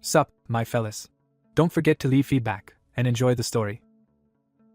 Sup, my fellas. Don't forget to leave feedback, and enjoy the story.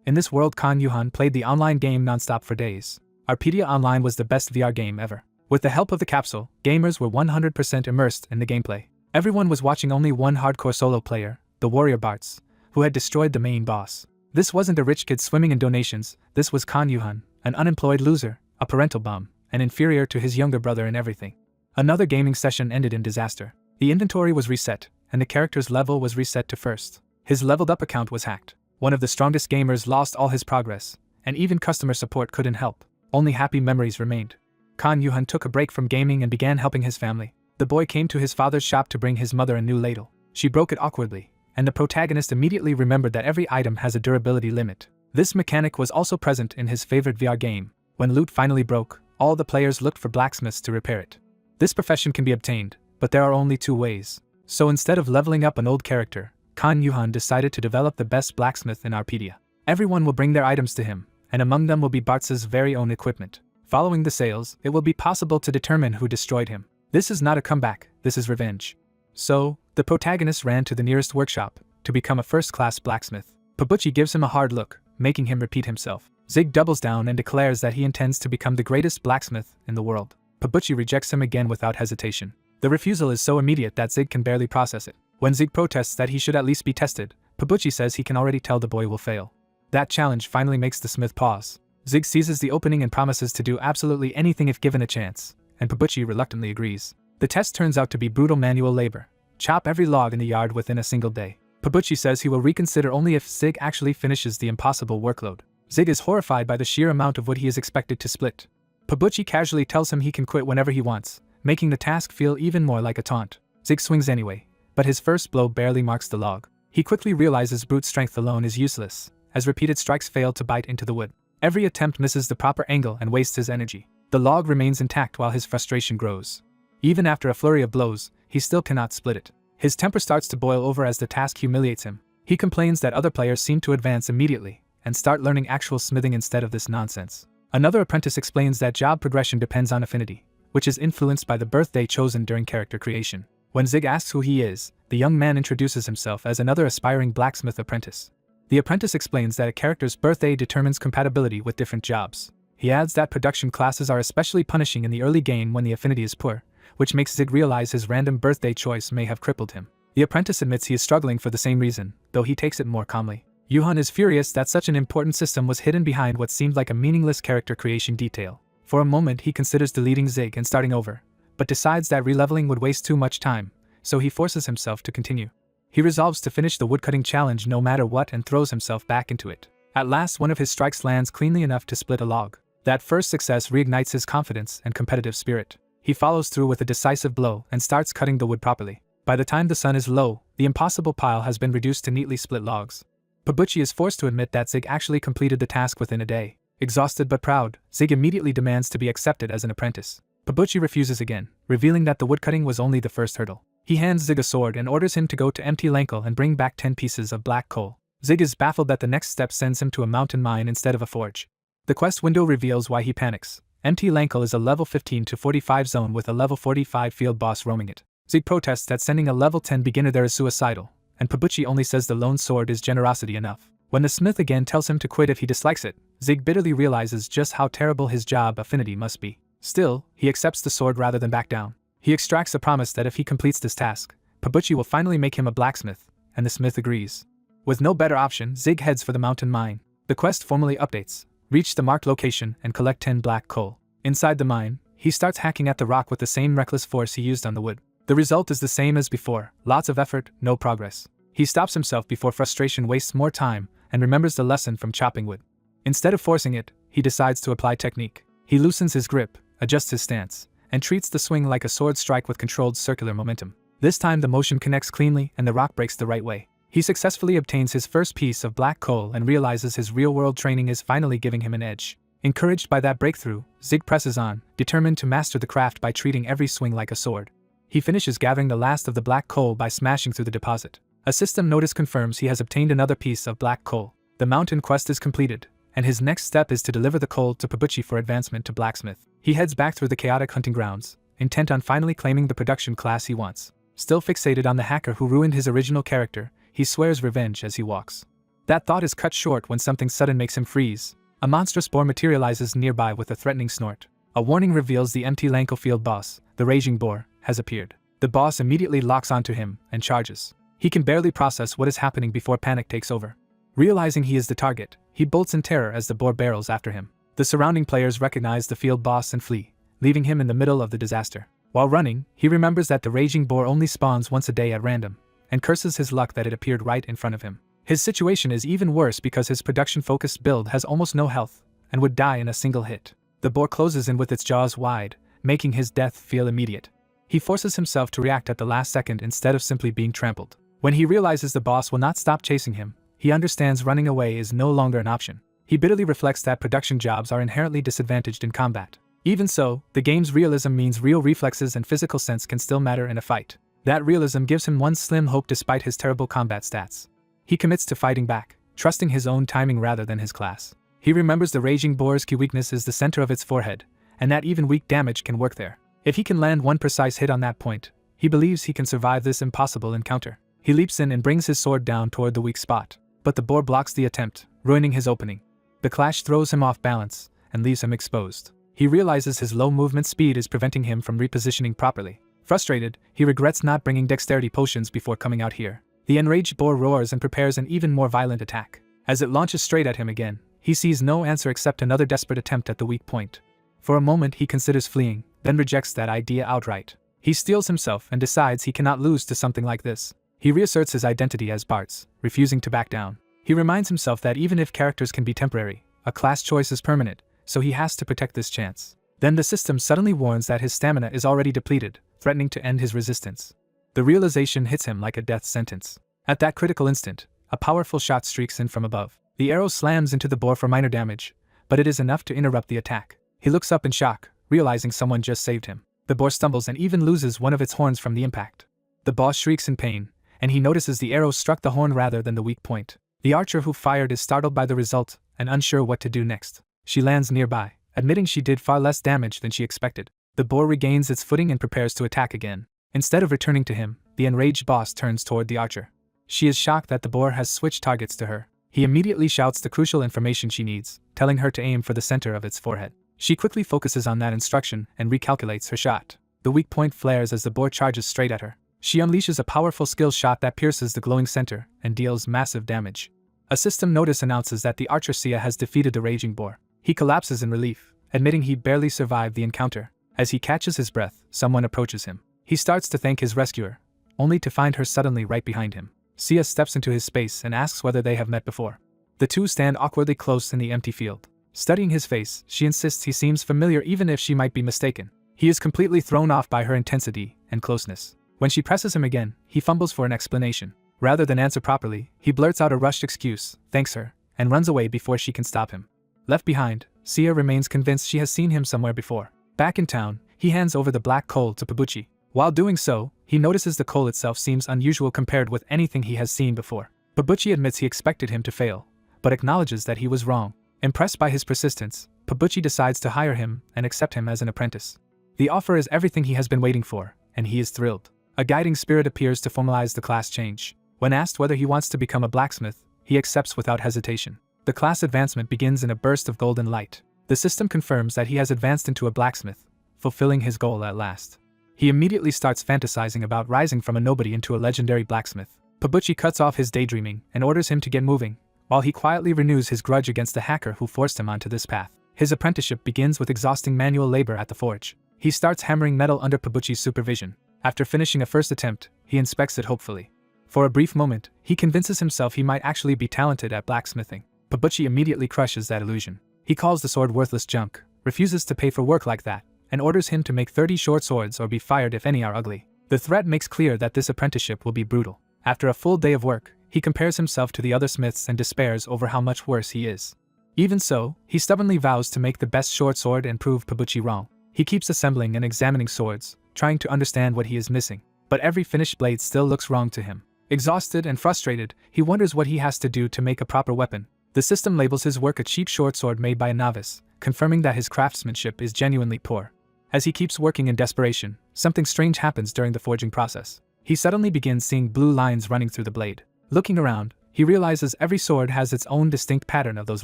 In this world, Kan Yuhan played the online game non-stop for days. Arpedia Online was the best VR game ever. With the help of the capsule, gamers were 100% immersed in the gameplay. Everyone was watching only one hardcore solo player, the warrior Bartz, who had destroyed the main boss. This wasn't a rich kid swimming in donations, this was Kan Yuhan, an unemployed loser, a parental bum, and inferior to his younger brother in everything. Another gaming session ended in disaster. The inventory was reset, and the character's level was reset to first. His leveled up account was hacked. One of the strongest gamers lost all his progress, and even customer support couldn't help. Only happy memories remained. Kan Yuhan took a break from gaming and began helping his family. The boy came to his father's shop to bring his mother a new ladle. She broke it awkwardly, and the protagonist immediately remembered that every item has a durability limit. This mechanic was also present in his favorite VR game. When loot finally broke, all the players looked for blacksmiths to repair it. This profession can be obtained, but there are only two ways. So instead of leveling up an old character, Kan Yuhan decided to develop the best blacksmith in Arpedia. Everyone will bring their items to him, and among them will be Bartz's very own equipment. Following the sales, it will be possible to determine who destroyed him. This is not a comeback, this is revenge. So, the protagonist ran to the nearest workshop to become a first-class blacksmith. Pabuchi gives him a hard look, making him repeat himself. Zig doubles down and declares that he intends to become the greatest blacksmith in the world. Pabuchi rejects him again without hesitation. The refusal is so immediate that Zig can barely process it. When Zig protests that he should at least be tested, Pabuchi says he can already tell the boy will fail. That challenge finally makes the smith pause. Zig seizes the opening and promises to do absolutely anything if given a chance, and Pabuchi reluctantly agrees. The test turns out to be brutal manual labor. Chop every log in the yard within a single day. Pabuchi says he will reconsider only if Zig actually finishes the impossible workload. Zig is horrified by the sheer amount of wood he is expected to split. Pabuchi casually tells him he can quit whenever he wants, making the task feel even more like a taunt. Zig swings anyway, but his first blow barely marks the log. He quickly realizes brute strength alone is useless, as repeated strikes fail to bite into the wood. Every attempt misses the proper angle and wastes his energy. The log remains intact while his frustration grows. Even after a flurry of blows, he still cannot split it. His temper starts to boil over as the task humiliates him. He complains that other players seem to advance immediately and start learning actual smithing instead of this nonsense. Another apprentice explains that job progression depends on affinity, which is influenced by the birthday chosen during character creation. When Zig asks who he is, the young man introduces himself as another aspiring blacksmith apprentice. The apprentice explains that a character's birthday determines compatibility with different jobs. He adds that production classes are especially punishing in the early game when the affinity is poor, which makes Zig realize his random birthday choice may have crippled him. The apprentice admits he is struggling for the same reason, though he takes it more calmly. Yuhan is furious that such an important system was hidden behind what seemed like a meaningless character creation detail. For a moment he considers deleting Zig and starting over, but decides that releveling would waste too much time, so he forces himself to continue. He resolves to finish the woodcutting challenge no matter what and throws himself back into it. At last one of his strikes lands cleanly enough to split a log. That first success reignites his confidence and competitive spirit. He follows through with a decisive blow and starts cutting the wood properly. By the time the sun is low, the impossible pile has been reduced to neatly split logs. Pabuchi is forced to admit that Zig actually completed the task within a day. Exhausted but proud, Zig immediately demands to be accepted as an apprentice. Pabuchi refuses again, revealing that the woodcutting was only the first hurdle. He hands Zig a sword and orders him to go to Empty Lankel and bring back 10 pieces of black coal. Zig is baffled that the next step sends him to a mountain mine instead of a forge. The quest window reveals why he panics. Empty Lankel is a level 15 to 45 zone with a level 45 field boss roaming it. Zig protests that sending a level 10 beginner there is suicidal, and Pabuchi only says the lone sword is generosity enough. When the smith again tells him to quit if he dislikes it, Zig bitterly realizes just how terrible his job affinity must be. Still, he accepts the sword rather than back down. He extracts a promise that if he completes this task, Pabuchi will finally make him a blacksmith, and the smith agrees. With no better option, Zig heads for the mountain mine. The quest formally updates. Reach the marked location and collect 10 black coal. Inside the mine, he starts hacking at the rock with the same reckless force he used on the wood. The result is the same as before, lots of effort, no progress. He stops himself before frustration wastes more time and remembers the lesson from chopping wood. Instead of forcing it, he decides to apply technique. He loosens his grip, adjusts his stance, and treats the swing like a sword strike with controlled circular momentum. This time the motion connects cleanly and the rock breaks the right way. He successfully obtains his first piece of black coal and realizes his real-world training is finally giving him an edge. Encouraged by that breakthrough, Zig presses on, determined to master the craft by treating every swing like a sword. He finishes gathering the last of the black coal by smashing through the deposit. A system notice confirms he has obtained another piece of black coal. The mountain quest is completed, and his next step is to deliver the coal to Pabuchi for advancement to blacksmith. He heads back through the chaotic hunting grounds, intent on finally claiming the production class he wants. Still fixated on the hacker who ruined his original character, he swears revenge as he walks. That thought is cut short when something sudden makes him freeze. A monstrous boar materializes nearby with a threatening snort. A warning reveals the empty Lankofield boss, the raging boar, has appeared. The boss immediately locks onto him and charges. He can barely process what is happening before panic takes over. Realizing he is the target, he bolts in terror as the boar barrels after him. The surrounding players recognize the field boss and flee, leaving him in the middle of the disaster. While running, he remembers that the raging boar only spawns once a day at random, and curses his luck that it appeared right in front of him. His situation is even worse because his production-focused build has almost no health, and would die in a single hit. The boar closes in with its jaws wide, making his death feel immediate. He forces himself to react at the last second instead of simply being trampled. When he realizes the boss will not stop chasing him, he understands running away is no longer an option. He bitterly reflects that production jobs are inherently disadvantaged in combat. Even so, the game's realism means real reflexes and physical sense can still matter in a fight. That realism gives him one slim hope despite his terrible combat stats. He commits to fighting back, trusting his own timing rather than his class. He remembers the raging boar's key weakness is the center of its forehead, and that even weak damage can work there. If he can land one precise hit on that point, he believes he can survive this impossible encounter. He leaps in and brings his sword down toward the weak spot, but the boar blocks the attempt, ruining his opening. The clash throws him off balance and leaves him exposed. He realizes his low movement speed is preventing him from repositioning properly. Frustrated, he regrets not bringing dexterity potions before coming out here. The enraged boar roars and prepares an even more violent attack. As it launches straight at him again, he sees no answer except another desperate attempt at the weak point. For a moment he considers fleeing, then rejects that idea outright. He steels himself and decides he cannot lose to something like this. He reasserts his identity as Bart's, refusing to back down. He reminds himself that even if characters can be temporary, a class choice is permanent, so he has to protect this chance. Then the system suddenly warns that his stamina is already depleted, threatening to end his resistance. The realization hits him like a death sentence. At that critical instant, a powerful shot streaks in from above. The arrow slams into the boar for minor damage, but it is enough to interrupt the attack. He looks up in shock, realizing someone just saved him. The boar stumbles and even loses one of its horns from the impact. The boss shrieks in pain, and he notices the arrow struck the horn rather than the weak point. The archer who fired is startled by the result and unsure what to do next. She lands nearby, admitting she did far less damage than she expected. The boar regains its footing and prepares to attack again. Instead of returning to him, the enraged boss turns toward the archer. She is shocked that the boar has switched targets to her. He immediately shouts the crucial information she needs, telling her to aim for the center of its forehead. She quickly focuses on that instruction and recalculates her shot. The weak point flares as the boar charges straight at her. She unleashes a powerful skill shot that pierces the glowing center and deals massive damage. A system notice announces that the archer Sia has defeated the raging boar. He collapses in relief, admitting he barely survived the encounter. As he catches his breath, someone approaches him. He starts to thank his rescuer, only to find her suddenly right behind him. Sia steps into his space and asks whether they have met before. The two stand awkwardly close in the empty field. Studying his face, she insists he seems familiar even if she might be mistaken. He is completely thrown off by her intensity and closeness. When she presses him again, he fumbles for an explanation. Rather than answer properly, he blurts out a rushed excuse, thanks her, and runs away before she can stop him. Left behind, Sia remains convinced she has seen him somewhere before. Back in town, he hands over the black coal to Pabuchi. While doing so, he notices the coal itself seems unusual compared with anything he has seen before. Pabuchi admits he expected him to fail, but acknowledges that he was wrong. Impressed by his persistence, Pabuchi decides to hire him and accept him as an apprentice. The offer is everything he has been waiting for, and he is thrilled. A guiding spirit appears to formalize the class change. When asked whether he wants to become a blacksmith, he accepts without hesitation. The class advancement begins in a burst of golden light. The system confirms that he has advanced into a blacksmith, fulfilling his goal at last. He immediately starts fantasizing about rising from a nobody into a legendary blacksmith. Pabuchi cuts off his daydreaming and orders him to get moving, while he quietly renews his grudge against the hacker who forced him onto this path. His apprenticeship begins with exhausting manual labor at the forge. He starts hammering metal under Pabuchi's supervision. After finishing a first attempt, he inspects it hopefully. For a brief moment, he convinces himself he might actually be talented at blacksmithing. Pabuchi immediately crushes that illusion. He calls the sword worthless junk, refuses to pay for work like that, and orders him to make 30 short swords or be fired if any are ugly. The threat makes clear that this apprenticeship will be brutal. After a full day of work, he compares himself to the other smiths and despairs over how much worse he is. Even so, he stubbornly vows to make the best short sword and prove Pabuchi wrong. He keeps assembling and examining swords, trying to understand what he is missing, but every finished blade still looks wrong to him. Exhausted and frustrated, he wonders what he has to do to make a proper weapon. The system labels his work a cheap short sword made by a novice, confirming that his craftsmanship is genuinely poor. As he keeps working in desperation, something strange happens during the forging process. He suddenly begins seeing blue lines running through the blade. Looking around, he realizes every sword has its own distinct pattern of those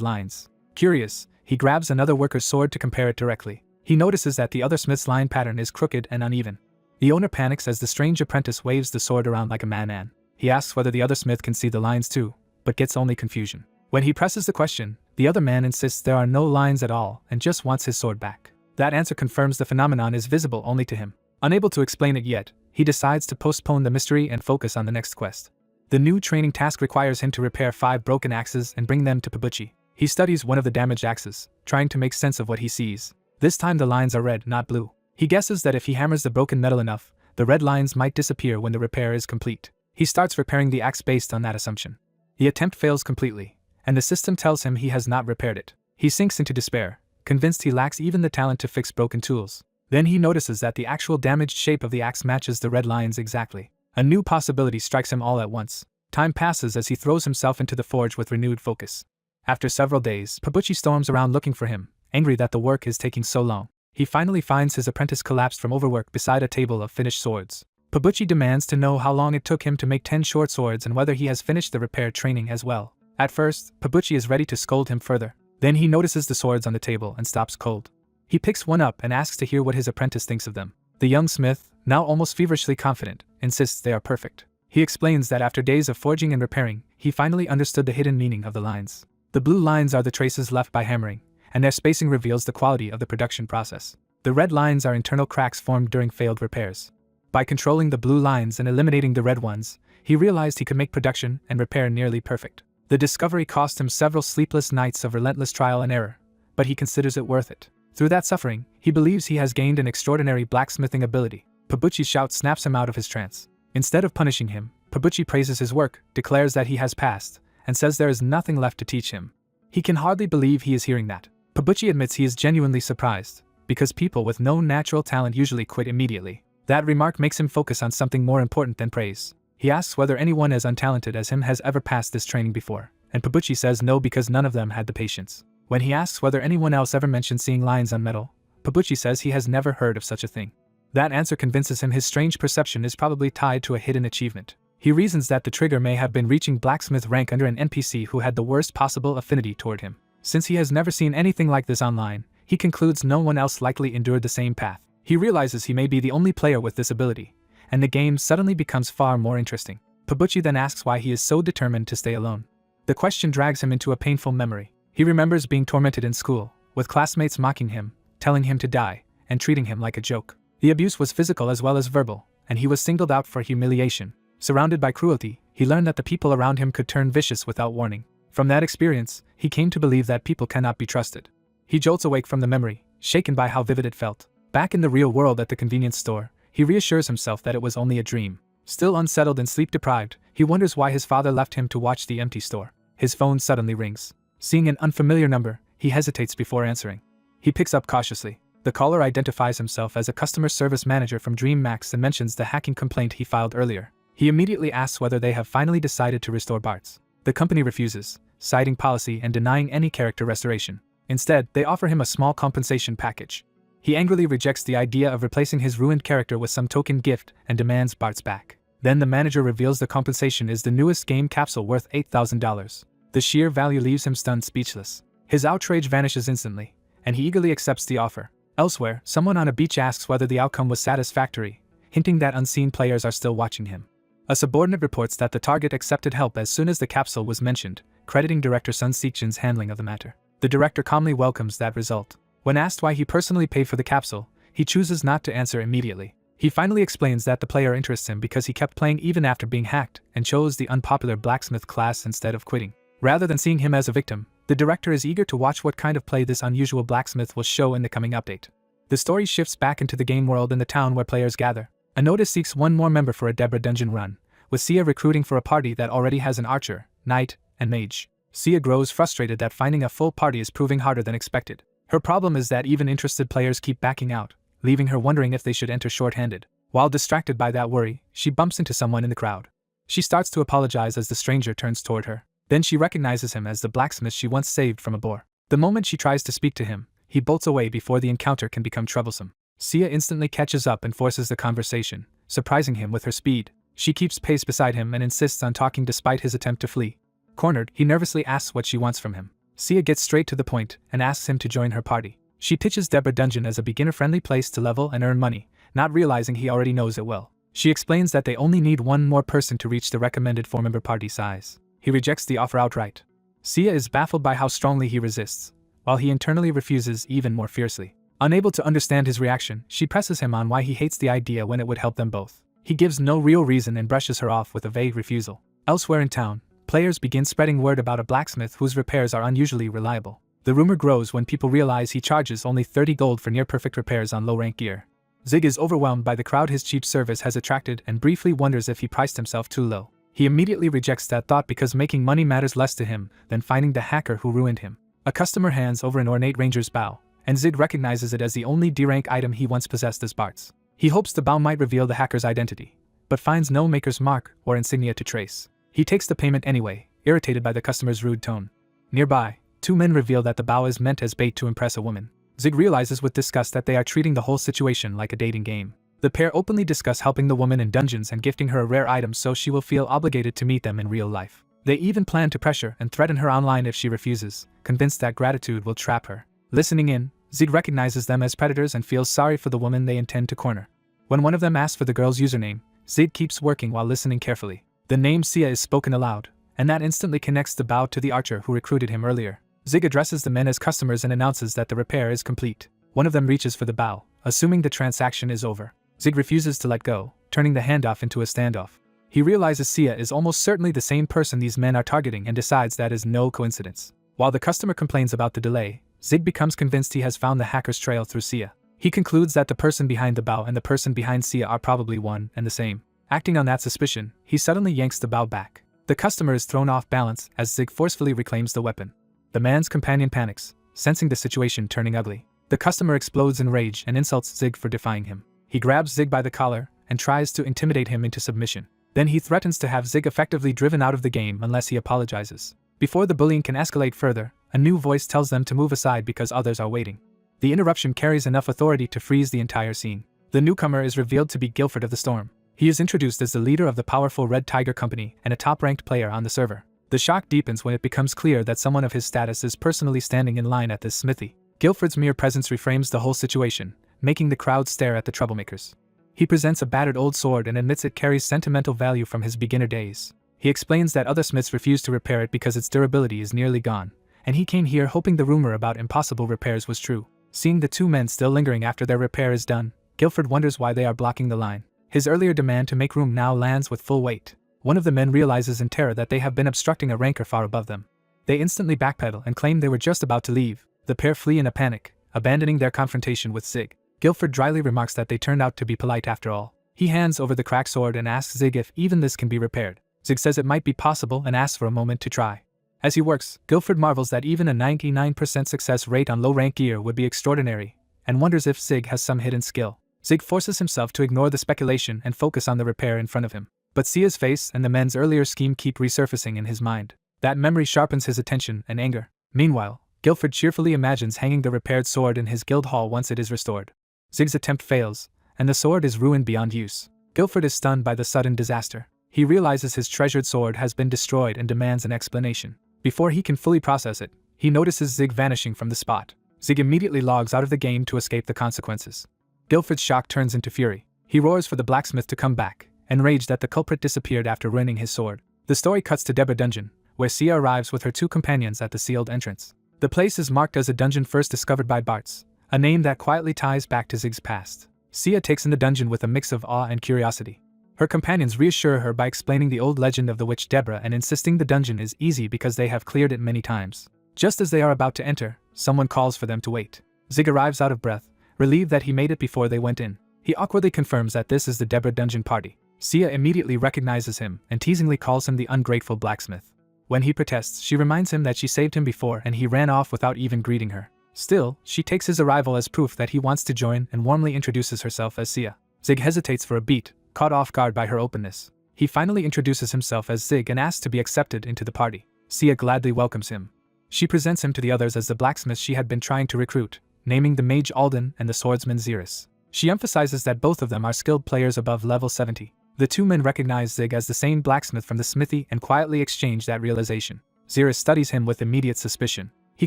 lines. Curious, he grabs another worker's sword to compare it directly. He notices that the other smith's line pattern is crooked and uneven. The owner panics as the strange apprentice waves the sword around like a madman. He asks whether the other smith can see the lines too, but gets only confusion. When he presses the question, the other man insists there are no lines at all and just wants his sword back. That answer confirms the phenomenon is visible only to him. Unable to explain it yet, he decides to postpone the mystery and focus on the next quest. The new training task requires him to repair 5 broken axes and bring them to Pabuchi. He studies one of the damaged axes, trying to make sense of what he sees. This time the lines are red, not blue. He guesses that if he hammers the broken metal enough, the red lines might disappear when the repair is complete. He starts repairing the axe based on that assumption. The attempt fails completely, and the system tells him he has not repaired it. He sinks into despair, convinced he lacks even the talent to fix broken tools. Then he notices that the actual damaged shape of the axe matches the red lines exactly. A new possibility strikes him all at once. Time passes as he throws himself into the forge with renewed focus. After several days, Pabuchi storms around looking for him, angry that the work is taking so long. He finally finds his apprentice collapsed from overwork beside a table of finished swords. Pabuchi demands to know how long it took him to make 10 short swords and whether he has finished the repair training as well. At first, Pabuchi is ready to scold him further. Then he notices the swords on the table and stops cold. He picks one up and asks to hear what his apprentice thinks of them. The young smith, now almost feverishly confident, insists they are perfect. He explains that after days of forging and repairing, he finally understood the hidden meaning of the lines. The blue lines are the traces left by hammering, and their spacing reveals the quality of the production process. The red lines are internal cracks formed during failed repairs. By controlling the blue lines and eliminating the red ones, he realized he could make production and repair nearly perfect. The discovery cost him several sleepless nights of relentless trial and error, but he considers it worth it. Through that suffering, he believes he has gained an extraordinary blacksmithing ability. Pabuchi's shout snaps him out of his trance. Instead of punishing him, Pabuchi praises his work, declares that he has passed, and says there is nothing left to teach him. He can hardly believe he is hearing that. Pabuchi admits he is genuinely surprised, because people with no natural talent usually quit immediately. That remark makes him focus on something more important than praise. He asks whether anyone as untalented as him has ever passed this training before, and Pabuchi says no because none of them had the patience. When he asks whether anyone else ever mentioned seeing lines on metal, Pabuchi says he has never heard of such a thing. That answer convinces him his strange perception is probably tied to a hidden achievement. He reasons that the trigger may have been reaching blacksmith rank under an NPC who had the worst possible affinity toward him. Since he has never seen anything like this online, he concludes no one else likely endured the same path. He realizes he may be the only player with this ability, and the game suddenly becomes far more interesting. Pabuchi then asks why he is so determined to stay alone. The question drags him into a painful memory. He remembers being tormented in school, with classmates mocking him, telling him to die, and treating him like a joke. The abuse was physical as well as verbal, and he was singled out for humiliation. Surrounded by cruelty, he learned that the people around him could turn vicious without warning. From that experience, he came to believe that people cannot be trusted. He jolts awake from the memory, shaken by how vivid it felt. Back in the real world at the convenience store, he reassures himself that it was only a dream. Still unsettled and sleep-deprived, he wonders why his father left him to watch the empty store. His phone suddenly rings. Seeing an unfamiliar number, he hesitates before answering. He picks up cautiously. The caller identifies himself as a customer service manager from DreamMax and mentions the hacking complaint he filed earlier. He immediately asks whether they have finally decided to restore Bart's. The company refuses, citing policy and denying any character restoration. Instead, they offer him a small compensation package. He angrily rejects the idea of replacing his ruined character with some token gift and demands Bart's back. Then the manager reveals the compensation is the newest game capsule worth $8,000. The sheer value leaves him stunned speechless. His outrage vanishes instantly, and he eagerly accepts the offer. Elsewhere, someone on a beach asks whether the outcome was satisfactory, hinting that unseen players are still watching him. A subordinate reports that the target accepted help as soon as the capsule was mentioned, crediting director Sun Seichin's handling of the matter. The director calmly welcomes that result. When asked why he personally paid for the capsule, he chooses not to answer immediately. He finally explains that the player interests him because he kept playing even after being hacked and chose the unpopular blacksmith class instead of quitting. Rather than seeing him as a victim, the director is eager to watch what kind of play this unusual blacksmith will show in the coming update. The story shifts back into the game world in the town where players gather. Anoda seeks one more member for a Deborah dungeon run, with Sia recruiting for a party that already has an archer, knight, and mage. Sia grows frustrated that finding a full party is proving harder than expected. Her problem is that even interested players keep backing out, leaving her wondering if they should enter short-handed. While distracted by that worry, she bumps into someone in the crowd. She starts to apologize as the stranger turns toward her. Then she recognizes him as the blacksmith she once saved from a boar. The moment she tries to speak to him, he bolts away before the encounter can become troublesome. Sia instantly catches up and forces the conversation, surprising him with her speed. She keeps pace beside him and insists on talking despite his attempt to flee. Cornered, he nervously asks what she wants from him. Sia gets straight to the point and asks him to join her party. She pitches Deborah Dungeon as a beginner-friendly place to level and earn money, not realizing he already knows it well. She explains that they only need one more person to reach the recommended 4-member party size. He rejects the offer outright. Sia is baffled by how strongly he resists, while he internally refuses even more fiercely. Unable to understand his reaction, she presses him on why he hates the idea when it would help them both. He gives no real reason and brushes her off with a vague refusal. Elsewhere in town, players begin spreading word about a blacksmith whose repairs are unusually reliable. The rumor grows when people realize he charges only 30 gold for near-perfect repairs on low-rank gear. Zig is overwhelmed by the crowd his cheap service has attracted and briefly wonders if he priced himself too low. He immediately rejects that thought because making money matters less to him than finding the hacker who ruined him. A customer hands over an ornate ranger's bow, and Zig recognizes it as the only D-rank item he once possessed as Bart's. He hopes the bow might reveal the hacker's identity, but finds no maker's mark or insignia to trace. He takes the payment anyway, irritated by the customer's rude tone. Nearby, 2 men reveal that the bow is meant as bait to impress a woman. Zig realizes with disgust that they are treating the whole situation like a dating game. The pair openly discuss helping the woman in dungeons and gifting her a rare item so she will feel obligated to meet them in real life. They even plan to pressure and threaten her online if she refuses, convinced that gratitude will trap her. Listening in, Zig recognizes them as predators and feels sorry for the woman they intend to corner. When one of them asks for the girl's username, Zig keeps working while listening carefully. The name Sia is spoken aloud, and that instantly connects the bow to the archer who recruited him earlier. Zig addresses the men as customers and announces that the repair is complete. One of them reaches for the bow, assuming the transaction is over. Zig refuses to let go, turning the handoff into a standoff. He realizes Sia is almost certainly the same person these men are targeting and decides that is no coincidence. While the customer complains about the delay, Zig becomes convinced he has found the hacker's trail through Sia. He concludes that the person behind the bow and the person behind Sia are probably one and the same. Acting on that suspicion, he suddenly yanks the bow back. The customer is thrown off balance as Zig forcefully reclaims the weapon. The man's companion panics, sensing the situation turning ugly. The customer explodes in rage and insults Zig for defying him. He grabs Zig by the collar and tries to intimidate him into submission. Then he threatens to have Zig effectively driven out of the game unless he apologizes. Before the bullying can escalate further, a new voice tells them to move aside because others are waiting. The interruption carries enough authority to freeze the entire scene. The newcomer is revealed to be Guilford of the Storm. He is introduced as the leader of the powerful Red Tiger Company and a top-ranked player on the server. The shock deepens when it becomes clear that someone of his status is personally standing in line at this smithy. Guilford's mere presence reframes the whole situation, making the crowd stare at the troublemakers. He presents a battered old sword and admits it carries sentimental value from his beginner days. He explains that other smiths refuse to repair it because its durability is nearly gone, and he came here hoping the rumor about impossible repairs was true. Seeing the 2 men still lingering after their repair is done, Guilford wonders why they are blocking the line. His earlier demand to make room now lands with full weight. One of the men realizes in terror that they have been obstructing a ranker far above them. They instantly backpedal and claim they were just about to leave. The pair flee in a panic, abandoning their confrontation with Zig. Guilford dryly remarks that they turned out to be polite after all. He hands over the cracked sword and asks Zig if even this can be repaired. Zig says it might be possible and asks for a moment to try. As he works, Guilford marvels that even a 99% success rate on low-rank gear would be extraordinary, and wonders if Zig has some hidden skill. Zig forces himself to ignore the speculation and focus on the repair in front of him. But Sia's face and the men's earlier scheme keep resurfacing in his mind. That memory sharpens his attention and anger. Meanwhile, Guilford cheerfully imagines hanging the repaired sword in his guild hall once it is restored. Zig's attempt fails, and the sword is ruined beyond use. Guilford is stunned by the sudden disaster. He realizes his treasured sword has been destroyed and demands an explanation. Before he can fully process it, he notices Zig vanishing from the spot. Zig immediately logs out of the game to escape the consequences. Guilford's shock turns into fury. He roars for the blacksmith to come back, enraged that the culprit disappeared after ruining his sword. The story cuts to Deborah Dungeon, where Sia arrives with her 2 companions at the sealed entrance. The place is marked as a dungeon first discovered by Bart's, a name that quietly ties back to Zig's past. Sia takes in the dungeon with a mix of awe and curiosity. Her companions reassure her by explaining the old legend of the witch Deborah and insisting the dungeon is easy because they have cleared it many times. Just as they are about to enter, someone calls for them to wait. Zig arrives out of breath, relieved that he made it before they went in. He awkwardly confirms that this is the Deborah Dungeon party. Sia immediately recognizes him and teasingly calls him the ungrateful blacksmith. When he protests, she reminds him that she saved him before and he ran off without even greeting her. Still, she takes his arrival as proof that he wants to join and warmly introduces herself as Sia. Zig hesitates for a beat, caught off guard by her openness. He finally introduces himself as Zig and asks to be accepted into the party. Sia gladly welcomes him. She presents him to the others as the blacksmith she had been trying to recruit, naming the mage Alden and the swordsman Xeris. She emphasizes that both of them are skilled players above level 70. The two men recognize Zig as the same blacksmith from the smithy and quietly exchange that realization. Zirus studies him with immediate suspicion. He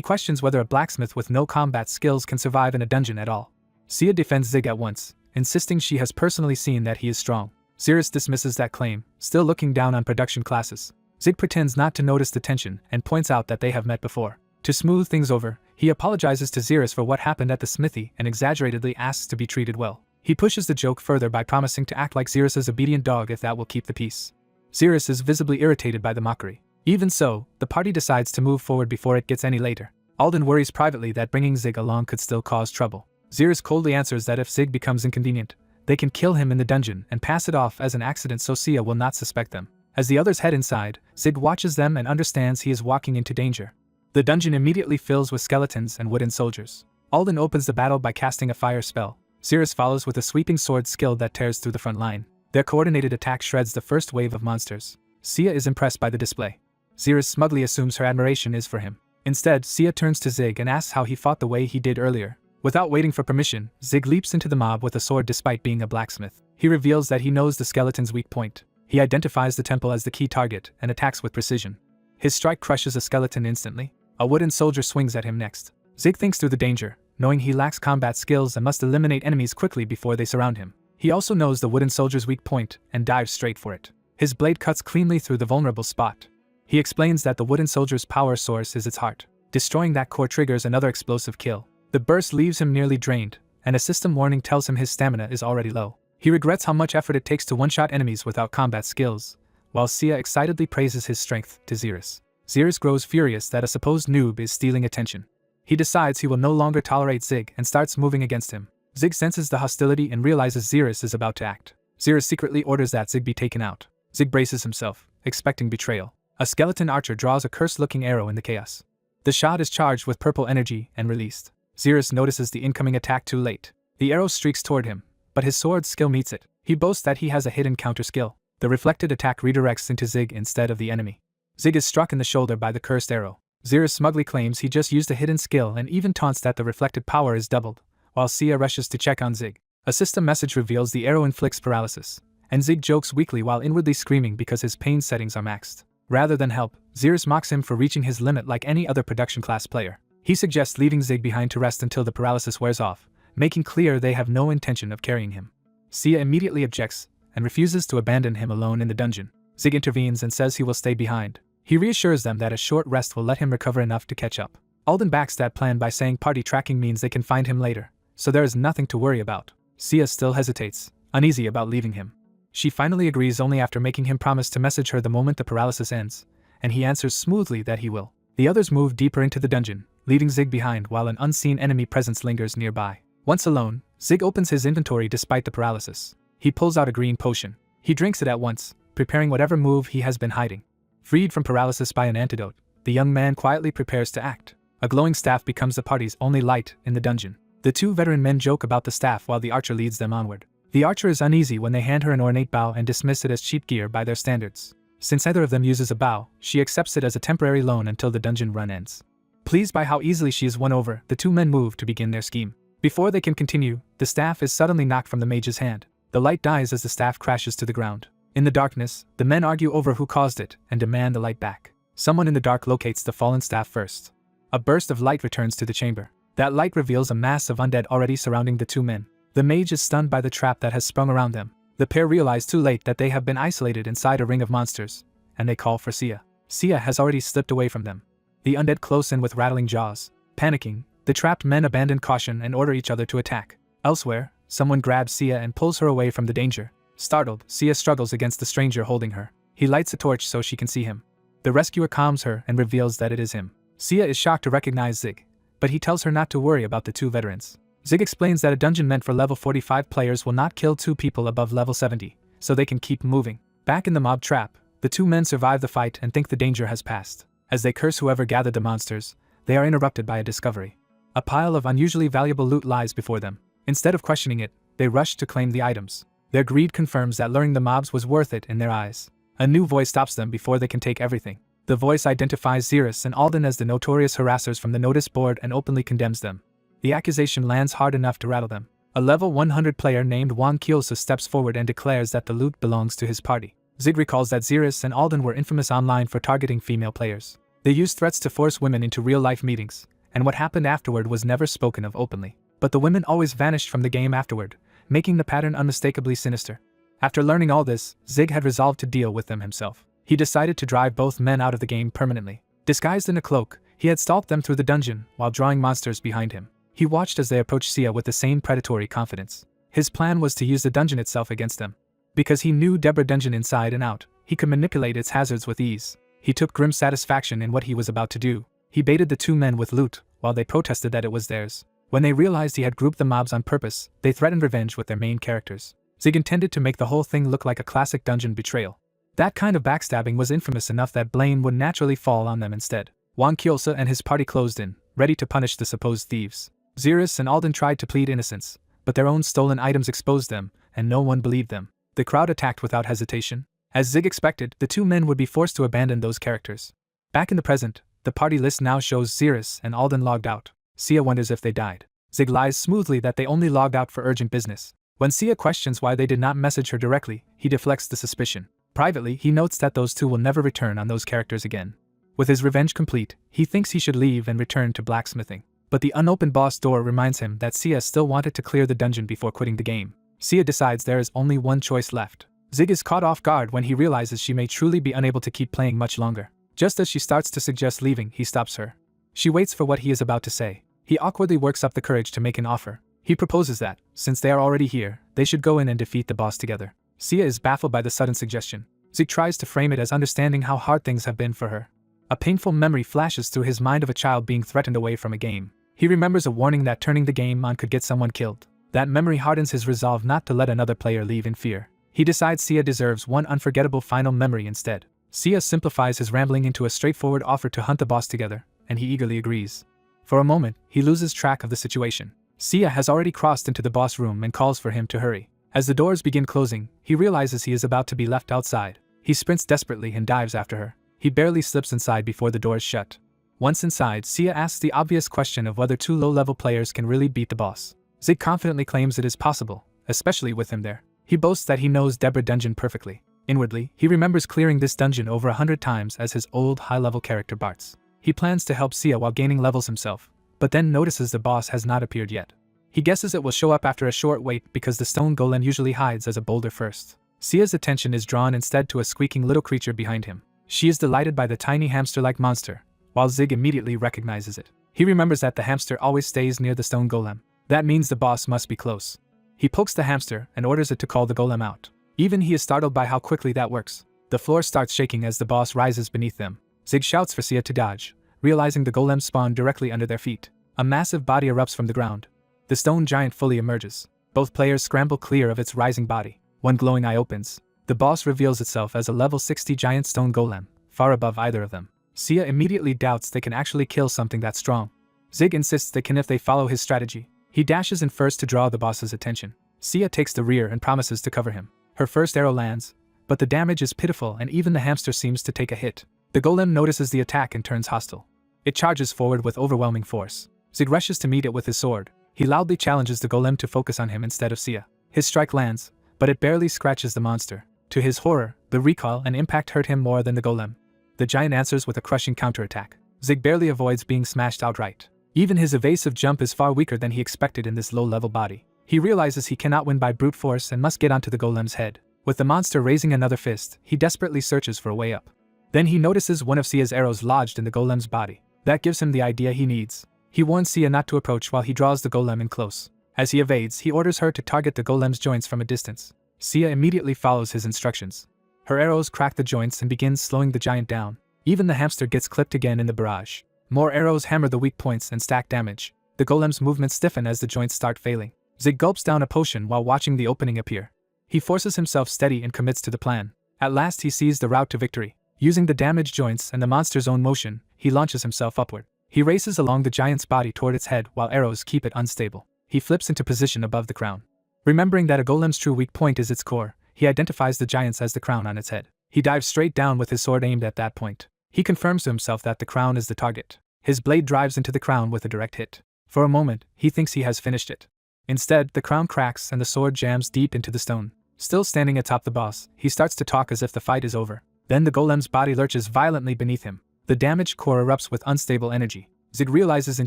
questions whether a blacksmith with no combat skills can survive in a dungeon at all. Sia defends Zig at once, insisting she has personally seen that he is strong. Zirus dismisses that claim, still looking down on production classes. Zig pretends not to notice the tension and points out that they have met before. To smooth things over, he apologizes to Zirus for what happened at the smithy and exaggeratedly asks to be treated well. He pushes the joke further by promising to act like Zirus's obedient dog if that will keep the peace. Zirus is visibly irritated by the mockery. Even so, the party decides to move forward before it gets any later. Alden worries privately that bringing Zig along could still cause trouble. Zirus coldly answers that if Zig becomes inconvenient, they can kill him in the dungeon and pass it off as an accident so Sia will not suspect them. As the others head inside, Zig watches them and understands he is walking into danger. The dungeon immediately fills with skeletons and wooden soldiers. Alden opens the battle by casting a fire spell. Zirus follows with a sweeping sword skill that tears through the front line. Their coordinated attack shreds the first wave of monsters. Sia is impressed by the display. Zirus smugly assumes her admiration is for him. Instead, Sia turns to Zig and asks how he fought the way he did earlier. Without waiting for permission, Zig leaps into the mob with a sword despite being a blacksmith. He reveals that he knows the skeleton's weak point. He identifies the temple as the key target and attacks with precision. His strike crushes a skeleton instantly. A wooden soldier swings at him next. Zig thinks through the danger, knowing he lacks combat skills and must eliminate enemies quickly before they surround him. He also knows the wooden soldier's weak point and dives straight for it. His blade cuts cleanly through the vulnerable spot. He explains that the wooden soldier's power source is its heart. Destroying that core triggers another explosive kill. The burst leaves him nearly drained, and a system warning tells him his stamina is already low. He regrets how much effort it takes to one-shot enemies without combat skills, while Sia excitedly praises his strength to Zirus. Zirus grows furious that a supposed noob is stealing attention. He decides he will no longer tolerate Zig and starts moving against him. Zig senses the hostility and realizes Zirus is about to act. Zirus secretly orders that Zig be taken out. Zig braces himself, expecting betrayal. A skeleton archer draws a cursed-looking arrow in the chaos. The shot is charged with purple energy and released. Zirus notices the incoming attack too late. The arrow streaks toward him, but his sword's skill meets it. He boasts that he has a hidden counter skill. The reflected attack redirects into Zig instead of the enemy. Zig is struck in the shoulder by the cursed arrow. Zirus smugly claims he just used a hidden skill and even taunts that the reflected power is doubled, while Sia rushes to check on Zig. A system message reveals the arrow inflicts paralysis, and Zig jokes weakly while inwardly screaming because his pain settings are maxed. Rather than help, Zirus mocks him for reaching his limit like any other production class player. He suggests leaving Zig behind to rest until the paralysis wears off, making clear they have no intention of carrying him. Sia immediately objects and refuses to abandon him alone in the dungeon. Zig intervenes and says he will stay behind. He reassures them that a short rest will let him recover enough to catch up. Alden backs that plan by saying party tracking means they can find him later, so there is nothing to worry about. Sia still hesitates, uneasy about leaving him. She finally agrees only after making him promise to message her the moment the paralysis ends, and he answers smoothly that he will. The others move deeper into the dungeon, leaving Zig behind while an unseen enemy presence lingers nearby. Once alone, Zig opens his inventory despite the paralysis. He pulls out a green potion. He drinks it at once, preparing whatever move he has been hiding. Freed from paralysis by an antidote, the young man quietly prepares to act. A glowing staff becomes the party's only light in the dungeon. The two veteran men joke about the staff while the archer leads them onward. The archer is uneasy when they hand her an ornate bow and dismiss it as cheap gear by their standards. Since neither of them uses a bow, she accepts it as a temporary loan until the dungeon run ends. Pleased by how easily she is won over, the two men move to begin their scheme. Before they can continue, the staff is suddenly knocked from the mage's hand. The light dies as the staff crashes to the ground. In the darkness, the men argue over who caused it and demand the light back. Someone in the dark locates the fallen staff first. A burst of light returns to the chamber. That light reveals a mass of undead already surrounding the two men. The mage is stunned by the trap that has sprung around them. The pair realize too late that they have been isolated inside a ring of monsters, and they call for Sia. Sia has already slipped away from them. The undead close in with rattling jaws. Panicking, the trapped men abandon caution and order each other to attack. Elsewhere, someone grabs Sia and pulls her away from the danger. Startled, Sia struggles against the stranger holding her. He lights a torch so she can see him. The rescuer calms her and reveals that it is him. Sia is shocked to recognize Zig, but he tells her not to worry about the two veterans. Zig explains that a dungeon meant for level 45 players will not kill two people above level 70, so they can keep moving. Back in the mob trap, the two men survive the fight and think the danger has passed. As they curse whoever gathered the monsters, they are interrupted by a discovery. A pile of unusually valuable loot lies before them. Instead of questioning it, they rush to claim the items. Their greed confirms that luring the mobs was worth it in their eyes. A new voice stops them before they can take everything. The voice identifies Zirus and Alden as the notorious harassers from the notice board and openly condemns them. The accusation lands hard enough to rattle them. A level 100 player named Wang Kyolsa steps forward and declares that the loot belongs to his party. Zig recalls that Xeris and Alden were infamous online for targeting female players. They used threats to force women into real-life meetings, and what happened afterward was never spoken of openly. But the women always vanished from the game afterward, making the pattern unmistakably sinister. After learning all this, Zig had resolved to deal with them himself. He decided to drive both men out of the game permanently. Disguised in a cloak, he had stalked them through the dungeon while drawing monsters behind him. He watched as they approached Sia with the same predatory confidence. His plan was to use the dungeon itself against them. Because he knew Deborah dungeon inside and out, he could manipulate its hazards with ease. He took grim satisfaction in what he was about to do. He baited the two men with loot, while they protested that it was theirs. When they realized he had grouped the mobs on purpose, they threatened revenge with their main characters. Zig intended to make the whole thing look like a classic dungeon betrayal. That kind of backstabbing was infamous enough that blame would naturally fall on them instead. Wang Kyolsa and his party closed in, ready to punish the supposed thieves. Xeris and Alden tried to plead innocence, but their own stolen items exposed them, and no one believed them. The crowd attacked without hesitation. As Zig expected, the two men would be forced to abandon those characters. Back in the present, the party list now shows Xeris and Alden logged out. Sia wonders if they died. Zig lies smoothly that they only logged out for urgent business. When Sia questions why they did not message her directly, he deflects the suspicion. Privately, he notes that those two will never return on those characters again. With his revenge complete, he thinks he should leave and return to blacksmithing. But the unopened boss door reminds him that Sia still wanted to clear the dungeon before quitting the game. Sia decides there is only one choice left. Zig is caught off guard when he realizes she may truly be unable to keep playing much longer. Just as she starts to suggest leaving, he stops her. She waits for what he is about to say. He awkwardly works up the courage to make an offer. He proposes that, since they are already here, they should go in and defeat the boss together. Sia is baffled by the sudden suggestion. Zig tries to frame it as understanding how hard things have been for her. A painful memory flashes through his mind of a child being threatened away from a game. He remembers a warning that turning the game on could get someone killed. That memory hardens his resolve not to let another player leave in fear. He decides Sia deserves one unforgettable final memory instead. Sia simplifies his rambling into a straightforward offer to hunt the boss together, and he eagerly agrees. For a moment, he loses track of the situation. Sia has already crossed into the boss room and calls for him to hurry. As the doors begin closing, he realizes he is about to be left outside. He sprints desperately and dives after her. He barely slips inside before the doors shut. Once inside, Sia asks the obvious question of whether two low-level players can really beat the boss. Zig confidently claims it is possible, especially with him there. He boasts that he knows Deborah dungeon perfectly. Inwardly, he remembers clearing this dungeon over 100 times as his old high-level character Bartz. He plans to help Sia while gaining levels himself, but then notices the boss has not appeared yet. He guesses it will show up after a short wait because the stone golem usually hides as a boulder first. Sia's attention is drawn instead to a squeaking little creature behind him. She is delighted by the tiny hamster-like monster, while Zig immediately recognizes it. He remembers that the hamster always stays near the stone golem. That means the boss must be close. He pokes the hamster and orders it to call the golem out. Even he is startled by how quickly that works. The floor starts shaking as the boss rises beneath them. Zig shouts for Sia to dodge, realizing the golem spawned directly under their feet. A massive body erupts from the ground. The stone giant fully emerges. Both players scramble clear of its rising body. One glowing eye opens. The boss reveals itself as a level 60 giant stone golem, far above either of them. Sia immediately doubts they can actually kill something that strong. Zig insists they can if they follow his strategy. He dashes in first to draw the boss's attention. Sia takes the rear and promises to cover him. Her first arrow lands, but the damage is pitiful and even the hamster seems to take a hit. The golem notices the attack and turns hostile. It charges forward with overwhelming force. Zig rushes to meet it with his sword. He loudly challenges the golem to focus on him instead of Sia. His strike lands, but it barely scratches the monster. To his horror, the recoil and impact hurt him more than the golem. The giant answers with a crushing counterattack. Zig barely avoids being smashed outright. Even his evasive jump is far weaker than he expected in this low-level body. He realizes he cannot win by brute force and must get onto the golem's head. With the monster raising another fist, he desperately searches for a way up. Then he notices one of Sia's arrows lodged in the golem's body. That gives him the idea he needs. He warns Sia not to approach while he draws the golem in close. As he evades, he orders her to target the golem's joints from a distance. Sia immediately follows his instructions. Her arrows crack the joints and begin slowing the giant down. Even the hamster gets clipped again in the barrage. More arrows hammer the weak points and stack damage. The golem's movements stiffen as the joints start failing. Zig gulps down a potion while watching the opening appear. He forces himself steady and commits to the plan. At last he sees the route to victory. Using the damaged joints and the monster's own motion, he launches himself upward. He races along the giant's body toward its head while arrows keep it unstable. He flips into position above the crown. Remembering that a golem's true weak point is its core, he identifies the giants as the crown on its head. He dives straight down with his sword aimed at that point. He confirms to himself that the crown is the target. His blade drives into the crown with a direct hit. For a moment, he thinks he has finished it. Instead, the crown cracks and the sword jams deep into the stone. Still standing atop the boss, he starts to talk as if the fight is over. Then the golem's body lurches violently beneath him. The damaged core erupts with unstable energy. Zig realizes in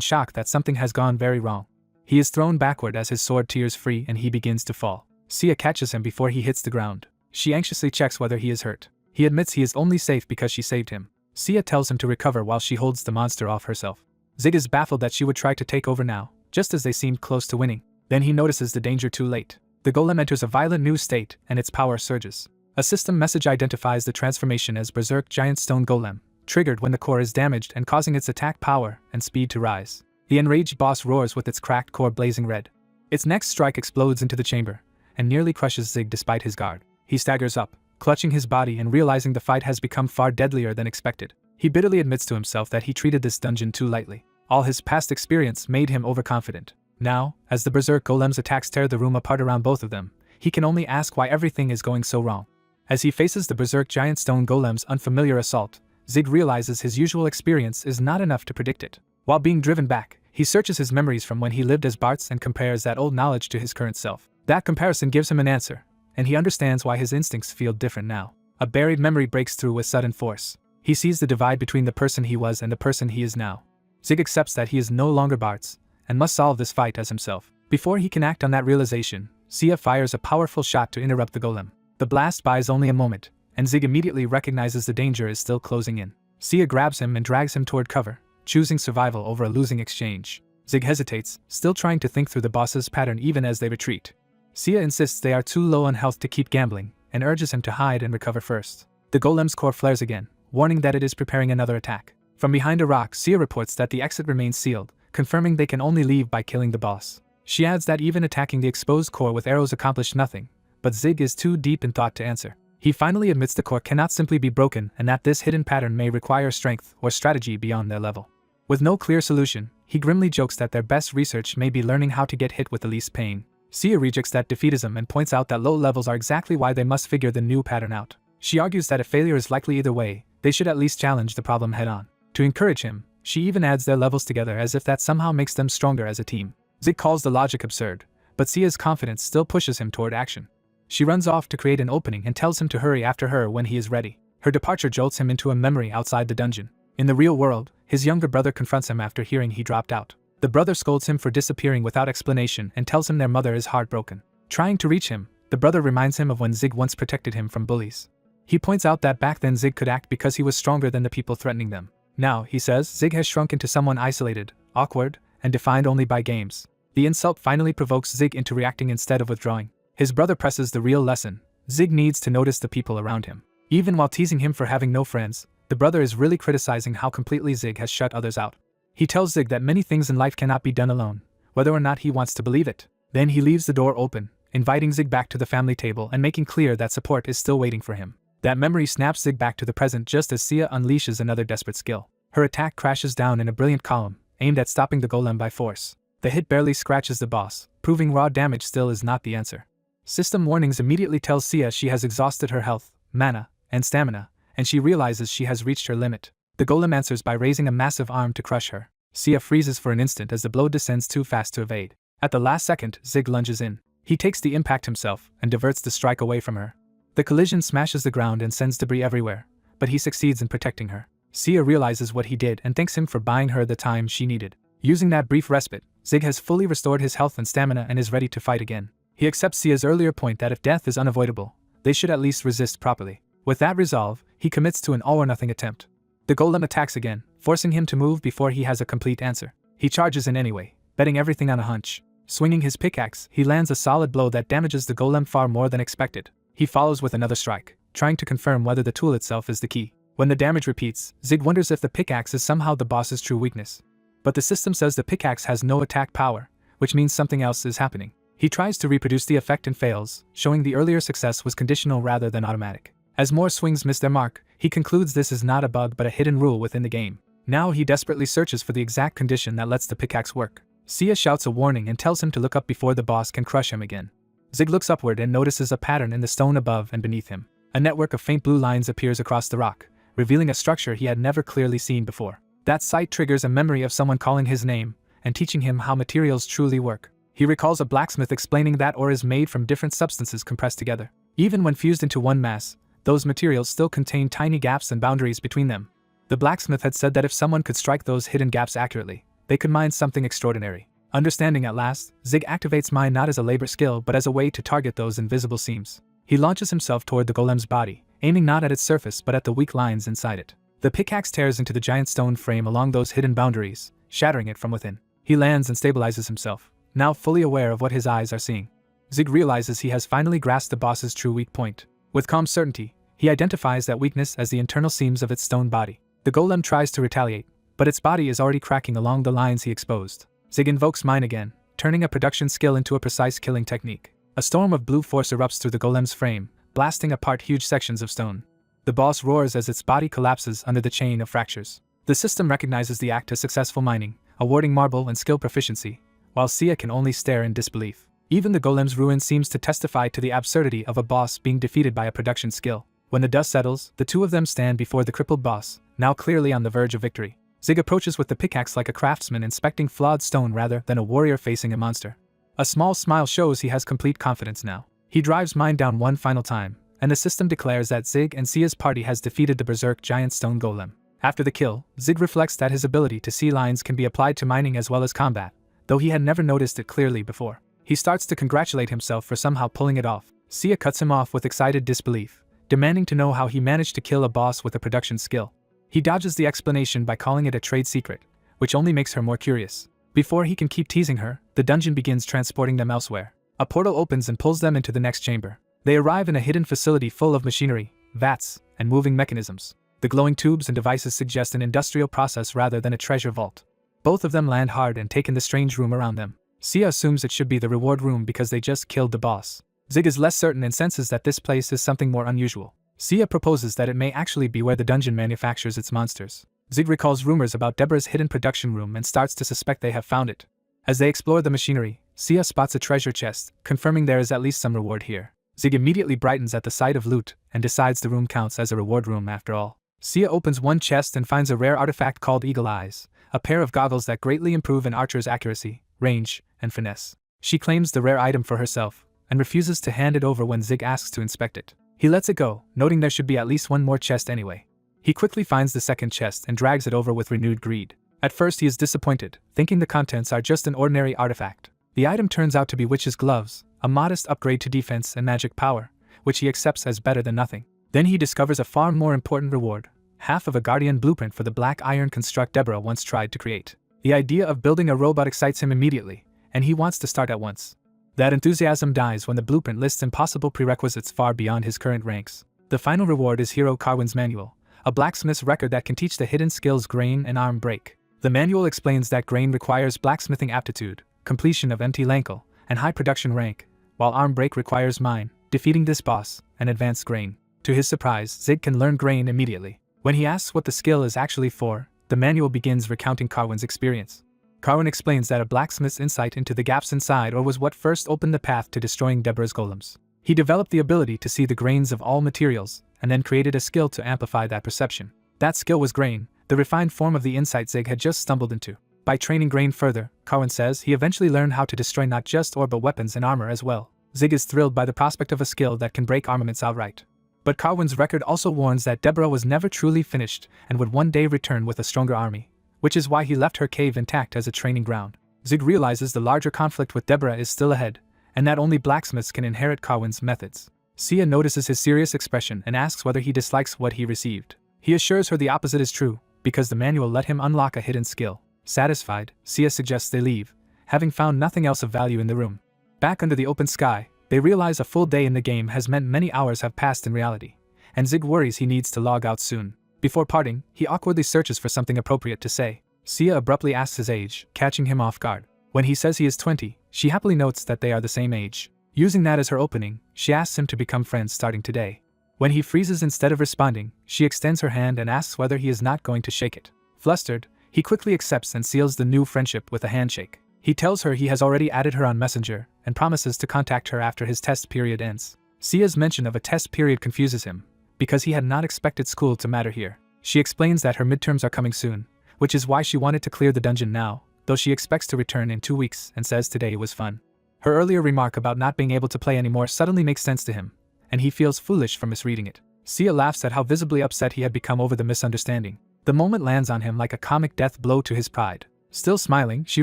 shock that something has gone very wrong. He is thrown backward as his sword tears free and he begins to fall. Sia catches him before he hits the ground. She anxiously checks whether he is hurt. He admits he is only safe because she saved him. Sia tells him to recover while she holds the monster off herself. Zig is baffled that she would try to take over now, just as they seemed close to winning. Then he notices the danger too late. The golem enters a violent new state and its power surges. A system message identifies the transformation as Berserk Giant Stone Golem, triggered when the core is damaged and causing its attack power and speed to rise. The enraged boss roars with its cracked core blazing red. Its next strike explodes into the chamber and nearly crushes Zig despite his guard. He staggers up, clutching his body and realizing the fight has become far deadlier than expected. He bitterly admits to himself that he treated this dungeon too lightly. All his past experience made him overconfident. Now, as the Berserk Golem's attacks tear the room apart around both of them, he can only ask why everything is going so wrong. As he faces the Berserk Giant Stone Golem's unfamiliar assault, Zig realizes his usual experience is not enough to predict it. While being driven back, he searches his memories from when he lived as Bartz and compares that old knowledge to his current self. That comparison gives him an answer, and he understands why his instincts feel different now. A buried memory breaks through with sudden force. He sees the divide between the person he was and the person he is now. Zig accepts that he is no longer Bartz, and must solve this fight as himself. Before he can act on that realization, Sia fires a powerful shot to interrupt the golem. The blast buys only a moment, and Zig immediately recognizes the danger is still closing in. Sia grabs him and drags him toward cover, choosing survival over a losing exchange. Zig hesitates, still trying to think through the boss's pattern even as they retreat. Sia insists they are too low on health to keep gambling, and urges him to hide and recover first. The golem's core flares again, warning that it is preparing another attack. From behind a rock, Sia reports that the exit remains sealed, confirming they can only leave by killing the boss. She adds that even attacking the exposed core with arrows accomplished nothing, but Zig is too deep in thought to answer. He finally admits the core cannot simply be broken and that this hidden pattern may require strength or strategy beyond their level. With no clear solution, he grimly jokes that their best research may be learning how to get hit with the least pain. Sia rejects that defeatism and points out that low levels are exactly why they must figure the new pattern out. She argues that if failure is likely either way, they should at least challenge the problem head-on. To encourage him, she even adds their levels together as if that somehow makes them stronger as a team. Zig calls the logic absurd, but Sia's confidence still pushes him toward action. She runs off to create an opening and tells him to hurry after her when he is ready. Her departure jolts him into a memory outside the dungeon. In the real world, his younger brother confronts him after hearing he dropped out. The brother scolds him for disappearing without explanation and tells him their mother is heartbroken. Trying to reach him, the brother reminds him of when Zig once protected him from bullies. He points out that back then Zig could act because he was stronger than the people threatening them. Now, he says, Zig has shrunk into someone isolated, awkward, and defined only by games. The insult finally provokes Zig into reacting instead of withdrawing. His brother presses the real lesson. Zig needs to notice the people around him. Even while teasing him for having no friends, the brother is really criticizing how completely Zig has shut others out. He tells Zig that many things in life cannot be done alone, whether or not he wants to believe it. Then he leaves the door open, inviting Zig back to the family table and making clear that support is still waiting for him. That memory snaps Zig back to the present just as Sia unleashes another desperate skill. Her attack crashes down in a brilliant column, aimed at stopping the golem by force. The hit barely scratches the boss, proving raw damage still is not the answer. System warnings immediately tell Sia she has exhausted her health, mana, and stamina, and she realizes she has reached her limit. The golem answers by raising a massive arm to crush her. Sia freezes for an instant as the blow descends too fast to evade. At the last second, Zig lunges in. He takes the impact himself and diverts the strike away from her. The collision smashes the ground and sends debris everywhere, but he succeeds in protecting her. Sia realizes what he did and thanks him for buying her the time she needed. Using that brief respite, Zig has fully restored his health and stamina and is ready to fight again. He accepts Sia's earlier point that if death is unavoidable, they should at least resist properly. With that resolve, he commits to an all-or-nothing attempt. The golem attacks again, forcing him to move before he has a complete answer. He charges in anyway, betting everything on a hunch. Swinging his pickaxe, he lands a solid blow that damages the golem far more than expected. He follows with another strike, trying to confirm whether the tool itself is the key. When the damage repeats, Zig wonders if the pickaxe is somehow the boss's true weakness. But the system says the pickaxe has no attack power, which means something else is happening. He tries to reproduce the effect and fails, showing the earlier success was conditional rather than automatic. As more swings miss their mark, he concludes this is not a bug but a hidden rule within the game. Now he desperately searches for the exact condition that lets the pickaxe work. Sia shouts a warning and tells him to look up before the boss can crush him again. Zig looks upward and notices a pattern in the stone above and beneath him. A network of faint blue lines appears across the rock, revealing a structure he had never clearly seen before. That sight triggers a memory of someone calling his name and teaching him how materials truly work. He recalls a blacksmith explaining that ore is made from different substances compressed together. Even when fused into one mass, those materials still contain tiny gaps and boundaries between them. The blacksmith had said that if someone could strike those hidden gaps accurately, they could mine something extraordinary. Understanding at last, Zig activates mine not as a labor skill but as a way to target those invisible seams. He launches himself toward the golem's body, aiming not at its surface but at the weak lines inside it. The pickaxe tears into the giant stone frame along those hidden boundaries, shattering it from within. He lands and stabilizes himself, now fully aware of what his eyes are seeing. Zig realizes he has finally grasped the boss's true weak point. With calm certainty, he identifies that weakness as the internal seams of its stone body. The golem tries to retaliate, but its body is already cracking along the lines he exposed. Zig invokes mine again, turning a production skill into a precise killing technique. A storm of blue force erupts through the golem's frame, blasting apart huge sections of stone. The boss roars as its body collapses under the chain of fractures. The system recognizes the act as successful mining, awarding marble and skill proficiency, while Sia can only stare in disbelief. Even the golem's ruin seems to testify to the absurdity of a boss being defeated by a production skill. When the dust settles, the two of them stand before the crippled boss, now clearly on the verge of victory. Zig approaches with the pickaxe like a craftsman inspecting flawed stone rather than a warrior facing a monster. A small smile shows he has complete confidence now. He drives mine down one final time, and the system declares that Zig and Sia's party has defeated the berserk giant stone golem. After the kill, Zig reflects that his ability to see lines can be applied to mining as well as combat, though he had never noticed it clearly before. He starts to congratulate himself for somehow pulling it off. Sia cuts him off with excited disbelief, demanding to know how he managed to kill a boss with a production skill. He dodges the explanation by calling it a trade secret, which only makes her more curious. Before he can keep teasing her, the dungeon begins transporting them elsewhere. A portal opens and pulls them into the next chamber. They arrive in a hidden facility full of machinery, vats, and moving mechanisms. The glowing tubes and devices suggest an industrial process rather than a treasure vault. Both of them land hard and take in the strange room around them. Sia assumes it should be the reward room because they just killed the boss. Zig is less certain and senses that this place is something more unusual. Sia proposes that it may actually be where the dungeon manufactures its monsters. Zig recalls rumors about Deborah's hidden production room and starts to suspect they have found it. As they explore the machinery, Sia spots a treasure chest, confirming there is at least some reward here. Zig immediately brightens at the sight of loot and decides the room counts as a reward room after all. Sia opens one chest and finds a rare artifact called Eagle Eyes, a pair of goggles that greatly improve an archer's accuracy, range, and finesse. She claims the rare item for herself, and refuses to hand it over when Zig asks to inspect it. He lets it go, noting there should be at least one more chest anyway. He quickly finds the second chest and drags it over with renewed greed. At first he is disappointed, thinking the contents are just an ordinary artifact. The item turns out to be witch's gloves, a modest upgrade to defense and magic power, which he accepts as better than nothing. Then he discovers a far more important reward, half of a guardian blueprint for the black iron construct Deborah once tried to create. The idea of building a robot excites him immediately, and he wants to start at once. That enthusiasm dies when the blueprint lists impossible prerequisites far beyond his current ranks. The final reward is Hero Carwin's manual, a blacksmith's record that can teach the hidden skills grain and arm break. The manual explains that grain requires blacksmithing aptitude, completion of empty lankle, and high production rank, while arm break requires mine, defeating this boss, and advanced grain. To his surprise, Zig can learn grain immediately. When he asks what the skill is actually for, the manual begins recounting Carwin's experience. Carwin explains that a blacksmith's insight into the gaps inside ore was what first opened the path to destroying Deborah's golems. He developed the ability to see the grains of all materials, and then created a skill to amplify that perception. That skill was grain, the refined form of the insight Zig had just stumbled into. By training grain further, Carwin says he eventually learned how to destroy not just ore but weapons and armor as well. Zig is thrilled by the prospect of a skill that can break armaments outright. But Carwin's record also warns that Deborah was never truly finished and would one day return with a stronger army, which is why he left her cave intact as a training ground. Zig realizes the larger conflict with Deborah is still ahead, and that only blacksmiths can inherit Carwin's methods. Sia notices his serious expression and asks whether he dislikes what he received. He assures her the opposite is true, because the manual let him unlock a hidden skill. Satisfied, Sia suggests they leave, having found nothing else of value in the room. Back under the open sky, they realize a full day in the game has meant many hours have passed in reality, and Zig worries he needs to log out soon. Before parting, he awkwardly searches for something appropriate to say. Sia abruptly asks his age, catching him off guard. When he says he is 20, she happily notes that they are the same age. Using that as her opening, she asks him to become friends starting today. When he freezes instead of responding, she extends her hand and asks whether he is not going to shake it. Flustered, he quickly accepts and seals the new friendship with a handshake. He tells her he has already added her on Messenger and promises to contact her after his test period ends. Sia's mention of a test period confuses him, because he had not expected school to matter here. She explains that her midterms are coming soon, which is why she wanted to clear the dungeon now, though she expects to return in 2 weeks and says today was fun. Her earlier remark about not being able to play anymore suddenly makes sense to him, and he feels foolish for misreading it. Sia laughs at how visibly upset he had become over the misunderstanding. The moment lands on him like a comic death blow to his pride. Still smiling, she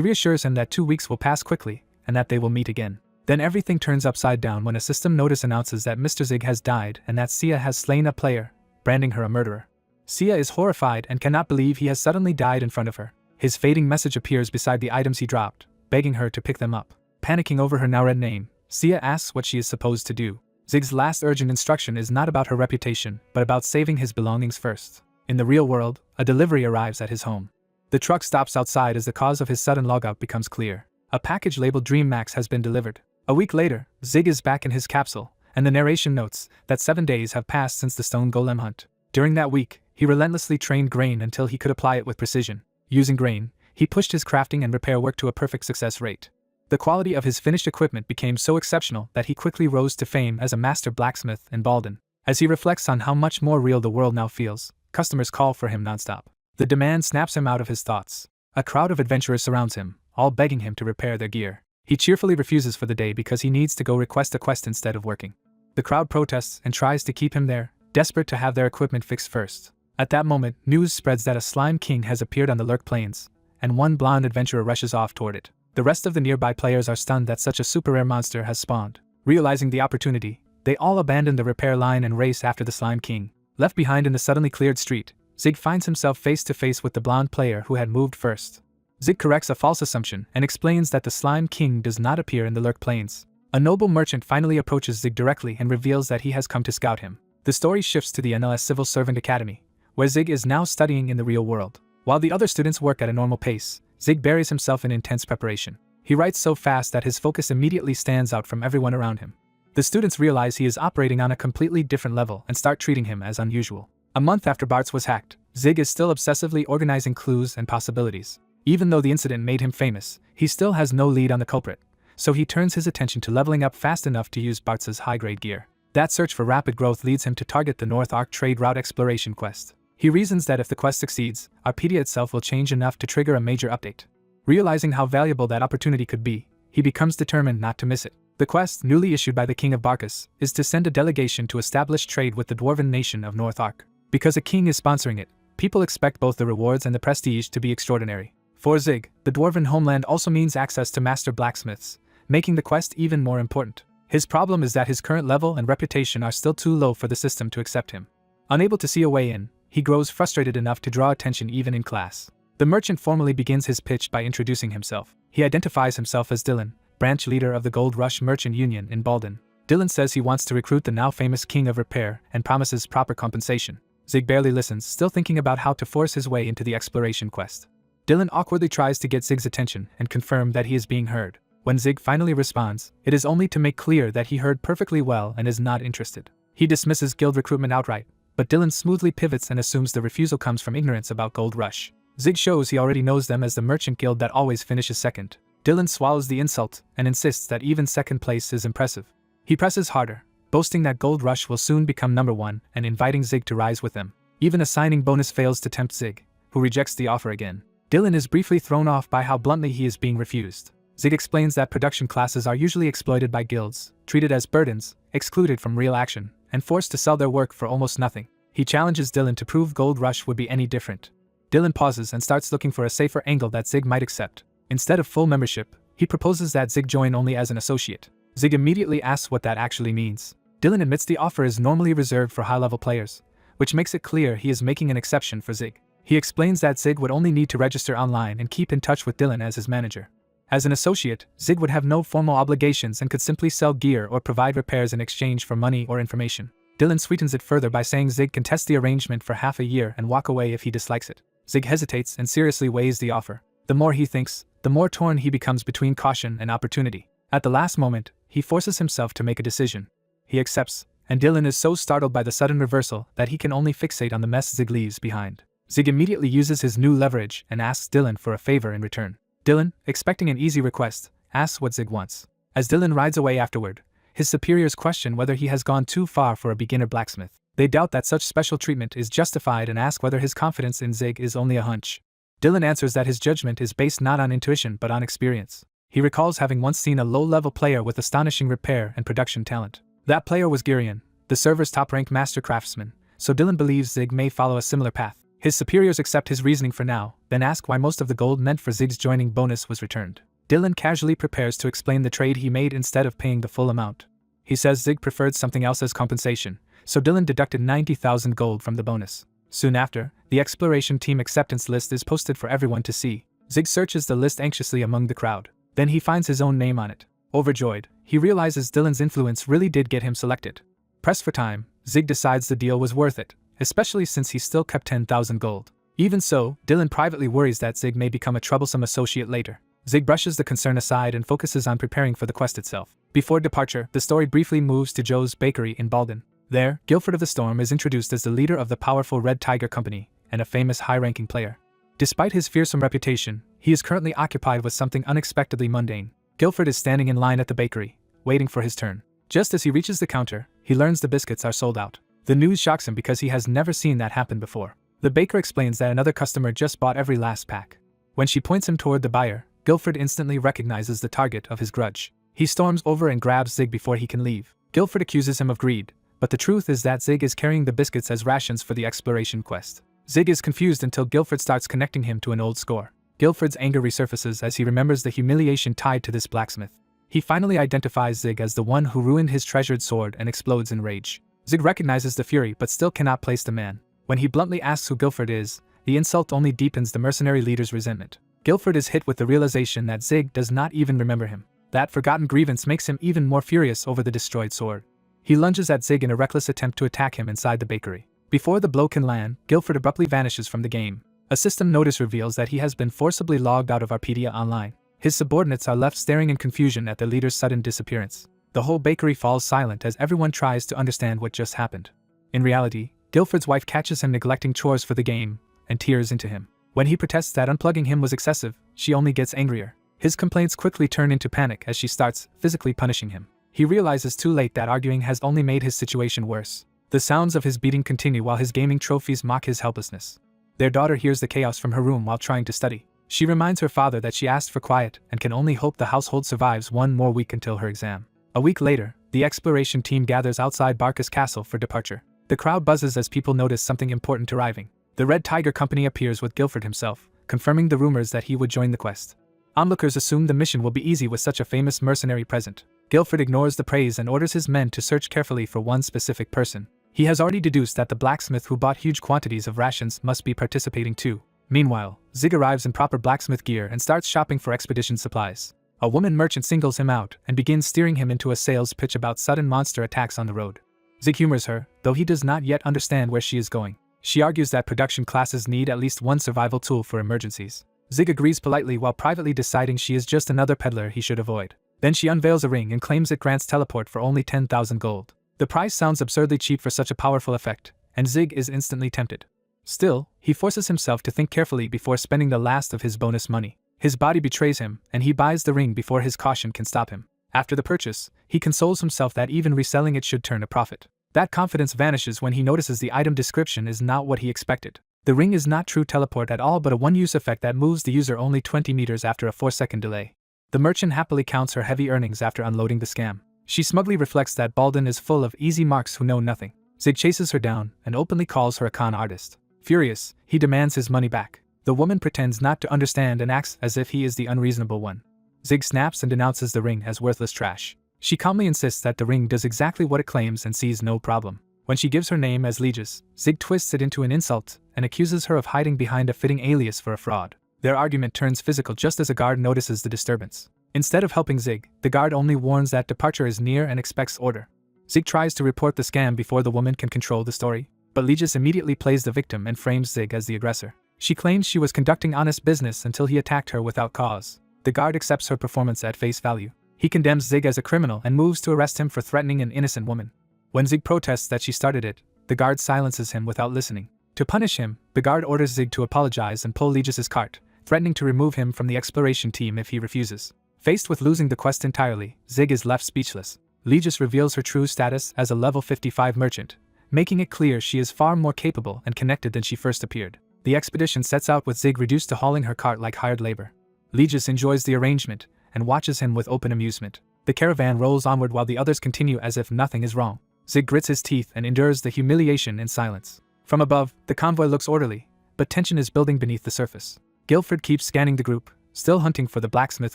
reassures him that 2 weeks will pass quickly, and that they will meet again. Then everything turns upside down when a system notice announces that Mr. Zig has died and that Sia has slain a player, branding her a murderer. Sia is horrified and cannot believe he has suddenly died in front of her. His fading message appears beside the items he dropped, begging her to pick them up. Panicking over her now read name, Sia asks what she is supposed to do. Zig's last urgent instruction is not about her reputation, but about saving his belongings first. In the real world, a delivery arrives at his home. The truck stops outside as the cause of his sudden logout becomes clear. A package labeled Dream Max has been delivered. A week later, Zig is back in his capsule, and the narration notes that 7 days have passed since the stone golem hunt. During that week, he relentlessly trained grain until he could apply it with precision. Using grain, he pushed his crafting and repair work to a perfect success rate. The quality of his finished equipment became so exceptional that he quickly rose to fame as a master blacksmith in Balden. As he reflects on how much more real the world now feels, customers call for him nonstop. The demand snaps him out of his thoughts. A crowd of adventurers surrounds him, all begging him to repair their gear. He cheerfully refuses for the day because he needs to go request a quest instead of working. The crowd protests and tries to keep him there, desperate to have their equipment fixed first. At that moment, news spreads that a slime king has appeared on the Lurk Plains, and one blonde adventurer rushes off toward it. The rest of the nearby players are stunned that such a super rare monster has spawned. Realizing the opportunity, they all abandon the repair line and race after the slime king. Left behind in the suddenly cleared street, Zig finds himself face to face with the blonde player who had moved first. Zig corrects a false assumption and explains that the slime king does not appear in the Lurk Plains. A noble merchant finally approaches Zig directly and reveals that he has come to scout him. The story shifts to the NLS Civil Servant Academy, where Zig is now studying in the real world. While the other students work at a normal pace, Zig buries himself in intense preparation. He writes so fast that his focus immediately stands out from everyone around him. The students realize he is operating on a completely different level and start treating him as unusual. A month after Bart's was hacked, Zig is still obsessively organizing clues and possibilities. Even though the incident made him famous, he still has no lead on the culprit, so he turns his attention to leveling up fast enough to use Bart's high-grade gear. That search for rapid growth leads him to target the North Arc Trade Route Exploration quest. He reasons that if the quest succeeds, Arpedia itself will change enough to trigger a major update. Realizing how valuable that opportunity could be, he becomes determined not to miss it. The quest, newly issued by the King of Barkus, is to send a delegation to establish trade with the dwarven nation of North Arc. Because a king is sponsoring it, people expect both the rewards and the prestige to be extraordinary. For Zig, the dwarven homeland also means access to master blacksmiths, making the quest even more important. His problem is that his current level and reputation are still too low for the system to accept him. Unable to see a way in, he grows frustrated enough to draw attention even in class. The merchant formally begins his pitch by introducing himself. He identifies himself as Dylan, branch leader of the Gold Rush Merchant Union in Balden. Dylan says he wants to recruit the now famous King of Repair and promises proper compensation. Zig barely listens, still thinking about how to force his way into the exploration quest. Dylan awkwardly tries to get Zig's attention and confirm that he is being heard. When Zig finally responds, it is only to make clear that he heard perfectly well and is not interested. He dismisses guild recruitment outright, but Dylan smoothly pivots and assumes the refusal comes from ignorance about Gold Rush. Zig shows he already knows them as the merchant guild that always finishes second. Dylan swallows the insult and insists that even second place is impressive. He presses harder, boasting that Gold Rush will soon become number 1 and inviting Zig to rise with them. Even a signing bonus fails to tempt Zig, who rejects the offer again. Dylan is briefly thrown off by how bluntly he is being refused. Zig explains that production classes are usually exploited by guilds, treated as burdens, excluded from real action, and forced to sell their work for almost nothing. He challenges Dylan to prove Gold Rush would be any different. Dylan pauses and starts looking for a safer angle that Zig might accept. Instead of full membership, he proposes that Zig join only as an associate. Zig immediately asks what that actually means. Dylan admits the offer is normally reserved for high-level players, which makes it clear he is making an exception for Zig. He explains that Zig would only need to register online and keep in touch with Dylan as his manager. As an associate, Zig would have no formal obligations and could simply sell gear or provide repairs in exchange for money or information. Dylan sweetens it further by saying Zig can test the arrangement for half a year and walk away if he dislikes it. Zig hesitates and seriously weighs the offer. The more he thinks, the more torn he becomes between caution and opportunity. At the last moment, he forces himself to make a decision. He accepts, and Dylan is so startled by the sudden reversal that he can only fixate on the mess Zig leaves behind. Zig immediately uses his new leverage and asks Dylan for a favor in return. Dylan, expecting an easy request, asks what Zig wants. As Dylan rides away afterward, his superiors question whether he has gone too far for a beginner blacksmith. They doubt that such special treatment is justified and ask whether his confidence in Zig is only a hunch. Dylan answers that his judgment is based not on intuition but on experience. He recalls having once seen a low-level player with astonishing repair and production talent. That player was Girion, the server's top-ranked master craftsman, so Dylan believes Zig may follow a similar path. His superiors accept his reasoning for now, then ask why most of the gold meant for Zig's joining bonus was returned. Dylan casually prepares to explain the trade he made instead of paying the full amount. He says Zig preferred something else as compensation, so Dylan deducted 90,000 gold from the bonus. Soon after, the exploration team acceptance list is posted for everyone to see. Zig searches the list anxiously among the crowd. Then he finds his own name on it. Overjoyed, he realizes Dylan's influence really did get him selected. Pressed for time, Zig decides the deal was worth it, especially since he still kept 10,000 gold. Even so, Dylan privately worries that Zig may become a troublesome associate later. Zig brushes the concern aside and focuses on preparing for the quest itself. Before departure, the story briefly moves to Joe's bakery in Baldwin. There, Guilford of the Storm is introduced as the leader of the powerful Red Tiger Company and a famous high-ranking player. Despite his fearsome reputation, he is currently occupied with something unexpectedly mundane. Guilford is standing in line at the bakery, waiting for his turn. Just as he reaches the counter, he learns the biscuits are sold out. The news shocks him because he has never seen that happen before. The baker explains that another customer just bought every last pack. When she points him toward the buyer, Guilford instantly recognizes the target of his grudge. He storms over and grabs Zig before he can leave. Guilford accuses him of greed, but the truth is that Zig is carrying the biscuits as rations for the exploration quest. Zig is confused until Guilford starts connecting him to an old score. Guilford's anger resurfaces as he remembers the humiliation tied to this blacksmith. He finally identifies Zig as the one who ruined his treasured sword and explodes in rage. Zig recognizes the fury but still cannot place the man. When he bluntly asks who Guilford is, the insult only deepens the mercenary leader's resentment. Guilford is hit with the realization that Zig does not even remember him. That forgotten grievance makes him even more furious over the destroyed sword. He lunges at Zig in a reckless attempt to attack him inside the bakery. Before the blow can land, Guilford abruptly vanishes from the game. A system notice reveals that he has been forcibly logged out of Arpedia Online. His subordinates are left staring in confusion at the leader's sudden disappearance. The whole bakery falls silent as everyone tries to understand what just happened. In reality, Guilford's wife catches him neglecting chores for the game and tears into him. When he protests that unplugging him was excessive, she only gets angrier. His complaints quickly turn into panic as she starts physically punishing him. He realizes too late that arguing has only made his situation worse. The sounds of his beating continue while his gaming trophies mock his helplessness. Their daughter hears the chaos from her room while trying to study. She reminds her father that she asked for quiet and can only hope the household survives one more week until her exam. A week later, the exploration team gathers outside Barcus Castle for departure. The crowd buzzes as people notice something important arriving. The Red Tiger Company appears with Guilford himself, confirming the rumors that he would join the quest. Onlookers assume the mission will be easy with such a famous mercenary present. Guilford ignores the praise and orders his men to search carefully for one specific person. He has already deduced that the blacksmith who bought huge quantities of rations must be participating too. Meanwhile, Zig arrives in proper blacksmith gear and starts shopping for expedition supplies. A woman merchant singles him out and begins steering him into a sales pitch about sudden monster attacks on the road. Zig humors her, though he does not yet understand where she is going. She argues that production classes need at least one survival tool for emergencies. Zig agrees politely while privately deciding she is just another peddler he should avoid. Then she unveils a ring and claims it grants teleport for only 10,000 gold. The price sounds absurdly cheap for such a powerful effect, and Zig is instantly tempted. Still, he forces himself to think carefully before spending the last of his bonus money. His body betrays him, and he buys the ring before his caution can stop him. After the purchase, he consoles himself that even reselling it should turn a profit. That confidence vanishes when he notices the item description is not what he expected. The ring is not true teleport at all but a one-use effect that moves the user only 20 meters after a 4-second delay. The merchant happily counts her heavy earnings after unloading the scam. She smugly reflects that Baldwin is full of easy marks who know nothing. Zig chases her down and openly calls her a con artist. Furious, he demands his money back. The woman pretends not to understand and acts as if he is the unreasonable one. Zig snaps and denounces the ring as worthless trash. She calmly insists that the ring does exactly what it claims and sees no problem. When she gives her name as Legis, Zig twists it into an insult and accuses her of hiding behind a fitting alias for a fraud. Their argument turns physical just as a guard notices the disturbance. Instead of helping Zig, the guard only warns that departure is near and expects order. Zig tries to report the scam before the woman can control the story, but Legis immediately plays the victim and frames Zig as the aggressor. She claims she was conducting honest business until he attacked her without cause. The guard accepts her performance at face value. He condemns Zig as a criminal and moves to arrest him for threatening an innocent woman. When Zig protests that she started it, the guard silences him without listening. To punish him, the guard orders Zig to apologize and pull Legis's cart, threatening to remove him from the exploration team if he refuses. Faced with losing the quest entirely, Zig is left speechless. Legis reveals her true status as a level 55 merchant, making it clear she is far more capable and connected than she first appeared. The expedition sets out with Zig reduced to hauling her cart like hired labor. Legis enjoys the arrangement, and watches him with open amusement. The caravan rolls onward while the others continue as if nothing is wrong. Zig grits his teeth and endures the humiliation in silence. From above, the convoy looks orderly, but tension is building beneath the surface. Guilford keeps scanning the group, still hunting for the blacksmith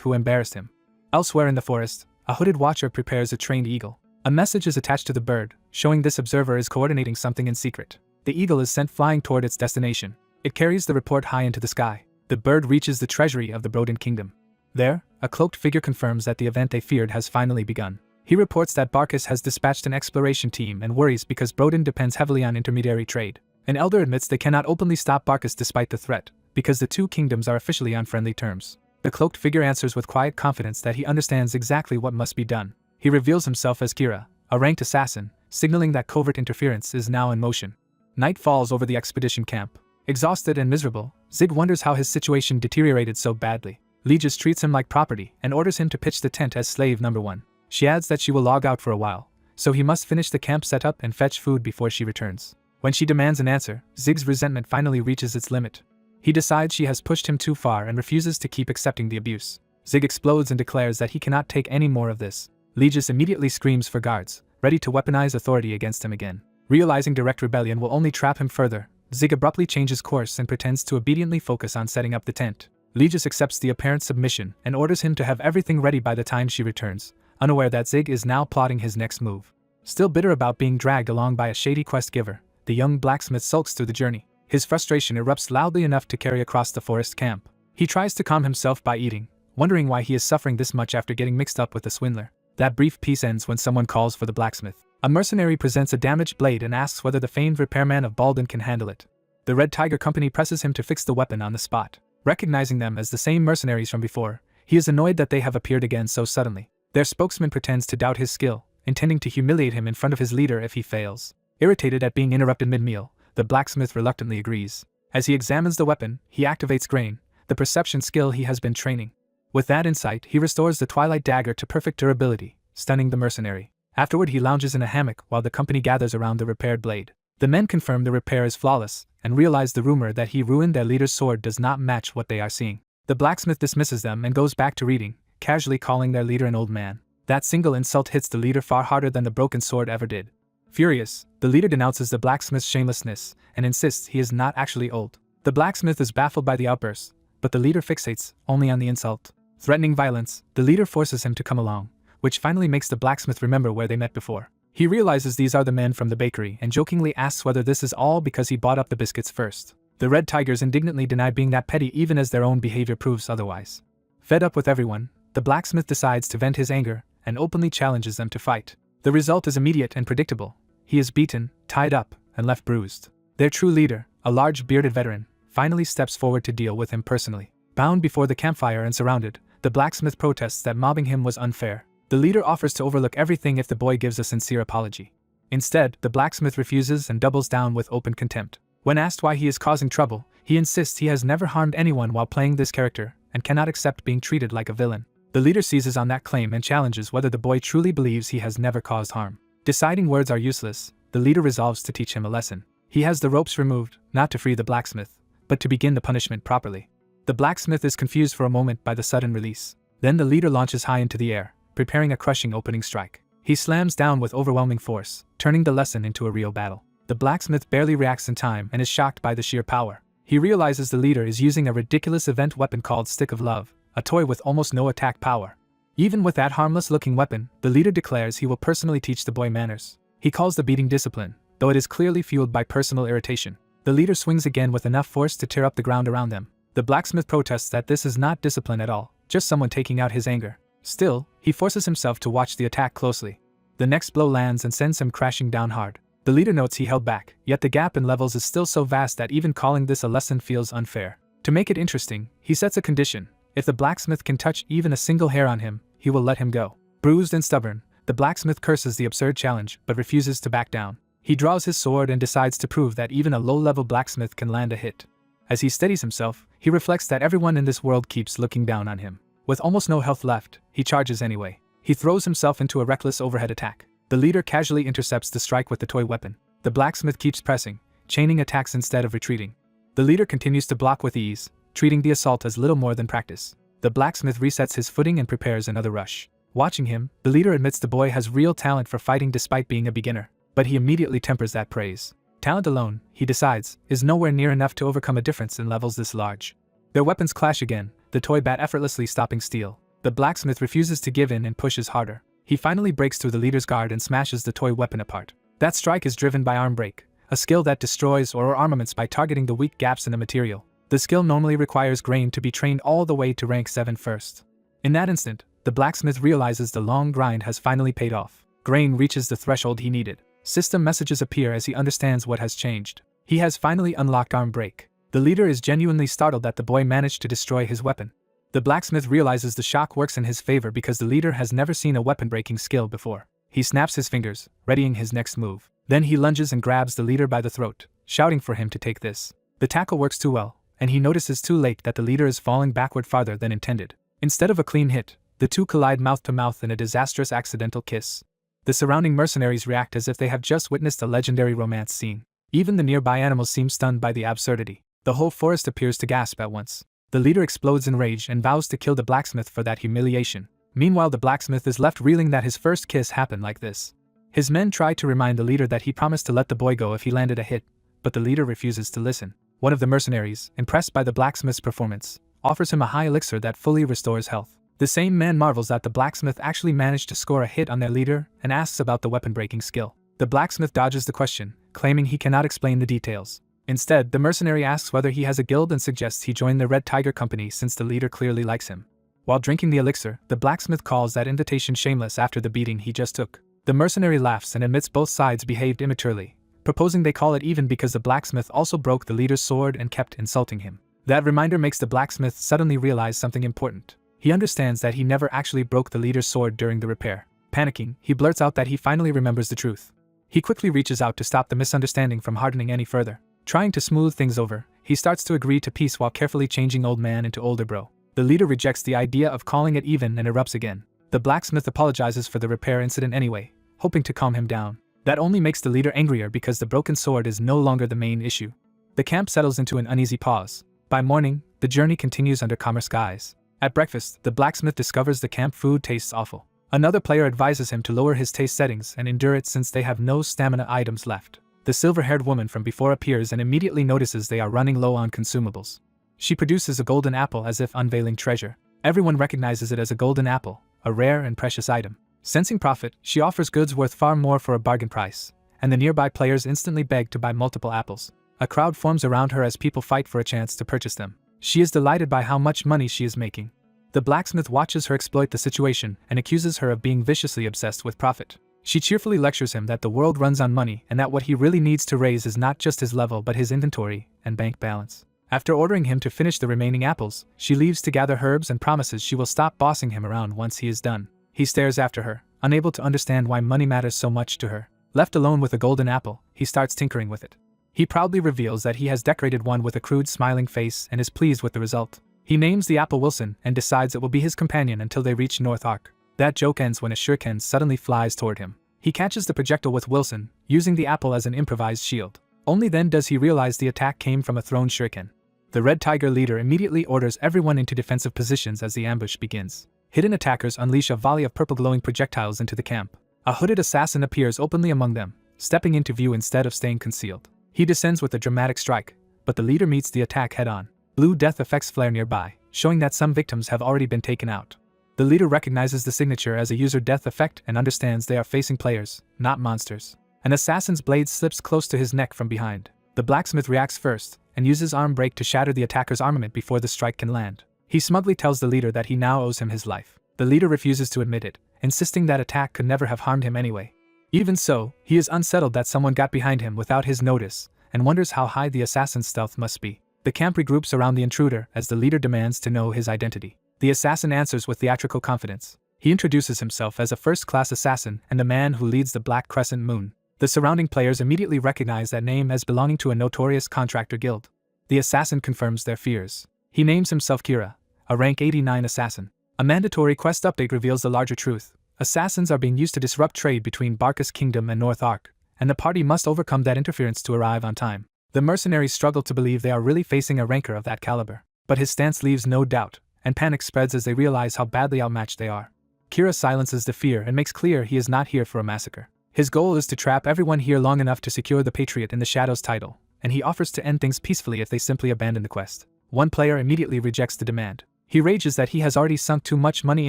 who embarrassed him. Elsewhere in the forest, a hooded watcher prepares a trained eagle. A message is attached to the bird, showing this observer is coordinating something in secret. The eagle is sent flying toward its destination. It carries the report high into the sky. The bird reaches the treasury of the Broden Kingdom. There, a cloaked figure confirms that the event they feared has finally begun. He reports that Barkus has dispatched an exploration team and worries because Broden depends heavily on intermediary trade. An elder admits they cannot openly stop Barkus despite the threat, because the two kingdoms are officially on friendly terms. The cloaked figure answers with quiet confidence that he understands exactly what must be done. He reveals himself as Kira, a ranked assassin, signaling that covert interference is now in motion. Night falls over the expedition camp. Exhausted and miserable, Zig wonders how his situation deteriorated so badly. Legis treats him like property and orders him to pitch the tent as slave number 1. She adds that she will log out for a while, so he must finish the camp setup and fetch food before she returns. When she demands an answer, Zig's resentment finally reaches its limit. He decides she has pushed him too far and refuses to keep accepting the abuse. Zig explodes and declares that he cannot take any more of this. Legis immediately screams for guards, ready to weaponize authority against him again. Realizing direct rebellion will only trap him further, Zig abruptly changes course and pretends to obediently focus on setting up the tent. Legis accepts the apparent submission and orders him to have everything ready by the time she returns, unaware that Zig is now plotting his next move. Still bitter about being dragged along by a shady quest giver, the young blacksmith sulks through the journey. His frustration erupts loudly enough to carry across the forest camp. He tries to calm himself by eating, wondering why he is suffering this much after getting mixed up with the swindler. That brief peace ends when someone calls for the blacksmith. A mercenary presents a damaged blade and asks whether the famed repairman of Balden can handle it. The Red Tiger Company presses him to fix the weapon on the spot. Recognizing them as the same mercenaries from before, he is annoyed that they have appeared again so suddenly. Their spokesman pretends to doubt his skill, intending to humiliate him in front of his leader if he fails. Irritated at being interrupted mid-meal, the blacksmith reluctantly agrees. As he examines the weapon, he activates Grain, the perception skill he has been training. With that insight, he restores the Twilight Dagger to perfect durability, stunning the mercenary. Afterward, he lounges in a hammock while the company gathers around the repaired blade. The men confirm the repair is flawless, and realize the rumor that he ruined their leader's sword does not match what they are seeing. The blacksmith dismisses them and goes back to reading, casually calling their leader an old man. That single insult hits the leader far harder than the broken sword ever did. Furious, the leader denounces the blacksmith's shamelessness and insists he is not actually old. The blacksmith is baffled by the outburst, but the leader fixates only on the insult. Threatening violence, the leader forces him to come along, which finally makes the blacksmith remember where they met before. He realizes these are the men from the bakery and jokingly asks whether this is all because he bought up the biscuits first. The Red Tigers indignantly deny being that petty even as their own behavior proves otherwise. Fed up with everyone, the blacksmith decides to vent his anger and openly challenges them to fight. The result is immediate and predictable. He is beaten, tied up, and left bruised. Their true leader, a large bearded veteran, finally steps forward to deal with him personally. Bound before the campfire and surrounded, the blacksmith protests that mobbing him was unfair. The leader offers to overlook everything if the boy gives a sincere apology. Instead, the blacksmith refuses and doubles down with open contempt. When asked why he is causing trouble, he insists he has never harmed anyone while playing this character and cannot accept being treated like a villain. The leader seizes on that claim and challenges whether the boy truly believes he has never caused harm. Deciding words are useless, the leader resolves to teach him a lesson. He has the ropes removed, not to free the blacksmith, but to begin the punishment properly. The blacksmith is confused for a moment by the sudden release. Then the leader launches high into the air, preparing a crushing opening strike. He slams down with overwhelming force, turning the lesson into a real battle. The blacksmith barely reacts in time and is shocked by the sheer power. He realizes the leader is using a ridiculous event weapon called Stick of Love, a toy with almost no attack power. Even with that harmless-looking weapon, the leader declares he will personally teach the boy manners. He calls the beating discipline, though it is clearly fueled by personal irritation. The leader swings again with enough force to tear up the ground around them. The blacksmith protests that this is not discipline at all, just someone taking out his anger. Still, he forces himself to watch the attack closely. The next blow lands and sends him crashing down hard. The leader notes he held back, yet the gap in levels is still so vast that even calling this a lesson feels unfair. To make it interesting, he sets a condition. If the blacksmith can touch even a single hair on him, he will let him go. Bruised and stubborn, the blacksmith curses the absurd challenge but refuses to back down. He draws his sword and decides to prove that even a low-level blacksmith can land a hit. As he steadies himself, he reflects that everyone in this world keeps looking down on him. With almost no health left, he charges anyway. He throws himself into a reckless overhead attack. The leader casually intercepts the strike with the toy weapon. The blacksmith keeps pressing, chaining attacks instead of retreating. The leader continues to block with ease, treating the assault as little more than practice. The blacksmith resets his footing and prepares another rush. Watching him, the leader admits the boy has real talent for fighting despite being a beginner, but he immediately tempers that praise. Talent alone, he decides, is nowhere near enough to overcome a difference in levels this large. Their weapons clash again, the toy bat effortlessly stopping steel. The blacksmith refuses to give in and pushes harder. He finally breaks through the leader's guard and smashes the toy weapon apart. That strike is driven by arm break, a skill that destroys or armaments by targeting the weak gaps in the material. The skill normally requires Grain to be trained all the way to rank 7 first. In that instant, the blacksmith realizes the long grind has finally paid off. Grain reaches the threshold he needed. System messages appear as he understands what has changed. He has finally unlocked arm break. The leader is genuinely startled that the boy managed to destroy his weapon. The blacksmith realizes the shock works in his favor because the leader has never seen a weapon-breaking skill before. He snaps his fingers, readying his next move. Then he lunges and grabs the leader by the throat, shouting for him to take this. The tackle works too well, and he notices too late that the leader is falling backward farther than intended. Instead of a clean hit, the two collide mouth to mouth in a disastrous accidental kiss. The surrounding mercenaries react as if they have just witnessed a legendary romance scene. Even the nearby animals seem stunned by the absurdity. The whole forest appears to gasp at once. The leader explodes in rage and vows to kill the blacksmith for that humiliation. Meanwhile, the blacksmith is left reeling that his first kiss happened like this. His men try to remind the leader that he promised to let the boy go if he landed a hit, but the leader refuses to listen. One of the mercenaries, impressed by the blacksmith's performance, offers him a high elixir that fully restores health. The same man marvels that the blacksmith actually managed to score a hit on their leader and asks about the weapon-breaking skill. The blacksmith dodges the question, claiming he cannot explain the details. Instead, the mercenary asks whether he has a guild and suggests he join the Red Tiger Company since the leader clearly likes him. While drinking the elixir, the blacksmith calls that invitation shameless after the beating he just took. The mercenary laughs and admits both sides behaved immaturely, proposing they call it even because the blacksmith also broke the leader's sword and kept insulting him. That reminder makes the blacksmith suddenly realize something important. He understands that he never actually broke the leader's sword during the repair. Panicking, he blurts out that he finally remembers the truth. He quickly reaches out to stop the misunderstanding from hardening any further. Trying to smooth things over, he starts to agree to peace while carefully changing old man into older bro. The leader rejects the idea of calling it even and erupts again. The blacksmith apologizes for the repair incident anyway, hoping to calm him down. That only makes the leader angrier because the broken sword is no longer the main issue. The camp settles into an uneasy pause. By morning, the journey continues under calmer skies. At breakfast, the blacksmith discovers the camp food tastes awful. Another player advises him to lower his taste settings and endure it since they have no stamina items left. The silver-haired woman from before appears and immediately notices they are running low on consumables. She produces a golden apple as if unveiling treasure. Everyone recognizes it as a golden apple, a rare and precious item. Sensing profit, she offers goods worth far more for a bargain price, and the nearby players instantly beg to buy multiple apples. A crowd forms around her as people fight for a chance to purchase them. She is delighted by how much money she is making. The blacksmith watches her exploit the situation and accuses her of being viciously obsessed with profit. She cheerfully lectures him that the world runs on money and that what he really needs to raise is not just his level but his inventory and bank balance. After ordering him to finish the remaining apples, she leaves to gather herbs and promises she will stop bossing him around once he is done. He stares after her, unable to understand why money matters so much to her. Left alone with a golden apple, he starts tinkering with it. He proudly reveals that he has decorated one with a crude smiling face and is pleased with the result. He names the apple Wilson and decides it will be his companion until they reach North Arc. That joke ends when a shuriken suddenly flies toward him. He catches the projectile with Wilson, using the apple as an improvised shield. Only then does he realize the attack came from a thrown shuriken. The Red Tiger leader immediately orders everyone into defensive positions as the ambush begins. Hidden attackers unleash a volley of purple glowing projectiles into the camp. A hooded assassin appears openly among them, stepping into view instead of staying concealed. He descends with a dramatic strike, but the leader meets the attack head-on. Blue death effects flare nearby, showing that some victims have already been taken out. The leader recognizes the signature as a user death effect and understands they are facing players, not monsters. An assassin's blade slips close to his neck from behind. The blacksmith reacts first, and uses arm break to shatter the attacker's armament before the strike can land. He smugly tells the leader that he now owes him his life. The leader refuses to admit it, insisting that attack could never have harmed him anyway. Even so, he is unsettled that someone got behind him without his notice, and wonders how high the assassin's stealth must be. The camp regroups around the intruder as the leader demands to know his identity. The assassin answers with theatrical confidence. He introduces himself as a first-class assassin and the man who leads the Black Crescent Moon. The surrounding players immediately recognize that name as belonging to a notorious contractor guild. The assassin confirms their fears. He names himself Kira, a rank 89 assassin. A mandatory quest update reveals the larger truth. Assassins are being used to disrupt trade between Barkus Kingdom and North Arc, and the party must overcome that interference to arrive on time. The mercenaries struggle to believe they are really facing a ranker of that caliber, but his stance leaves no doubt, and panic spreads as they realize how badly outmatched they are. Kira silences the fear and makes clear he is not here for a massacre. His goal is to trap everyone here long enough to secure the Patriot in the Shadows title, and he offers to end things peacefully if they simply abandon the quest. One player immediately rejects the demand. He rages that he has already sunk too much money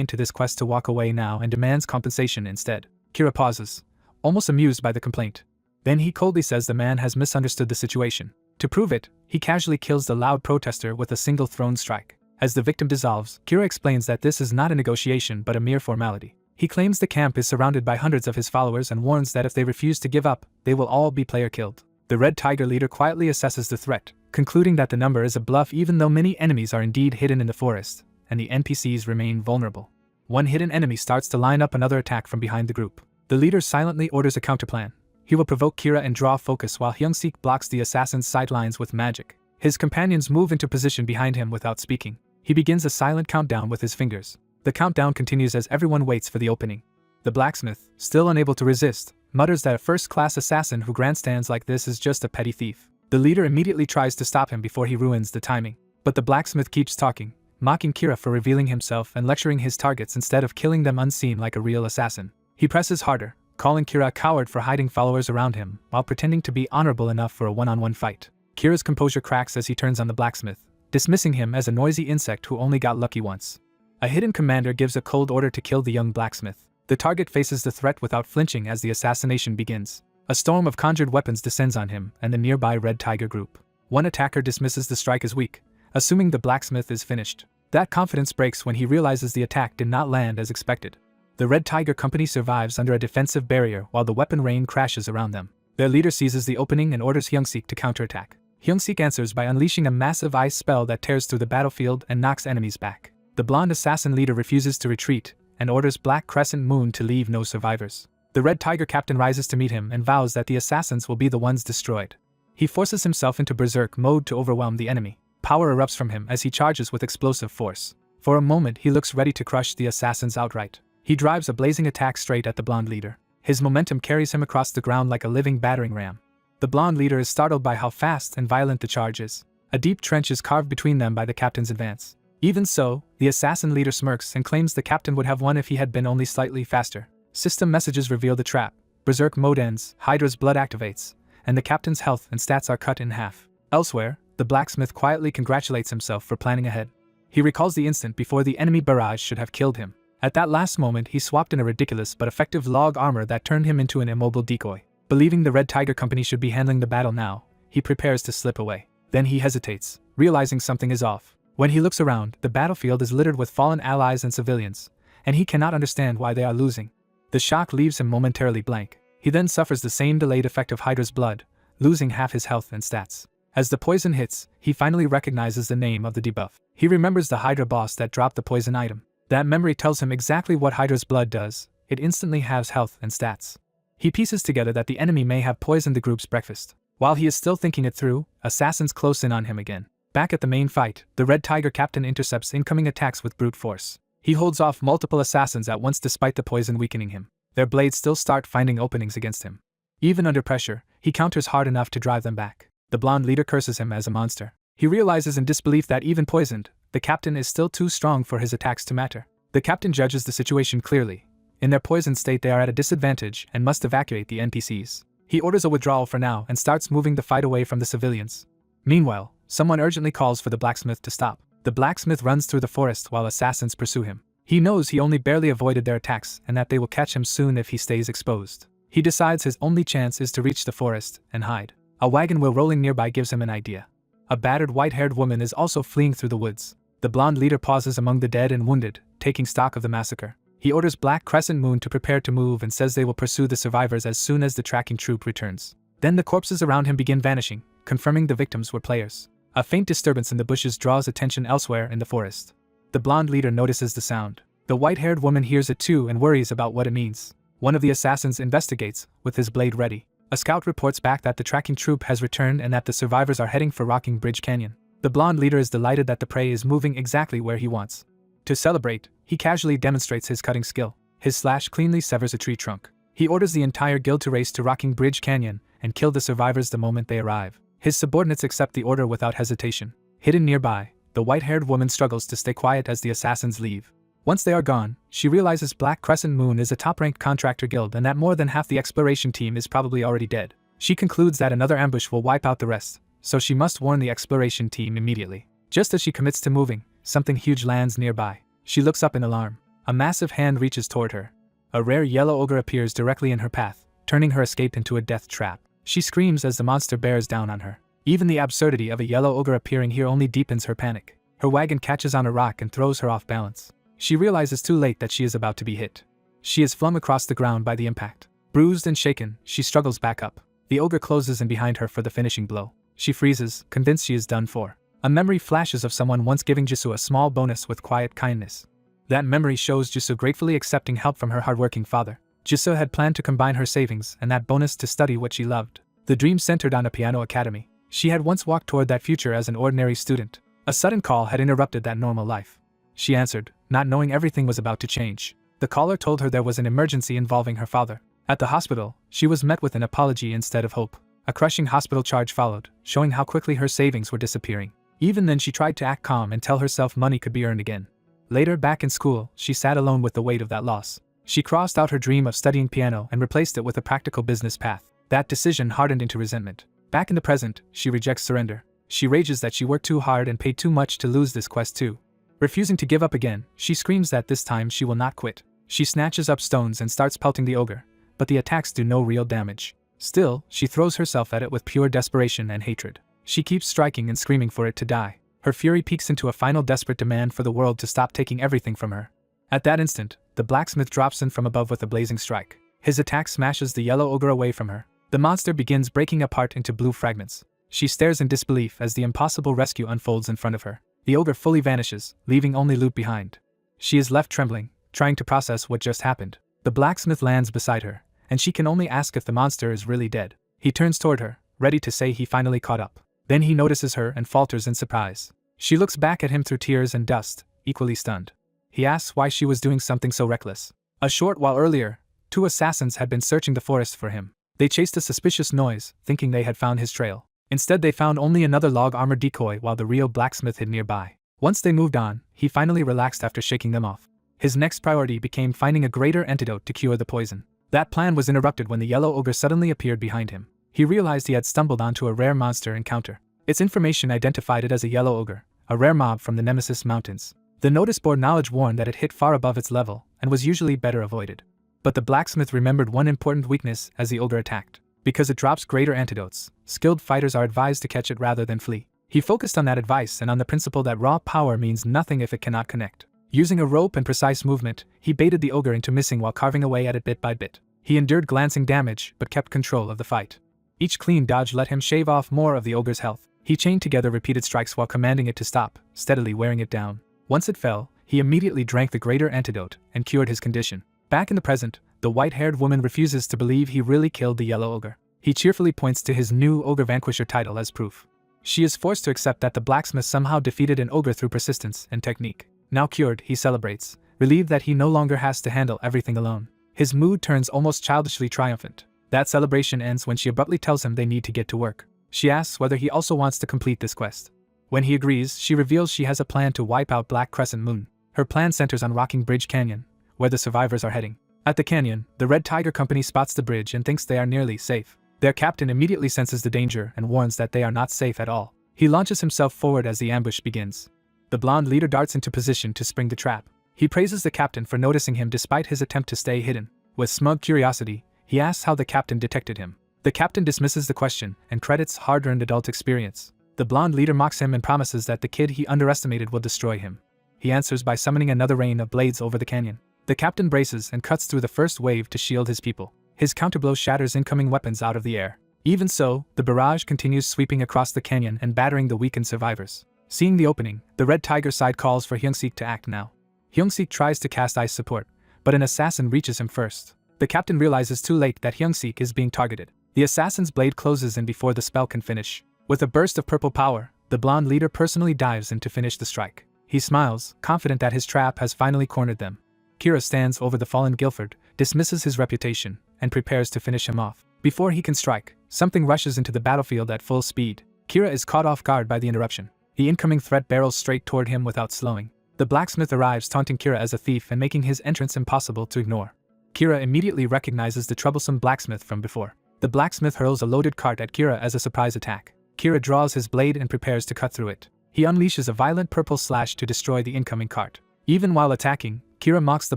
into this quest to walk away now and demands compensation instead. Kira pauses, almost amused by the complaint. Then he coldly says the man has misunderstood the situation. To prove it, he casually kills the loud protester with a single thrown strike. As the victim dissolves, Kira explains that this is not a negotiation but a mere formality. He claims the camp is surrounded by hundreds of his followers and warns that if they refuse to give up, they will all be player killed. The Red Tiger leader quietly assesses the threat, concluding that the number is a bluff even though many enemies are indeed hidden in the forest, and the NPCs remain vulnerable. One hidden enemy starts to line up another attack from behind the group. The leader silently orders a counterplan. He will provoke Kira and draw focus while Hyung-sik blocks the assassin's sidelines with magic. His companions move into position behind him without speaking. He begins a silent countdown with his fingers. The countdown continues as everyone waits for the opening. The blacksmith, still unable to resist, mutters that a first-class assassin who grandstands like this is just a petty thief. The leader immediately tries to stop him before he ruins the timing. But the blacksmith keeps talking, mocking Kira for revealing himself and lecturing his targets instead of killing them unseen like a real assassin. He presses harder, calling Kira a coward for hiding followers around him while pretending to be honorable enough for a one-on-one fight. Kira's composure cracks as he turns on the blacksmith, dismissing him as a noisy insect who only got lucky once. A hidden commander gives a cold order to kill the young blacksmith. The target faces the threat without flinching as the assassination begins. A storm of conjured weapons descends on him and the nearby Red Tiger group. One attacker dismisses the strike as weak, assuming the blacksmith is finished. That confidence breaks when he realizes the attack did not land as expected. The Red Tiger company survives under a defensive barrier while the weapon rain crashes around them. Their leader seizes the opening and orders Hyung-sik to counterattack. Hyung-sik answers by unleashing a massive ice spell that tears through the battlefield and knocks enemies back. The blonde assassin leader refuses to retreat and orders Black Crescent Moon to leave no survivors. The Red Tiger captain rises to meet him and vows that the assassins will be the ones destroyed. He forces himself into berserk mode to overwhelm the enemy. Power erupts from him as he charges with explosive force. For a moment he looks ready to crush the assassins outright. He drives a blazing attack straight at the blonde leader. His momentum carries him across the ground like a living battering ram. The blonde leader is startled by how fast and violent the charge is. A deep trench is carved between them by the captain's advance. Even so, the assassin leader smirks and claims the captain would have won if he had been only slightly faster. System messages reveal the trap. Berserk mode ends, Hydra's blood activates, and the captain's health and stats are cut in half. Elsewhere, the blacksmith quietly congratulates himself for planning ahead. He recalls the instant before the enemy barrage should have killed him. At that last moment he swapped in a ridiculous but effective log armor that turned him into an immobile decoy. Believing the Red Tiger company should be handling the battle now, he prepares to slip away. Then he hesitates, realizing something is off. When he looks around, the battlefield is littered with fallen allies and civilians, and he cannot understand why they are losing. The shock leaves him momentarily blank. He then suffers the same delayed effect of Hydra's blood, losing half his health and stats. As the poison hits, he finally recognizes the name of the debuff. He remembers the Hydra boss that dropped the poison item. That memory tells him exactly what Hydra's blood does. It instantly halves health and stats. He pieces together that the enemy may have poisoned the group's breakfast. While he is still thinking it through, assassins close in on him again. Back at the main fight, the Red Tiger captain intercepts incoming attacks with brute force. He holds off multiple assassins at once despite the poison weakening him. Their blades still start finding openings against him. Even under pressure, he counters hard enough to drive them back. The blonde leader curses him as a monster. He realizes in disbelief that even poisoned, the captain is still too strong for his attacks to matter. The captain judges the situation clearly. In their poisoned state they are at a disadvantage and must evacuate the NPCs. He orders a withdrawal for now and starts moving the fight away from the civilians. Meanwhile, someone urgently calls for the blacksmith to stop. The blacksmith runs through the forest while assassins pursue him. He knows he only barely avoided their attacks and that they will catch him soon if he stays exposed. He decides his only chance is to reach the forest and hide. A wagon wheel rolling nearby gives him an idea. A battered white-haired woman is also fleeing through the woods. The blonde leader pauses among the dead and wounded, taking stock of the massacre. He orders Black Crescent Moon to prepare to move and says they will pursue the survivors as soon as the tracking troop returns. Then the corpses around him begin vanishing, confirming the victims were players. A faint disturbance in the bushes draws attention elsewhere in the forest. The blonde leader notices the sound. The white-haired woman hears it too and worries about what it means. One of the assassins investigates, with his blade ready. A scout reports back that the tracking troop has returned and that the survivors are heading for Rocking Bridge Canyon. The blonde leader is delighted that the prey is moving exactly where he wants. To celebrate, he casually demonstrates his cutting skill. His slash cleanly severs a tree trunk. He orders the entire guild to race to Rocking Bridge Canyon and kill the survivors the moment they arrive. His subordinates accept the order without hesitation. Hidden nearby, the white-haired woman struggles to stay quiet as the assassins leave. Once they are gone, she realizes Black Crescent Moon is a top-ranked contractor guild and that more than half the exploration team is probably already dead. She concludes that another ambush will wipe out the rest, so she must warn the exploration team immediately. Just as she commits to moving, something huge lands nearby. She looks up in alarm. A massive hand reaches toward her. A rare yellow ogre appears directly in her path, turning her escape into a death trap. She screams as the monster bears down on her. Even the absurdity of a yellow ogre appearing here only deepens her panic. Her wagon catches on a rock and throws her off balance. She realizes too late that she is about to be hit. She is flung across the ground by the impact. Bruised and shaken, she struggles back up. The ogre closes in behind her for the finishing blow. She freezes, convinced she is done for. A memory flashes of someone once giving Jisoo a small bonus with quiet kindness. That memory shows Jisoo gratefully accepting help from her hardworking father. Jisoo had planned to combine her savings and that bonus to study what she loved. The dream centered on a piano academy. She had once walked toward that future as an ordinary student. A sudden call had interrupted that normal life. She answered, not knowing everything was about to change. The caller told her there was an emergency involving her father. At the hospital, she was met with an apology instead of hope. A crushing hospital charge followed, showing how quickly her savings were disappearing. Even then she tried to act calm and tell herself money could be earned again. Later, back in school, she sat alone with the weight of that loss. She crossed out her dream of studying piano and replaced it with a practical business path. That decision hardened into resentment. Back in the present, she rejects surrender. She rages that she worked too hard and paid too much to lose this quest too. Refusing to give up again, she screams that this time she will not quit. She snatches up stones and starts pelting the ogre, but the attacks do no real damage. Still, she throws herself at it with pure desperation and hatred. She keeps striking and screaming for it to die. Her fury peaks into a final desperate demand for the world to stop taking everything from her. At that instant, the blacksmith drops in from above with a blazing strike. His attack smashes the yellow ogre away from her. The monster begins breaking apart into blue fragments. She stares in disbelief as the impossible rescue unfolds in front of her. The ogre fully vanishes, leaving only loot behind. She is left trembling, trying to process what just happened. The blacksmith lands beside her, and she can only ask if the monster is really dead. He turns toward her, ready to say he finally caught up. Then he notices her and falters in surprise. She looks back at him through tears and dust, equally stunned. He asks why she was doing something so reckless. A short while earlier, 2 assassins had been searching the forest for him. They chased a suspicious noise, thinking they had found his trail. Instead they found only another log-armored decoy while the real blacksmith hid nearby. Once they moved on, he finally relaxed after shaking them off. His next priority became finding a greater antidote to cure the poison. That plan was interrupted when the yellow ogre suddenly appeared behind him. He realized he had stumbled onto a rare monster encounter. Its information identified it as a yellow ogre, a rare mob from the Nemesis Mountains. The notice board knowledge warned that it hit far above its level and was usually better avoided. But the blacksmith remembered one important weakness as the ogre attacked. Because it drops greater antidotes, skilled fighters are advised to catch it rather than flee. He focused on that advice and on the principle that raw power means nothing if it cannot connect. Using a rope and precise movement, he baited the ogre into missing while carving away at it bit by bit. He endured glancing damage but kept control of the fight. Each clean dodge let him shave off more of the ogre's health. He chained together repeated strikes while commanding it to stop, steadily wearing it down. Once it fell, he immediately drank the greater antidote and cured his condition. Back in the present, the white-haired woman refuses to believe he really killed the yellow ogre. He cheerfully points to his new Ogre Vanquisher title as proof. She is forced to accept that the blacksmith somehow defeated an ogre through persistence and technique. Now cured, he celebrates, relieved that he no longer has to handle everything alone. His mood turns almost childishly triumphant. That celebration ends when she abruptly tells him they need to get to work. She asks whether he also wants to complete this quest. When he agrees, she reveals she has a plan to wipe out Black Crescent Moon. Her plan centers on Rocking Bridge Canyon, where the survivors are heading. At the canyon, the Red Tiger Company spots the bridge and thinks they are nearly safe. Their captain immediately senses the danger and warns that they are not safe at all. He launches himself forward as the ambush begins. The blonde leader darts into position to spring the trap. He praises the captain for noticing him despite his attempt to stay hidden. With smug curiosity, he asks how the captain detected him. The captain dismisses the question and credits hard-earned adult experience. The blonde leader mocks him and promises that the kid he underestimated will destroy him. He answers by summoning another rain of blades over the canyon. The captain braces and cuts through the first wave to shield his people. His counterblow shatters incoming weapons out of the air. Even so, the barrage continues sweeping across the canyon and battering the weakened survivors. Seeing the opening, the Red Tiger side calls for Hyungsik to act now. Hyungsik tries to cast ice support, but an assassin reaches him first. The captain realizes too late that Hyungsik is being targeted. The assassin's blade closes in before the spell can finish. With a burst of purple power, the blonde leader personally dives in to finish the strike. He smiles, confident that his trap has finally cornered them. Kira stands over the fallen Guilford, dismisses his reputation, and prepares to finish him off. Before he can strike, something rushes into the battlefield at full speed. Kira is caught off guard by the interruption. The incoming threat barrels straight toward him without slowing. The blacksmith arrives, taunting Kira as a thief and making his entrance impossible to ignore. Kira immediately recognizes the troublesome blacksmith from before. The blacksmith hurls a loaded cart at Kira as a surprise attack. Kira draws his blade and prepares to cut through it. He unleashes a violent purple slash to destroy the incoming cart. Even while attacking, Kira mocks the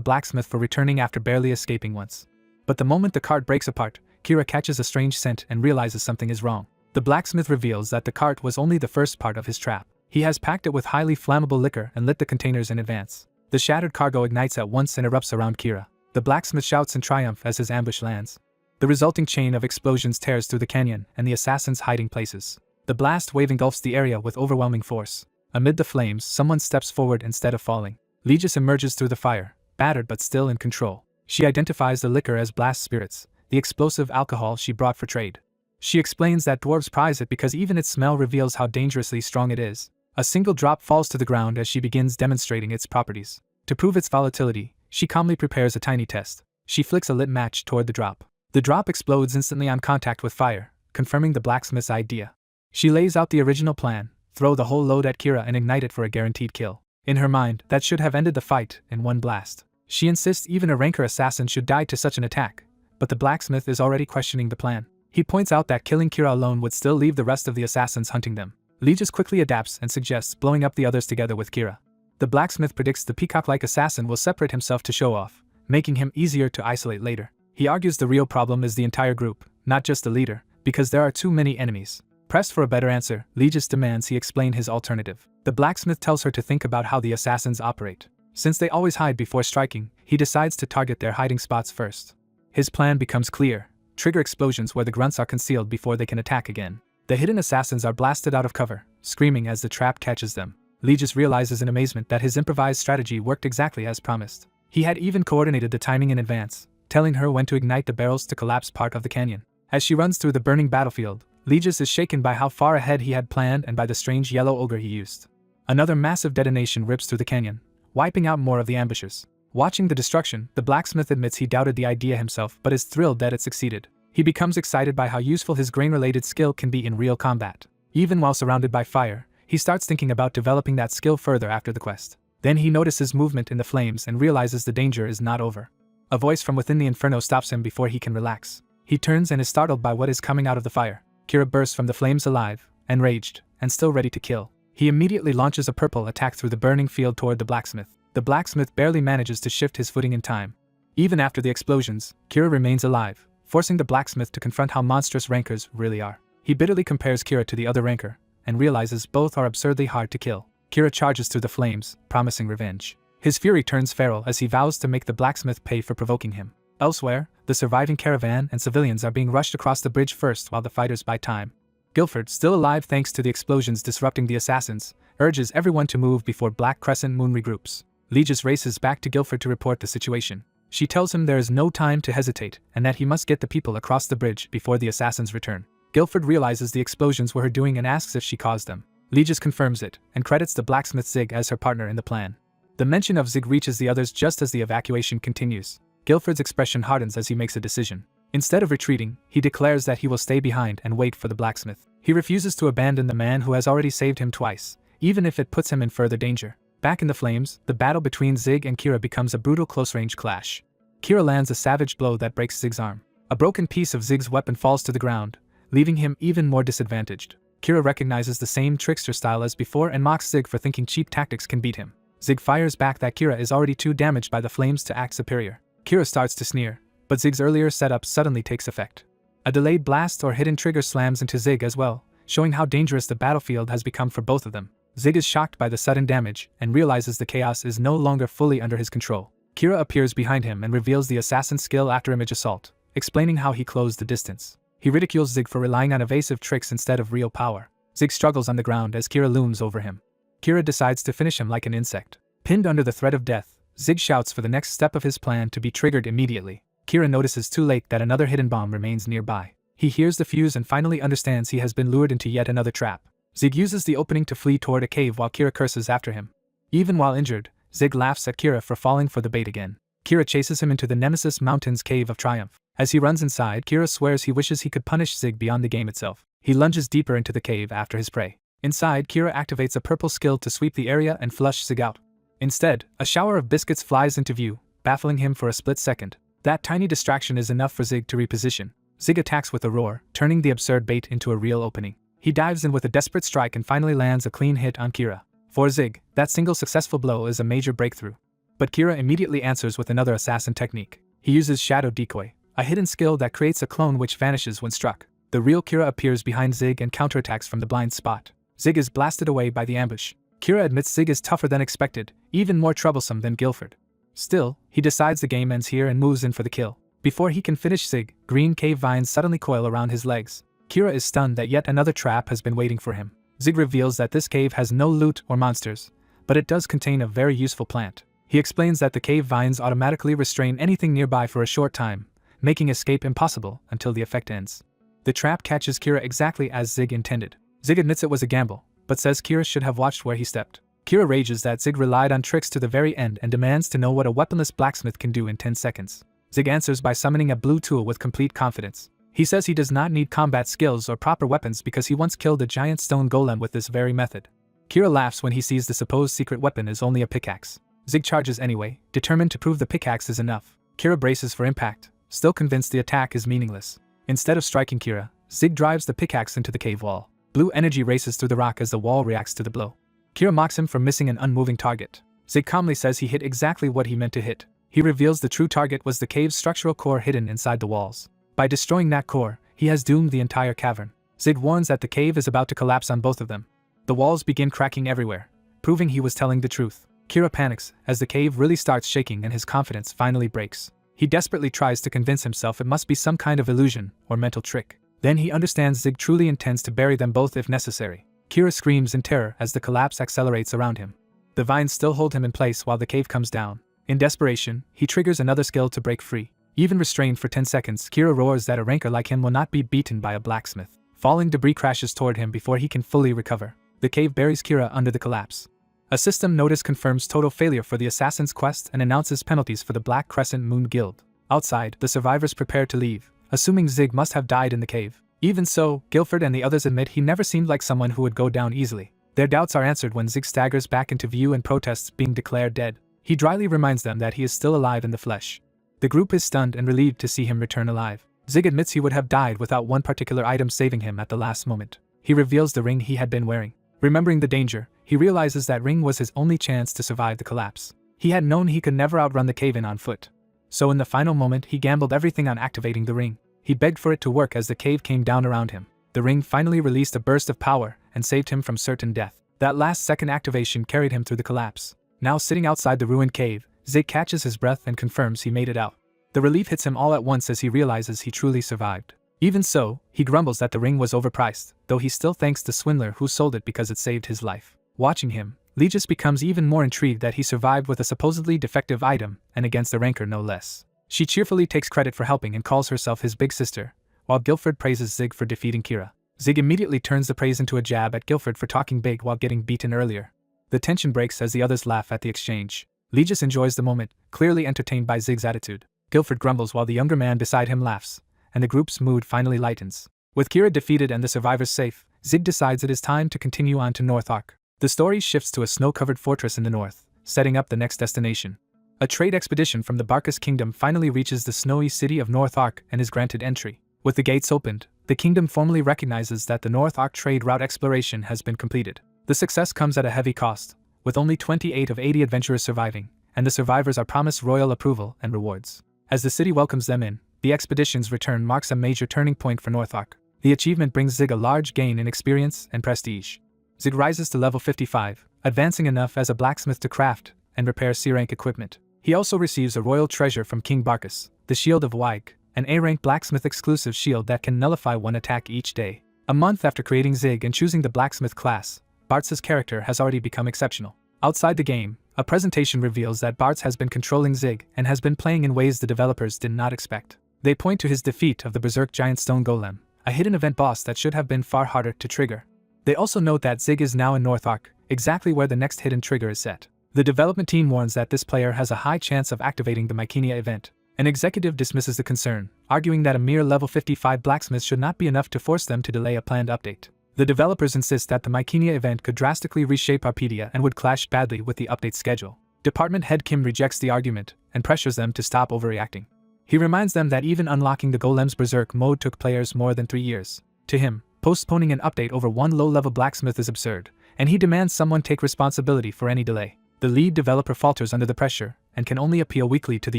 blacksmith for returning after barely escaping once. But the moment the cart breaks apart, Kira catches a strange scent and realizes something is wrong. The blacksmith reveals that the cart was only the first part of his trap. He has packed it with highly flammable liquor and lit the containers in advance. The shattered cargo ignites at once and erupts around Kira. The blacksmith shouts in triumph as his ambush lands. The resulting chain of explosions tears through the canyon and the assassin's hiding places. The blast wave engulfs the area with overwhelming force. Amid the flames, someone steps forward instead of falling. Legis emerges through the fire, battered but still in control. She identifies the liquor as blast spirits, the explosive alcohol she brought for trade. She explains that dwarves prize it because even its smell reveals how dangerously strong it is. A single drop falls to the ground as she begins demonstrating its properties. To prove its volatility, she calmly prepares a tiny test. She flicks a lit match toward the drop. The drop explodes instantly on contact with fire, confirming the blacksmith's idea. She lays out the original plan, throw the whole load at Kira and ignite it for a guaranteed kill. In her mind, that should have ended the fight in one blast. She insists even a ranker assassin should die to such an attack, but the blacksmith is already questioning the plan. He points out that killing Kira alone would still leave the rest of the assassins hunting them. Legis quickly adapts and suggests blowing up the others together with Kira. The blacksmith predicts the peacock-like assassin will separate himself to show off, making him easier to isolate later. He argues the real problem is the entire group, not just the leader, because there are too many enemies. Pressed for a better answer, Legis demands he explain his alternative. The blacksmith tells her to think about how the assassins operate. Since they always hide before striking, he decides to target their hiding spots first. His plan becomes clear: trigger explosions where the grunts are concealed before they can attack again. The hidden assassins are blasted out of cover, screaming as the trap catches them. Legis realizes in amazement that his improvised strategy worked exactly as promised. He had even coordinated the timing in advance, telling her when to ignite the barrels to collapse part of the canyon. As she runs through the burning battlefield, Legis is shaken by how far ahead he had planned and by the strange yellow ogre he used. Another massive detonation rips through the canyon, wiping out more of the ambushers. Watching the destruction, the blacksmith admits he doubted the idea himself but is thrilled that it succeeded. He becomes excited by how useful his grain-related skill can be in real combat. Even while surrounded by fire, he starts thinking about developing that skill further after the quest. Then he notices movement in the flames and realizes the danger is not over. A voice from within the inferno stops him before he can relax. He turns and is startled by what is coming out of the fire. Kira bursts from the flames alive, enraged, and still ready to kill. He immediately launches a purple attack through the burning field toward the blacksmith. The blacksmith barely manages to shift his footing in time. Even after the explosions, Kira remains alive, forcing the blacksmith to confront how monstrous rankers really are. He bitterly compares Kira to the other ranker, and realizes both are absurdly hard to kill. Kira charges through the flames, promising revenge. His fury turns feral as he vows to make the blacksmith pay for provoking him. Elsewhere, the surviving caravan and civilians are being rushed across the bridge first while the fighters buy time. Guilford, still alive thanks to the explosions disrupting the assassins, urges everyone to move before Black Crescent Moon regroups. Legis races back to Guilford to report the situation. She tells him there is no time to hesitate and that he must get the people across the bridge before the assassins return. Guilford realizes the explosions were her doing and asks if she caused them. Legis confirms it and credits the blacksmith Zig as her partner in the plan. The mention of Zig reaches the others just as the evacuation continues. Guilford's expression hardens as he makes a decision. Instead of retreating, he declares that he will stay behind and wait for the blacksmith. He refuses to abandon the man who has already saved him twice, even if it puts him in further danger. Back in the flames, the battle between Zig and Kira becomes a brutal close-range clash. Kira lands a savage blow that breaks Zig's arm. A broken piece of Zig's weapon falls to the ground, leaving him even more disadvantaged. Kira recognizes the same trickster style as before and mocks Zig for thinking cheap tactics can beat him. Zig fires back that Kira is already too damaged by the flames to act superior. Kira starts to sneer, but Zig's earlier setup suddenly takes effect. A delayed blast or hidden trigger slams into Zig as well, showing how dangerous the battlefield has become for both of them. Zig is shocked by the sudden damage and realizes the chaos is no longer fully under his control. Kira appears behind him and reveals the assassin's skill after image assault, explaining how he closed the distance. He ridicules Zig for relying on evasive tricks instead of real power. Zig struggles on the ground as Kira looms over him. Kira decides to finish him like an insect. Pinned under the threat of death, Zig shouts for the next step of his plan to be triggered immediately. Kira notices too late that another hidden bomb remains nearby. He hears the fuse and finally understands he has been lured into yet another trap. Zig uses the opening to flee toward a cave while Kira curses after him. Even while injured, Zig laughs at Kira for falling for the bait again. Kira chases him into the Nemesis Mountain's Cave of Triumph. As he runs inside, Kira swears he wishes he could punish Zig beyond the game itself. He lunges deeper into the cave after his prey. Inside, Kira activates a purple skill to sweep the area and flush Zig out. Instead, a shower of biscuits flies into view, baffling him for a split second. That tiny distraction is enough for Zig to reposition. Zig attacks with a roar, turning the absurd bait into a real opening. He dives in with a desperate strike and finally lands a clean hit on Kira. For Zig, that single successful blow is a major breakthrough. But Kira immediately answers with another assassin technique. He uses Shadow Decoy, a hidden skill that creates a clone which vanishes when struck. The real Kira appears behind Zig and counterattacks from the blind spot. Zig is blasted away by the ambush. Kira admits Zig is tougher than expected, even more troublesome than Guilford. Still, he decides the game ends here and moves in for the kill. Before he can finish Zig, green cave vines suddenly coil around his legs. Kira is stunned that yet another trap has been waiting for him. Zig reveals that this cave has no loot or monsters, but it does contain a very useful plant. He explains that the cave vines automatically restrain anything nearby for a short time, making escape impossible until the effect ends. The trap catches Kira exactly as Zig intended. Zig admits it was a gamble, but says Kira should have watched where he stepped. Kira rages that Zig relied on tricks to the very end and demands to know what a weaponless blacksmith can do in 10 seconds. Zig answers by summoning a blue tool with complete confidence. He says he does not need combat skills or proper weapons because he once killed a giant stone golem with this very method. Kira laughs when he sees the supposed secret weapon is only a pickaxe. Zig charges anyway, determined to prove the pickaxe is enough. Kira braces for impact, still convinced the attack is meaningless. Instead of striking Kira, Zig drives the pickaxe into the cave wall. Blue energy races through the rock as the wall reacts to the blow. Kira mocks him for missing an unmoving target. Zig calmly says he hit exactly what he meant to hit. He reveals the true target was the cave's structural core hidden inside the walls. By destroying that core, he has doomed the entire cavern. Zig warns that the cave is about to collapse on both of them. The walls begin cracking everywhere, proving he was telling the truth. Kira panics as the cave really starts shaking and his confidence finally breaks. He desperately tries to convince himself it must be some kind of illusion or mental trick. Then he understands Zig truly intends to bury them both if necessary. Kira screams in terror as the collapse accelerates around him. The vines still hold him in place while the cave comes down. In desperation, he triggers another skill to break free. Even restrained for 10 seconds, Kira roars that a ranker like him will not be beaten by a blacksmith. Falling debris crashes toward him before he can fully recover. The cave buries Kira under the collapse. A system notice confirms total failure for the assassin's quest and announces penalties for the Black Crescent Moon Guild. Outside, the survivors prepare to leave, assuming Zig must have died in the cave. Even so, Guilford and the others admit he never seemed like someone who would go down easily. Their doubts are answered when Zig staggers back into view and protests being declared dead. He dryly reminds them that he is still alive in the flesh. The group is stunned and relieved to see him return alive. Zig admits he would have died without one particular item saving him at the last moment. He reveals the ring he had been wearing. Remembering the danger, he realizes that ring was his only chance to survive the collapse. He had known he could never outrun the cave-in on foot. So in the final moment he gambled everything on activating the ring. He begged for it to work as the cave came down around him. The ring finally released a burst of power and saved him from certain death. That last second activation carried him through the collapse. Now sitting outside the ruined cave, Zig catches his breath and confirms he made it out. The relief hits him all at once as he realizes he truly survived. Even so, he grumbles that the ring was overpriced, though he still thanks the swindler who sold it because it saved his life. Watching him, Legis becomes even more intrigued that he survived with a supposedly defective item, and against a ranker no less. She cheerfully takes credit for helping and calls herself his big sister, while Guilford praises Zig for defeating Kira. Zig immediately turns the praise into a jab at Guilford for talking big while getting beaten earlier. The tension breaks as the others laugh at the exchange. Legis enjoys the moment, clearly entertained by Zig's attitude. Guilford grumbles while the younger man beside him laughs, and the group's mood finally lightens. With Kira defeated and the survivors safe, Zig decides it is time to continue on to North Ark. The story shifts to a snow-covered fortress in the north, setting up the next destination. A trade expedition from the Barkus Kingdom finally reaches the snowy city of North Ark and is granted entry. With the gates opened, the kingdom formally recognizes that the North Ark trade route exploration has been completed. The success comes at a heavy cost, with only 28 of 80 adventurers surviving, and the survivors are promised royal approval and rewards. As the city welcomes them in, the expedition's return marks a major turning point for North Ark. The achievement brings Zig a large gain in experience and prestige. Zig rises to level 55, advancing enough as a blacksmith to craft and repair C-rank equipment. He also receives a royal treasure from King Barkus, the Shield of Waig, an A-rank blacksmith exclusive shield that can nullify one attack each day. A month after creating Zig and choosing the blacksmith class, Bartz's character has already become exceptional. Outside the game, a presentation reveals that Bartz has been controlling Zig and has been playing in ways the developers did not expect. They point to his defeat of the Berserk Giant Stone Golem, a hidden event boss that should have been far harder to trigger. They also note that Zig is now in North Ark, exactly where the next hidden trigger is set. The development team warns that this player has a high chance of activating the Mycenia event. An executive dismisses the concern, arguing that a mere level 55 blacksmith should not be enough to force them to delay a planned update. The developers insist that the Mykinia event could drastically reshape Arpedia and would clash badly with the update schedule. Department head Kim rejects the argument and pressures them to stop overreacting. He reminds them that even unlocking the Golem's Berserk mode took players more than 3 years. To him, postponing an update over one low-level blacksmith is absurd, and he demands someone take responsibility for any delay. The lead developer falters under the pressure and can only appeal weakly to the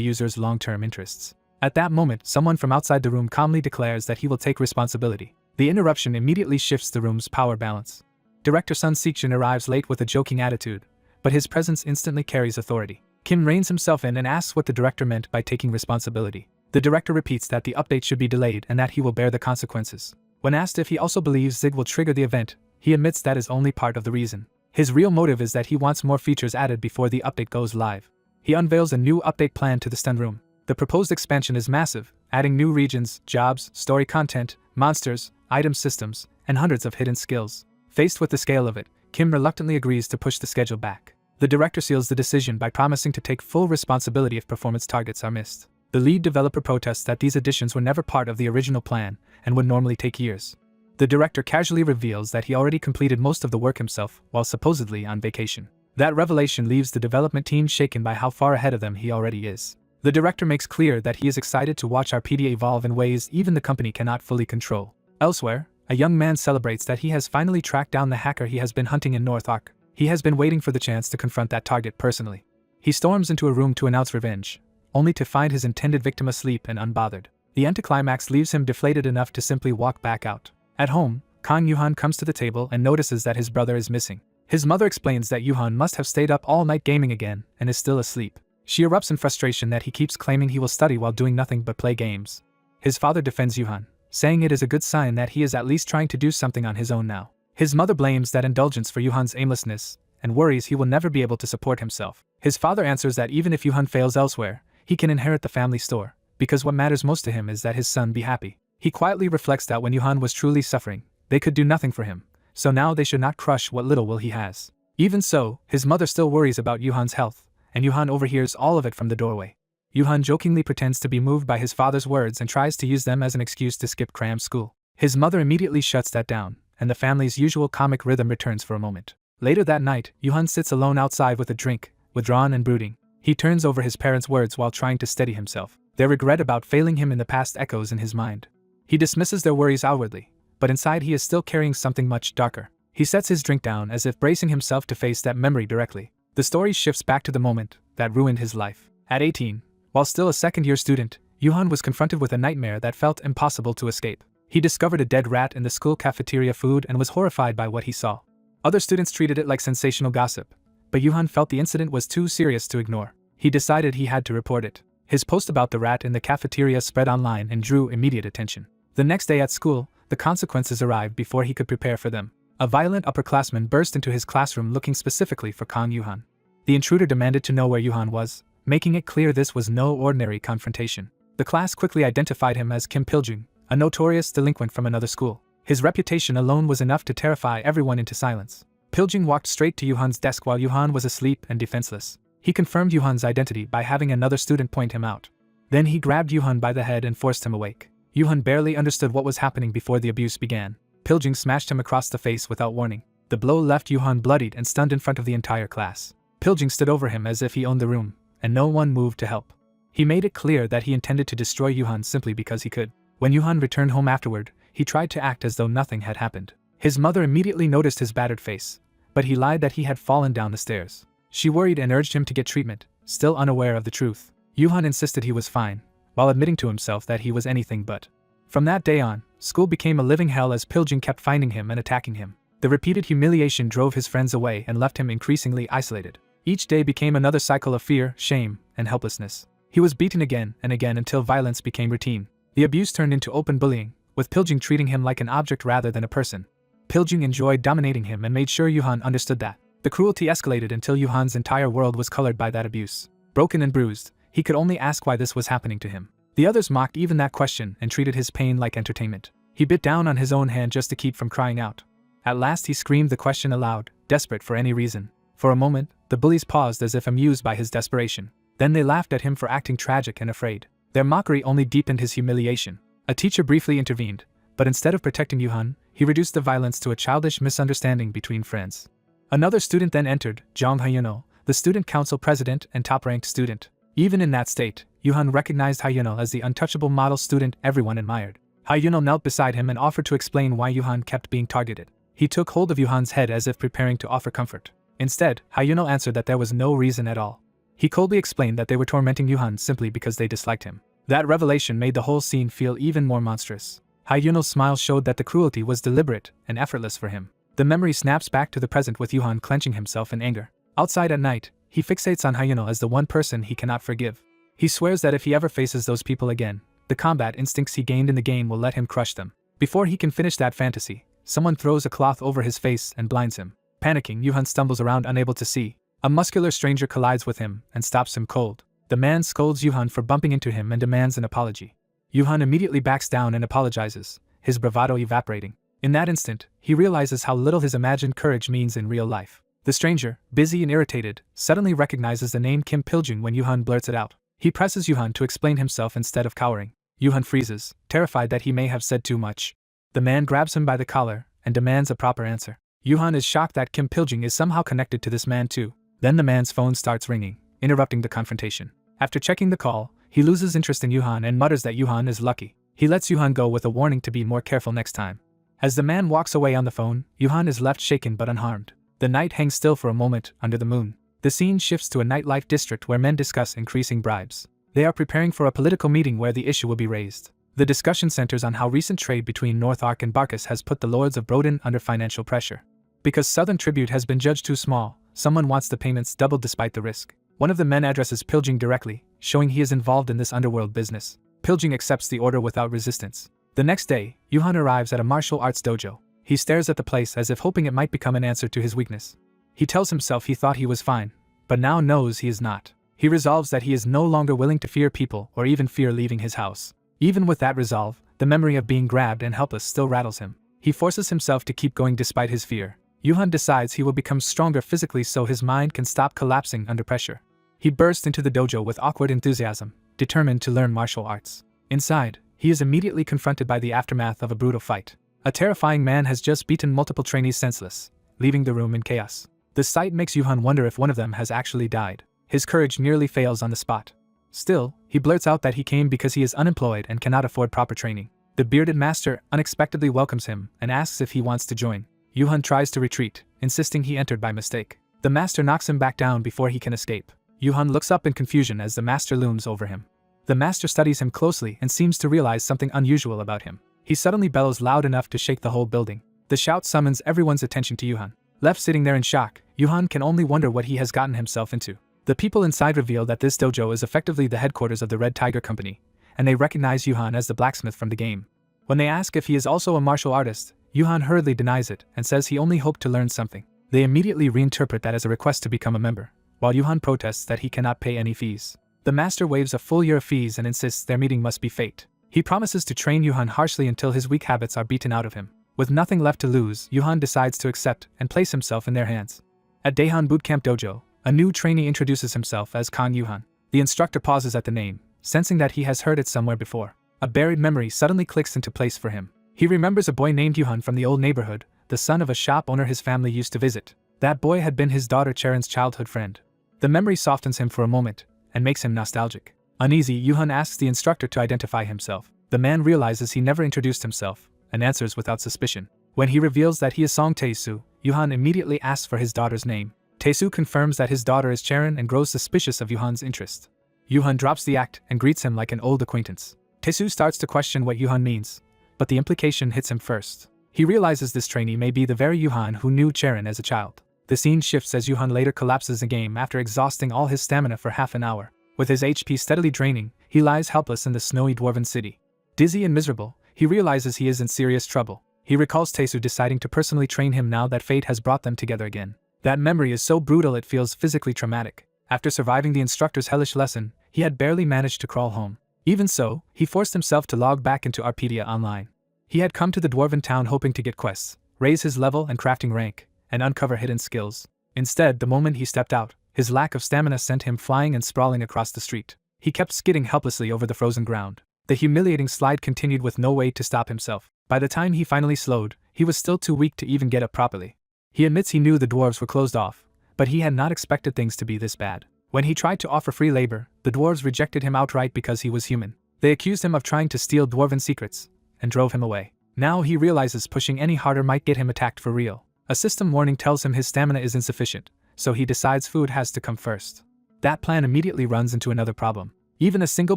user's long-term interests. At that moment, someone from outside the room calmly declares that he will take responsibility. The interruption immediately shifts the room's power balance. Director Sun Seekjin arrives late with a joking attitude, but his presence instantly carries authority. Kim reins himself in and asks what the director meant by taking responsibility. The director repeats that the update should be delayed and that he will bear the consequences. When asked if he also believes Zig will trigger the event, he admits that is only part of the reason. His real motive is that he wants more features added before the update goes live. He unveils a new update plan to the stun room. The proposed expansion is massive, adding new regions, jobs, story content, monsters, item systems, and hundreds of hidden skills. Faced with the scale of it, Kim reluctantly agrees to push the schedule back. The director seals the decision by promising to take full responsibility if performance targets are missed. The lead developer protests that these additions were never part of the original plan and would normally take years. The director casually reveals that he already completed most of the work himself while supposedly on vacation. That revelation leaves the development team shaken by how far ahead of them he already is. The director makes clear that he is excited to watch Arpedia evolve in ways even the company cannot fully control. Elsewhere, a young man celebrates that he has finally tracked down the hacker he has been hunting in North Arc. He has been waiting for the chance to confront that target personally. He storms into a room to announce revenge, only to find his intended victim asleep and unbothered. The Aniclimax leaves him deflated enough to simply walk back out. At home, Kang Yuhan comes to the table and notices that his brother is missing. His mother explains that Yuhan must have stayed up all night gaming again and is still asleep. She erupts in frustration that he keeps claiming he will study while doing nothing but play games. His father defends Yuhan, saying it is a good sign that he is at least trying to do something on his own now. His mother blames that indulgence for Yuhan's aimlessness and worries he will never be able to support himself. His father answers that even if Yuhan fails elsewhere, he can inherit the family store, because what matters most to him is that his son be happy. He quietly reflects that when Yuhan was truly suffering, they could do nothing for him, so now they should not crush what little will he has. Even so, his mother still worries about Yuhan's health, and Yuhan overhears all of it from the doorway. Yuhan jokingly pretends to be moved by his father's words and tries to use them as an excuse to skip cram school. His mother immediately shuts that down, and the family's usual comic rhythm returns for a moment. Later that night, Yuhan sits alone outside with a drink, withdrawn and brooding. He turns over his parents' words while trying to steady himself. Their regret about failing him in the past echoes in his mind. He dismisses their worries outwardly, but inside he is still carrying something much darker. He sets his drink down as if bracing himself to face that memory directly. The story shifts back to the moment that ruined his life. At 18, while still a second-year student, Yuhan was confronted with a nightmare that felt impossible to escape. He discovered a dead rat in the school cafeteria food and was horrified by what he saw. Other students treated it like sensational gossip, but Yuhan felt the incident was too serious to ignore. He decided he had to report it. His post about the rat in the cafeteria spread online and drew immediate attention. The next day at school, the consequences arrived before he could prepare for them. A violent upperclassman burst into his classroom looking specifically for Kang Yuhan. The intruder demanded to know where Yuhan was, making it clear this was no ordinary confrontation. The class quickly identified him as Kim Piljung, a notorious delinquent from another school. His reputation alone was enough to terrify everyone into silence. Piljung walked straight to Yuhan's desk while Yuhan was asleep and defenseless. He confirmed Yuhan's identity by having another student point him out. Then he grabbed Yuhan by the head and forced him awake. Yuhan barely understood what was happening before the abuse began. Piljung smashed him across the face without warning. The blow left Yuhan bloodied and stunned in front of the entire class. Piljung stood over him as if he owned the room, and no one moved to help. He made it clear that he intended to destroy Yuhan simply because he could. When Yuhan returned home afterward, he tried to act as though nothing had happened. His mother immediately noticed his battered face, but he lied that he had fallen down the stairs. She worried and urged him to get treatment, still unaware of the truth. Yuhan insisted he was fine, while admitting to himself that he was anything but. From that day on, school became a living hell as Piljung kept finding him and attacking him. The repeated humiliation drove his friends away and left him increasingly isolated. Each day became another cycle of fear, shame, and helplessness. He was beaten again and again until violence became routine. The abuse turned into open bullying, with Piljung treating him like an object rather than a person. Piljung enjoyed dominating him and made sure Yuhan understood that. The cruelty escalated until Yuhan's entire world was colored by that abuse. Broken and bruised, he could only ask why this was happening to him. The others mocked even that question and treated his pain like entertainment. He bit down on his own hand just to keep from crying out. At last he screamed the question aloud, desperate for any reason. For a moment, the bullies paused as if amused by his desperation. Then they laughed at him for acting tragic and afraid. Their mockery only deepened his humiliation. A teacher briefly intervened, but instead of protecting Yuhan, he reduced the violence to a childish misunderstanding between friends. Another student then entered, Jong Hyunho, the student council president and top-ranked student. Even in that state, Yuhan recognized Hyunho as the untouchable model student everyone admired. Hyunho knelt beside him and offered to explain why Yuhan kept being targeted. He took hold of Yuhan's head as if preparing to offer comfort. Instead, Hyunho answered that there was no reason at all. He coldly explained that they were tormenting Yuhan simply because they disliked him. That revelation made the whole scene feel even more monstrous. Hyunho's smile showed that the cruelty was deliberate and effortless for him. The memory snaps back to the present with Yuhan clenching himself in anger. Outside at night, he fixates on Hyunho as the one person he cannot forgive. He swears that if he ever faces those people again, the combat instincts he gained in the game will let him crush them. Before he can finish that fantasy, someone throws a cloth over his face and blinds him. Panicking, Yuhan stumbles around unable to see. A muscular stranger collides with him and stops him cold. The man scolds Yuhan for bumping into him and demands an apology. Yuhan immediately backs down and apologizes, his bravado evaporating. In that instant, he realizes how little his imagined courage means in real life. The stranger, busy and irritated, suddenly recognizes the name Kim Piljun when Yuhan blurts it out. He presses Yuhan to explain himself instead of cowering. Yuhan freezes, terrified that he may have said too much. The man grabs him by the collar and demands a proper answer. Yuhan is shocked that Kim Piljun is somehow connected to this man too. Then the man's phone starts ringing, interrupting the confrontation. After checking the call, he loses interest in Yuhan and mutters that Yuhan is lucky. He lets Yuhan go with a warning to be more careful next time. As the man walks away on the phone, Yuhan is left shaken but unharmed. The night hangs still for a moment under the moon. The scene shifts to a nightlife district where men discuss increasing bribes. They are preparing for a political meeting where the issue will be raised. The discussion centers on how recent trade between North Ark and Barkus has put the lords of Broden under financial pressure. Because Southern tribute has been judged too small, someone wants the payments doubled despite the risk. One of the men addresses Piljing directly, showing he is involved in this underworld business. Piljing accepts the order without resistance. The next day, Yuhan arrives at a martial arts dojo. He stares at the place as if hoping it might become an answer to his weakness. He tells himself he thought he was fine, but now knows he is not. He resolves that he is no longer willing to fear people or even fear leaving his house. Even with that resolve, the memory of being grabbed and helpless still rattles him. He forces himself to keep going despite his fear. Yuhan decides he will become stronger physically so his mind can stop collapsing under pressure. He bursts into the dojo with awkward enthusiasm, determined to learn martial arts. Inside, he is immediately confronted by the aftermath of a brutal fight. A terrifying man has just beaten multiple trainees senseless, leaving the room in chaos. The sight makes Yuhan wonder if one of them has actually died. His courage nearly fails on the spot. Still, he blurts out that he came because he is unemployed and cannot afford proper training. The bearded master unexpectedly welcomes him and asks if he wants to join. Yuhan tries to retreat, insisting he entered by mistake. The master knocks him back down before he can escape. Yuhan looks up in confusion as the master looms over him. The master studies him closely and seems to realize something unusual about him. He suddenly bellows loud enough to shake the whole building. The shout summons everyone's attention to Yuhan. Left sitting there in shock, Yuhan can only wonder what he has gotten himself into. The people inside reveal that this dojo is effectively the headquarters of the Red Tiger Company, and they recognize Yuhan as the blacksmith from the game. When they ask if he is also a martial artist, Yuhan hurriedly denies it and says he only hoped to learn something. They immediately reinterpret that as a request to become a member, while Yuhan protests that he cannot pay any fees. The master waives a full year of fees and insists their meeting must be faked. He promises to train Yuhan harshly until his weak habits are beaten out of him. With nothing left to lose, Yuhan decides to accept and place himself in their hands. At Daehan Bootcamp Dojo, a new trainee introduces himself as Kan Yuhan. The instructor pauses at the name, sensing that he has heard it somewhere before. A buried memory suddenly clicks into place for him. He remembers a boy named Yuhan from the old neighborhood, the son of a shop owner his family used to visit. That boy had been his daughter Charon's childhood friend. The memory softens him for a moment and makes him nostalgic. Uneasy, Yuhan asks the instructor to identify himself. The man realizes he never introduced himself and answers without suspicion. When he reveals that he is Song Tae-soo, Yuhan immediately asks for his daughter's name. Tae-soo confirms that his daughter is Charon and grows suspicious of Yuhan's interest. Yuhan drops the act and greets him like an old acquaintance. Tae-soo starts to question what Yuhan means, but the implication hits him first. He realizes this trainee may be the very Yuhan who knew Charon as a child. The scene shifts as Yuhan later collapses the game after exhausting all his stamina for half an hour. With his HP steadily draining, he lies helpless in the snowy dwarven city. Dizzy and miserable, he realizes he is in serious trouble. He recalls Tae-soo deciding to personally train him now that fate has brought them together again. That memory is so brutal it feels physically traumatic. After surviving the instructor's hellish lesson, he had barely managed to crawl home. Even so, he forced himself to log back into Arpedia Online. He had come to the dwarven town hoping to get quests, raise his level and crafting rank, and uncover hidden skills. Instead, the moment he stepped out, his lack of stamina sent him flying and sprawling across the street. He kept skidding helplessly over the frozen ground. The humiliating slide continued with no way to stop himself. By the time he finally slowed, he was still too weak to even get up properly. He admits he knew the dwarves were closed off, but he had not expected things to be this bad. When he tried to offer free labor, the dwarves rejected him outright because he was human. They accused him of trying to steal dwarven secrets, and drove him away. Now he realizes pushing any harder might get him attacked for real. A system warning tells him his stamina is insufficient, so he decides food has to come first. That plan immediately runs into another problem. Even a single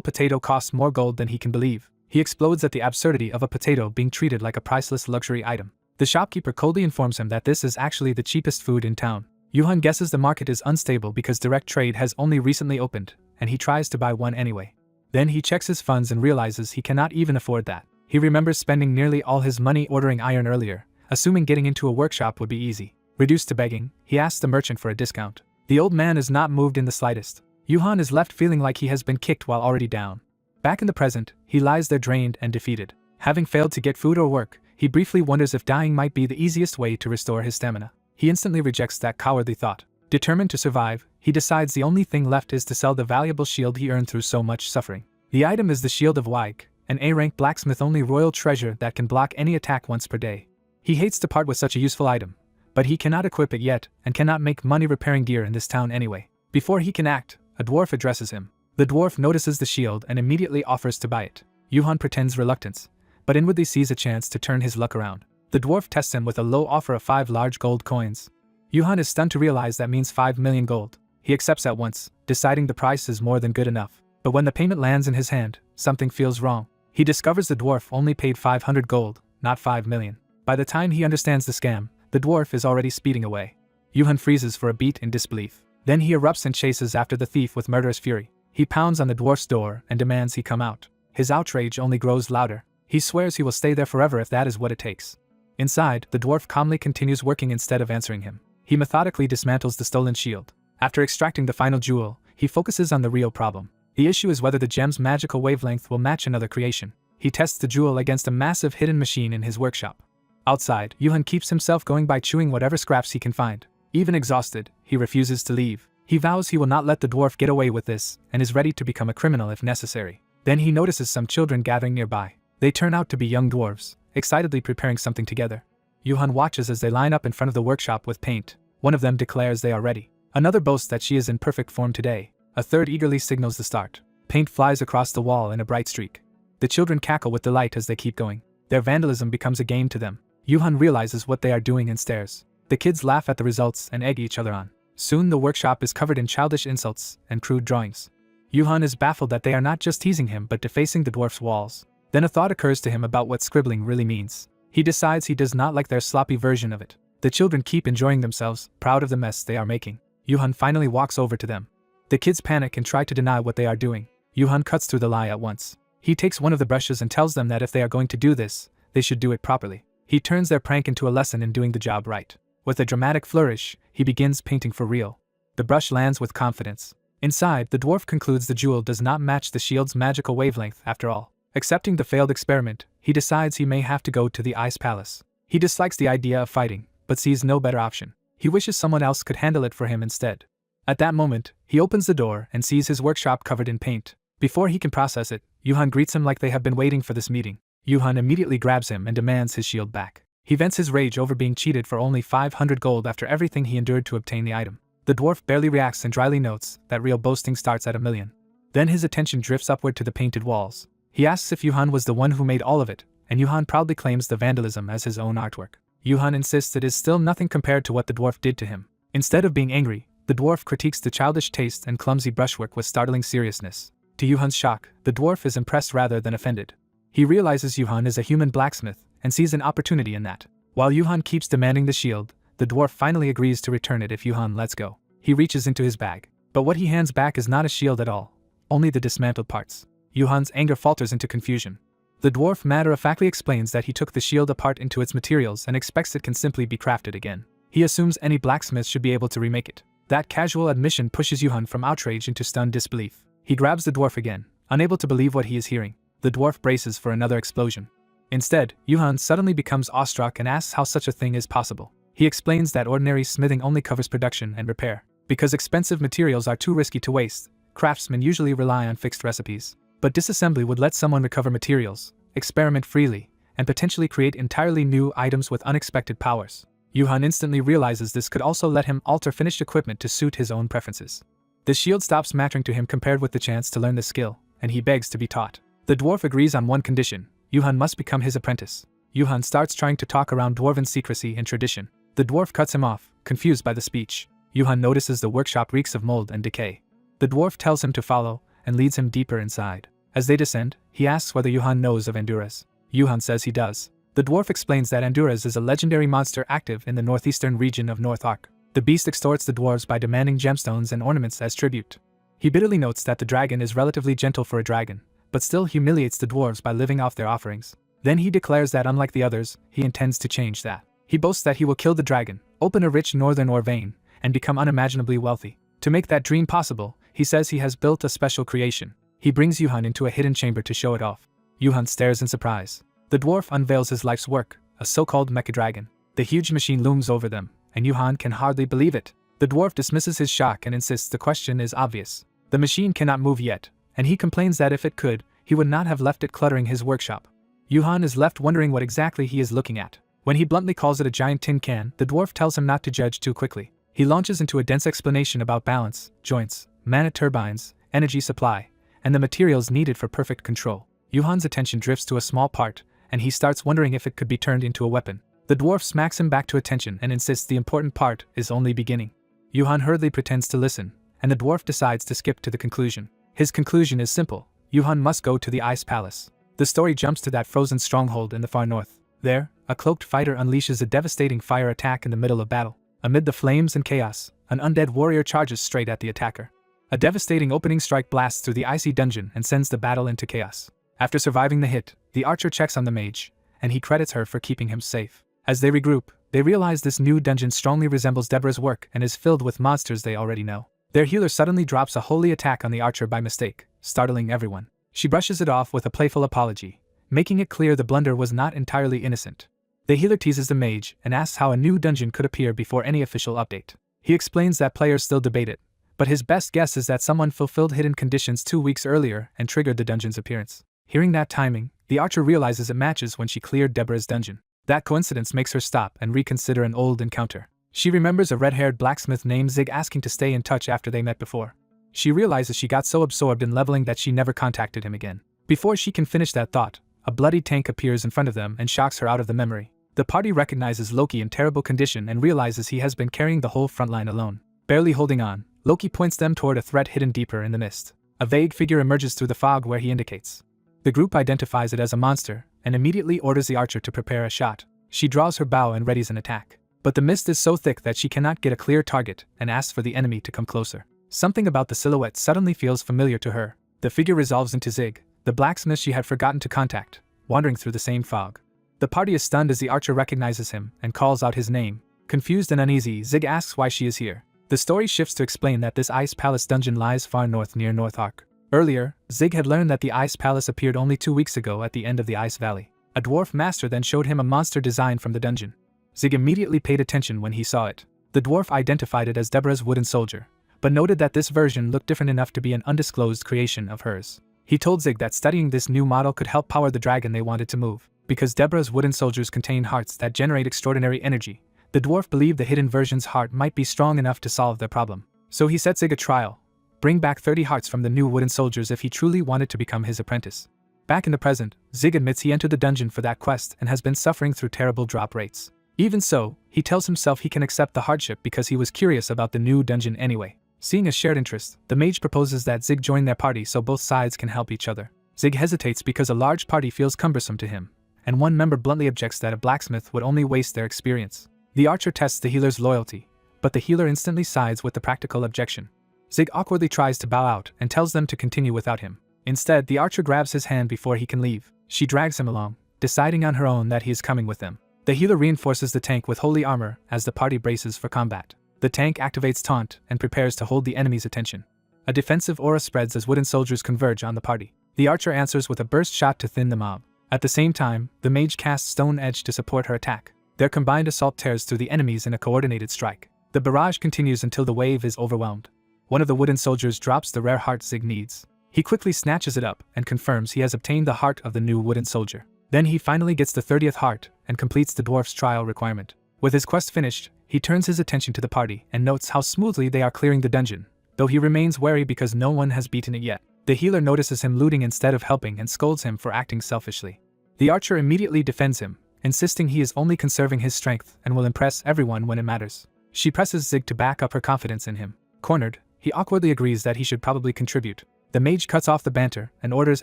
potato costs more gold than he can believe. He explodes at the absurdity of a potato being treated like a priceless luxury item. The shopkeeper coldly informs him that this is actually the cheapest food in town. Yuhan guesses the market is unstable because direct trade has only recently opened, and he tries to buy one anyway. Then he checks his funds and realizes he cannot even afford that. He remembers spending nearly all his money ordering iron earlier, assuming getting into a workshop would be easy. Reduced to begging, he asks the merchant for a discount. The old man is not moved in the slightest. Yuhan is left feeling like he has been kicked while already down. Back in the present, he lies there drained and defeated. Having failed to get food or work, he briefly wonders if dying might be the easiest way to restore his stamina. He instantly rejects that cowardly thought. Determined to survive, he decides the only thing left is to sell the valuable shield he earned through so much suffering. The item is the Shield of Waig, an A-rank blacksmith-only royal treasure that can block any attack once per day. He hates to part with such a useful item, but he cannot equip it yet and cannot make money repairing gear in this town anyway. Before he can act, a dwarf addresses him. The dwarf notices the shield and immediately offers to buy it. Yuhan pretends reluctance, but inwardly sees a chance to turn his luck around. The dwarf tests him with a low offer of 5 large gold coins. Yuhan is stunned to realize that means 5 million gold. He accepts at once, deciding the price is more than good enough. But when the payment lands in his hand, something feels wrong. He discovers the dwarf only paid 500 gold, not 5 million. By the time he understands the scam, the dwarf is already speeding away. Yuhan freezes for a beat in disbelief. Then he erupts and chases after the thief with murderous fury. He pounds on the dwarf's door and demands he come out. His outrage only grows louder. He swears he will stay there forever if that is what it takes. Inside, the dwarf calmly continues working instead of answering him. He methodically dismantles the stolen shield. After extracting the final jewel, he focuses on the real problem. The issue is whether the gem's magical wavelength will match another creation. He tests the jewel against a massive hidden machine in his workshop. Outside, Yuhan keeps himself going by chewing whatever scraps he can find. Even exhausted, he refuses to leave. He vows he will not let the dwarf get away with this and is ready to become a criminal if necessary. Then he notices some children gathering nearby. They turn out to be young dwarves, excitedly preparing something together. Yuhan watches as they line up in front of the workshop with paint. One of them declares they are ready. Another boasts that she is in perfect form today. A third eagerly signals the start. Paint flies across the wall in a bright streak. The children cackle with delight as they keep going. Their vandalism becomes a game to them. Yuhan realizes what they are doing and stares. The kids laugh at the results and egg each other on. Soon the workshop is covered in childish insults and crude drawings. Yuhan is baffled that they are not just teasing him but defacing the dwarf's walls. Then a thought occurs to him about what scribbling really means. He decides he does not like their sloppy version of it. The children keep enjoying themselves, proud of the mess they are making. Yuhan finally walks over to them. The kids panic and try to deny what they are doing. Yuhan cuts through the lie at once. He takes one of the brushes and tells them that if they are going to do this, they should do it properly. He turns their prank into a lesson in doing the job right. With a dramatic flourish, he begins painting for real. The brush lands with confidence. Inside, the dwarf concludes the jewel does not match the shield's magical wavelength after all. Accepting the failed experiment, he decides he may have to go to the Ice Palace. He dislikes the idea of fighting, but sees no better option. He wishes someone else could handle it for him instead. At that moment, he opens the door and sees his workshop covered in paint. Before he can process it, Yuhan greets him like they have been waiting for this meeting. Yuhan immediately grabs him and demands his shield back. He vents his rage over being cheated for only 500 gold after everything he endured to obtain the item. The dwarf barely reacts and dryly notes that real boasting starts at 1 million. Then his attention drifts upward to the painted walls. He asks if Yuhan was the one who made all of it, and Yuhan proudly claims the vandalism as his own artwork. Yuhan insists it is still nothing compared to what the dwarf did to him. Instead of being angry, the dwarf critiques the childish taste and clumsy brushwork with startling seriousness. To Yuhan's shock, the dwarf is impressed rather than offended. He realizes Yuhan is a human blacksmith and sees an opportunity in that. While Yuhan keeps demanding the shield, the dwarf finally agrees to return it if Yuhan lets go. He reaches into his bag, but what he hands back is not a shield at all, only the dismantled parts. Yuhan's anger falters into confusion. The dwarf matter-of-factly explains that he took the shield apart into its materials and expects it can simply be crafted again. He assumes any blacksmith should be able to remake it. That casual admission pushes Yuhan from outrage into stunned disbelief. He grabs the dwarf again, unable to believe what he is hearing. The dwarf braces for another explosion. Instead, Yuhan suddenly becomes awestruck and asks how such a thing is possible. He explains that ordinary smithing only covers production and repair. Because expensive materials are too risky to waste, craftsmen usually rely on fixed recipes. But disassembly would let someone recover materials, experiment freely, and potentially create entirely new items with unexpected powers. Yuhan instantly realizes this could also let him alter finished equipment to suit his own preferences. The shield stops mattering to him compared with the chance to learn the skill, and he begs to be taught. The dwarf agrees on one condition: Yuhan must become his apprentice. Yuhan starts trying to talk around dwarven secrecy and tradition. The dwarf cuts him off, confused by the speech. Yuhan notices the workshop reeks of mold and decay. The dwarf tells him to follow, and leads him deeper inside. As they descend, he asks whether Yuhan knows of Andurez. Yuhan says he does. The dwarf explains that Andurez is a legendary monster active in the northeastern region of North Ark. The beast extorts the dwarves by demanding gemstones and ornaments as tribute. He bitterly notes that the dragon is relatively gentle for a dragon, but still humiliates the dwarves by living off their offerings. Then he declares that unlike the others, he intends to change that. He boasts that he will kill the dragon, open a rich northern ore vein, and become unimaginably wealthy. To make that dream possible, he says he has built a special creation. He brings Yuhan into a hidden chamber to show it off. Yuhan stares in surprise. The dwarf unveils his life's work, a so-called mecha dragon. The huge machine looms over them, and Yuhan can hardly believe it. The dwarf dismisses his shock and insists the question is obvious. The machine cannot move yet, and he complains that if it could, he would not have left it cluttering his workshop. Yuhan is left wondering what exactly he is looking at. When he bluntly calls it a giant tin can, the dwarf tells him not to judge too quickly. He launches into a dense explanation about balance, joints, mana turbines, energy supply, and the materials needed for perfect control. Yuhan's attention drifts to a small part, and he starts wondering if it could be turned into a weapon. The dwarf smacks him back to attention and insists the important part is only beginning. Yuhan hurriedly pretends to listen, and the dwarf decides to skip to the conclusion. His conclusion is simple: Yuhan must go to the Ice Palace. The story jumps to that frozen stronghold in the far north. There, a cloaked fighter unleashes a devastating fire attack in the middle of battle. Amid the flames and chaos, an undead warrior charges straight at the attacker. A devastating opening strike blasts through the icy dungeon and sends the battle into chaos. After surviving the hit, the archer checks on the mage, and he credits her for keeping him safe. As they regroup, they realize this new dungeon strongly resembles Deborah's work and is filled with monsters they already know. Their healer suddenly drops a holy attack on the archer by mistake, startling everyone. She brushes it off with a playful apology, making it clear the blunder was not entirely innocent. The healer teases the mage and asks how a new dungeon could appear before any official update. He explains that players still debate it, but his best guess is that someone fulfilled hidden conditions 2 weeks earlier and triggered the dungeon's appearance. Hearing that timing, the archer realizes it matches when she cleared Deborah's dungeon. That coincidence makes her stop and reconsider an old encounter. She remembers a red-haired blacksmith named Zig asking to stay in touch after they met before. She realizes she got so absorbed in leveling that she never contacted him again. Before she can finish that thought, a bloody tank appears in front of them and shocks her out of the memory. The party recognizes Loki in terrible condition and realizes he has been carrying the whole front line alone. Barely holding on, Loki points them toward a threat hidden deeper in the mist. A vague figure emerges through the fog where he indicates. The group identifies it as a monster, and immediately orders the archer to prepare a shot. She draws her bow and readies an attack. But the mist is so thick that she cannot get a clear target and asks for the enemy to come closer. Something about the silhouette suddenly feels familiar to her. The figure resolves into Zig, the blacksmith she had forgotten to contact, wandering through the same fog. The party is stunned as the archer recognizes him and calls out his name. Confused and uneasy, Zig asks why she is here. The story shifts to explain that this Ice Palace dungeon lies far north near North Ark. Earlier, Zig had learned that the Ice Palace appeared only 2 weeks ago at the end of the Ice Valley. A dwarf master then showed him a monster design from the dungeon. Zig immediately paid attention when he saw it. The dwarf identified it as Deborah's wooden soldier, but noted that this version looked different enough to be an undisclosed creation of hers. He told Zig that studying this new model could help power the dragon they wanted to move. Because Deborah's wooden soldiers contain hearts that generate extraordinary energy, the dwarf believed the hidden version's heart might be strong enough to solve their problem. So he set Zig a trial: bring back 30 hearts from the new wooden soldiers if he truly wanted to become his apprentice. Back in the present, Zig admits he entered the dungeon for that quest and has been suffering through terrible drop rates. Even so, he tells himself he can accept the hardship because he was curious about the new dungeon anyway. Seeing a shared interest, the mage proposes that Zig join their party so both sides can help each other. Zig hesitates because a large party feels cumbersome to him, and one member bluntly objects that a blacksmith would only waste their experience. The archer tests the healer's loyalty, but the healer instantly sides with the practical objection. Zig awkwardly tries to bow out and tells them to continue without him. Instead, the archer grabs his hand before he can leave. She drags him along, deciding on her own that he is coming with them. The healer reinforces the tank with holy armor as the party braces for combat. The tank activates taunt and prepares to hold the enemy's attention. A defensive aura spreads as wooden soldiers converge on the party. The archer answers with a burst shot to thin the mob. At the same time, the mage casts Stone Edge to support her attack. Their combined assault tears through the enemies in a coordinated strike. The barrage continues until the wave is overwhelmed. One of the wooden soldiers drops the rare heart Zig needs. He quickly snatches it up and confirms he has obtained the heart of the new wooden soldier. Then he finally gets the 30th heart and completes the dwarf's trial requirement. With his quest finished, he turns his attention to the party and notes how smoothly they are clearing the dungeon, though he remains wary because no one has beaten it yet. The healer notices him looting instead of helping and scolds him for acting selfishly. The archer immediately defends him, insisting he is only conserving his strength and will impress everyone when it matters. She presses Zig to back up her confidence in him. Cornered, he awkwardly agrees that he should probably contribute. The mage cuts off the banter and orders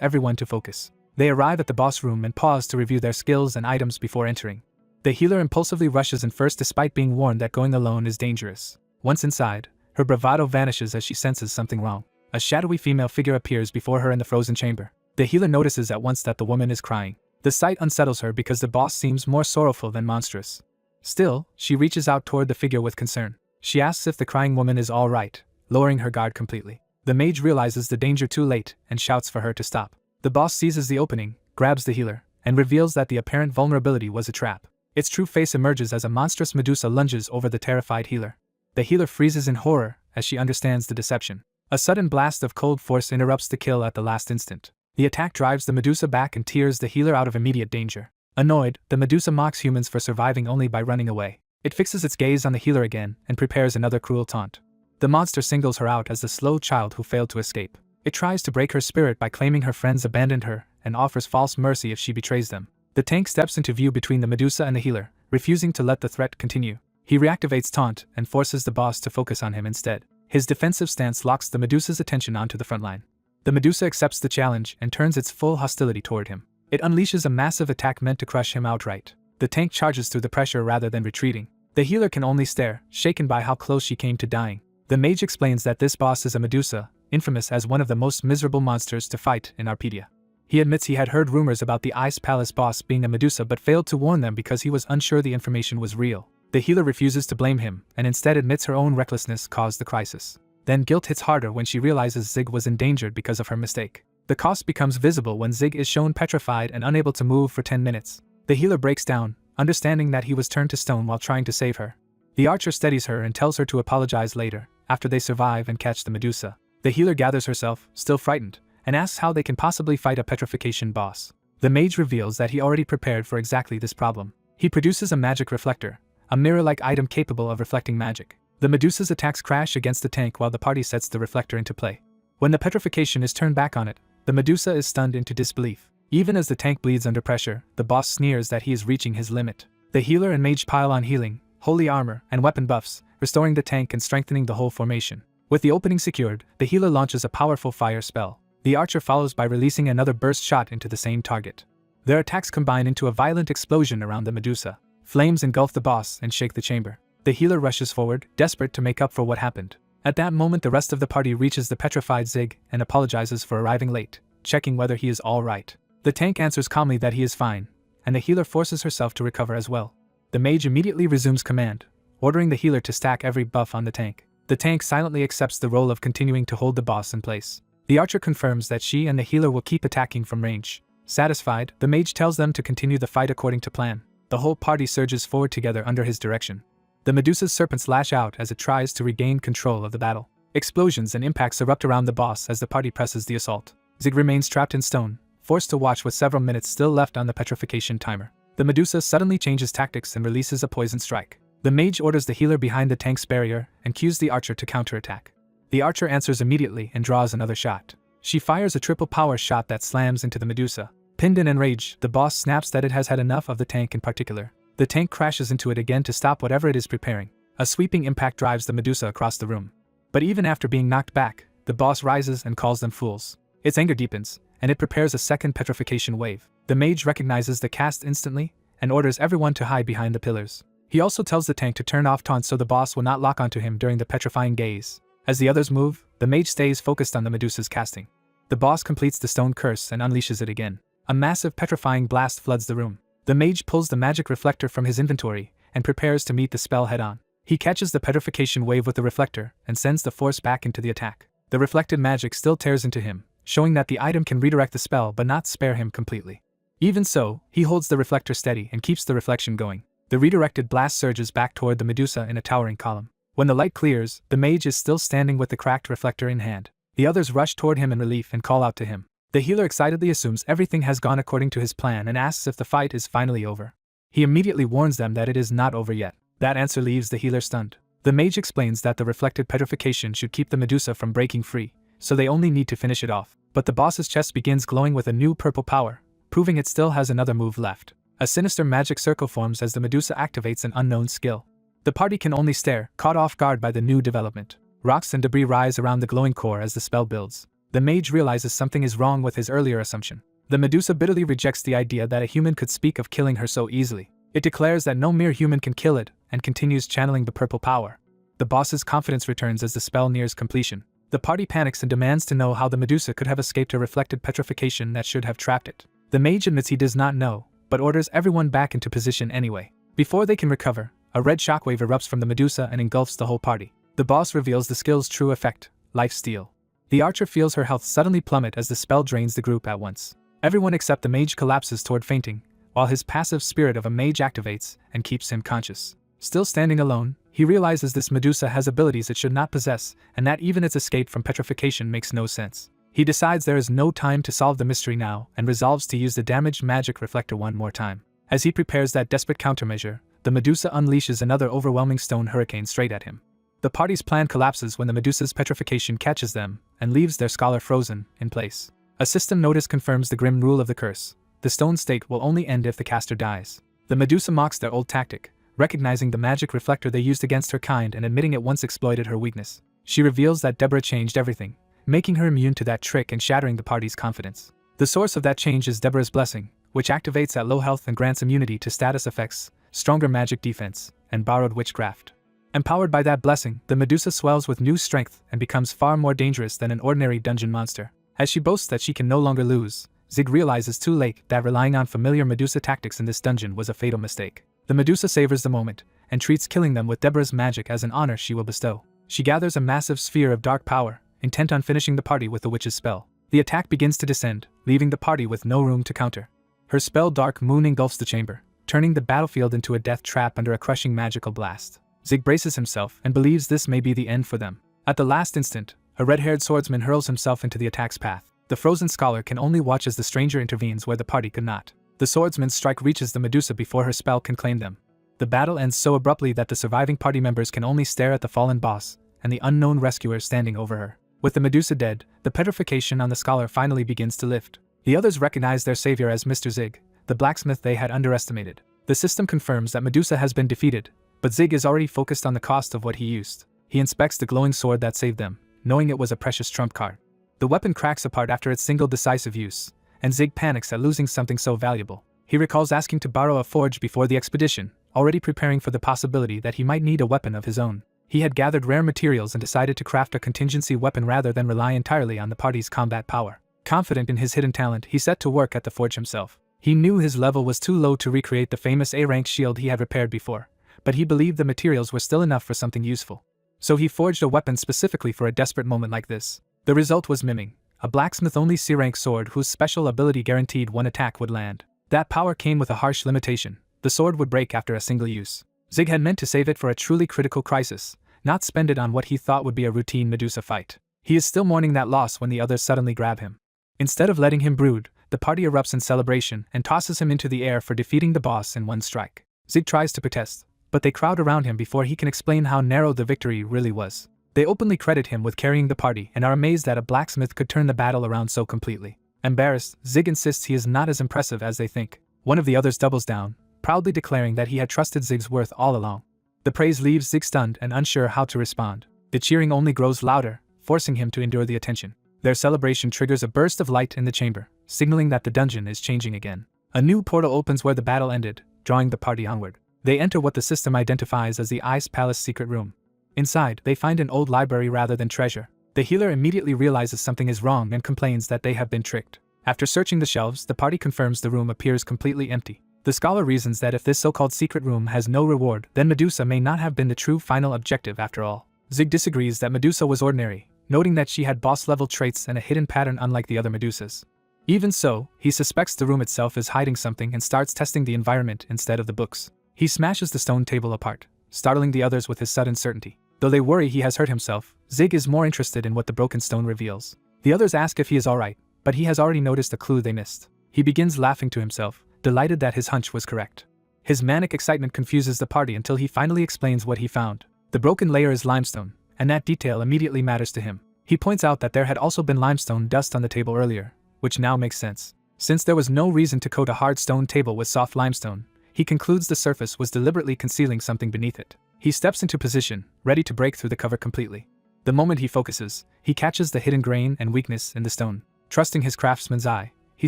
everyone to focus. They arrive at the boss room and pause to review their skills and items before entering. The healer impulsively rushes in first despite being warned that going alone is dangerous. Once inside, her bravado vanishes as she senses something wrong. A shadowy female figure appears before her in the frozen chamber. The healer notices at once that the woman is crying. The sight unsettles her because the boss seems more sorrowful than monstrous. Still, she reaches out toward the figure with concern. She asks if the crying woman is all right, lowering her guard completely. The mage realizes the danger too late and shouts for her to stop. The boss seizes the opening, grabs the healer, and reveals that the apparent vulnerability was a trap. Its true face emerges as a monstrous Medusa lunges over the terrified healer. The healer freezes in horror as she understands the deception. A sudden blast of cold force interrupts the kill at the last instant. The attack drives the Medusa back and tears the healer out of immediate danger. Annoyed, the Medusa mocks humans for surviving only by running away. It fixes its gaze on the healer again and prepares another cruel taunt. The monster singles her out as the slow child who failed to escape. It tries to break her spirit by claiming her friends abandoned her and offers false mercy if she betrays them. The tank steps into view between the Medusa and the healer, refusing to let the threat continue. He reactivates taunt and forces the boss to focus on him instead. His defensive stance locks the Medusa's attention onto the front line. The Medusa accepts the challenge and turns its full hostility toward him. It unleashes a massive attack meant to crush him outright. The tank charges through the pressure rather than retreating. The healer can only stare, shaken by how close she came to dying. The mage explains that this boss is a Medusa, infamous as one of the most miserable monsters to fight in Arpedia. He admits he had heard rumors about the Ice Palace boss being a Medusa but failed to warn them because he was unsure the information was real. The healer refuses to blame him and instead admits her own recklessness caused the crisis. Then guilt hits harder when she realizes Zig was endangered because of her mistake. The cost becomes visible when Zig is shown petrified and unable to move for 10 minutes. The healer breaks down, understanding that he was turned to stone while trying to save her. The archer steadies her and tells her to apologize later, after they survive and catch the Medusa. The healer gathers herself, still frightened, and asks how they can possibly fight a petrification boss. The mage reveals that he already prepared for exactly this problem. He produces a magic reflector, a mirror-like item capable of reflecting magic. The Medusa's attacks crash against the tank while the party sets the reflector into play. When the petrification is turned back on it, the Medusa is stunned into disbelief. Even as the tank bleeds under pressure, the boss sneers that he is reaching his limit. The healer and mage pile on healing, holy armor, and weapon buffs, restoring the tank and strengthening the whole formation. With the opening secured, the healer launches a powerful fire spell. The archer follows by releasing another burst shot into the same target. Their attacks combine into a violent explosion around the Medusa. Flames engulf the boss and shake the chamber. The healer rushes forward, desperate to make up for what happened. At that moment the rest of the party reaches the petrified Zig and apologizes for arriving late, checking whether he is all right. The tank answers calmly that he is fine, and the healer forces herself to recover as well. The mage immediately resumes command, ordering the healer to stack every buff on the tank. The tank silently accepts the role of continuing to hold the boss in place. The archer confirms that she and the healer will keep attacking from range. Satisfied, the mage tells them to continue the fight according to plan. The whole party surges forward together under his direction. The Medusa's serpents lash out as it tries to regain control of the battle. Explosions and impacts erupt around the boss as the party presses the assault. Zig remains trapped in stone, forced to watch with several minutes still left on the petrification timer. The Medusa suddenly changes tactics and releases a poison strike. The mage orders the healer behind the tank's barrier and cues the archer to counterattack. The archer answers immediately and draws another shot. She fires a triple power shot that slams into the Medusa. Pinned in enrage, the boss snaps that it has had enough of the tank in particular. The tank crashes into it again to stop whatever it is preparing. A sweeping impact drives the Medusa across the room. But even after being knocked back, the boss rises and calls them fools. Its anger deepens, and it prepares a second petrification wave. The mage recognizes the cast instantly and orders everyone to hide behind the pillars. He also tells the tank to turn off taunts so the boss will not lock onto him during the petrifying gaze. As the others move, the mage stays focused on the Medusa's casting. The boss completes the stone curse and unleashes it again. A massive petrifying blast floods the room. The mage pulls the magic reflector from his inventory and prepares to meet the spell head-on. He catches the petrification wave with the reflector and sends the force back into the attack. The reflected magic still tears into him, showing that the item can redirect the spell but not spare him completely. Even so, he holds the reflector steady and keeps the reflection going. The redirected blast surges back toward the Medusa in a towering column. When the light clears, the mage is still standing with the cracked reflector in hand. The others rush toward him in relief and call out to him. The healer excitedly assumes everything has gone according to his plan and asks if the fight is finally over. He immediately warns them that it is not over yet. That answer leaves the healer stunned. The mage explains that the reflected petrification should keep the Medusa from breaking free, so they only need to finish it off. But the boss's chest begins glowing with a new purple power, proving it still has another move left. A sinister magic circle forms as the Medusa activates an unknown skill. The party can only stare, caught off guard by the new development. Rocks and debris rise around the glowing core as the spell builds. The mage realizes something is wrong with his earlier assumption. The Medusa bitterly rejects the idea that a human could speak of killing her so easily. It declares that no mere human can kill it, and continues channeling the purple power. The boss's confidence returns as the spell nears completion. The party panics and demands to know how the Medusa could have escaped a reflected petrification that should have trapped it. The mage admits he does not know, but orders everyone back into position anyway. Before they can recover, a red shockwave erupts from the Medusa and engulfs the whole party. The boss reveals the skill's true effect, life steal. The archer feels her health suddenly plummet as the spell drains the group at once. Everyone except the mage collapses toward fainting, while his passive spirit of a mage activates and keeps him conscious. Still standing alone, he realizes this Medusa has abilities it should not possess, and that even its escape from petrification makes no sense. He decides there is no time to solve the mystery now and resolves to use the damaged magic reflector one more time. As he prepares that desperate countermeasure, the Medusa unleashes another overwhelming stone hurricane straight at him. The party's plan collapses when the Medusa's petrification catches them and leaves their scholar frozen in place. A system notice confirms the grim rule of the curse. The stone state will only end if the caster dies. The Medusa mocks their old tactic, recognizing the magic reflector they used against her kind and admitting it once exploited her weakness. She reveals that Deborah changed everything, making her immune to that trick and shattering the party's confidence. The source of that change is Deborah's blessing, which activates at low health and grants immunity to status effects, stronger magic defense, and borrowed witchcraft. Empowered by that blessing, the Medusa swells with new strength and becomes far more dangerous than an ordinary dungeon monster. As she boasts that she can no longer lose, Zig realizes too late that relying on familiar Medusa tactics in this dungeon was a fatal mistake. The Medusa savors the moment, and treats killing them with Deborah's magic as an honor she will bestow. She gathers a massive sphere of dark power, intent on finishing the party with the witch's spell. The attack begins to descend, leaving the party with no room to counter. Her spell Dark Moon engulfs the chamber, turning the battlefield into a death trap under a crushing magical blast. Zig braces himself and believes this may be the end for them. At the last instant, a red-haired swordsman hurls himself into the attack's path. The frozen scholar can only watch as the stranger intervenes where the party could not. The swordsman's strike reaches the Medusa before her spell can claim them. The battle ends so abruptly that the surviving party members can only stare at the fallen boss and the unknown rescuer standing over her. With the Medusa dead, the petrification on the scholar finally begins to lift. The others recognize their savior as Mr. Zig, the blacksmith they had underestimated. The system confirms that Medusa has been defeated, but Zig is already focused on the cost of what he used. He inspects the glowing sword that saved them, knowing it was a precious trump card. The weapon cracks apart after its single decisive use, and Zig panics at losing something so valuable. He recalls asking to borrow a forge before the expedition, already preparing for the possibility that he might need a weapon of his own. He had gathered rare materials and decided to craft a contingency weapon rather than rely entirely on the party's combat power. Confident in his hidden talent, he set to work at the forge himself. He knew his level was too low to recreate the famous A-rank shield he had repaired before, but he believed the materials were still enough for something useful. So he forged a weapon specifically for a desperate moment like this. The result was Miming, a blacksmith-only C-rank sword whose special ability guaranteed one attack would land. That power came with a harsh limitation: the sword would break after a single use. Zig had meant to save it for a truly critical crisis, not spend it on what he thought would be a routine Medusa fight. He is still mourning that loss when the others suddenly grab him. Instead of letting him brood, the party erupts in celebration and tosses him into the air for defeating the boss in one strike. Zig tries to protest, but they crowd around him before he can explain how narrow the victory really was. They openly credit him with carrying the party and are amazed that a blacksmith could turn the battle around so completely. Embarrassed, Zig insists he is not as impressive as they think. One of the others doubles down, proudly declaring that he had trusted Zig's worth all along. The praise leaves Zig stunned and unsure how to respond. The cheering only grows louder, forcing him to endure the attention. Their celebration triggers a burst of light in the chamber, signaling that the dungeon is changing again. A new portal opens where the battle ended, drawing the party onward. They enter what the system identifies as the Ice Palace secret room. Inside, they find an old library rather than treasure. The healer immediately realizes something is wrong and complains that they have been tricked. After searching the shelves, the party confirms the room appears completely empty. The scholar reasons that if this so-called secret room has no reward, then Medusa may not have been the true final objective after all. Zig disagrees that Medusa was ordinary, noting that she had boss-level traits and a hidden pattern unlike the other Medusas. Even so, he suspects the room itself is hiding something and starts testing the environment instead of the books. He smashes the stone table apart, startling the others with his sudden certainty. Though they worry he has hurt himself, Zig is more interested in what the broken stone reveals. The others ask if he is alright, but he has already noticed a clue they missed. He begins laughing to himself, delighted that his hunch was correct. His manic excitement confuses the party until he finally explains what he found. The broken layer is limestone, and that detail immediately matters to him. He points out that there had also been limestone dust on the table earlier, which now makes sense. Since there was no reason to coat a hard stone table with soft limestone, he concludes the surface was deliberately concealing something beneath it. He steps into position, ready to break through the cover completely. The moment he focuses, he catches the hidden grain and weakness in the stone. Trusting his craftsman's eye, he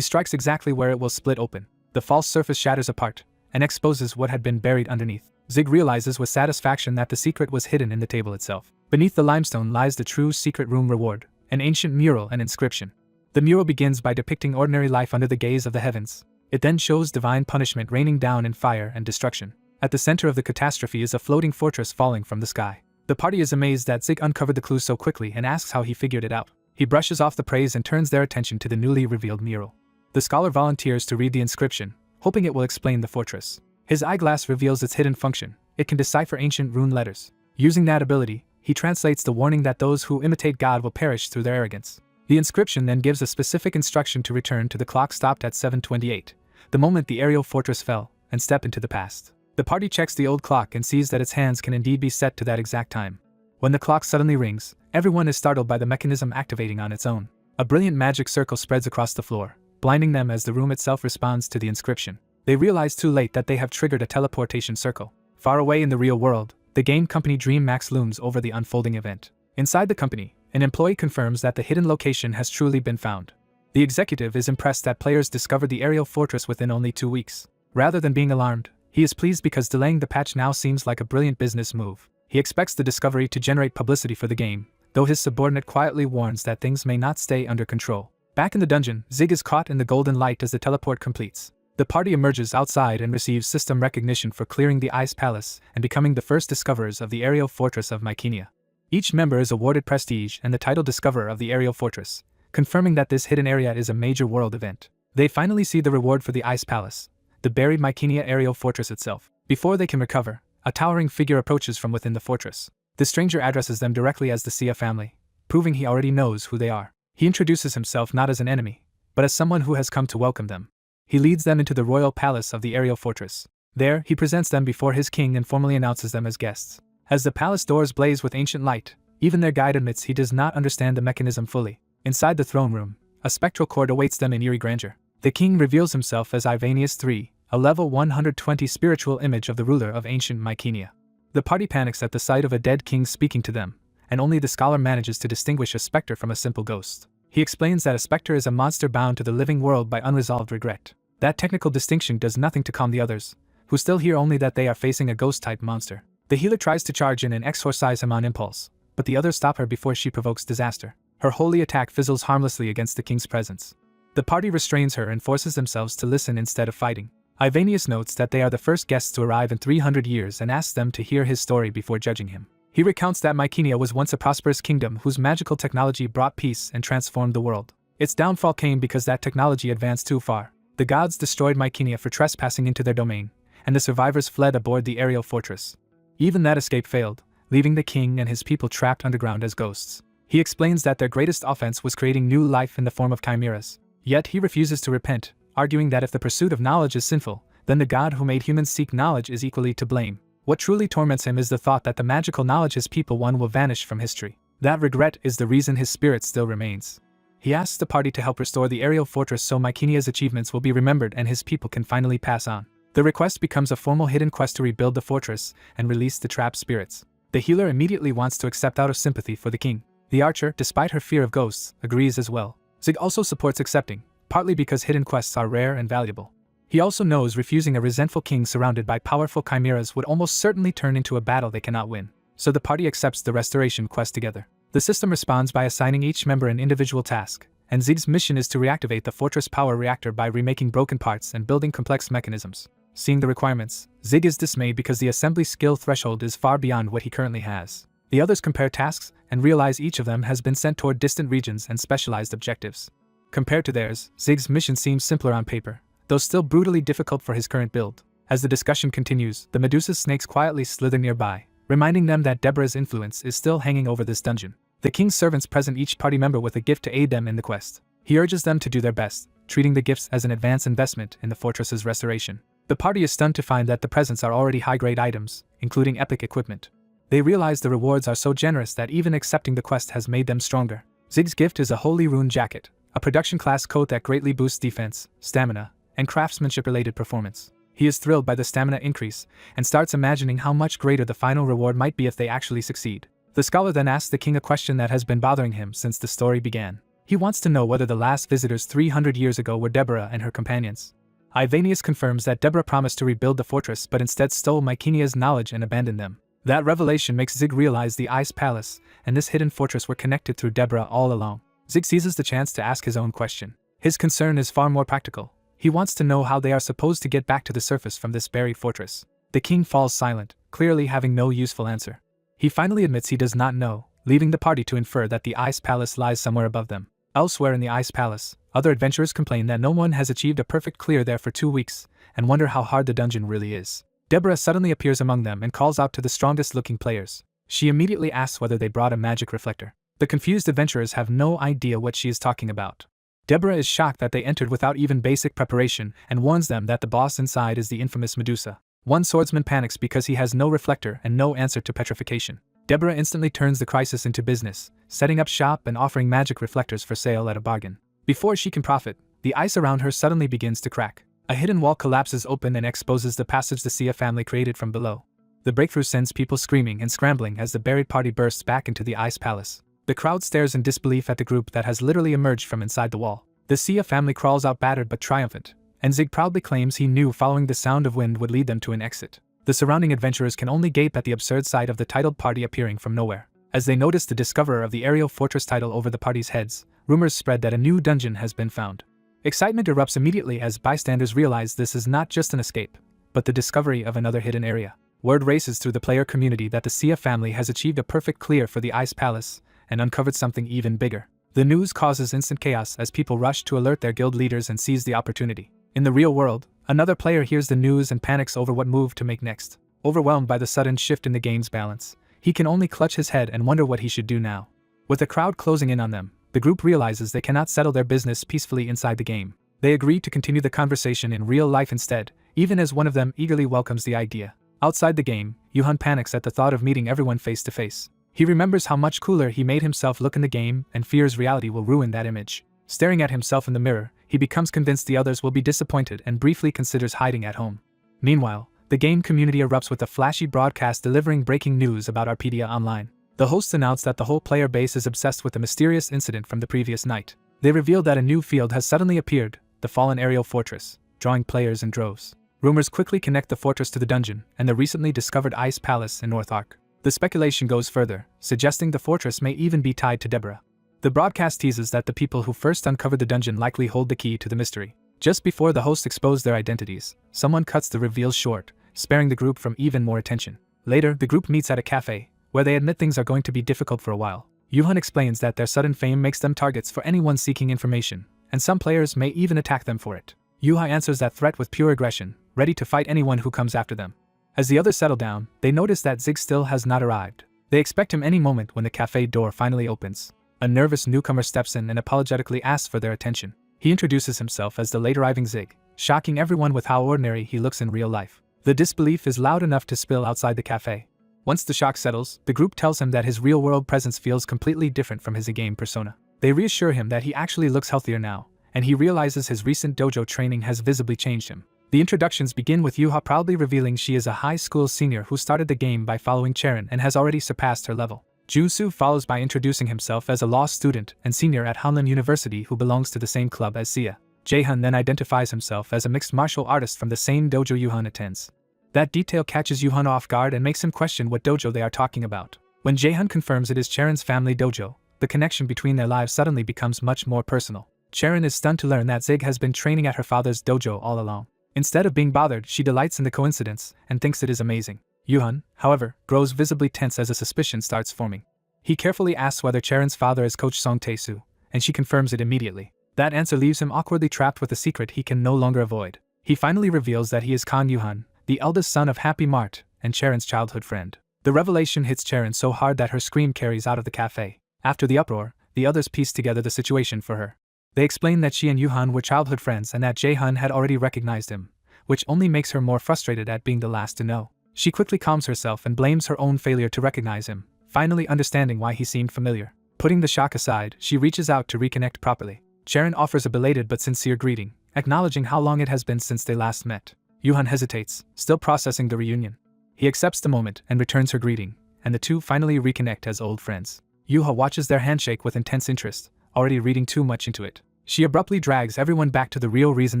strikes exactly where it will split open. The false surface shatters apart, and exposes what had been buried underneath. Zig realizes with satisfaction that the secret was hidden in the table itself. Beneath the limestone lies the true secret room reward, an ancient mural and inscription. The mural begins by depicting ordinary life under the gaze of the heavens. It then shows divine punishment raining down in fire and destruction. At the center of the catastrophe is a floating fortress falling from the sky. The party is amazed that Zig uncovered the clue so quickly and asks how he figured it out. He brushes off the praise and turns their attention to the newly revealed mural. The scholar volunteers to read the inscription, hoping it will explain the fortress. His eyeglass reveals its hidden function. It can decipher ancient rune letters. Using that ability, he translates the warning that those who imitate God will perish through their arrogance. The inscription then gives a specific instruction to return to the clock stopped at 7:28, the moment the aerial fortress fell, and step into the past. The party checks the old clock and sees that its hands can indeed be set to that exact time. When the clock suddenly rings, everyone is startled by the mechanism activating on its own. A brilliant magic circle spreads across the floor, blinding them as the room itself responds to the inscription. They realize too late that they have triggered a teleportation circle. Far away in the real world, the game company DreamMax looms over the unfolding event. Inside the company, an employee confirms that the hidden location has truly been found. The executive is impressed that players discovered the aerial fortress within only 2 weeks. Rather than being alarmed, he is pleased because delaying the patch now seems like a brilliant business move. He expects the discovery to generate publicity for the game, though his subordinate quietly warns that things may not stay under control. Back in the dungeon, Zig is caught in the golden light as the teleport completes. The party emerges outside and receives system recognition for clearing the Ice Palace and becoming the first discoverers of the aerial fortress of Mycenia. Each member is awarded prestige and the title Discoverer of the Aerial Fortress, confirming that this hidden area is a major world event. They finally see the reward for the Ice Palace, the buried Mycenia aerial fortress itself. Before they can recover, a towering figure approaches from within the fortress. The stranger addresses them directly as the Sia family, proving he already knows who they are. He introduces himself not as an enemy, but as someone who has come to welcome them. He leads them into the royal palace of the aerial fortress. There, he presents them before his king and formally announces them as guests. As the palace doors blaze with ancient light, even their guide admits he does not understand the mechanism fully. Inside the throne room, a spectral court awaits them in eerie grandeur. The king reveals himself as Ivanius III, a level 120 spiritual image of the ruler of ancient Mycenia. The party panics at the sight of a dead king speaking to them, and only the scholar manages to distinguish a specter from a simple ghost. He explains that a specter is a monster bound to the living world by unresolved regret. That technical distinction does nothing to calm the others, who still hear only that they are facing a ghost-type monster. The healer tries to charge in and exorcise him on impulse, but the others stop her before she provokes disaster. Her holy attack fizzles harmlessly against the king's presence. The party restrains her and forces themselves to listen instead of fighting. Ivanius notes that they are the first guests to arrive in 300 years and asks them to hear his story before judging him. He recounts that Mycenia was once a prosperous kingdom whose magical technology brought peace and transformed the world. Its downfall came because that technology advanced too far. The gods destroyed Mycenia for trespassing into their domain, and the survivors fled aboard the aerial fortress. Even that escape failed, leaving the king and his people trapped underground as ghosts. He explains that their greatest offense was creating new life in the form of chimeras. Yet he refuses to repent, arguing that if the pursuit of knowledge is sinful, then the God who made humans seek knowledge is equally to blame. What truly torments him is the thought that the magical knowledge his people won will vanish from history. That regret is the reason his spirit still remains. He asks the party to help restore the aerial fortress so Mycenia's achievements will be remembered and his people can finally pass on. The request becomes a formal hidden quest to rebuild the fortress and release the trapped spirits. The healer immediately wants to accept out of sympathy for the king. The archer, despite her fear of ghosts, agrees as well. Zig also supports accepting, partly because hidden quests are rare and valuable. He also knows refusing a resentful king surrounded by powerful chimeras would almost certainly turn into a battle they cannot win. So the party accepts the restoration quest together. The system responds by assigning each member an individual task, and Zig's mission is to reactivate the fortress power reactor by remaking broken parts and building complex mechanisms. Seeing the requirements, Zig is dismayed because the assembly skill threshold is far beyond what he currently has. The others compare tasks and realize each of them has been sent toward distant regions and specialized objectives. Compared to theirs, Zig's mission seems simpler on paper, though still brutally difficult for his current build. As the discussion continues, the Medusa's snakes quietly slither nearby, reminding them that Deborah's influence is still hanging over this dungeon. The king's servants present each party member with a gift to aid them in the quest. He urges them to do their best, treating the gifts as an advance investment in the fortress's restoration. The party is stunned to find that the presents are already high-grade items, including epic equipment. They realize the rewards are so generous that even accepting the quest has made them stronger. Zig's gift is a Holy Rune jacket, a production-class coat that greatly boosts defense, stamina, and craftsmanship-related performance. He is thrilled by the stamina increase, and starts imagining how much greater the final reward might be if they actually succeed. The scholar then asks the king a question that has been bothering him since the story began. He wants to know whether the last visitors 300 years ago were Deborah and her companions. Ivanius confirms that Deborah promised to rebuild the fortress but instead stole Mycenia's knowledge and abandoned them. That revelation makes Zig realize the Ice Palace and this hidden fortress were connected through Deborah all along. Zig seizes the chance to ask his own question. His concern is far more practical. He wants to know how they are supposed to get back to the surface from this buried fortress. The king falls silent, clearly having no useful answer. He finally admits he does not know, leaving the party to infer that the Ice Palace lies somewhere above them. Elsewhere in the Ice Palace, other adventurers complain that no one has achieved a perfect clear there for 2 weeks, and wonder how hard the dungeon really is. Deborah suddenly appears among them and calls out to the strongest-looking players. She immediately asks whether they brought a magic reflector. The confused adventurers have no idea what she is talking about. Deborah is shocked that they entered without even basic preparation and warns them that the boss inside is the infamous Medusa. One swordsman panics because he has no reflector and no answer to petrification. Deborah instantly turns the crisis into business, setting up shop and offering magic reflectors for sale at a bargain. Before she can profit, the ice around her suddenly begins to crack. A hidden wall collapses open and exposes the passage the Sia family created from below. The breakthrough sends people screaming and scrambling as the buried party bursts back into the Ice Palace. The crowd stares in disbelief at the group that has literally emerged from inside the wall. The Sia family crawls out battered but triumphant, and Zig proudly claims he knew following the sound of wind would lead them to an exit. The surrounding adventurers can only gape at the absurd sight of the titled party appearing from nowhere. As they notice the discoverer of the aerial fortress title over the party's heads, rumors spread that a new dungeon has been found. Excitement erupts immediately as bystanders realize this is not just an escape, but the discovery of another hidden area. Word races through the player community that the Sia family has achieved a perfect clear for the Ice Palace and uncovered something even bigger. The news causes instant chaos as people rush to alert their guild leaders and seize the opportunity. In the real world, another player hears the news and panics over what move to make next. Overwhelmed by the sudden shift in the game's balance, he can only clutch his head and wonder what he should do now. With the crowd closing in on them, the group realizes they cannot settle their business peacefully inside the game. They agree to continue the conversation in real life instead, even as one of them eagerly welcomes the idea. Outside the game, Yuhan panics at the thought of meeting everyone face to face. He remembers how much cooler he made himself look in the game and fears reality will ruin that image. Staring at himself in the mirror, he becomes convinced the others will be disappointed and briefly considers hiding at home. Meanwhile, the game community erupts with a flashy broadcast delivering breaking news about Arpedia Online. The hosts announce that the whole player base is obsessed with the mysterious incident from the previous night. They reveal that a new field has suddenly appeared, the fallen aerial fortress, drawing players in droves. Rumors quickly connect the fortress to the dungeon and the recently discovered Ice Palace in North Ark. The speculation goes further, suggesting the fortress may even be tied to Deborah. The broadcast teases that the people who first uncovered the dungeon likely hold the key to the mystery. Just before the hosts expose their identities, someone cuts the reveal short, sparing the group from even more attention. Later, the group meets at a cafe, where they admit things are going to be difficult for a while. Yuhan explains that their sudden fame makes them targets for anyone seeking information, and some players may even attack them for it. Yuha answers that threat with pure aggression, ready to fight anyone who comes after them. As the others settle down, they notice that Zig still has not arrived. They expect him any moment when the cafe door finally opens. A nervous newcomer steps in and apologetically asks for their attention. He introduces himself as the late-arriving Zig, shocking everyone with how ordinary he looks in real life. The disbelief is loud enough to spill outside the cafe. Once the shock settles, the group tells him that his real-world presence feels completely different from his in-game persona. They reassure him that he actually looks healthier now, and he realizes his recent dojo training has visibly changed him. The introductions begin with Yuha proudly revealing she is a high school senior who started the game by following Charon and has already surpassed her level. Junsu follows by introducing himself as a law student and senior at Hanlin University who belongs to the same club as Sia. Jaehan then identifies himself as a mixed martial artist from the same dojo Yuhan attends. That detail catches Yuhan off guard and makes him question what dojo they are talking about. When Jaehan confirms it is Charon's family dojo, the connection between their lives suddenly becomes much more personal. Charon is stunned to learn that Zig has been training at her father's dojo all along. Instead of being bothered, she delights in the coincidence and thinks it is amazing. Yuhan, however, grows visibly tense as a suspicion starts forming. He carefully asks whether Charon's father is Coach Song Tae-soo, and she confirms it immediately. That answer leaves him awkwardly trapped with a secret he can no longer avoid. He finally reveals that he is Kan Yuhan, the eldest son of Happy Mart and Charon's childhood friend. The revelation hits Charon so hard that her scream carries out of the cafe. After the uproar, the others piece together the situation for her. They explain that she and Yuhan were childhood friends and that Jae-hun had already recognized him, which only makes her more frustrated at being the last to know. She quickly calms herself and blames her own failure to recognize him, finally understanding why he seemed familiar. Putting the shock aside, she reaches out to reconnect properly. Sharon offers a belated but sincere greeting, acknowledging how long it has been since they last met. Yuhan hesitates, still processing the reunion. He accepts the moment and returns her greeting, and the two finally reconnect as old friends. Yuha watches their handshake with intense interest, already reading too much into it. She abruptly drags everyone back to the real reason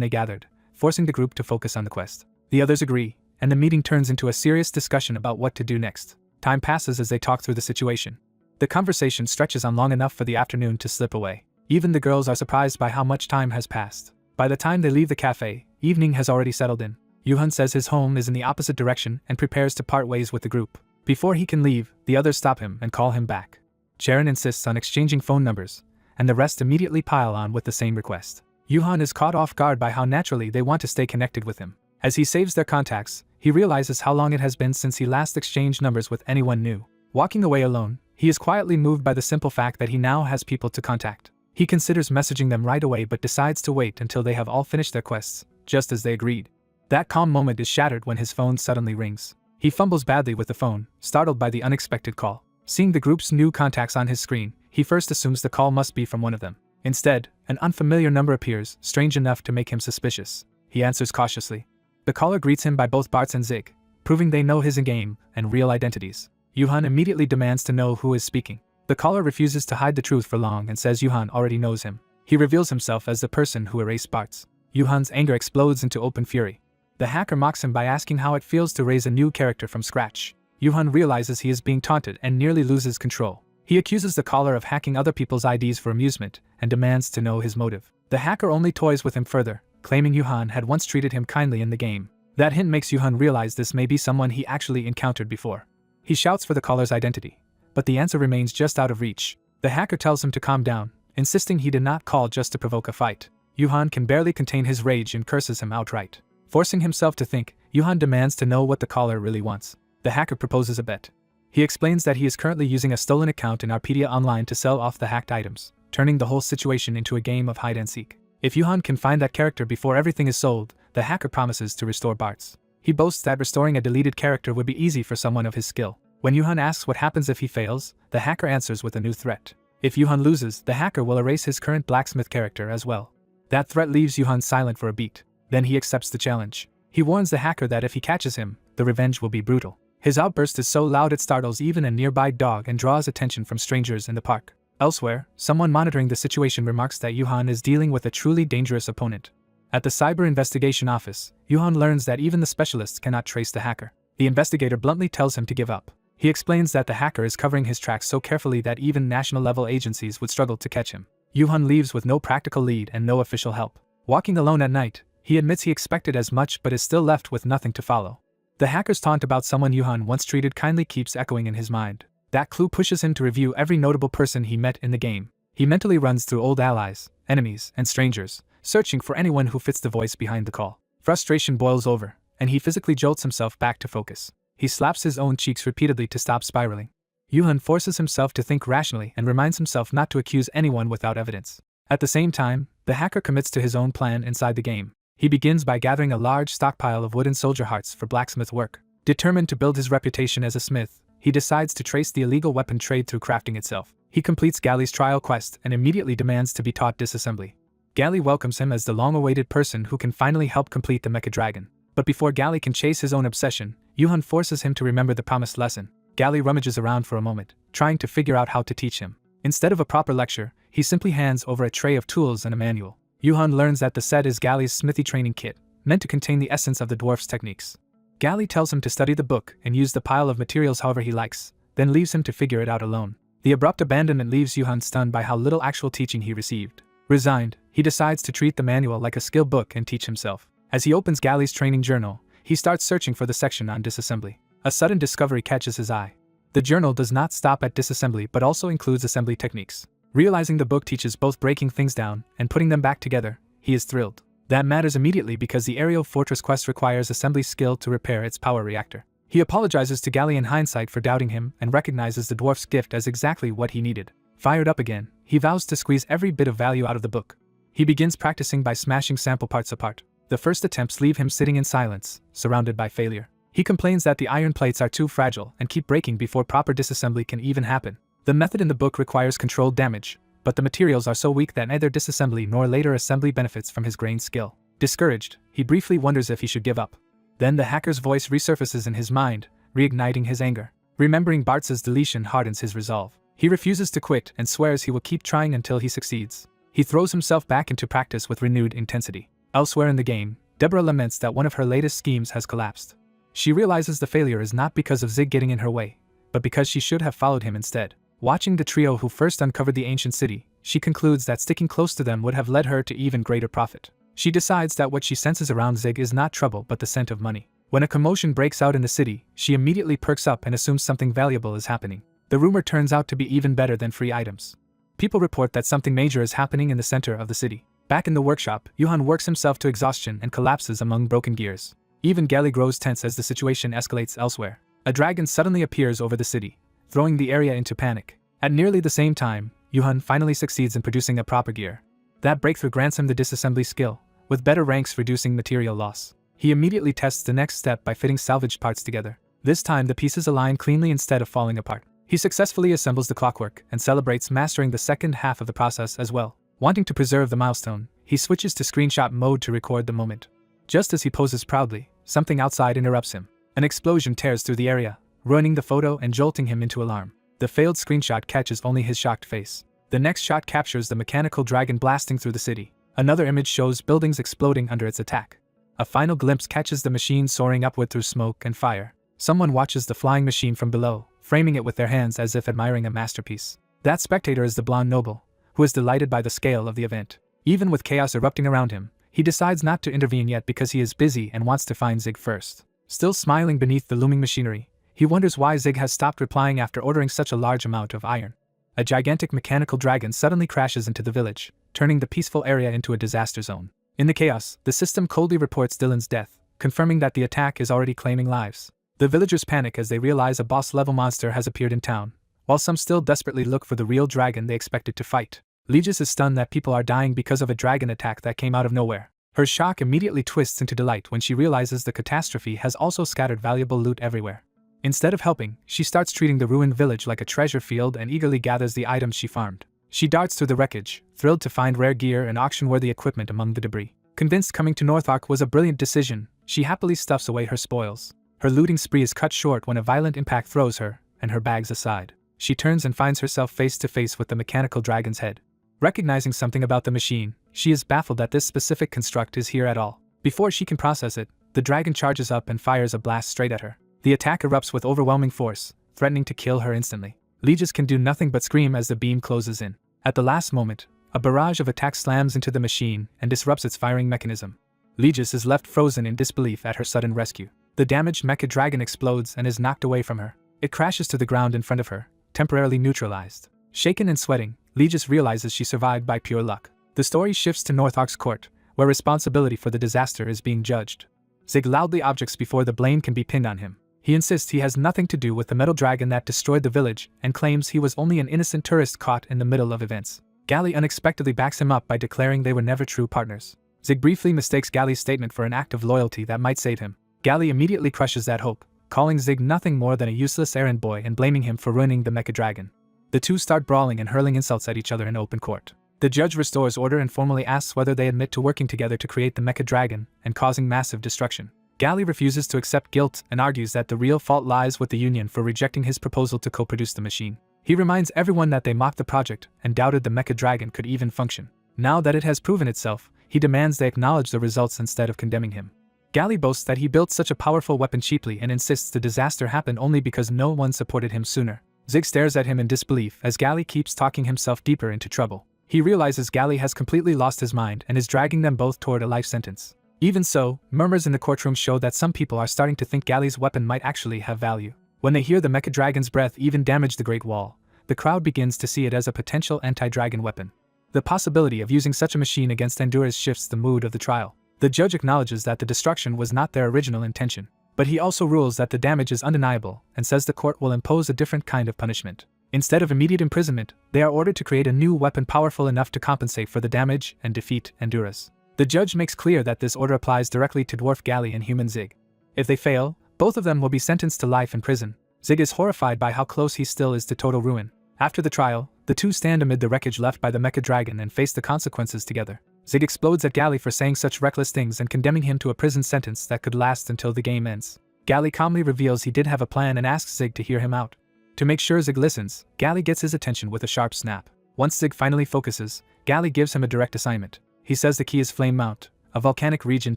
they gathered, forcing the group to focus on the quest. The others agree, and the meeting turns into a serious discussion about what to do next. Time passes as they talk through the situation. The conversation stretches on long enough for the afternoon to slip away. Even the girls are surprised by how much time has passed. By the time they leave the cafe, evening has already settled in. Yuhan says his home is in the opposite direction and prepares to part ways with the group. Before he can leave, the others stop him and call him back. Sharon insists on exchanging phone numbers, and the rest immediately pile on with the same request. Yuhan is caught off guard by how naturally they want to stay connected with him. As he saves their contacts, he realizes how long it has been since he last exchanged numbers with anyone new. Walking away alone, he is quietly moved by the simple fact that he now has people to contact. He considers messaging them right away but decides to wait until they have all finished their quests, just as they agreed. That calm moment is shattered when his phone suddenly rings. He fumbles badly with the phone, startled by the unexpected call. Seeing the group's new contacts on his screen, he first assumes the call must be from one of them. Instead, an unfamiliar number appears, strange enough to make him suspicious. He answers cautiously. The caller greets him by both Bartz and Zig, proving they know his in-game and real identities. Yuhan immediately demands to know who is speaking. The caller refuses to hide the truth for long and says Yuhan already knows him. He reveals himself as the person who erased Bartz. Yuhan's anger explodes into open fury. The hacker mocks him by asking how it feels to raise a new character from scratch. Yuhan realizes he is being taunted and nearly loses control. He accuses the caller of hacking other people's IDs for amusement and demands to know his motive. The hacker only toys with him further, claiming Yuhan had once treated him kindly in the game. That hint makes Yuhan realize this may be someone he actually encountered before. He shouts for the caller's identity, but the answer remains just out of reach. The hacker tells him to calm down, insisting he did not call just to provoke a fight. Yuhan can barely contain his rage and curses him outright. Forcing himself to think, Yuhan demands to know what the caller really wants. The hacker proposes a bet. He explains that he is currently using a stolen account in Arpedia Online to sell off the hacked items, turning the whole situation into a game of hide-and-seek. If Yuhan can find that character before everything is sold, the hacker promises to restore Bartz. He boasts that restoring a deleted character would be easy for someone of his skill. When Yuhan asks what happens if he fails, the hacker answers with a new threat. If Yuhan loses, the hacker will erase his current Blacksmith character as well. That threat leaves Yuhan silent for a beat. Then he accepts the challenge. He warns the hacker that if he catches him, the revenge will be brutal. His outburst is so loud it startles even a nearby dog and draws attention from strangers in the park. Elsewhere, someone monitoring the situation remarks that Yuhan is dealing with a truly dangerous opponent. At the Cyber Investigation Office, Yuhan learns that even the specialists cannot trace the hacker. The investigator bluntly tells him to give up. He explains that the hacker is covering his tracks so carefully that even national-level agencies would struggle to catch him. Yuhan leaves with no practical lead and no official help. Walking alone at night, he admits he expected as much but is still left with nothing to follow. The hacker's taunt about someone Yuhan once treated kindly keeps echoing in his mind. That clue pushes him to review every notable person he met in the game. He mentally runs through old allies, enemies, and strangers, searching for anyone who fits the voice behind the call. Frustration boils over, and he physically jolts himself back to focus. He slaps his own cheeks repeatedly to stop spiraling. Yuhan forces himself to think rationally and reminds himself not to accuse anyone without evidence. At the same time, the hacker commits to his own plan inside the game. He begins by gathering a large stockpile of wooden soldier hearts for blacksmith work. Determined to build his reputation as a smith, he decides to trace the illegal weapon trade through crafting itself. He completes Galley's trial quest and immediately demands to be taught disassembly. Galley welcomes him as the long-awaited person who can finally help complete the Mecha Dragon. But before Galley can chase his own obsession, Yuhan forces him to remember the promised lesson. Galley rummages around for a moment, trying to figure out how to teach him. Instead of a proper lecture, he simply hands over a tray of tools and a manual. Yuhan learns that the set is Galley's smithy training kit, meant to contain the essence of the dwarf's techniques. Galley tells him to study the book and use the pile of materials however he likes, then leaves him to figure it out alone. The abrupt abandonment leaves Yuhan stunned by how little actual teaching he received. Resigned, he decides to treat the manual like a skill book and teach himself. As he opens Galley's training journal, he starts searching for the section on disassembly. A sudden discovery catches his eye. The journal does not stop at disassembly but also includes assembly techniques. Realizing the book teaches both breaking things down and putting them back together, he is thrilled. That matters immediately because the aerial fortress quest requires assembly skill to repair its power reactor. He apologizes to Galley in hindsight for doubting him and recognizes the dwarf's gift as exactly what he needed. Fired up again, he vows to squeeze every bit of value out of the book. He begins practicing by smashing sample parts apart. The first attempts leave him sitting in silence, surrounded by failure. He complains that the iron plates are too fragile and keep breaking before proper disassembly can even happen. The method in the book requires controlled damage, but the materials are so weak that neither disassembly nor later assembly benefits from his grained skill. Discouraged, he briefly wonders if he should give up. Then the hacker's voice resurfaces in his mind, reigniting his anger. Remembering Bartz's deletion hardens his resolve. He refuses to quit and swears he will keep trying until he succeeds. He throws himself back into practice with renewed intensity. Elsewhere in the game, Deborah laments that one of her latest schemes has collapsed. She realizes the failure is not because of Zig getting in her way, but because she should have followed him instead. Watching the trio who first uncovered the ancient city, she concludes that sticking close to them would have led her to even greater profit. She decides that what she senses around Zig is not trouble but the scent of money. When a commotion breaks out in the city, she immediately perks up and assumes something valuable is happening. The rumor turns out to be even better than free items. People report that something major is happening in the center of the city. Back in the workshop, Yuhan works himself to exhaustion and collapses among broken gears. Even Gali grows tense as the situation escalates elsewhere. A dragon suddenly appears over the city, throwing the area into panic. At nearly the same time, Yuhan finally succeeds in producing a proper gear. That breakthrough grants him the disassembly skill, with better ranks reducing material loss. He immediately tests the next step by fitting salvaged parts together. This time the pieces align cleanly instead of falling apart. He successfully assembles the clockwork and celebrates mastering the second half of the process as well. Wanting to preserve the milestone, he switches to screenshot mode to record the moment. Just as he poses proudly, something outside interrupts him. An explosion tears through the area, ruining the photo and jolting him into alarm. The failed screenshot catches only his shocked face. The next shot captures the mechanical dragon blasting through the city. Another image shows buildings exploding under its attack. A final glimpse catches the machine soaring upward through smoke and fire. Someone watches the flying machine from below, framing it with their hands as if admiring a masterpiece. That spectator is the blonde noble, who is delighted by the scale of the event. Even with chaos erupting around him, he decides not to intervene yet because he is busy and wants to find Zig first. Still smiling beneath the looming machinery, he wonders why Zig has stopped replying after ordering such a large amount of iron. A gigantic mechanical dragon suddenly crashes into the village, turning the peaceful area into a disaster zone. In the chaos, the system coldly reports Dylan's death, confirming that the attack is already claiming lives. The villagers panic as they realize a boss-level monster has appeared in town, while some still desperately look for the real dragon they expected to fight. Legis is stunned that people are dying because of a dragon attack that came out of nowhere. Her shock immediately twists into delight when she realizes the catastrophe has also scattered valuable loot everywhere. Instead of helping, she starts treating the ruined village like a treasure field and eagerly gathers the items she farmed. She darts through the wreckage, thrilled to find rare gear and auction-worthy equipment among the debris. Convinced coming to North Ark was a brilliant decision, she happily stuffs away her spoils. Her looting spree is cut short when a violent impact throws her and her bags aside. She turns and finds herself face to face with the mechanical dragon's head. Recognizing something about the machine, she is baffled that this specific construct is here at all. Before she can process it, the dragon charges up and fires a blast straight at her. The attack erupts with overwhelming force, threatening to kill her instantly. Legis can do nothing but scream as the beam closes in. At the last moment, a barrage of attacks slams into the machine and disrupts its firing mechanism. Legis is left frozen in disbelief at her sudden rescue. The damaged mecha dragon explodes and is knocked away from her. It crashes to the ground in front of her, temporarily neutralized. Shaken and sweating, Legis realizes she survived by pure luck. The story shifts to North Ark's court, where responsibility for the disaster is being judged. Zig loudly objects before the blame can be pinned on him. He insists he has nothing to do with the metal dragon that destroyed the village and claims he was only an innocent tourist caught in the middle of events. Gali unexpectedly backs him up by declaring they were never true partners. Zig briefly mistakes Gali's statement for an act of loyalty that might save him. Gali immediately crushes that hope, calling Zig nothing more than a useless errand boy and blaming him for ruining the mecha dragon. The two start brawling and hurling insults at each other in open court. The judge restores order and formally asks whether they admit to working together to create the mecha dragon and causing massive destruction. Gali refuses to accept guilt and argues that the real fault lies with the Union for rejecting his proposal to co-produce the machine. He reminds everyone that they mocked the project and doubted the mecha dragon could even function. Now that it has proven itself, he demands they acknowledge the results instead of condemning him. Gali boasts that he built such a powerful weapon cheaply and insists the disaster happened only because no one supported him sooner. Zig stares at him in disbelief as Gali keeps talking himself deeper into trouble. He realizes Gali has completely lost his mind and is dragging them both toward a life sentence. Even so, murmurs in the courtroom show that some people are starting to think Gali's weapon might actually have value. When they hear the mecha dragon's breath even damage the Great Wall, the crowd begins to see it as a potential anti-dragon weapon. The possibility of using such a machine against Endurers shifts the mood of the trial. The judge acknowledges that the destruction was not their original intention, but he also rules that the damage is undeniable and says the court will impose a different kind of punishment. Instead of immediate imprisonment, they are ordered to create a new weapon powerful enough to compensate for the damage and defeat Enduras. The judge makes clear that this order applies directly to Dwarf Galley and Human Zig. If they fail, both of them will be sentenced to life in prison. Zig is horrified by how close he still is to total ruin. After the trial, the two stand amid the wreckage left by the mecha dragon and face the consequences together. Zig explodes at Galley for saying such reckless things and condemning him to a prison sentence that could last until the game ends. Galley calmly reveals he did have a plan and asks Zig to hear him out. To make sure Zig listens, Galley gets his attention with a sharp snap. Once Zig finally focuses, Galley gives him a direct assignment. He says the key is Flame Mount, a volcanic region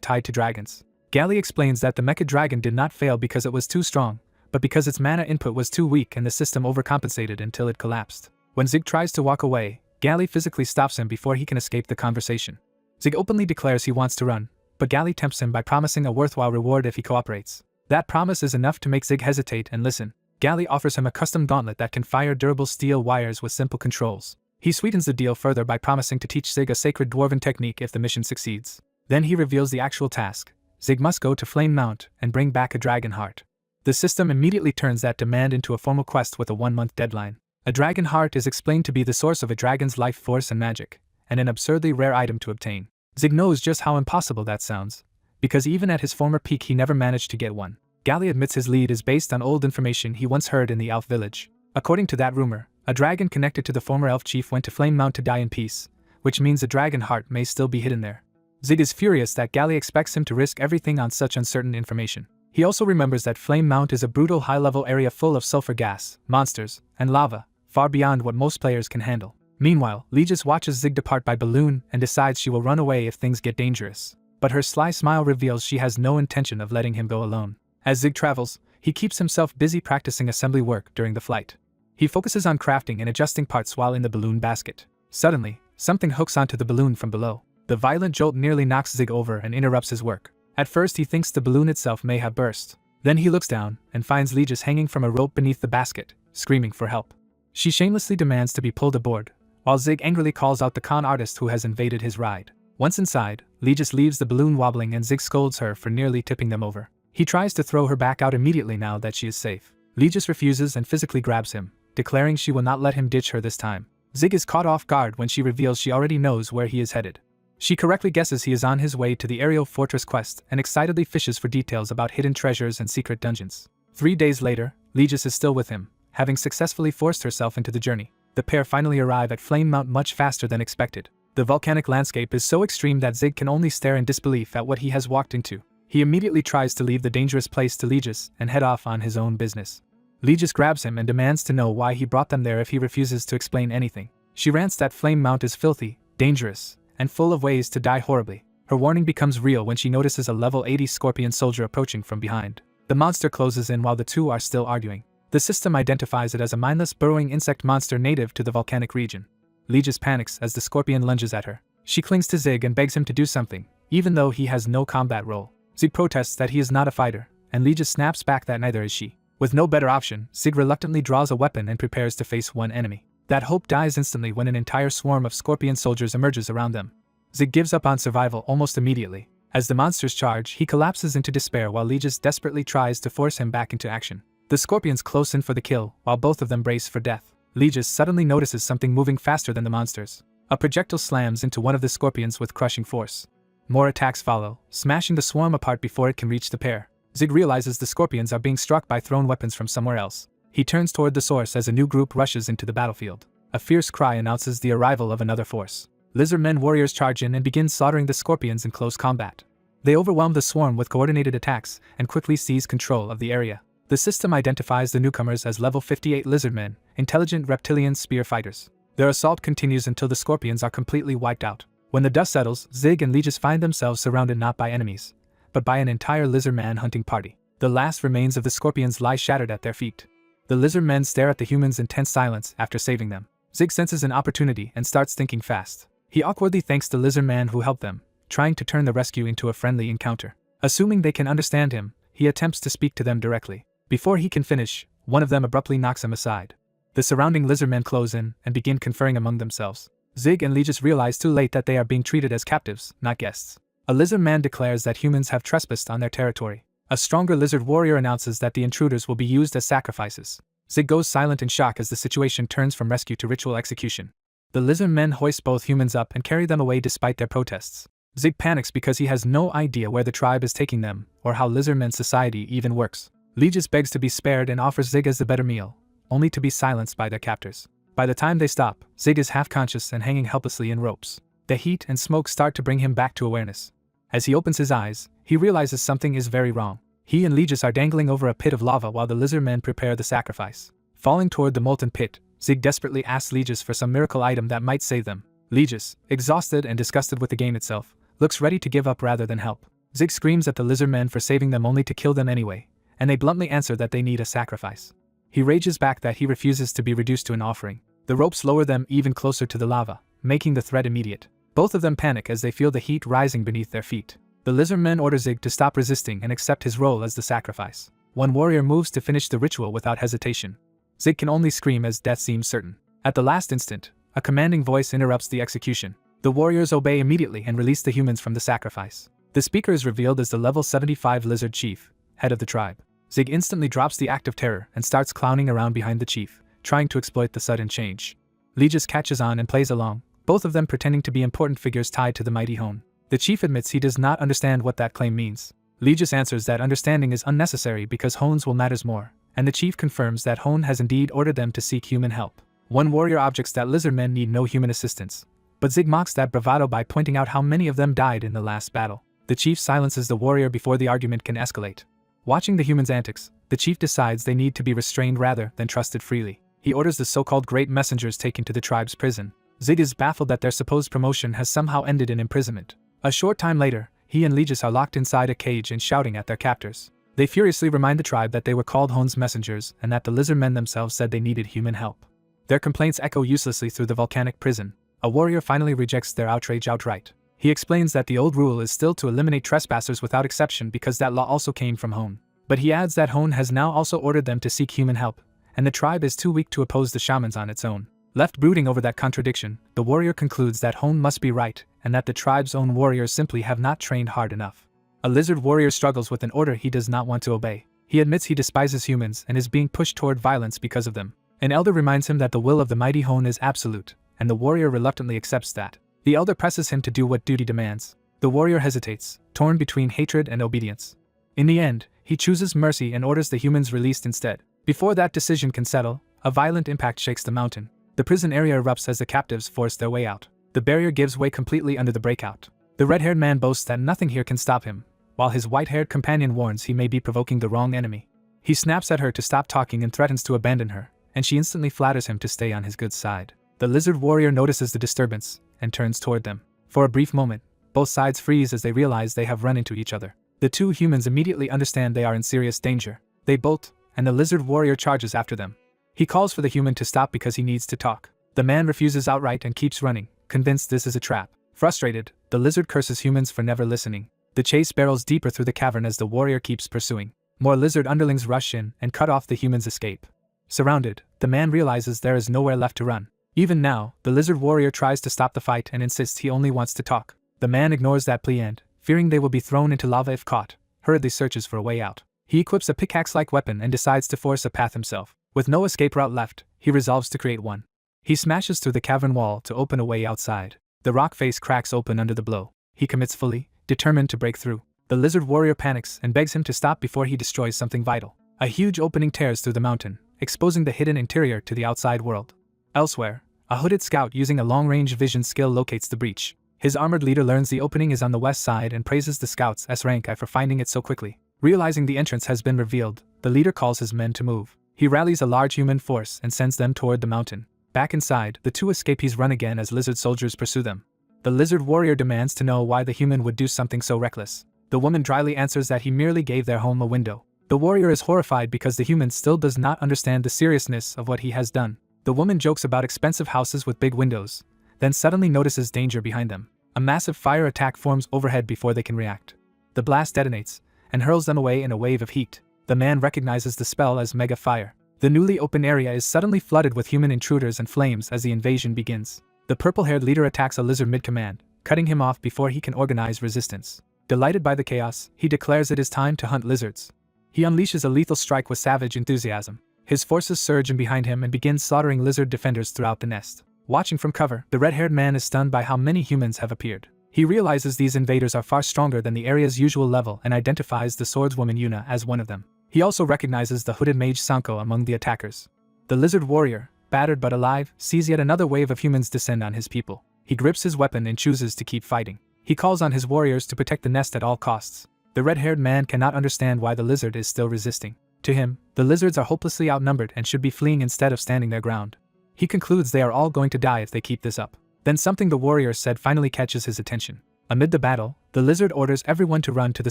tied to dragons. Galley explains that the mecha dragon did not fail because it was too strong, but because its mana input was too weak and the system overcompensated until it collapsed. When Zig tries to walk away, Galley physically stops him before he can escape the conversation. Zig openly declares he wants to run, but Galley tempts him by promising a worthwhile reward if he cooperates. That promise is enough to make Zig hesitate and listen. Galley offers him a custom gauntlet that can fire durable steel wires with simple controls. He sweetens the deal further by promising to teach Zig a sacred dwarven technique if the mission succeeds. Then he reveals the actual task. Zig must go to Flame Mount and bring back a dragon heart. The system immediately turns that demand into a formal quest with a 1-month deadline. A dragon heart is explained to be the source of a dragon's life force and magic, and an absurdly rare item to obtain. Zig knows just how impossible that sounds, because even at his former peak he never managed to get one. Galley admits his lead is based on old information he once heard in the elf village. According to that rumor, a dragon connected to the former elf chief went to Flame Mount to die in peace, which means a dragon heart may still be hidden there. Zig is furious that Galley expects him to risk everything on such uncertain information. He also remembers that Flame Mount is a brutal high-level area full of sulfur gas, monsters, and lava, far beyond what most players can handle. Meanwhile, Legis watches Zig depart by balloon and decides she will run away if things get dangerous. But her sly smile reveals she has no intention of letting him go alone. As Zig travels, he keeps himself busy practicing assembly work during the flight. He focuses on crafting and adjusting parts while in the balloon basket. Suddenly, something hooks onto the balloon from below. The violent jolt nearly knocks Zig over and interrupts his work. At first he thinks the balloon itself may have burst. Then he looks down and finds Legis hanging from a rope beneath the basket, screaming for help. She shamelessly demands to be pulled aboard, while Zig angrily calls out the con artist who has invaded his ride. Once inside, Legis leaves the balloon wobbling and Zig scolds her for nearly tipping them over. He tries to throw her back out immediately now that she is safe. Legis refuses and physically grabs him, declaring she will not let him ditch her this time. Zig is caught off guard when she reveals she already knows where he is headed. She correctly guesses he is on his way to the aerial fortress quest and excitedly fishes for details about hidden treasures and secret dungeons. 3 days later, Legis is still with him, having successfully forced herself into the journey. The pair finally arrive at Flame Mount much faster than expected. The volcanic landscape is so extreme that Zig can only stare in disbelief at what he has walked into. He immediately tries to leave the dangerous place to Legis and head off on his own business. Legis grabs him and demands to know why he brought them there if he refuses to explain anything. She rants that Flame Mount is filthy, dangerous, and full of ways to die horribly. Her warning becomes real when she notices a level 80 scorpion soldier approaching from behind. The monster closes in while the two are still arguing. The system identifies it as a mindless burrowing insect monster native to the volcanic region. Legis panics as the scorpion lunges at her. She clings to Zig and begs him to do something, even though he has no combat role. Zig protests that he is not a fighter, and Legis snaps back that neither is she. With no better option, Zig reluctantly draws a weapon and prepares to face one enemy. That hope dies instantly when an entire swarm of scorpion soldiers emerges around them. Zig gives up on survival almost immediately. As the monsters charge, he collapses into despair while Legis desperately tries to force him back into action. The scorpions close in for the kill, while both of them brace for death. Legis suddenly notices something moving faster than the monsters. A projectile slams into one of the scorpions with crushing force. More attacks follow, smashing the swarm apart before it can reach the pair. Zig realizes the scorpions are being struck by thrown weapons from somewhere else. He turns toward the source as a new group rushes into the battlefield. A fierce cry announces the arrival of another force. Lizardmen warriors charge in and begin slaughtering the scorpions in close combat. They overwhelm the swarm with coordinated attacks and quickly seize control of the area. The system identifies the newcomers as level 58 lizardmen, intelligent reptilian spear fighters. Their assault continues until the scorpions are completely wiped out. When the dust settles, Zig and Legis find themselves surrounded not by enemies, but by an entire lizardman hunting party. The last remains of the scorpions lie shattered at their feet. The lizardmen stare at the humans in tense silence after saving them. Zig senses an opportunity and starts thinking fast. He awkwardly thanks the lizardman who helped them, trying to turn the rescue into a friendly encounter. Assuming they can understand him, he attempts to speak to them directly. Before he can finish, one of them abruptly knocks him aside. The surrounding lizardmen close in and begin conferring among themselves. Zig and Legis realize too late that they are being treated as captives, not guests. A lizardman declares that humans have trespassed on their territory. A stronger lizard warrior announces that the intruders will be used as sacrifices. Zig goes silent in shock as the situation turns from rescue to ritual execution. The lizard men hoist both humans up and carry them away despite their protests. Zig panics because he has no idea where the tribe is taking them, or how lizardmen society even works. Legis begs to be spared and offers Zig as the better meal, only to be silenced by their captors. By the time they stop, Zig is half-conscious and hanging helplessly in ropes. The heat and smoke start to bring him back to awareness. As he opens his eyes, he realizes something is very wrong. He and Legis are dangling over a pit of lava while the lizard men prepare the sacrifice. Falling toward the molten pit, Zig desperately asks Legis for some miracle item that might save them. Legis, exhausted and disgusted with the game itself, looks ready to give up rather than help. Zig screams at the lizard men for saving them only to kill them anyway, and they bluntly answer that they need a sacrifice. He rages back that he refuses to be reduced to an offering. The ropes lower them even closer to the lava, making the threat immediate. Both of them panic as they feel the heat rising beneath their feet. The lizard men order Zig to stop resisting and accept his role as the sacrifice. One warrior moves to finish the ritual without hesitation. Zig can only scream as death seems certain. At the last instant, a commanding voice interrupts the execution. The warriors obey immediately and release the humans from the sacrifice. The speaker is revealed as the level 75 lizard chief, head of the tribe. Zig instantly drops the act of terror and starts clowning around behind the chief, trying to exploit the sudden change. Legis catches on and plays along, both of them pretending to be important figures tied to the mighty Hone. The chief admits he does not understand what that claim means. Legis answers that understanding is unnecessary because Hones will matters more, and the chief confirms that Hone has indeed ordered them to seek human help. One warrior objects that lizard men need no human assistance, but Zig mocks that bravado by pointing out how many of them died in the last battle. The chief silences the warrior before the argument can escalate. Watching the humans' antics, the chief decides they need to be restrained rather than trusted freely. He orders the so-called great messengers taken to the tribe's prison. Zig is baffled that their supposed promotion has somehow ended in imprisonment. A short time later, he and Legis are locked inside a cage and shouting at their captors. They furiously remind the tribe that they were called Hone's messengers and that the lizard men themselves said they needed human help. Their complaints echo uselessly through the volcanic prison. A warrior finally rejects their outrage outright. He explains that the old rule is still to eliminate trespassers without exception because that law also came from Hone. But he adds that Hone has now also ordered them to seek human help, and the tribe is too weak to oppose the shamans on its own. Left brooding over that contradiction, the warrior concludes that Hone must be right and that the tribe's own warriors simply have not trained hard enough. A lizard warrior struggles with an order he does not want to obey. He admits he despises humans and is being pushed toward violence because of them. An elder reminds him that the will of the mighty Hone is absolute, and the warrior reluctantly accepts that. The elder presses him to do what duty demands. The warrior hesitates, torn between hatred and obedience. In the end, he chooses mercy and orders the humans released instead. Before that decision can settle, a violent impact shakes the mountain. The prison area erupts as the captives force their way out. The barrier gives way completely under the breakout. The red-haired man boasts that nothing here can stop him, while his white-haired companion warns he may be provoking the wrong enemy. He snaps at her to stop talking and threatens to abandon her, and she instantly flatters him to stay on his good side. The lizard warrior notices the disturbance and turns toward them. For a brief moment, both sides freeze as they realize they have run into each other. The two humans immediately understand they are in serious danger. They bolt, and the lizard warrior charges after them. He calls for the human to stop because he needs to talk. The man refuses outright and keeps running, convinced this is a trap. Frustrated, the lizard curses humans for never listening. The chase barrels deeper through the cavern as the warrior keeps pursuing. More lizard underlings rush in and cut off the human's escape. Surrounded, the man realizes there is nowhere left to run. Even now, the lizard warrior tries to stop the fight and insists he only wants to talk. The man ignores that plea and, fearing they will be thrown into lava if caught, hurriedly searches for a way out. He equips a pickaxe-like weapon and decides to force a path himself. With no escape route left, he resolves to create one. He smashes through the cavern wall to open a way outside. The rock face cracks open under the blow. He commits fully, determined to break through. The lizard warrior panics and begs him to stop before he destroys something vital. A huge opening tears through the mountain, exposing the hidden interior to the outside world. Elsewhere, a hooded scout using a long-range vision skill locates the breach. His armored leader learns the opening is on the west side and praises the scout's S-rank for finding it so quickly. Realizing the entrance has been revealed, the leader calls his men to move. He rallies a large human force and sends them toward the mountain. Back inside, the two escapees run again as lizard soldiers pursue them. The lizard warrior demands to know why the human would do something so reckless. The woman dryly answers that he merely gave their home a window. The warrior is horrified because the human still does not understand the seriousness of what he has done. The woman jokes about expensive houses with big windows, then suddenly notices danger behind them. A massive fire attack forms overhead before they can react. The blast detonates and hurls them away in a wave of heat. The man recognizes the spell as Mega Fire. The newly open area is suddenly flooded with human intruders and flames as the invasion begins. The purple-haired leader attacks a lizard mid-command, cutting him off before he can organize resistance. Delighted by the chaos, he declares it is time to hunt lizards. He unleashes a lethal strike with savage enthusiasm. His forces surge in behind him and begin slaughtering lizard defenders throughout the nest. Watching from cover, the red-haired man is stunned by how many humans have appeared. He realizes these invaders are far stronger than the area's usual level and identifies the swordswoman Yuna as one of them. He also recognizes the hooded mage Sanko among the attackers. The lizard warrior, battered but alive, sees yet another wave of humans descend on his people. He grips his weapon and chooses to keep fighting. He calls on his warriors to protect the nest at all costs. The red-haired man cannot understand why the lizard is still resisting. To him, the lizards are hopelessly outnumbered and should be fleeing instead of standing their ground. He concludes they are all going to die if they keep this up. Then something the warrior said finally catches his attention. Amid the battle, the lizard orders everyone to run to the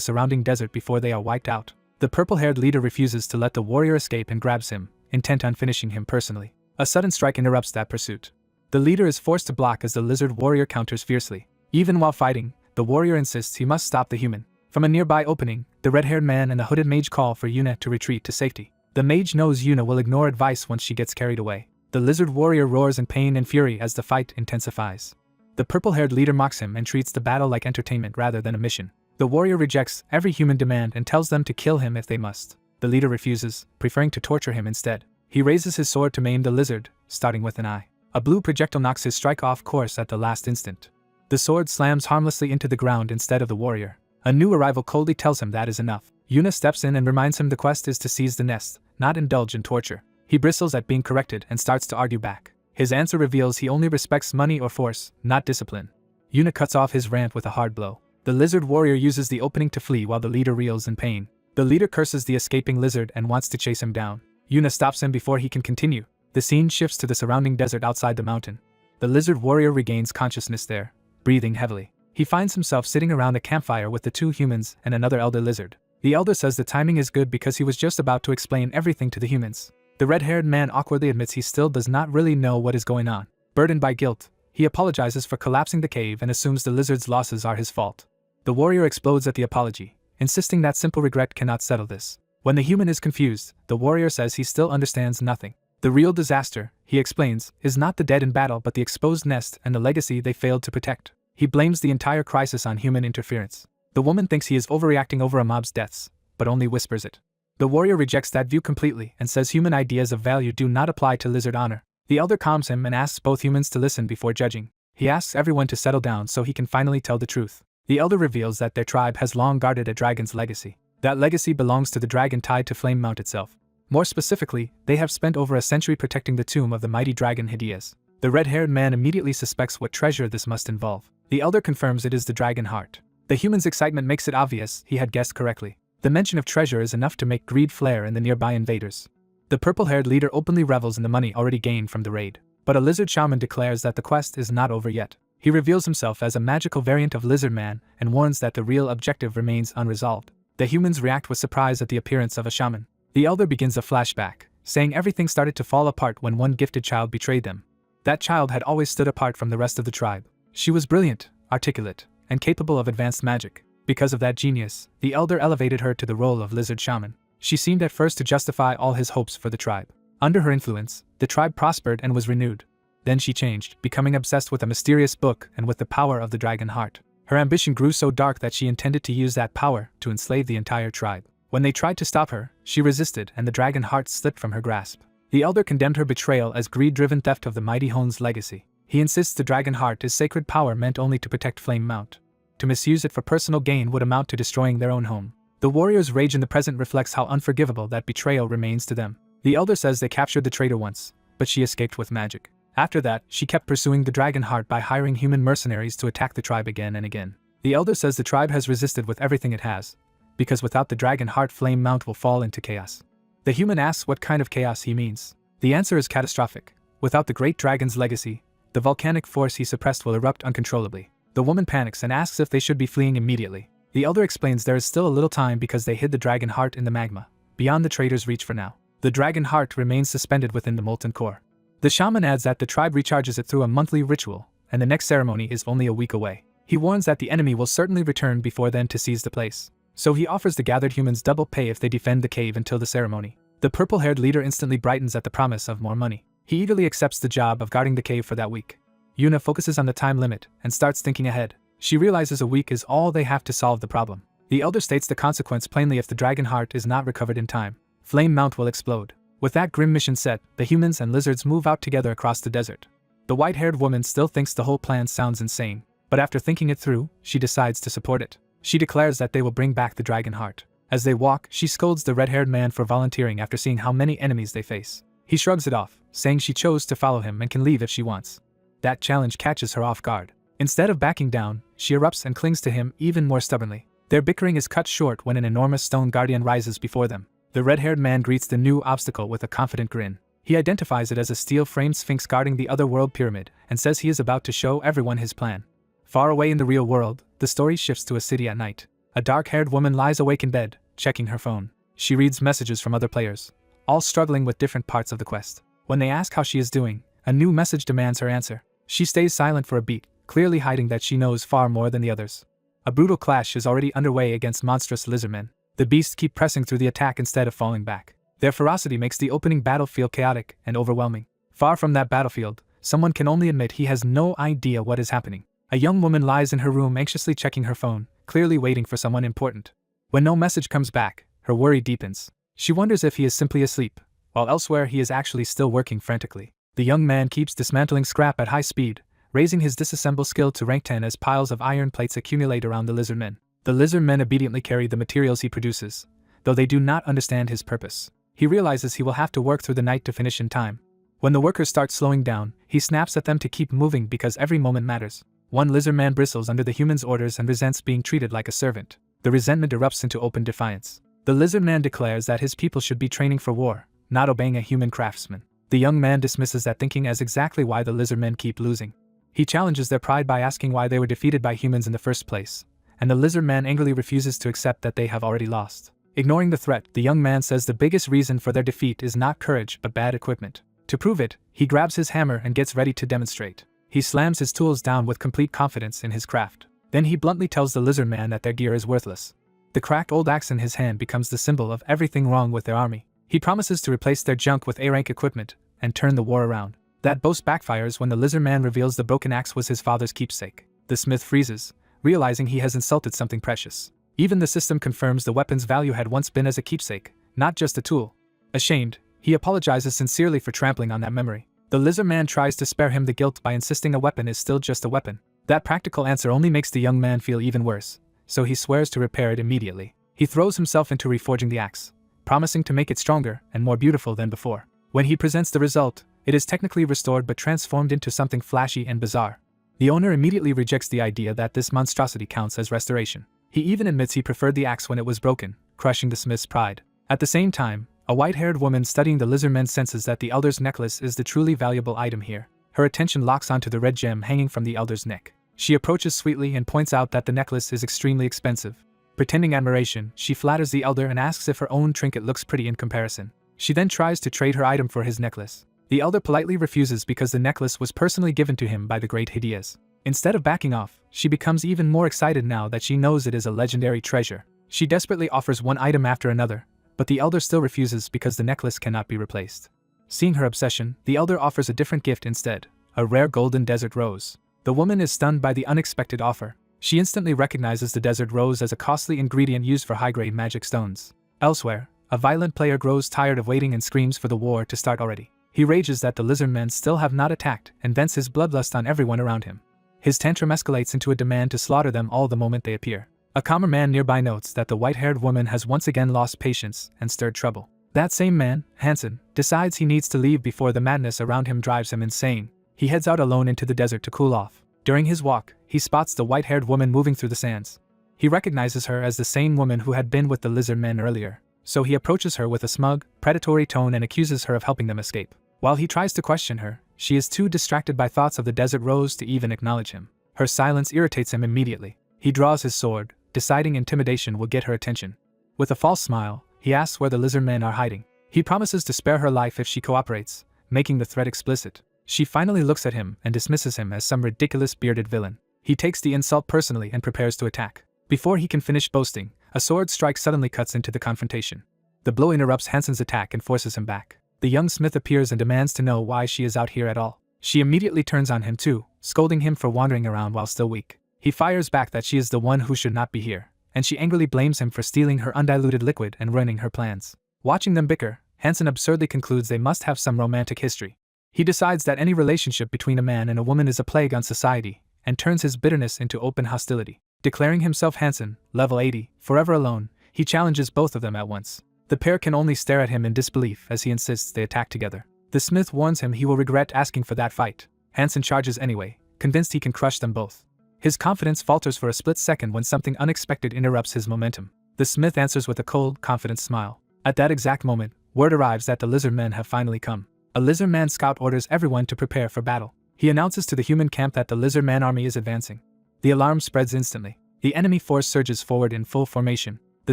surrounding desert before they are wiped out. The purple-haired leader refuses to let the warrior escape and grabs him, intent on finishing him personally. A sudden strike interrupts that pursuit. The leader is forced to block as the lizard warrior counters fiercely. Even while fighting, the warrior insists he must stop the human. From a nearby opening, the red-haired man and the hooded mage call for Yuna to retreat to safety. The mage knows Yuna will ignore advice once she gets carried away. The lizard warrior roars in pain and fury as the fight intensifies. The purple-haired leader mocks him and treats the battle like entertainment rather than a mission. The warrior rejects every human demand and tells them to kill him if they must. The leader refuses, preferring to torture him instead. He raises his sword to maim the lizard, starting with an eye. A blue projectile knocks his strike off course at the last instant. The sword slams harmlessly into the ground instead of the warrior. A new arrival coldly tells him that is enough. Yuna steps in and reminds him the quest is to seize the nest, not indulge in torture. He bristles at being corrected and starts to argue back. His answer reveals he only respects money or force, not discipline. Yuna cuts off his rant with a hard blow. The lizard warrior uses the opening to flee while the leader reels in pain. The leader curses the escaping lizard and wants to chase him down. Yuna stops him before he can continue. The scene shifts to the surrounding desert outside the mountain. The lizard warrior regains consciousness there, breathing heavily. He finds himself sitting around a campfire with the two humans and another elder lizard. The elder says the timing is good because he was just about to explain everything to the humans. The red-haired man awkwardly admits he still does not really know what is going on. Burdened by guilt, he apologizes for collapsing the cave and assumes the lizard's losses are his fault. The warrior explodes at the apology, insisting that simple regret cannot settle this. When the human is confused, the warrior says he still understands nothing. The real disaster, he explains, is not the dead in battle but the exposed nest and the legacy they failed to protect. He blames the entire crisis on human interference. The woman thinks he is overreacting over a mob's deaths, but only whispers it. The warrior rejects that view completely and says human ideas of value do not apply to lizard honor. The elder calms him and asks both humans to listen before judging. He asks everyone to settle down so he can finally tell the truth. The elder reveals that their tribe has long guarded a dragon's legacy. That legacy belongs to the dragon tied to Flame Mount itself. More specifically, they have spent over a century protecting the tomb of the mighty dragon Hideas. The red-haired man immediately suspects what treasure this must involve. The elder confirms it is the dragon heart. The human's excitement makes it obvious he had guessed correctly. The mention of treasure is enough to make greed flare in the nearby invaders. The purple-haired leader openly revels in the money already gained from the raid. But a lizard shaman declares that the quest is not over yet. He reveals himself as a magical variant of Lizard Man and warns that the real objective remains unresolved. The humans react with surprise at the appearance of a shaman. The elder begins a flashback, saying everything started to fall apart when one gifted child betrayed them. That child had always stood apart from the rest of the tribe. She was brilliant, articulate, and capable of advanced magic. Because of that genius, the elder elevated her to the role of lizard shaman. She seemed at first to justify all his hopes for the tribe. Under her influence, the tribe prospered and was renewed. Then she changed, becoming obsessed with a mysterious book and with the power of the dragon heart. Her ambition grew so dark that she intended to use that power to enslave the entire tribe. When they tried to stop her, she resisted and the dragon heart slipped from her grasp. The elder condemned her betrayal as greed-driven theft of the mighty Hon's legacy. He insists the dragon heart is sacred power meant only to protect Flame Mount. To misuse it for personal gain would amount to destroying their own home. The warrior's rage in the present reflects how unforgivable that betrayal remains to them. The elder says they captured the traitor once, but she escaped with magic. After that, she kept pursuing the dragon heart by hiring human mercenaries to attack the tribe again and again. The elder says the tribe has resisted with everything it has, because without the dragon heart Flame Mount will fall into chaos. The human asks what kind of chaos he means. The answer is catastrophic. Without the great dragon's legacy, the volcanic force he suppressed will erupt uncontrollably. The woman panics and asks if they should be fleeing immediately. The elder explains there is still a little time because they hid the dragon heart in the magma, beyond the traitor's reach for now. The dragon heart remains suspended within the molten core. The shaman adds that the tribe recharges it through a monthly ritual, and the next ceremony is only a week away. He warns that the enemy will certainly return before then to seize the place. So he offers the gathered humans double pay if they defend the cave until the ceremony. The purple-haired leader instantly brightens at the promise of more money. He eagerly accepts the job of guarding the cave for that week. Yuna focuses on the time limit and starts thinking ahead. She realizes a week is all they have to solve the problem. The elder states the consequence plainly if the dragon heart is not recovered in time. Flame Mount will explode. With that grim mission set, the humans and lizards move out together across the desert. The white-haired woman still thinks the whole plan sounds insane, but after thinking it through, she decides to support it. She declares that they will bring back the dragon heart. As they walk, she scolds the red-haired man for volunteering after seeing how many enemies they face. He shrugs it off, saying she chose to follow him and can leave if she wants. That challenge catches her off guard. Instead of backing down, she erupts and clings to him even more stubbornly. Their bickering is cut short when an enormous stone guardian rises before them. The red-haired man greets the new obstacle with a confident grin. He identifies it as a steel-framed sphinx guarding the other-world pyramid and says he is about to show everyone his plan. Far away in the real world, the story shifts to a city at night. A dark-haired woman lies awake in bed, checking her phone. She reads messages from other players, all struggling with different parts of the quest. When they ask how she is doing, a new message demands her answer. She stays silent for a beat, clearly hiding that she knows far more than the others. A brutal clash is already underway against monstrous lizardmen. The beasts keep pressing through the attack instead of falling back. Their ferocity makes the opening battle feel chaotic and overwhelming. Far from that battlefield, someone can only admit he has no idea what is happening. A young woman lies in her room anxiously checking her phone, clearly waiting for someone important. When no message comes back, her worry deepens. She wonders if he is simply asleep, while elsewhere he is actually still working frantically. The young man keeps dismantling scrap at high speed, raising his disassemble skill to rank 10 as piles of iron plates accumulate around the lizardmen. The lizardmen obediently carry the materials he produces, though they do not understand his purpose. He realizes he will have to work through the night to finish in time. When the workers start slowing down, he snaps at them to keep moving because every moment matters. One lizardman bristles under the human's orders and resents being treated like a servant. The resentment erupts into open defiance. The lizardman declares that his people should be training for war, not obeying a human craftsman. The young man dismisses that thinking as exactly why the lizardmen keep losing. He challenges their pride by asking why they were defeated by humans in the first place, and the lizardman angrily refuses to accept that they have already lost. Ignoring the threat, the young man says the biggest reason for their defeat is not courage but bad equipment. To prove it, he grabs his hammer and gets ready to demonstrate. He slams his tools down with complete confidence in his craft. Then he bluntly tells the lizardman that their gear is worthless. The cracked old axe in his hand becomes the symbol of everything wrong with their army. He promises to replace their junk with A-rank equipment and turn the war around. That boast backfires when the lizardman reveals the broken axe was his father's keepsake. The smith freezes, realizing he has insulted something precious. Even the system confirms the weapon's value had once been as a keepsake, not just a tool. Ashamed, he apologizes sincerely for trampling on that memory. The lizardman tries to spare him the guilt by insisting a weapon is still just a weapon. That practical answer only makes the young man feel even worse, so he swears to repair it immediately. He throws himself into reforging the axe, promising to make it stronger and more beautiful than before. When he presents the result, it is technically restored but transformed into something flashy and bizarre. The owner immediately rejects the idea that this monstrosity counts as restoration. He even admits he preferred the axe when it was broken, crushing the smith's pride. At the same time, a white-haired woman studying the lizardmen senses that the elder's necklace is the truly valuable item here. Her attention locks onto the red gem hanging from the elder's neck. She approaches sweetly and points out that the necklace is extremely expensive. Pretending admiration, she flatters the elder and asks if her own trinket looks pretty in comparison. She then tries to trade her item for his necklace. The elder politely refuses because the necklace was personally given to him by the great Hideas. Instead of backing off, she becomes even more excited now that she knows it is a legendary treasure. She desperately offers one item after another, but the elder still refuses because the necklace cannot be replaced. Seeing her obsession, the elder offers a different gift instead, a rare golden desert rose. The woman is stunned by the unexpected offer. She instantly recognizes the desert rose as a costly ingredient used for high-grade magic stones. Elsewhere, a violent player grows tired of waiting and screams for the war to start already. He rages that the lizardmen still have not attacked and vents his bloodlust on everyone around him. His tantrum escalates into a demand to slaughter them all the moment they appear. A calmer man nearby notes that the white-haired woman has once again lost patience and stirred trouble. That same man, Hansen, decides he needs to leave before the madness around him drives him insane. He heads out alone into the desert to cool off. During his walk, he spots the white-haired woman moving through the sands. He recognizes her as the same woman who had been with the lizard men earlier, so he approaches her with a smug, predatory tone and accuses her of helping them escape. While he tries to question her, she is too distracted by thoughts of the desert rose to even acknowledge him. Her silence irritates him immediately. He draws his sword, deciding intimidation will get her attention. With a false smile, he asks where the lizard men are hiding. He promises to spare her life if she cooperates, making the threat explicit. She finally looks at him and dismisses him as some ridiculous bearded villain. He takes the insult personally and prepares to attack. Before he can finish boasting, a sword strike suddenly cuts into the confrontation. The blow interrupts Hansen's attack and forces him back. The young smith appears and demands to know why she is out here at all. She immediately turns on him too, scolding him for wandering around while still weak. He fires back that she is the one who should not be here, and she angrily blames him for stealing her undiluted liquid and ruining her plans. Watching them bicker, Hansen absurdly concludes they must have some romantic history. He decides that any relationship between a man and a woman is a plague on society, and turns his bitterness into open hostility. Declaring himself Hansen, level 80, forever alone, he challenges both of them at once. The pair can only stare at him in disbelief as he insists they attack together. The smith warns him he will regret asking for that fight. Hansen charges anyway, convinced he can crush them both. His confidence falters for a split second when something unexpected interrupts his momentum. The smith answers with a cold, confident smile. At that exact moment, word arrives that the lizard men have finally come. A lizard man scout orders everyone to prepare for battle. He announces to the human camp that the lizard man army is advancing. The alarm spreads instantly. The enemy force surges forward in full formation. The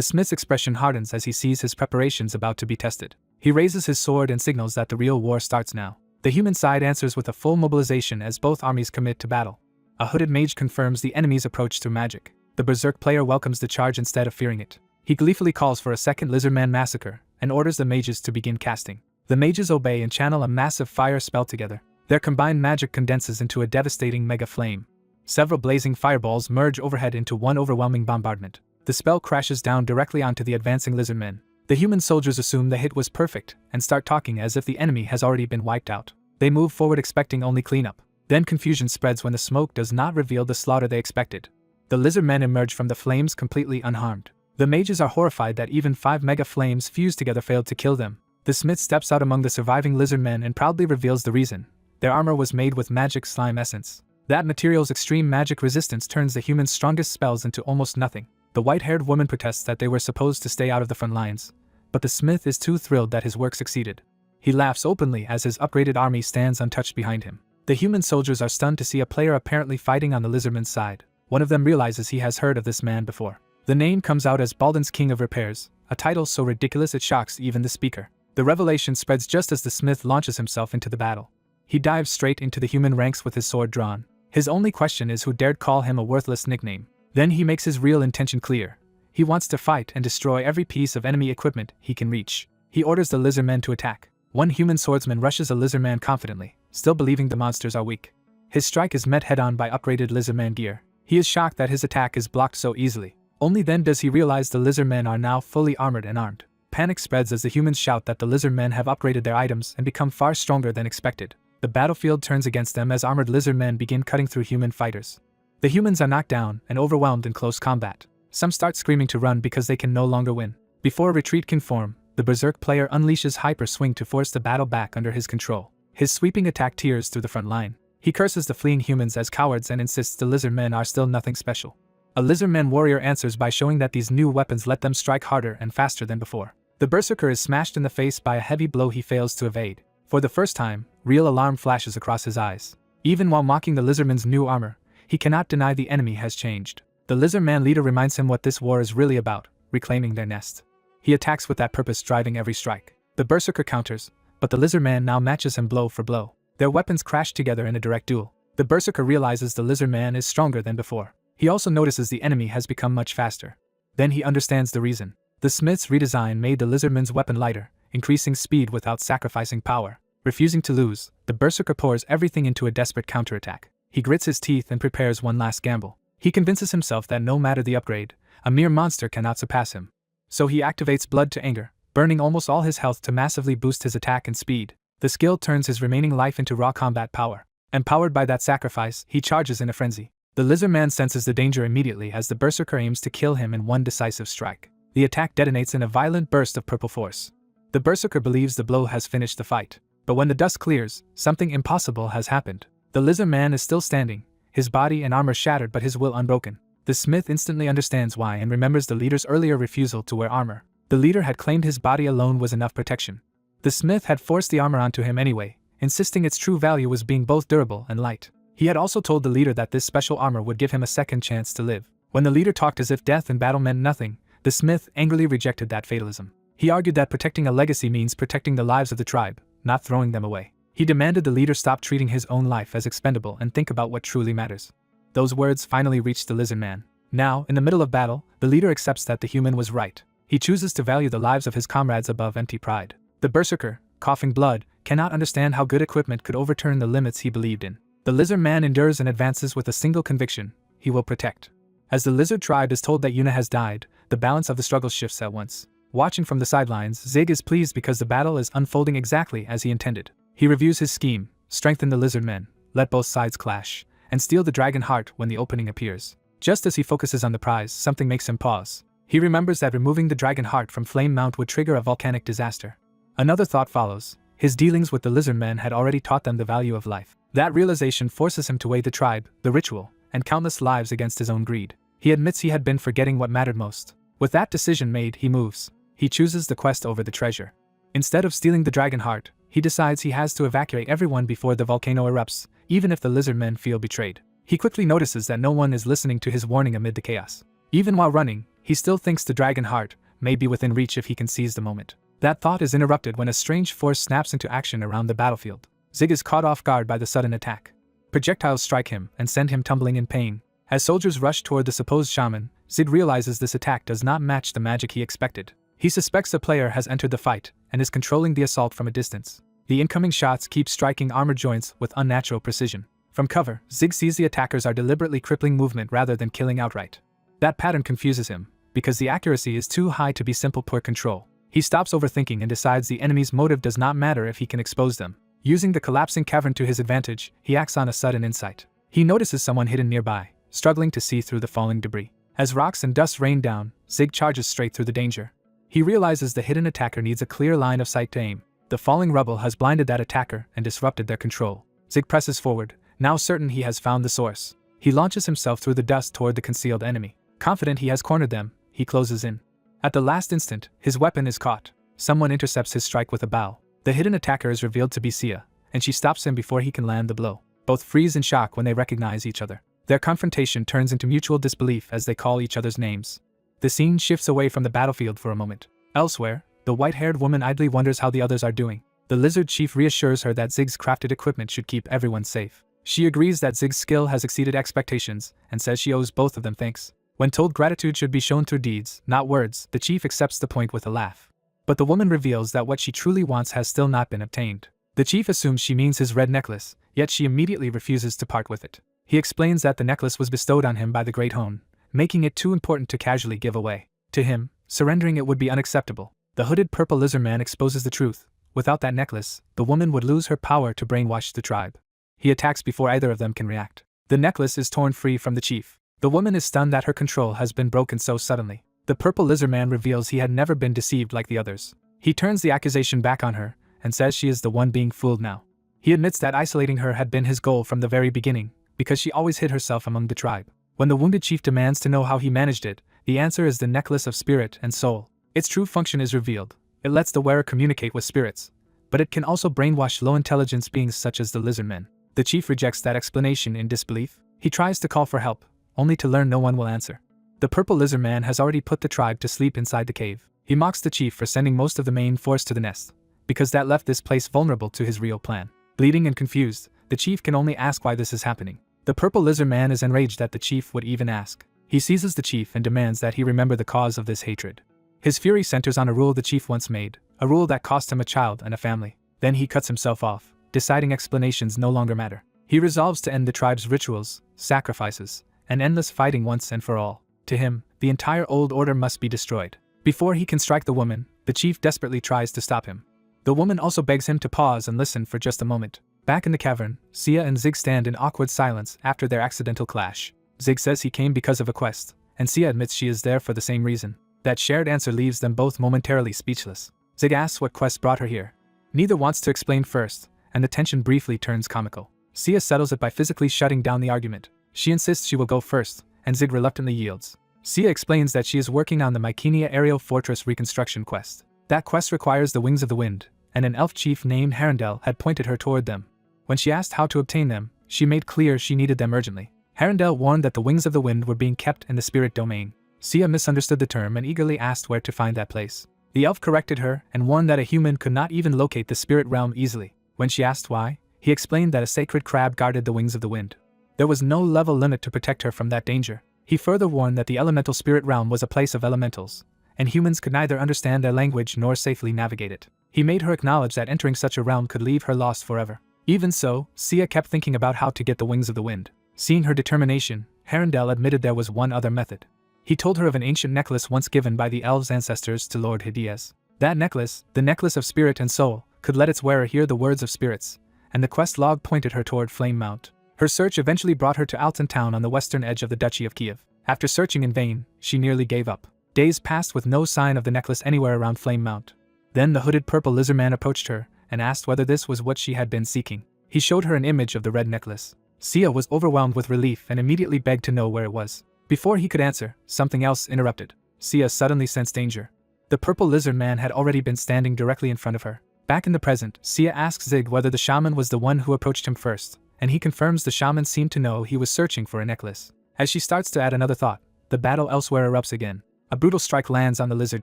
smith's expression hardens as he sees his preparations about to be tested. He raises his sword and signals that the real war starts now. The human side answers with a full mobilization as both armies commit to battle. A hooded mage confirms the enemy's approach through magic. The berserk player welcomes the charge instead of fearing it. He gleefully calls for a second lizardman massacre, and orders the mages to begin casting. The mages obey and channel a massive fire spell together. Their combined magic condenses into a devastating mega flame. Several blazing fireballs merge overhead into one overwhelming bombardment. The spell crashes down directly onto the advancing lizardmen. The human soldiers assume the hit was perfect, and start talking as if the enemy has already been wiped out. They move forward expecting only cleanup. Then confusion spreads when the smoke does not reveal the slaughter they expected. The lizardmen emerge from the flames completely unharmed. The mages are horrified that even 5 mega flames fused together failed to kill them. The smith steps out among the surviving lizardmen and proudly reveals the reason. Their armor was made with magic slime essence. That material's extreme magic resistance turns the human's strongest spells into almost nothing. The white-haired woman protests that they were supposed to stay out of the front lines, but the smith is too thrilled that his work succeeded. He laughs openly as his upgraded army stands untouched behind him. The human soldiers are stunned to see a player apparently fighting on the lizardman's side. One of them realizes he has heard of this man before. The name comes out as Balden's King of Repairs, a title so ridiculous it shocks even the speaker. The revelation spreads just as the smith launches himself into the battle. He dives straight into the human ranks with his sword drawn. His only question is who dared call him a worthless nickname. Then he makes his real intention clear. He wants to fight and destroy every piece of enemy equipment he can reach. He orders the lizardmen to attack. One human swordsman rushes a lizardman confidently, still believing the monsters are weak. His strike is met head-on by upgraded lizardman gear. He is shocked that his attack is blocked so easily. Only then does he realize the lizardmen are now fully armored and armed. Panic spreads as the humans shout that the lizardmen have upgraded their items and become far stronger than expected. The battlefield turns against them as armored lizardmen begin cutting through human fighters. The humans are knocked down and overwhelmed in close combat. Some start screaming to run because they can no longer win. Before retreat can form, the berserk player unleashes hyper swing to force the battle back under his control. His sweeping attack tears through the front line. He curses the fleeing humans as cowards and insists the lizardmen are still nothing special. A lizardman warrior answers by showing that these new weapons let them strike harder and faster than before. The berserker is smashed in the face by a heavy blow he fails to evade. For the first time, real alarm flashes across his eyes. Even while mocking the lizardman's new armor, he cannot deny the enemy has changed. The lizardman leader reminds him what this war is really about, reclaiming their nest. He attacks with that purpose, driving every strike. The berserker counters, but the lizardman now matches him blow for blow. Their weapons crash together in a direct duel. The berserker realizes the lizardman is stronger than before. He also notices the enemy has become much faster. Then he understands the reason. The smith's redesign made the lizardman's weapon lighter, increasing speed without sacrificing power. Refusing to lose, the berserker pours everything into a desperate counterattack. He grits his teeth and prepares one last gamble. He convinces himself that no matter the upgrade, a mere monster cannot surpass him. So he activates Blood to Anger, burning almost all his health to massively boost his attack and speed. The skill turns his remaining life into raw combat power. Empowered by that sacrifice, he charges in a frenzy. The lizardman senses the danger immediately as the berserker aims to kill him in one decisive strike. The attack detonates in a violent burst of purple force. The berserker believes the blow has finished the fight. But when the dust clears, something impossible has happened. The lizardman is still standing, his body and armor shattered but his will unbroken. The smith instantly understands why and remembers the leader's earlier refusal to wear armor. The leader had claimed his body alone was enough protection. The smith had forced the armor onto him anyway, insisting its true value was being both durable and light. He had also told the leader that this special armor would give him a second chance to live. When the leader talked as if death in battle meant nothing, the smith angrily rejected that fatalism. He argued that protecting a legacy means protecting the lives of the tribe, not throwing them away. He demanded the leader stop treating his own life as expendable and think about what truly matters. Those words finally reached the lizardman. Now, in the middle of battle, the leader accepts that the human was right. He chooses to value the lives of his comrades above empty pride. The berserker, coughing blood, cannot understand how good equipment could overturn the limits he believed in. The lizardman endures and advances with a single conviction: he will protect. As the lizard tribe is told that Yuna has died, the balance of the struggle shifts at once. Watching from the sidelines, Zig is pleased because the battle is unfolding exactly as he intended. He reviews his scheme: strengthen the lizard men, let both sides clash, and steal the dragon heart when the opening appears. Just as he focuses on the prize, something makes him pause. He remembers that removing the dragon heart from Flame Mount would trigger a volcanic disaster. Another thought follows. His dealings with the lizard men had already taught them the value of life. That realization forces him to weigh the tribe, the ritual, and countless lives against his own greed. He admits he had been forgetting what mattered most. With that decision made, he moves. He chooses the quest over the treasure. Instead of stealing the dragon heart, he decides he has to evacuate everyone before the volcano erupts, even if the lizard men feel betrayed. He quickly notices that no one is listening to his warning amid the chaos. Even while running, he still thinks the dragon heart may be within reach if he can seize the moment. That thought is interrupted when a strange force snaps into action around the battlefield. Zig is caught off guard by the sudden attack. Projectiles strike him and send him tumbling in pain. As soldiers rush toward the supposed shaman, Zig realizes this attack does not match the magic he expected. He suspects a player has entered the fight and is controlling the assault from a distance. The incoming shots keep striking armor joints with unnatural precision. From cover, Zig sees the attackers are deliberately crippling movement rather than killing outright. That pattern confuses him, because the accuracy is too high to be simple poor control. He stops overthinking and decides the enemy's motive does not matter if he can expose them. Using the collapsing cavern to his advantage, he acts on a sudden insight. He notices someone hidden nearby, struggling to see through the falling debris. As rocks and dust rain down, Zig charges straight through the danger. He realizes the hidden attacker needs a clear line of sight to aim. The falling rubble has blinded that attacker and disrupted their control. Zig presses forward, now certain he has found the source. He launches himself through the dust toward the concealed enemy. Confident he has cornered them, he closes in. At the last instant, his weapon is caught. Someone intercepts his strike with a bow. The hidden attacker is revealed to be Sia, and she stops him before he can land the blow. Both freeze in shock when they recognize each other. Their confrontation turns into mutual disbelief as they call each other's names. The scene shifts away from the battlefield for a moment. Elsewhere, the white-haired woman idly wonders how the others are doing. The lizard chief reassures her that Zig's crafted equipment should keep everyone safe. She agrees that Zig's skill has exceeded expectations and says she owes both of them thanks. When told gratitude should be shown through deeds, not words, the chief accepts the point with a laugh. But the woman reveals that what she truly wants has still not been obtained. The chief assumes she means his red necklace, yet she immediately refuses to part with it. He explains that the necklace was bestowed on him by the Great Hone, making it too important to casually give away. To him, surrendering it would be unacceptable. The hooded purple lizard man exposes the truth. Without that necklace, the woman would lose her power to brainwash the tribe. He attacks before either of them can react. The necklace is torn free from the chief. The woman is stunned that her control has been broken so suddenly. The purple lizard man reveals he had never been deceived like the others. He turns the accusation back on her and says she is the one being fooled now. He admits that isolating her had been his goal from the very beginning, because she always hid herself among the tribe. When the wounded chief demands to know how he managed it, the answer is the necklace of spirit and soul. Its true function is revealed. It lets the wearer communicate with spirits, but it can also brainwash low-intelligence beings such as the lizard men. The chief rejects that explanation in disbelief. He tries to call for help, only to learn no one will answer. The purple lizard man has already put the tribe to sleep inside the cave. He mocks the chief for sending most of the main force to the nest, because that left this place vulnerable to his real plan. Bleeding and confused, the chief can only ask why this is happening. The purple lizard man is enraged that the chief would even ask. He seizes the chief and demands that he remember the cause of this hatred. His fury centers on a rule the chief once made, a rule that cost him a child and a family. Then he cuts himself off, deciding explanations no longer matter. He resolves to end the tribe's rituals, sacrifices, and endless fighting once and for all. To him, the entire old order must be destroyed. Before he can strike the woman, the chief desperately tries to stop him. The woman also begs him to pause and listen for just a moment. Back in the cavern, Sia and Zig stand in awkward silence after their accidental clash. Zig says he came because of a quest, and Sia admits she is there for the same reason. That shared answer leaves them both momentarily speechless. Zig asks what quest brought her here. Neither wants to explain first, and the tension briefly turns comical. Sia settles it by physically shutting down the argument. She insists she will go first, and Zig reluctantly yields. Sia explains that she is working on the Mycenia Aerial Fortress Reconstruction quest. That quest requires the Wings of the Wind, and an elf chief named Harendel had pointed her toward them. When she asked how to obtain them, she made clear she needed them urgently. Harendel warned that the Wings of the Wind were being kept in the spirit domain. Sia misunderstood the term and eagerly asked where to find that place. The elf corrected her and warned that a human could not even locate the spirit realm easily. When she asked why, he explained that a sacred crab guarded the Wings of the Wind. There was no level limit to protect her from that danger. He further warned that the elemental spirit realm was a place of elementals, and humans could neither understand their language nor safely navigate it. He made her acknowledge that entering such a realm could leave her lost forever. Even so, Sia kept thinking about how to get the Wings of the Wind. Seeing her determination, Harendel admitted there was one other method. He told her of an ancient necklace once given by the elves' ancestors to Lord Hideas. That necklace, the necklace of spirit and soul, could let its wearer hear the words of spirits, and the quest log pointed her toward Flame Mount. Her search eventually brought her to Alton Town on the western edge of the Duchy of Kiev. After searching in vain, she nearly gave up. Days passed with no sign of the necklace anywhere around Flame Mount. Then the hooded purple lizard man approached her and asked whether this was what she had been seeking. He showed her an image of the red necklace. Sia was overwhelmed with relief and immediately begged to know where it was. Before he could answer, something else interrupted. Sia suddenly sensed danger. The purple lizard man had already been standing directly in front of her. Back in the present, Sia asks Zig whether the shaman was the one who approached him first, and he confirms the shaman seemed to know he was searching for a necklace. As she starts to add another thought, the battle elsewhere erupts again. A brutal strike lands on the lizard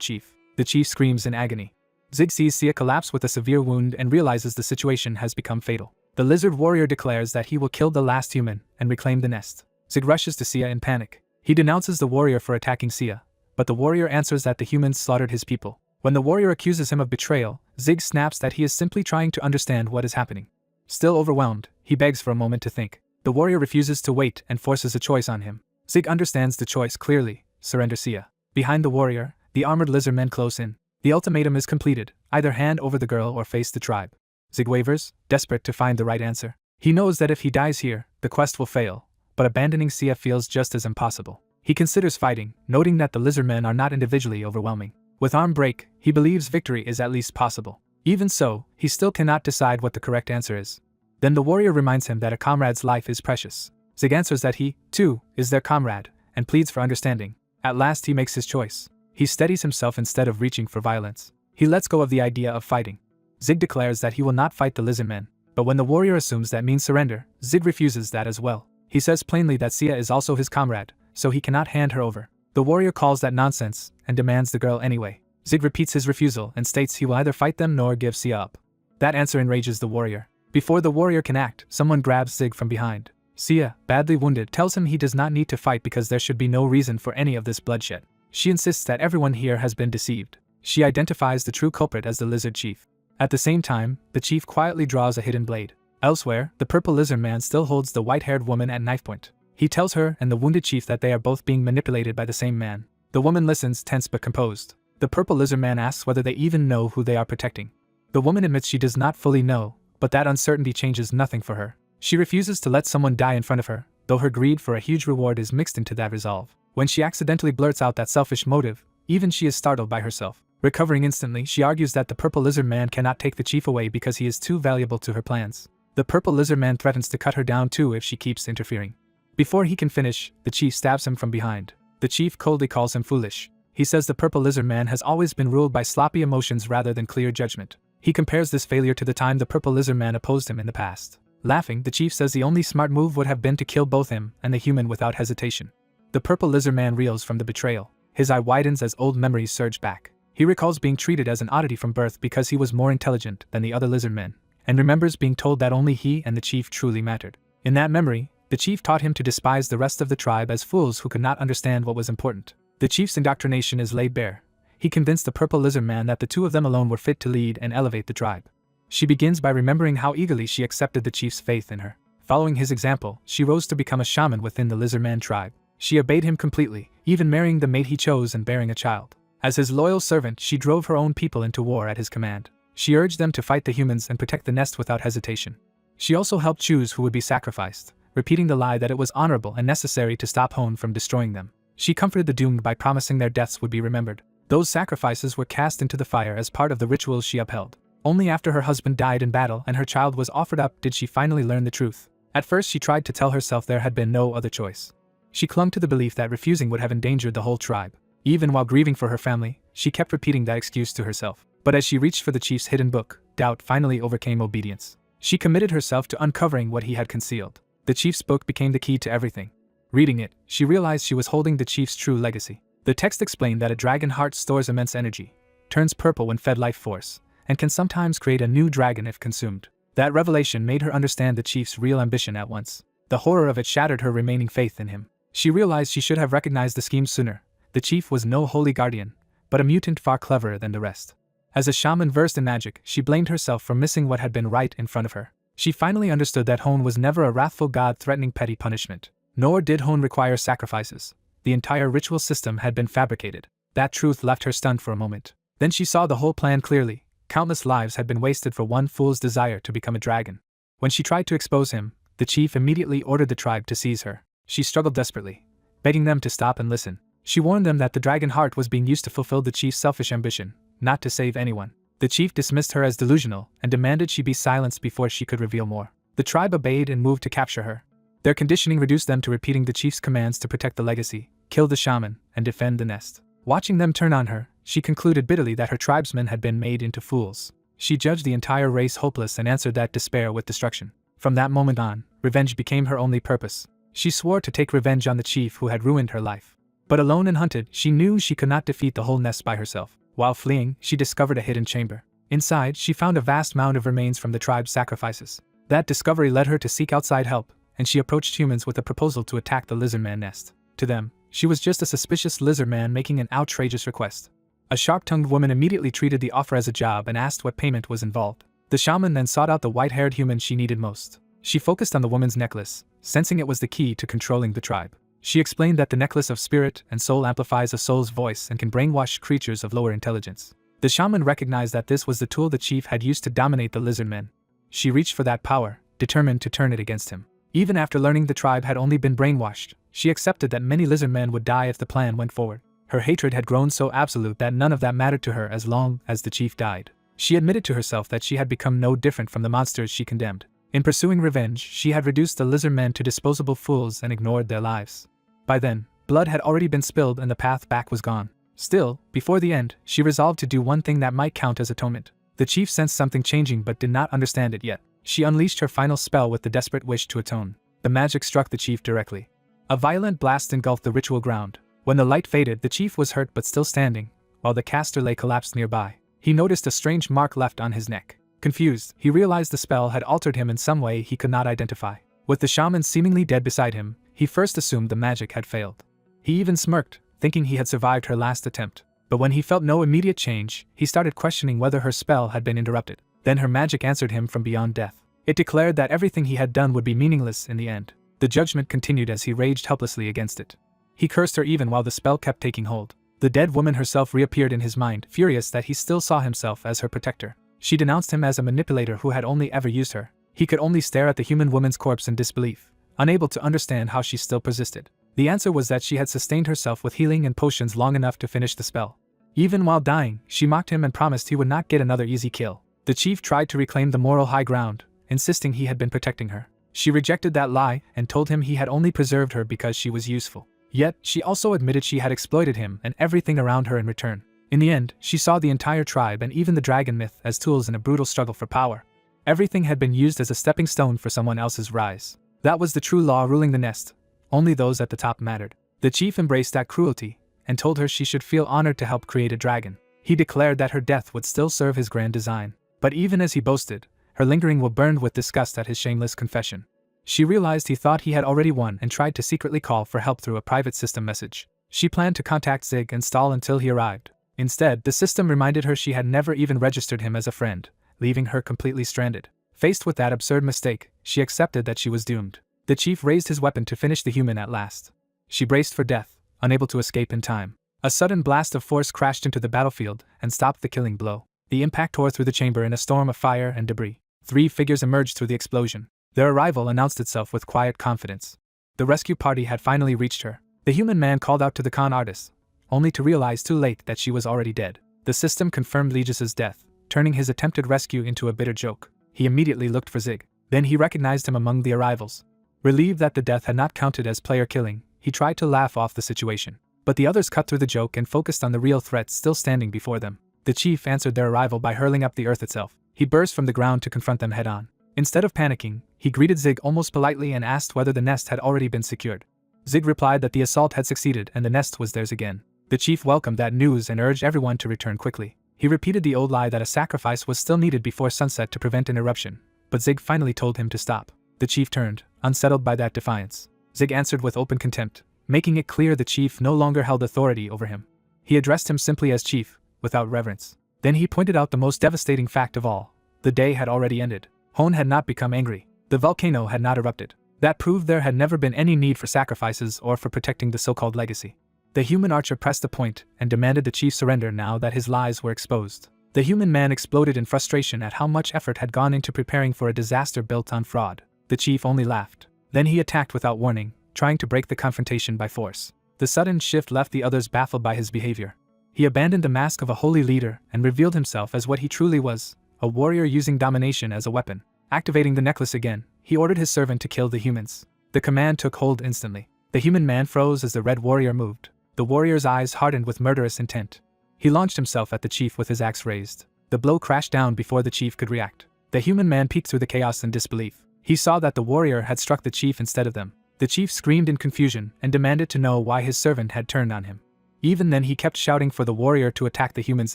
chief. The chief screams in agony. Zig sees Sia collapse with a severe wound and realizes the situation has become fatal. The lizard warrior declares that he will kill the last human and reclaim the nest. Zig rushes to Sia in panic. He denounces the warrior for attacking Sia, but the warrior answers that the humans slaughtered his people. When the warrior accuses him of betrayal, Zig snaps that he is simply trying to understand what is happening. Still overwhelmed, he begs for a moment to think. The warrior refuses to wait and forces a choice on him. Zig understands the choice clearly: surrender Sia. Behind the warrior, the armored lizard men close in. The ultimatum is completed: either hand over the girl or face the tribe. Zig wavers, desperate to find the right answer. He knows that if he dies here, the quest will fail, but abandoning Sia feels just as impossible. He considers fighting, noting that the lizard men are not individually overwhelming. With arm break, he believes victory is at least possible. Even so, he still cannot decide what the correct answer is. Then the warrior reminds him that a comrade's life is precious. Zig answers that he, too, is their comrade, and pleads for understanding. At last he makes his choice. He steadies himself instead of reaching for violence. He lets go of the idea of fighting. Zig declares that he will not fight the lizard men, but when the warrior assumes that means surrender, Zig refuses that as well. He says plainly that Sia is also his comrade, so he cannot hand her over. The warrior calls that nonsense and demands the girl anyway. Zig repeats his refusal and states he will either fight them nor give Sia up. That answer enrages the warrior. Before the warrior can act, someone grabs Zig from behind. Sia, badly wounded, tells him he does not need to fight because there should be no reason for any of this bloodshed. She insists that everyone here has been deceived. She identifies the true culprit as the lizard chief. At the same time, the chief quietly draws a hidden blade. Elsewhere, the purple lizard man still holds the white-haired woman at knife point. He tells her and the wounded chief that they are both being manipulated by the same man. The woman listens, tense but composed. The purple lizard man asks whether they even know who they are protecting. The woman admits she does not fully know, but that uncertainty changes nothing for her. She refuses to let someone die in front of her, though her greed for a huge reward is mixed into that resolve. When she accidentally blurts out that selfish motive, even she is startled by herself. Recovering instantly, she argues that the purple lizard man cannot take the chief away because he is too valuable to her plans. The purple lizard man threatens to cut her down too if she keeps interfering. Before he can finish, the chief stabs him from behind. The chief coldly calls him foolish. He says the purple lizard man has always been ruled by sloppy emotions rather than clear judgment. He compares this failure to the time the purple lizard man opposed him in the past. Laughing, the chief says the only smart move would have been to kill both him and the human without hesitation. The purple lizard man reels from the betrayal. His eye widens as old memories surge back. He recalls being treated as an oddity from birth because he was more intelligent than the other lizard men, and remembers being told that only he and the chief truly mattered. In that memory, the chief taught him to despise the rest of the tribe as fools who could not understand what was important. The chief's indoctrination is laid bare. He convinced the purple lizard man that the two of them alone were fit to lead and elevate the tribe. She begins by remembering how eagerly she accepted the chief's faith in her. Following his example, she rose to become a shaman within the lizard man tribe. She obeyed him completely, even marrying the mate he chose and bearing a child. As his loyal servant, she drove her own people into war at his command. She urged them to fight the humans and protect the nest without hesitation. She also helped choose who would be sacrificed, repeating the lie that it was honorable and necessary to stop Hone from destroying them. She comforted the doomed by promising their deaths would be remembered. Those sacrifices were cast into the fire as part of the rituals she upheld. Only after her husband died in battle and her child was offered up did she finally learn the truth. At first she tried to tell herself there had been no other choice. She clung to the belief that refusing would have endangered the whole tribe. Even while grieving for her family, she kept repeating that excuse to herself. But as she reached for the chief's hidden book, doubt finally overcame obedience. She committed herself to uncovering what he had concealed. The chief's book became the key to everything. Reading it, she realized she was holding the chief's true legacy. The text explained that a dragon heart stores immense energy, turns purple when fed life force, and can sometimes create a new dragon if consumed. That revelation made her understand the chief's real ambition at once. The horror of it shattered her remaining faith in him. She realized she should have recognized the scheme sooner. The chief was no holy guardian, but a mutant far cleverer than the rest. As a shaman versed in magic, she blamed herself for missing what had been right in front of her. She finally understood that Hone was never a wrathful god threatening petty punishment. Nor did Hone require sacrifices, the entire ritual system had been fabricated. That truth left her stunned for a moment. Then she saw the whole plan clearly. Countless lives had been wasted for one fool's desire to become a dragon. When she tried to expose him, the chief immediately ordered the tribe to seize her. She struggled desperately, begging them to stop and listen. She warned them that the dragon heart was being used to fulfill the chief's selfish ambition, not to save anyone. The chief dismissed her as delusional and demanded she be silenced before she could reveal more. The tribe obeyed and moved to capture her. Their conditioning reduced them to repeating the chief's commands to protect the legacy, kill the shaman, and defend the nest. Watching them turn on her, she concluded bitterly that her tribesmen had been made into fools. She judged the entire race hopeless and answered that despair with destruction. From that moment on, revenge became her only purpose. She swore to take revenge on the chief who had ruined her life. But alone and hunted, she knew she could not defeat the whole nest by herself. While fleeing, she discovered a hidden chamber. Inside, she found a vast mound of remains from the tribe's sacrifices. That discovery led her to seek outside help, and she approached humans with a proposal to attack the lizardman nest. To them, she was just a suspicious lizardman making an outrageous request. A sharp-tongued woman immediately treated the offer as a job and asked what payment was involved. The shaman then sought out the white-haired human she needed most. She focused on the woman's necklace, sensing it was the key to controlling the tribe. She explained that the necklace of spirit and soul amplifies a soul's voice and can brainwash creatures of lower intelligence. The shaman recognized that this was the tool the chief had used to dominate the lizardmen. She reached for that power, determined to turn it against him. Even after learning the tribe had only been brainwashed, she accepted that many lizardmen would die if the plan went forward. Her hatred had grown so absolute that none of that mattered to her as long as the chief died. She admitted to herself that she had become no different from the monsters she condemned. In pursuing revenge, she had reduced the lizardmen to disposable fools and ignored their lives. By then, blood had already been spilled and the path back was gone. Still, before the end, she resolved to do one thing that might count as atonement. The chief sensed something changing but did not understand it yet. She unleashed her final spell with the desperate wish to atone. The magic struck the chief directly. A violent blast engulfed the ritual ground. When the light faded, the chief was hurt but still standing, while the caster lay collapsed nearby. He noticed a strange mark left on his neck. Confused, he realized the spell had altered him in some way he could not identify. With the shaman seemingly dead beside him, he first assumed the magic had failed. He even smirked, thinking he had survived her last attempt. But when he felt no immediate change, he started questioning whether her spell had been interrupted. Then her magic answered him from beyond death. It declared that everything he had done would be meaningless in the end. The judgment continued as he raged helplessly against it. He cursed her even while the spell kept taking hold. The dead woman herself reappeared in his mind, furious that he still saw himself as her protector. She denounced him as a manipulator who had only ever used her. He could only stare at the human woman's corpse in disbelief, unable to understand how she still persisted. The answer was that she had sustained herself with healing and potions long enough to finish the spell. Even while dying, she mocked him and promised he would not get another easy kill. The chief tried to reclaim the moral high ground, insisting he had been protecting her. She rejected that lie and told him he had only preserved her because she was useful. Yet, she also admitted she had exploited him and everything around her in return. In the end, she saw the entire tribe and even the dragon myth as tools in a brutal struggle for power. Everything had been used as a stepping stone for someone else's rise. That was the true law ruling the nest. Only those at the top mattered. The chief embraced that cruelty and told her she should feel honored to help create a dragon. He declared that her death would still serve his grand design. But even as he boasted, her lingering will burned with disgust at his shameless confession. She realized he thought he had already won and tried to secretly call for help through a private system message. She planned to contact Zig and stall until he arrived. Instead, the system reminded her she had never even registered him as a friend, leaving her completely stranded. Faced with that absurd mistake, she accepted that she was doomed. The chief raised his weapon to finish the human at last. She braced for death, unable to escape in time. A sudden blast of force crashed into the battlefield and stopped the killing blow. The impact tore through the chamber in a storm of fire and debris. 3 figures emerged through the explosion. Their arrival announced itself with quiet confidence. The rescue party had finally reached her. The human man called out to the con artist, only to realize too late that she was already dead. The system confirmed Legis' death, turning his attempted rescue into a bitter joke. He immediately looked for Zig. Then he recognized him among the arrivals. Relieved that the death had not counted as player killing, he tried to laugh off the situation. But the others cut through the joke and focused on the real threat still standing before them. The chief answered their arrival by hurling up the earth itself. He burst from the ground to confront them head-on. Instead of panicking, he greeted Zig almost politely and asked whether the nest had already been secured. Zig replied that the assault had succeeded and the nest was theirs again. The chief welcomed that news and urged everyone to return quickly. He repeated the old lie that a sacrifice was still needed before sunset to prevent an eruption, but Zig finally told him to stop. The chief turned, unsettled by that defiance. Zig answered with open contempt, making it clear the chief no longer held authority over him. He addressed him simply as chief, without reverence. Then he pointed out the most devastating fact of all. The day had already ended. Hone had not become angry. The volcano had not erupted. That proved there had never been any need for sacrifices or for protecting the so-called legacy. The human archer pressed the point and demanded the chief surrender now that his lies were exposed. The human man exploded in frustration at how much effort had gone into preparing for a disaster built on fraud. The chief only laughed. Then he attacked without warning, trying to break the confrontation by force. The sudden shift left the others baffled by his behavior. He abandoned the mask of a holy leader and revealed himself as what he truly was, a warrior using domination as a weapon. Activating the necklace again, he ordered his servant to kill the humans. The command took hold instantly. The human man froze as the red warrior moved. The warrior's eyes hardened with murderous intent. He launched himself at the chief with his axe raised. The blow crashed down before the chief could react. The human man peeked through the chaos in disbelief. He saw that the warrior had struck the chief instead of them. The chief screamed in confusion and demanded to know why his servant had turned on him. Even then he kept shouting for the warrior to attack the humans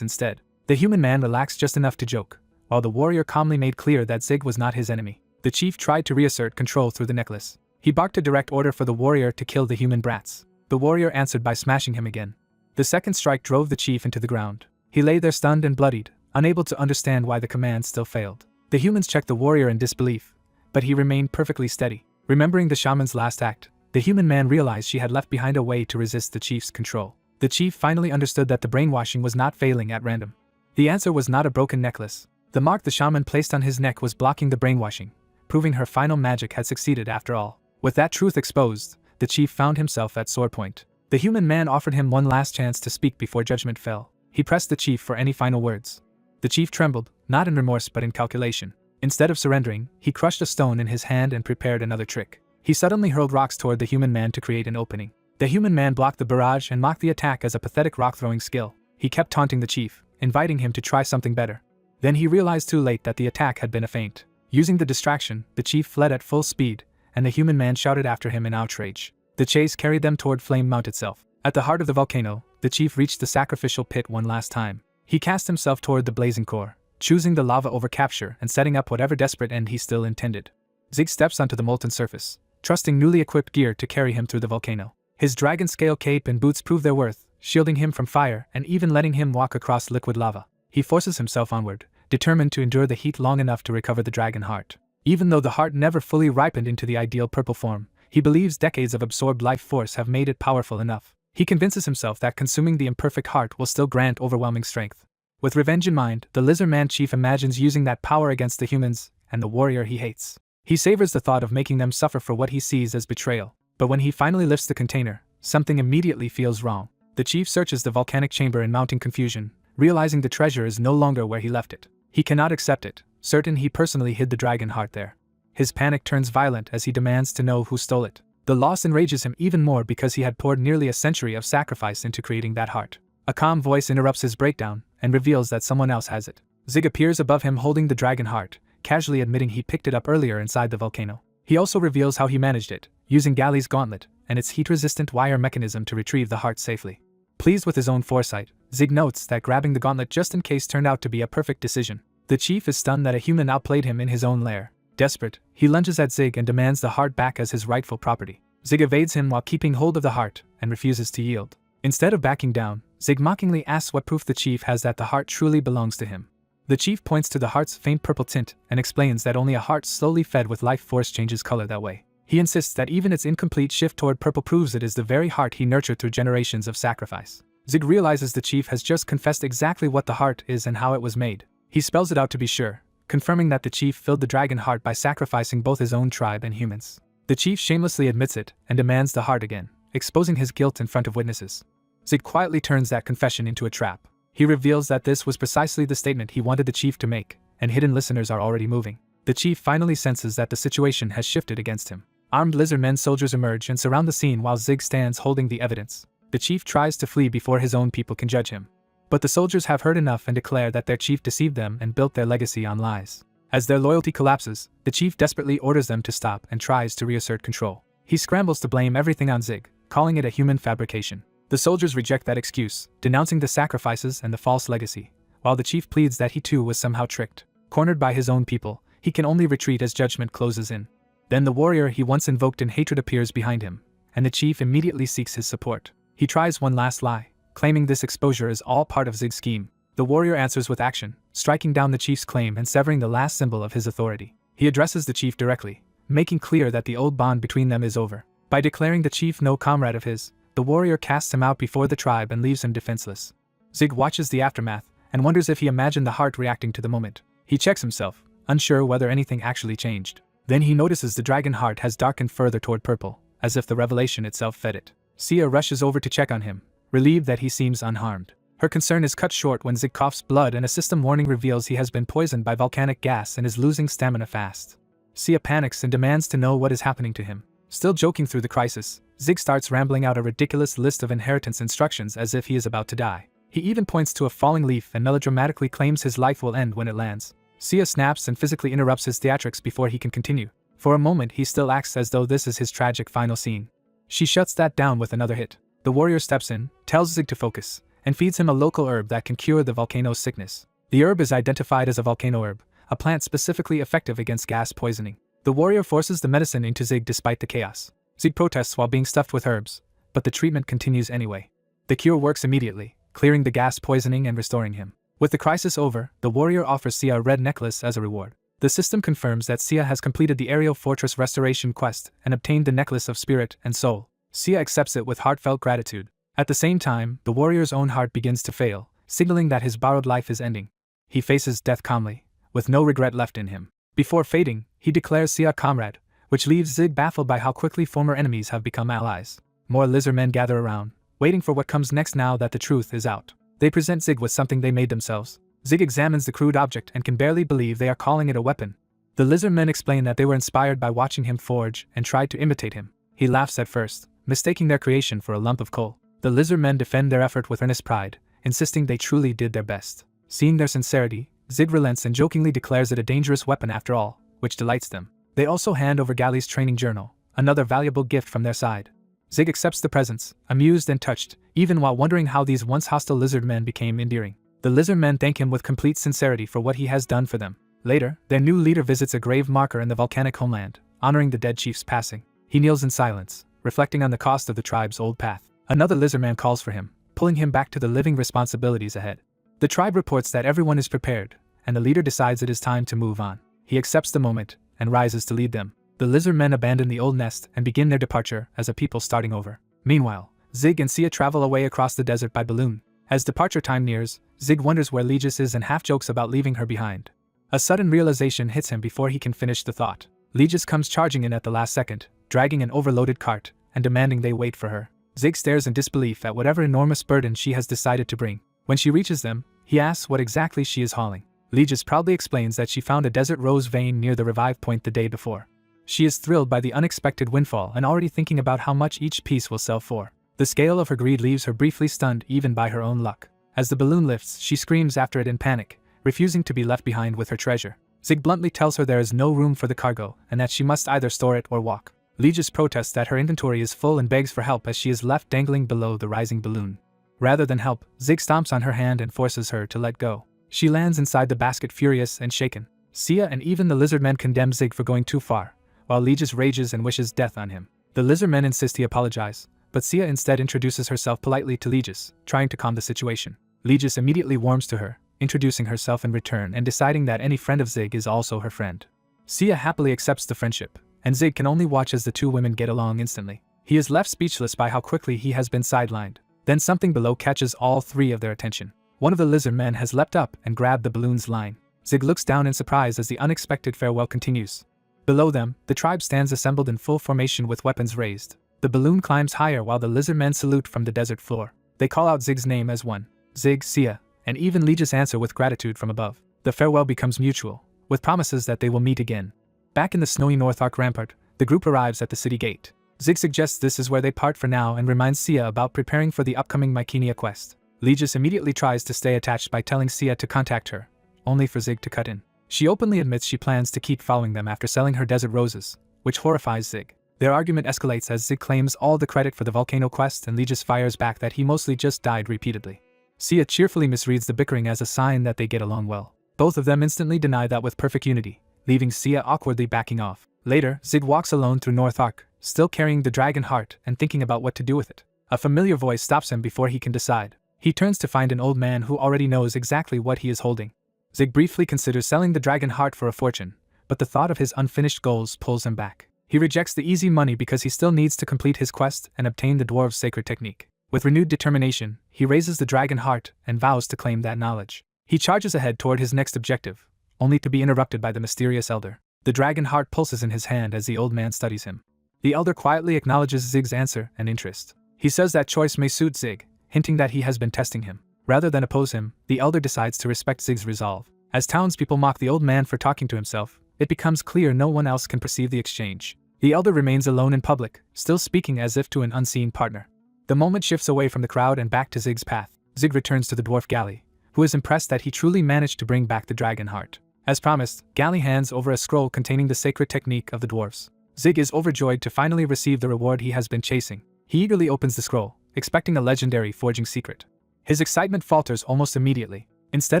instead. The human man relaxed just enough to joke, while the warrior calmly made clear that Zig was not his enemy. The chief tried to reassert control through the necklace. He barked a direct order for the warrior to kill the human brats. The warrior answered by smashing him again. The second strike drove the chief into the ground. He lay there stunned and bloodied, unable to understand why the command still failed. The humans checked the warrior in disbelief, but he remained perfectly steady. Remembering the shaman's last act, the human man realized she had left behind a way to resist the chief's control. The chief finally understood that the brainwashing was not failing at random. The answer was not a broken necklace. The mark the shaman placed on his neck was blocking the brainwashing, proving her final magic had succeeded after all. With that truth exposed, the chief found himself at sore point. The human man offered him one last chance to speak before judgment fell. He pressed the chief for any final words. The chief trembled, not in remorse but in calculation. Instead of surrendering, he crushed a stone in his hand and prepared another trick. He suddenly hurled rocks toward the human man to create an opening. The human man blocked the barrage and mocked the attack as a pathetic rock-throwing skill. He kept taunting the chief, inviting him to try something better. Then he realized too late that the attack had been a feint. Using the distraction, the chief fled at full speed, and the human man shouted after him in outrage. The chase carried them toward Flame Mount itself. At the heart of the volcano, the chief reached the sacrificial pit one last time. He cast himself toward the blazing core, choosing the lava over capture and setting up whatever desperate end he still intended. Zig steps onto the molten surface, trusting newly equipped gear to carry him through the volcano. His dragon-scale cape and boots prove their worth, shielding him from fire and even letting him walk across liquid lava. He forces himself onward, determined to endure the heat long enough to recover the dragon heart. Even though the heart never fully ripened into the ideal purple form, he believes decades of absorbed life force have made it powerful enough. He convinces himself that consuming the imperfect heart will still grant overwhelming strength. With revenge in mind, the lizard man chief imagines using that power against the humans and the warrior he hates. He savors the thought of making them suffer for what he sees as betrayal. But when he finally lifts the container, something immediately feels wrong. The chief searches the volcanic chamber in mounting confusion, realizing the treasure is no longer where he left it. He cannot accept it, certain he personally hid the dragon heart there. His panic turns violent as he demands to know who stole it. The loss enrages him even more because he had poured nearly a century of sacrifice into creating that heart. A calm voice interrupts his breakdown and reveals that someone else has it. Zig appears above him holding the dragon heart, casually admitting he picked it up earlier inside the volcano. He also reveals how he managed it, using Galley's gauntlet and its heat-resistant wire mechanism to retrieve the heart safely. Pleased with his own foresight, Zig notes that grabbing the gauntlet just in case turned out to be a perfect decision. The chief is stunned that a human outplayed him in his own lair. Desperate, he lunges at Zig and demands the heart back as his rightful property. Zig evades him while keeping hold of the heart and refuses to yield. Instead of backing down, Zig mockingly asks what proof the chief has that the heart truly belongs to him. The chief points to the heart's faint purple tint and explains that only a heart slowly fed with life force changes color that way. He insists that even its incomplete shift toward purple proves it is the very heart he nurtured through generations of sacrifice. Zig realizes the chief has just confessed exactly what the heart is and how it was made. He spells it out to be sure, confirming that the chief filled the dragon heart by sacrificing both his own tribe and humans. The chief shamelessly admits it and demands the heart again, exposing his guilt in front of witnesses. Zig quietly turns that confession into a trap. He reveals that this was precisely the statement he wanted the chief to make, and hidden listeners are already moving. The chief finally senses that the situation has shifted against him. Armed lizardmen soldiers emerge and surround the scene while Zig stands holding the evidence. The chief tries to flee before his own people can judge him. But the soldiers have heard enough and declare that their chief deceived them and built their legacy on lies. As their loyalty collapses, the chief desperately orders them to stop and tries to reassert control. He scrambles to blame everything on Zig, calling it a human fabrication. The soldiers reject that excuse, denouncing the sacrifices and the false legacy, while the chief pleads that he too was somehow tricked. Cornered by his own people, he can only retreat as judgment closes in. Then the warrior he once invoked in hatred appears behind him, and the chief immediately seeks his support. He tries one last lie, claiming this exposure is all part of Zig's scheme. The warrior answers with action, striking down the chief's claim and severing the last symbol of his authority. He addresses the chief directly, making clear that the old bond between them is over. By declaring the chief no comrade of his, the warrior casts him out before the tribe and leaves him defenseless. Zig watches the aftermath and wonders if he imagined the heart reacting to the moment. He checks himself, unsure whether anything actually changed. Then he notices the dragon heart has darkened further toward purple, as if the revelation itself fed it. Sia rushes over to check on him, relieved that he seems unharmed. Her concern is cut short when Zig coughs blood and a system warning reveals he has been poisoned by volcanic gas and is losing stamina fast. Sia panics and demands to know what is happening to him. Still joking through the crisis, Zig starts rambling out a ridiculous list of inheritance instructions as if he is about to die. He even points to a falling leaf and melodramatically claims his life will end when it lands. Sia snaps and physically interrupts his theatrics before he can continue. For a moment he still acts as though this is his tragic final scene. She shuts that down with another hit. The warrior steps in, tells Zig to focus, and feeds him a local herb that can cure the volcano's sickness. The herb is identified as a volcano herb, a plant specifically effective against gas poisoning. The warrior forces the medicine into Zig despite the chaos. Zig protests while being stuffed with herbs, but the treatment continues anyway. The cure works immediately, clearing the gas poisoning and restoring him. With the crisis over, the warrior offers Sia a red necklace as a reward. The system confirms that Sia has completed the aerial fortress restoration quest and obtained the necklace of spirit and soul. Sia accepts it with heartfelt gratitude. At the same time, the warrior's own heart begins to fail, signaling that his borrowed life is ending. He faces death calmly, with no regret left in him. Before fading, he declares Sia comrade, which leaves Zig baffled by how quickly former enemies have become allies. More lizardmen gather around, waiting for what comes next now that the truth is out. They present Zig with something they made themselves. Zig examines the crude object and can barely believe they are calling it a weapon. The lizardmen explain that they were inspired by watching him forge and tried to imitate him. He laughs at first, mistaking their creation for a lump of coal. The lizardmen defend their effort with earnest pride, insisting they truly did their best. Seeing their sincerity, Zig relents and jokingly declares it a dangerous weapon after all, which delights them. They also hand over Galley's training journal, another valuable gift from their side. Zig accepts the presents, amused and touched, even while wondering how these once hostile lizardmen became endearing. The lizardmen thank him with complete sincerity for what he has done for them. Later, their new leader visits a grave marker in the volcanic homeland, honoring the dead chief's passing. He kneels in silence, reflecting on the cost of the tribe's old path. Another lizardman calls for him, pulling him back to the living responsibilities ahead. The tribe reports that everyone is prepared, and the leader decides it is time to move on. He accepts the moment, and rises to lead them. The lizardmen abandon the old nest and begin their departure as a people starting over. Meanwhile, Zig and Sia travel away across the desert by balloon. As departure time nears, Zig wonders where Legis is and half jokes about leaving her behind. A sudden realization hits him before he can finish the thought. Legis comes charging in at the last second, dragging an overloaded cart, and demanding they wait for her. Zig stares in disbelief at whatever enormous burden she has decided to bring. When she reaches them, he asks what exactly she is hauling. Legis proudly explains that she found a desert rose vein near the revive point the day before. She is thrilled by the unexpected windfall and already thinking about how much each piece will sell for. The scale of her greed leaves her briefly stunned even by her own luck. As the balloon lifts, she screams after it in panic, refusing to be left behind with her treasure. Zig bluntly tells her there is no room for the cargo and that she must either store it or walk. Legis protests that her inventory is full and begs for help as she is left dangling below the rising balloon. Rather than help, Zig stomps on her hand and forces her to let go. She lands inside the basket furious and shaken. Sia and even the lizardmen condemn Zig for going too far, while Legis rages and wishes death on him. The lizardmen insist he apologize, but Sia instead introduces herself politely to Legis, trying to calm the situation. Legis immediately warms to her, introducing herself in return and deciding that any friend of Zig is also her friend. Sia happily accepts the friendship, and Zig can only watch as the two women get along instantly. He is left speechless by how quickly he has been sidelined. Then something below catches all three of their attention. One of the lizardmen has leapt up and grabbed the balloon's line. Zig looks down in surprise as the unexpected farewell continues. Below them, the tribe stands assembled in full formation with weapons raised. The balloon climbs higher while the lizardmen salute from the desert floor. They call out Zig's name as one. Zig, Sia, and even Legis answer with gratitude from above. The farewell becomes mutual, with promises that they will meet again. Back in the snowy North Arc rampart, the group arrives at the city gate. Zig suggests this is where they part for now and reminds Sia about preparing for the upcoming Mycenia quest. Legis immediately tries to stay attached by telling Sia to contact her, only for Zig to cut in. She openly admits she plans to keep following them after selling her desert roses, which horrifies Zig. Their argument escalates as Zig claims all the credit for the volcano quest and Legis fires back that he mostly just died repeatedly. Sia cheerfully misreads the bickering as a sign that they get along well. Both of them instantly deny that with perfect unity, leaving Sia awkwardly backing off. Later, Zig walks alone through North Arc, still carrying the dragon heart and thinking about what to do with it. A familiar voice stops him before he can decide. He turns to find an old man who already knows exactly what he is holding. Zig briefly considers selling the dragon heart for a fortune, but the thought of his unfinished goals pulls him back. He rejects the easy money because he still needs to complete his quest and obtain the dwarves' sacred technique. With renewed determination, he raises the dragon heart and vows to claim that knowledge. He charges ahead toward his next objective, only to be interrupted by the mysterious elder. The dragon heart pulses in his hand as the old man studies him. The elder quietly acknowledges Zig's answer and interest. He says that choice may suit Zig, hinting that he has been testing him. Rather than oppose him, the elder decides to respect Zig's resolve. As townspeople mock the old man for talking to himself, it becomes clear no one else can perceive the exchange. The elder remains alone in public, still speaking as if to an unseen partner. The moment shifts away from the crowd and back to Zig's path. Zig returns to the dwarf Galley, who is impressed that he truly managed to bring back the dragon heart. As promised, Galley hands over a scroll containing the sacred technique of the dwarves. Zig is overjoyed to finally receive the reward he has been chasing. He eagerly opens the scroll, expecting a legendary forging secret. His excitement falters almost immediately. Instead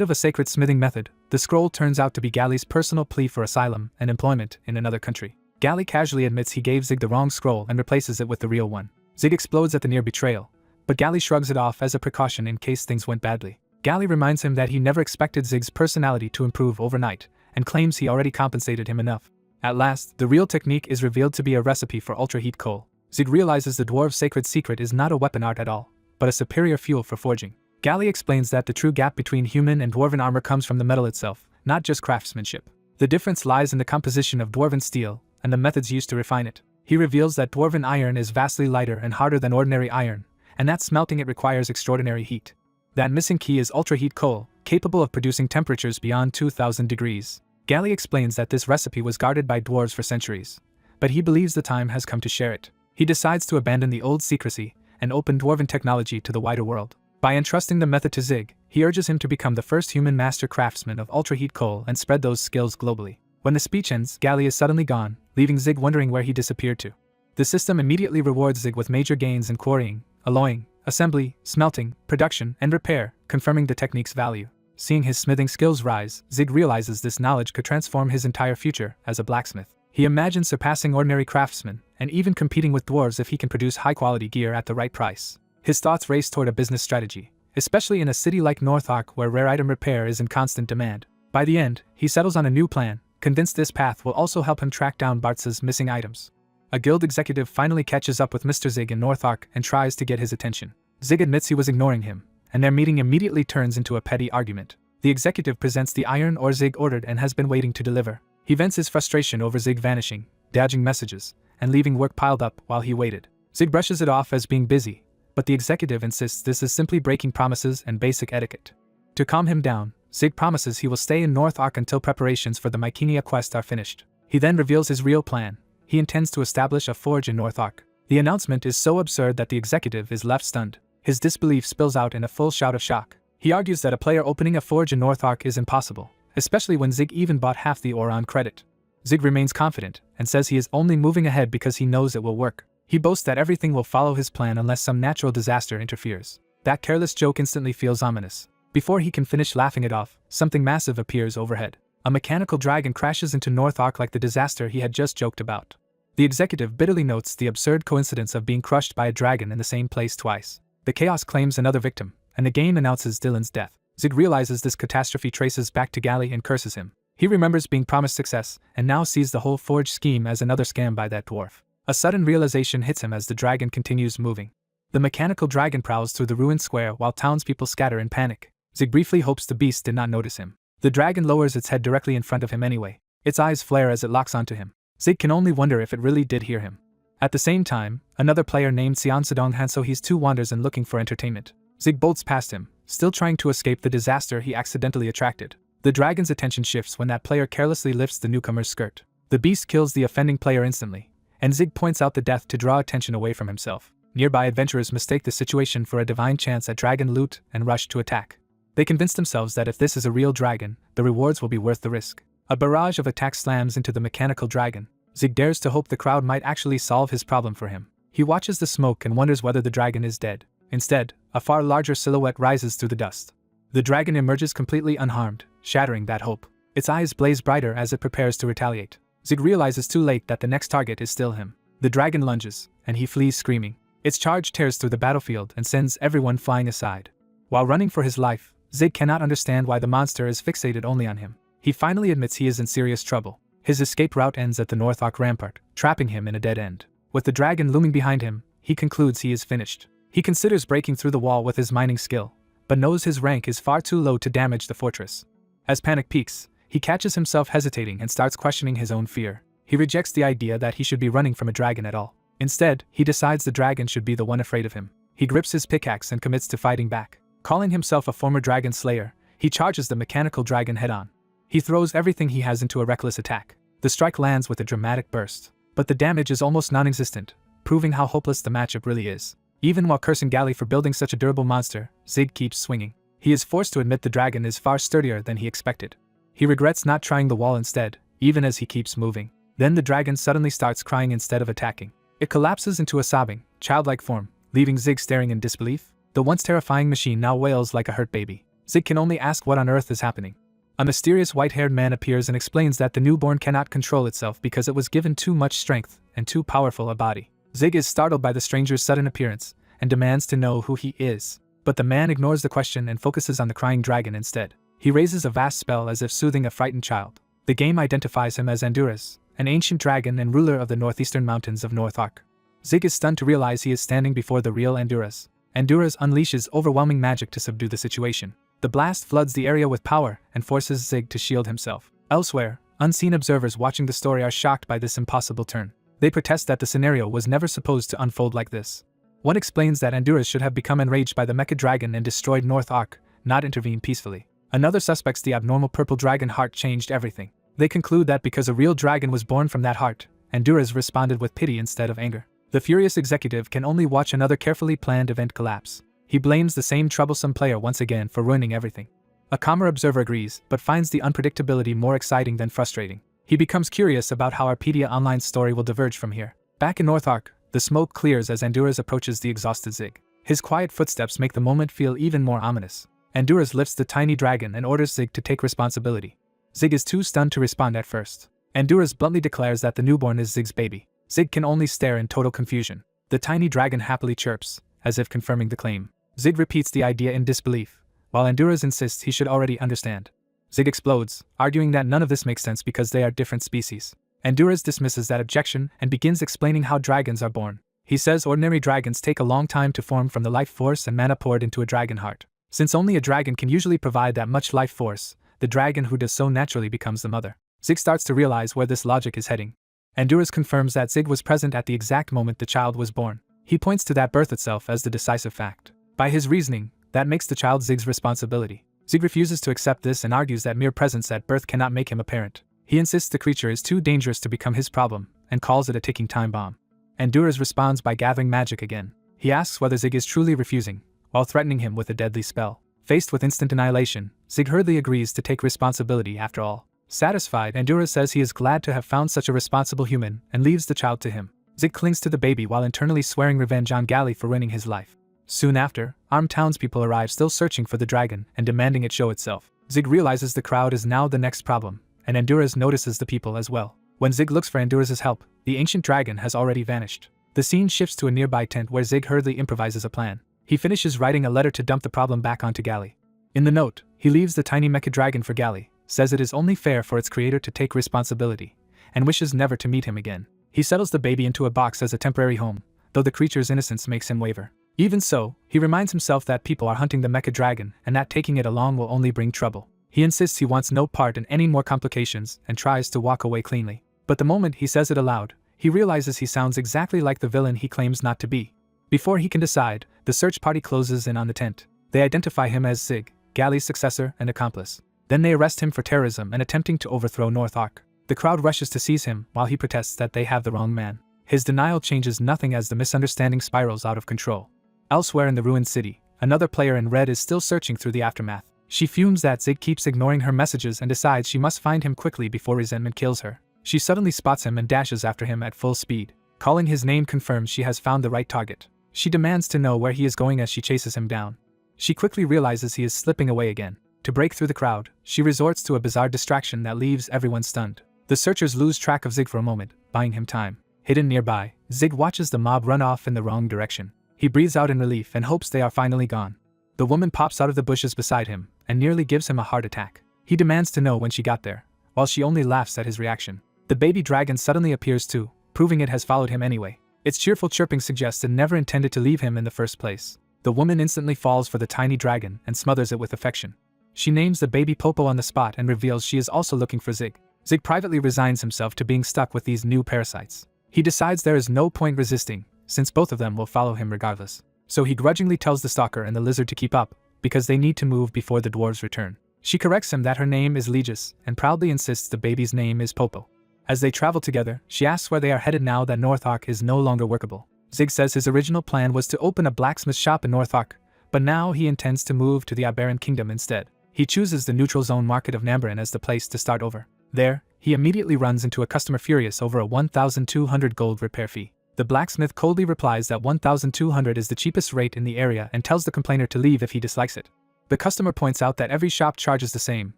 of a sacred smithing method, the scroll turns out to be Galley's personal plea for asylum and employment in another country. Galley casually admits he gave Zig the wrong scroll and replaces it with the real one. Zig explodes at the near betrayal, but Galley shrugs it off as a precaution in case things went badly. Galley reminds him that he never expected Zig's personality to improve overnight, and claims he already compensated him enough. At last, the real technique is revealed to be a recipe for ultra-heat coal. Zig realizes the dwarves' sacred secret is not a weapon art at all, but a superior fuel for forging. Galley explains that the true gap between human and dwarven armor comes from the metal itself, not just craftsmanship. The difference lies in the composition of dwarven steel and the methods used to refine it. He reveals that dwarven iron is vastly lighter and harder than ordinary iron, and that smelting it requires extraordinary heat. That missing key is ultra-heat coal, capable of producing temperatures beyond 2,000 degrees. Galley explains that this recipe was guarded by dwarves for centuries, but he believes the time has come to share it. He decides to abandon the old secrecy and open dwarven technology to the wider world. By entrusting the method to Zig, he urges him to become the first human master craftsman of ultra-heat coal and spread those skills globally. When the speech ends, Galley is suddenly gone, leaving Zig wondering where he disappeared to. The system immediately rewards Zig with major gains in quarrying, alloying, assembly, smelting, production, and repair, confirming the technique's value. Seeing his smithing skills rise, Zig realizes this knowledge could transform his entire future as a blacksmith. He imagines surpassing ordinary craftsmen, and even competing with dwarves if he can produce high-quality gear at the right price. His thoughts race toward a business strategy, especially in a city like North Ark where rare item repair is in constant demand. By the end, he settles on a new plan, convinced this path will also help him track down Bartz's missing items. A guild executive finally catches up with Mr. Zig in North Ark and tries to get his attention. Zig admits he was ignoring him, and their meeting immediately turns into a petty argument. The executive presents the iron ore Zig ordered and has been waiting to deliver. He vents his frustration over Zig vanishing, dodging messages, and leaving work piled up while he waited. Zig brushes it off as being busy, but the executive insists this is simply breaking promises and basic etiquette. To calm him down, Zig promises he will stay in North Ark until preparations for the Mycenia quest are finished. He then reveals his real plan. He intends to establish a forge in North Ark. The announcement is so absurd that the executive is left stunned. His disbelief spills out in a full shout of shock. He argues that a player opening a forge in North Ark is impossible, especially when Zig even bought half the ore on credit. Zig remains confident and says he is only moving ahead because he knows it will work. He boasts that everything will follow his plan unless some natural disaster interferes. That careless joke instantly feels ominous. Before he can finish laughing it off, something massive appears overhead. A mechanical dragon crashes into North Ark like the disaster he had just joked about. The executive bitterly notes the absurd coincidence of being crushed by a dragon in the same place twice. The chaos claims another victim, and the game announces Dylan's death. Zig realizes this catastrophe traces back to Galley and curses him. He remembers being promised success, and now sees the whole forge scheme as another scam by that dwarf. A sudden realization hits him as the dragon continues moving. The mechanical dragon prowls through the ruined square while townspeople scatter in panic. Zig briefly hopes the beast did not notice him. The dragon lowers its head directly in front of him anyway. Its eyes flare as it locks onto him. Zig can only wonder if it really did hear him. At the same time, another player named Sion Sedong Hanso he's too wanders and looking for entertainment. Zig bolts past him, still trying to escape the disaster he accidentally attracted. The dragon's attention shifts when that player carelessly lifts the newcomer's skirt. The beast kills the offending player instantly, and Zig points out the death to draw attention away from himself. Nearby adventurers mistake the situation for a divine chance at dragon loot and rush to attack. They convince themselves that if this is a real dragon, the rewards will be worth the risk. A barrage of attacks slams into the mechanical dragon. Zig dares to hope the crowd might actually solve his problem for him. He watches the smoke and wonders whether the dragon is dead. Instead, a far larger silhouette rises through the dust. The dragon emerges completely unharmed, shattering that hope. Its eyes blaze brighter as it prepares to retaliate. Zig realizes too late that the next target is still him. The dragon lunges, and he flees screaming. Its charge tears through the battlefield and sends everyone flying aside. While running for his life, Zig cannot understand why the monster is fixated only on him. He finally admits he is in serious trouble. His escape route ends at the North Arc rampart, trapping him in a dead end. With the dragon looming behind him, he concludes he is finished. He considers breaking through the wall with his mining skill, but knows his rank is far too low to damage the fortress. As panic peaks, he catches himself hesitating and starts questioning his own fear. He rejects the idea that he should be running from a dragon at all. Instead, he decides the dragon should be the one afraid of him. He grips his pickaxe and commits to fighting back. Calling himself a former dragon slayer, he charges the mechanical dragon head-on. He throws everything he has into a reckless attack. The strike lands with a dramatic burst, but the damage is almost non-existent, proving how hopeless the matchup really is. Even while cursing Galley for building such a durable monster, Zig keeps swinging. He is forced to admit the dragon is far sturdier than he expected. He regrets not trying the wall instead, even as he keeps moving. Then the dragon suddenly starts crying instead of attacking. It collapses into a sobbing, childlike form, leaving Zig staring in disbelief. The once terrifying machine now wails like a hurt baby. Zig can only ask what on earth is happening. A mysterious white-haired man appears and explains that the newborn cannot control itself because it was given too much strength and too powerful a body. Zig is startled by the stranger's sudden appearance and demands to know who he is. But the man ignores the question and focuses on the crying dragon instead. He raises a vast spell as if soothing a frightened child. The game identifies him as Andurus, an ancient dragon and ruler of the northeastern mountains of North Arc. Zig is stunned to realize he is standing before the real Andurus. Andurus unleashes overwhelming magic to subdue the situation. The blast floods the area with power and forces Zig to shield himself. Elsewhere, unseen observers watching the story are shocked by this impossible turn. They protest that the scenario was never supposed to unfold like this. One explains that Andurus should have become enraged by the mecha dragon and destroyed North Arc, not intervene peacefully. Another suspects the abnormal purple dragon heart changed everything. They conclude that because a real dragon was born from that heart, Andurus responded with pity instead of anger. The furious executive can only watch another carefully planned event collapse. He blames the same troublesome player once again for ruining everything. A calmer observer agrees, but finds the unpredictability more exciting than frustrating. He becomes curious about how Arpedia Online's story will diverge from here. Back in North Arc, the smoke clears as Andurus approaches the exhausted Zig. His quiet footsteps make the moment feel even more ominous. Andurus lifts the tiny dragon and orders Zig to take responsibility. Zig is too stunned to respond at first. Andurus bluntly declares that the newborn is Zig's baby. Zig can only stare in total confusion. The tiny dragon happily chirps, as if confirming the claim. Zig repeats the idea in disbelief, while Andurus insists he should already understand. Zig explodes, arguing that none of this makes sense because they are different species. Andurus dismisses that objection and begins explaining how dragons are born. He says ordinary dragons take a long time to form from the life force and mana poured into a dragon heart. Since only a dragon can usually provide that much life force, the dragon who does so naturally becomes the mother. Zig starts to realize where this logic is heading. Andurus confirms that Zig was present at the exact moment the child was born. He points to that birth itself as the decisive fact. By his reasoning, that makes the child Zig's responsibility. Zig refuses to accept this and argues that mere presence at birth cannot make him a parent. He insists the creature is too dangerous to become his problem, and calls it a ticking time bomb. Andurus responds by gathering magic again. He asks whether Zig is truly refusing, while threatening him with a deadly spell. Faced with instant annihilation, Zig hurriedly agrees to take responsibility after all. Satisfied, Andurus says he is glad to have found such a responsible human, and leaves the child to him. Zig clings to the baby while internally swearing revenge on Galley for ruining his life. Soon after, armed townspeople arrive still searching for the dragon and demanding it show itself. Zig realizes the crowd is now the next problem, and Andurus notices the people as well. When Zig looks for Andurus' help, the ancient dragon has already vanished. The scene shifts to a nearby tent where Zig hurriedly improvises a plan. He finishes writing a letter to dump the problem back onto Galley. In the note, he leaves the tiny mecha dragon for Galley, says it is only fair for its creator to take responsibility, and wishes never to meet him again. He settles the baby into a box as a temporary home, though the creature's innocence makes him waver. Even so, he reminds himself that people are hunting the mecha dragon and that taking it along will only bring trouble. He insists he wants no part in any more complications and tries to walk away cleanly. But the moment he says it aloud, he realizes he sounds exactly like the villain he claims not to be. Before he can decide, the search party closes in on the tent. They identify him as Zig, Galley's successor and accomplice. Then they arrest him for terrorism and attempting to overthrow North Arc. The crowd rushes to seize him while he protests that they have the wrong man. His denial changes nothing as the misunderstanding spirals out of control. Elsewhere in the ruined city, another player in red is still searching through the aftermath. She fumes that Zig keeps ignoring her messages and decides she must find him quickly before resentment kills her. She suddenly spots him and dashes after him at full speed. Calling his name confirms she has found the right target. She demands to know where he is going as she chases him down. She quickly realizes he is slipping away again. To break through the crowd, she resorts to a bizarre distraction that leaves everyone stunned. The searchers lose track of Zig for a moment, buying him time. Hidden nearby, Zig watches the mob run off in the wrong direction. He breathes out in relief and hopes they are finally gone. The woman pops out of the bushes beside him and nearly gives him a heart attack. He demands to know when she got there, while she only laughs at his reaction. The baby dragon suddenly appears too, proving it has followed him anyway. Its cheerful chirping suggests it never intended to leave him in the first place. The woman instantly falls for the tiny dragon and smothers it with affection. She names the baby Popo on the spot and reveals she is also looking for Zig. Zig privately resigns himself to being stuck with these new parasites. He decides there is no point resisting, since both of them will follow him regardless. So he grudgingly tells the stalker and the lizard to keep up, because they need to move before the dwarves return. She corrects him that her name is Legis, and proudly insists the baby's name is Popo. As they travel together, she asks where they are headed now that North Ark is no longer workable. Zig says his original plan was to open a blacksmith shop in North Ark, but now he intends to move to the Aberran Kingdom instead. He chooses the neutral zone market of Nambaran as the place to start over. There, he immediately runs into a customer furious over a 1,200 gold repair fee. The blacksmith coldly replies that 1,200 is the cheapest rate in the area and tells the complainer to leave if he dislikes it. The customer points out that every shop charges the same,